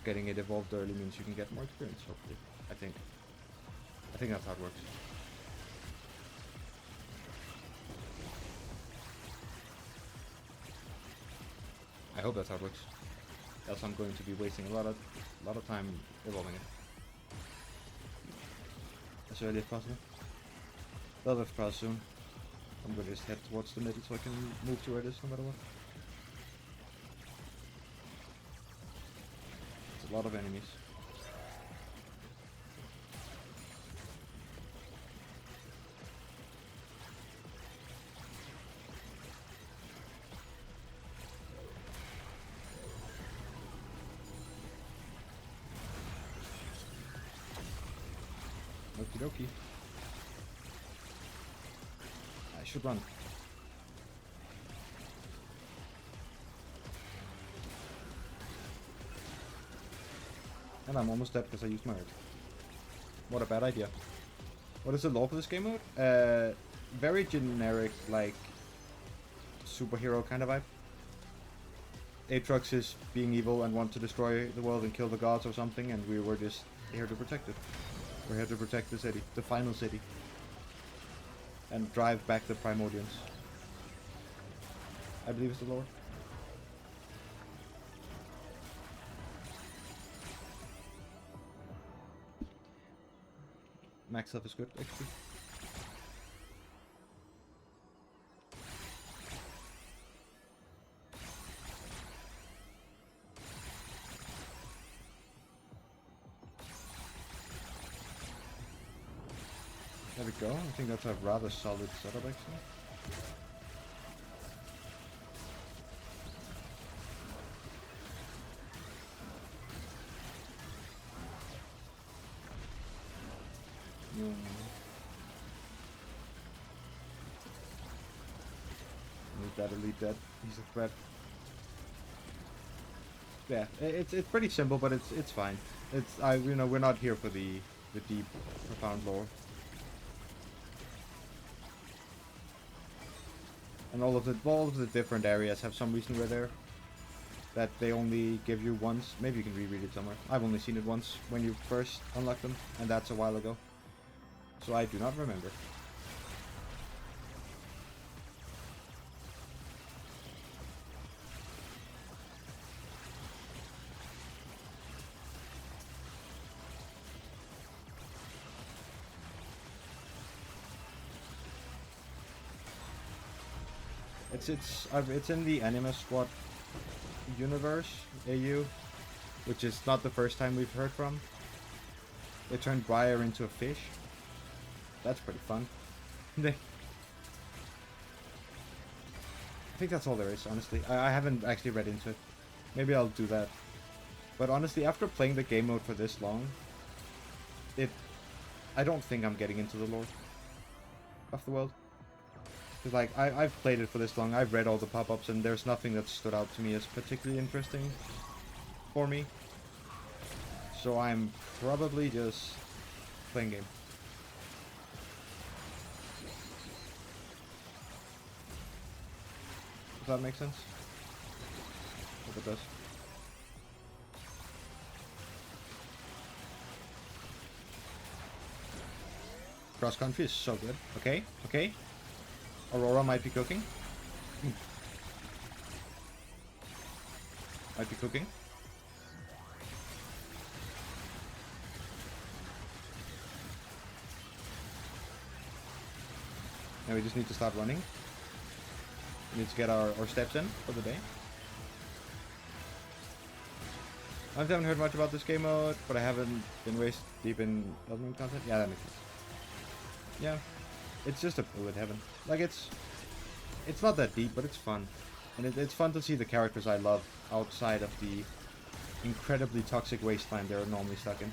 Getting it evolved early means you can get more experience, hopefully. I think that's how it works. I hope that's how it works. Else I'm going to be wasting a lot of time evolving it. As early as possible. They'll have cross soon. I'm gonna just head towards the middle so I can move to where it is no matter what. It's a lot of enemies. Okie dokie. I should run. And I'm almost dead because I used my ult. What a bad idea. What is the lore for this game mode? Very generic, like, superhero kind of vibe. Aatrox is being evil and want to destroy the world and kill the gods or something, and we were just here to protect it. We're here to protect the city, the final city. And drive back the Primordians. I believe it's the lore. Max health is good, actually. There we go. I think that's a rather solid setup, actually. Need that elite dead. He's a threat. Yeah, it's pretty simple, but it's fine. You know, we're not here for the deep, profound lore. And all of the different areas have some reason we're there. That they only give you once. Maybe you can reread it somewhere. I've only seen it once when you first unlock them, and that's a while ago. So I do not remember. It's in the Anima Squad universe, AU, which is not the first time we've heard from. They turned Briar into a fish. That's pretty fun. I think that's all there is, honestly. I haven't actually read into it. Maybe I'll do that. But honestly, after playing the game mode for this long, I don't think I'm getting into the lore of the world. Because, like, I've played it for this long, I've read all the pop-ups, and there's nothing that stood out to me as particularly interesting for me. So I'm probably just playing game. Does that make sense? Hope it does. Cross country is so good. Okay, okay. Aurora might be cooking. Might be cooking. Now we just need to start running. We need to get our steps in for the day. I haven't heard much about this game mode, but I haven't been waist deep in Elden Ring content. Yeah, that makes sense. Yeah. It's just a bullet heaven. Like, it's not that deep, but it's fun. And it's fun to see the characters I love outside of the incredibly toxic wasteland they're normally stuck in.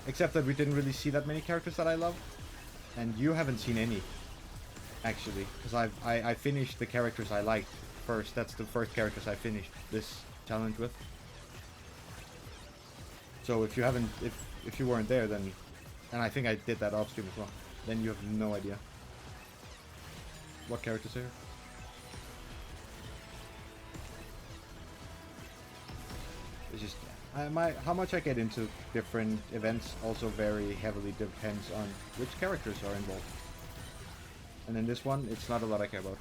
Except that we didn't really see that many characters that I love. And you haven't seen any, actually. Because I finished the characters I liked first. That's the first characters I finished this challenge with. So if you haven't, if you weren't there, then, and I think I did that off stream as well, then you have no idea what characters are. It's just how much I get into different events also very heavily depends on which characters are involved. And in this one, it's not a lot I care about.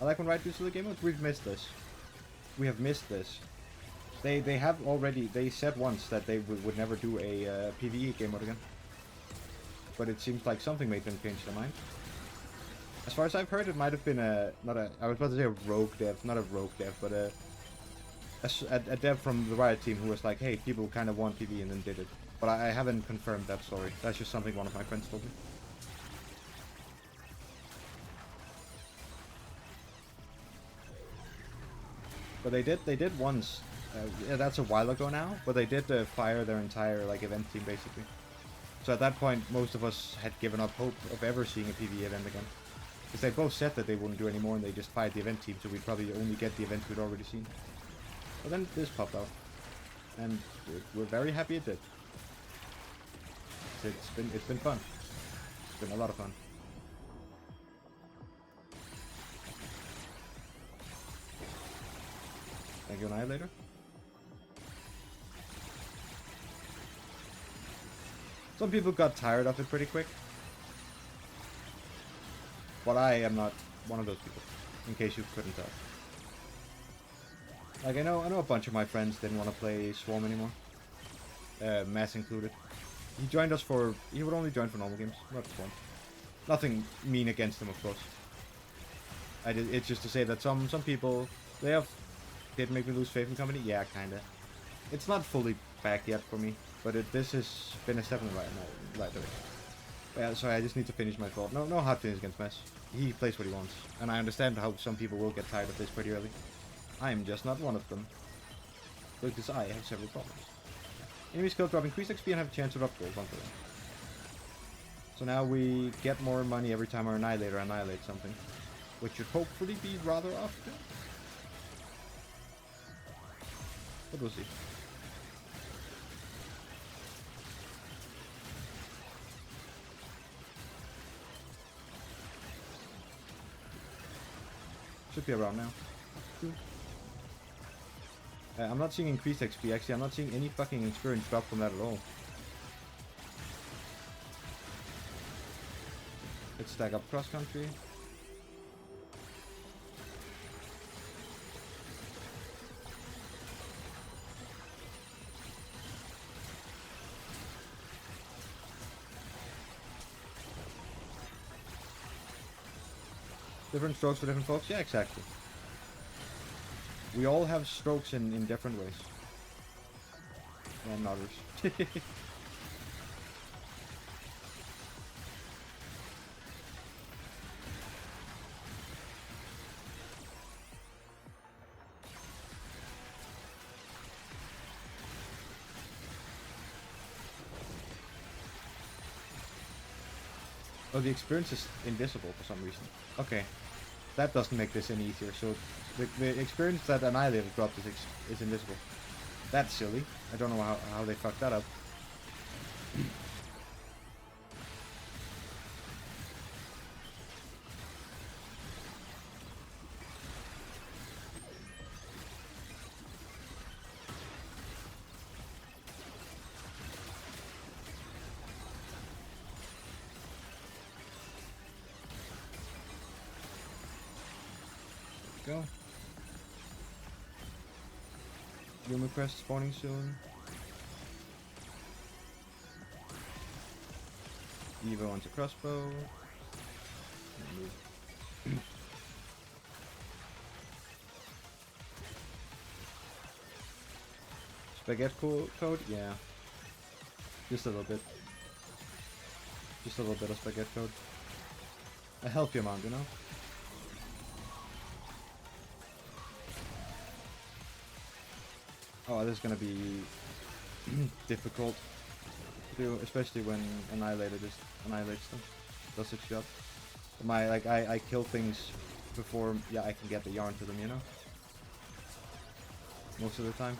I like when Riot do silly game modes. We've missed this. We have missed this. They have already. They said once that they would never do a PvE game mode again. But it seems like something made them change their mind. As far as I've heard, it might have been I was about to say a rogue dev, not a rogue dev, but a dev from the Riot team who was like, hey, people kind of want PvE and then did it. But I haven't confirmed that story. That's just something one of my friends told me. But they did once. Yeah, that's a while ago now. But they did fire their entire like event team basically. So at that point, most of us had given up hope of ever seeing a PvE event again. Because they both said that they wouldn't do anymore, and they just fired the event team, so we'd probably only get the events we'd already seen. But then this popped out, and we're very happy it did. It's been fun. It's been a lot of fun. Thank you, Annihilator. Some people got tired of it pretty quick. But I am not one of those people, in case you couldn't tell. Like, I know a bunch of my friends didn't want to play Swarm anymore. Mass included. He joined us for... He would only join for normal games, not Swarm. Nothing mean against him, of course. It's just to say that some people, did make me lose faith in company. Yeah, kinda. It's not fully back yet for me, but this has been a step in the right direction. Yeah, sorry, I just need to finish my thought. No hard feelings against Mess. He plays what he wants, and I understand how some people will get tired of this pretty early. I am just not one of them, because I have several problems. Enemy skill drop increase XP and have a chance to drop gold once again. So now we get more money every time our Annihilator annihilates something, which should hopefully be rather often. But we'll see. Should be around now. I'm not seeing increased XP, actually. I'm not seeing any fucking experience drop from that at all. Let's stack up cross country. Different strokes for different folks? Yeah, exactly. We all have strokes in different ways. And others. Oh, the experience is invisible for some reason. Okay. That doesn't make this any easier. So the experience that Annihilator dropped is invisible. That's silly. I don't know how they fucked that up. Go. Luma Crest spawning soon. Evo onto crossbow. Spaghetti code? Yeah. Just a little bit. Just a little bit of spaghetti code. A healthy amount, you know? Oh, this is gonna be difficult to do, especially when Annihilator just annihilates them. Does its job. I kill things before I can get the yarn to them, you know? Most of the time.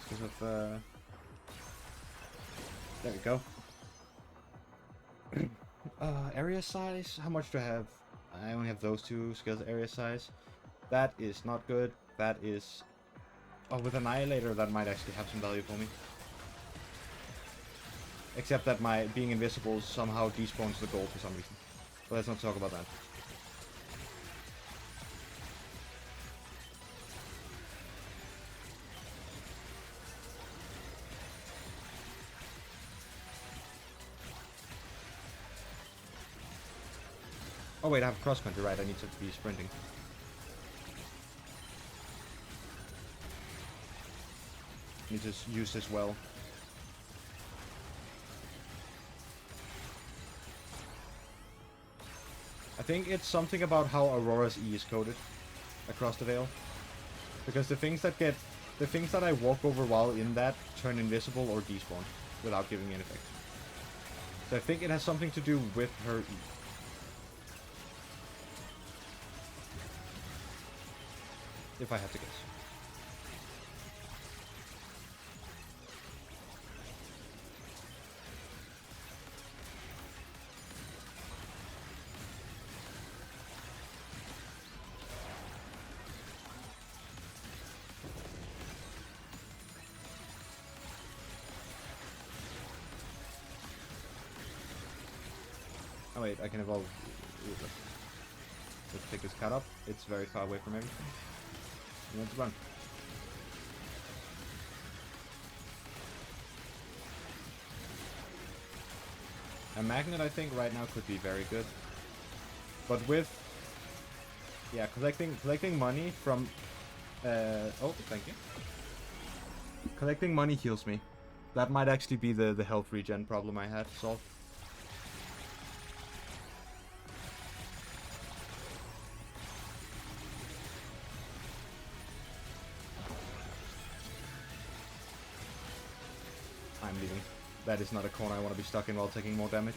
Because of, there we go. Area size? How much do I have? I only have those two skills. Area size. That is not good. That is... Oh, with Annihilator, that might actually have some value for me. Except that my being invisible somehow despawns the gold for some reason. But let's not talk about that. Oh wait, I have cross country, right? I need to be sprinting. Need to use this well. I think it's something about how Aurora's E is coded across the Veil. Because the things that I walk over while in that turn invisible or despawn without giving me an effect. So I think it has something to do with her E. If I had to guess. Oh wait, I can evolve. Let's pick this cat up. It's very far away from everything. Let's run. A magnet, I think, right now could be very good. But with... Yeah, collecting money from... oh, thank you. Collecting money heals me. That might actually be the health regen problem I had solved. I'm leaving. That is not a corner I want to be stuck in while taking more damage.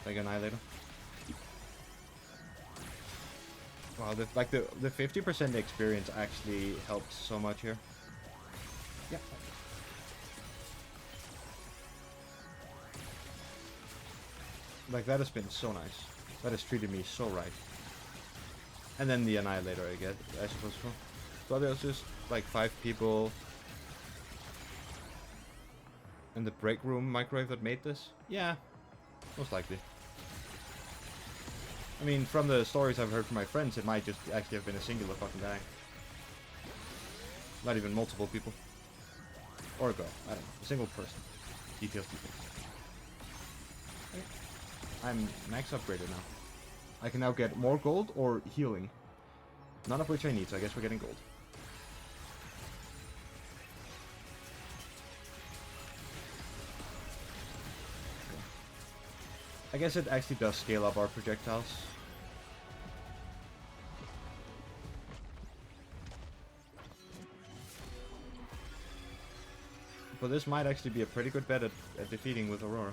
Take Annihilator. Wow, the 50% experience actually helps so much here. Yeah. Like, that has been so nice. That has treated me so right. And then the Annihilator, I suppose. So there's just like 5 people in the break room microwave that made this? Yeah, most likely. I mean, from the stories I've heard from my friends, it might just actually have been a singular fucking guy. Not even multiple people. Or a girl, I don't know. A single person. Details. Okay. I'm max upgraded now. I can now get more gold or healing. None of which I need, so I guess we're getting gold. I guess it actually does scale up our projectiles. But this might actually be a pretty good bet at defeating with Aurora.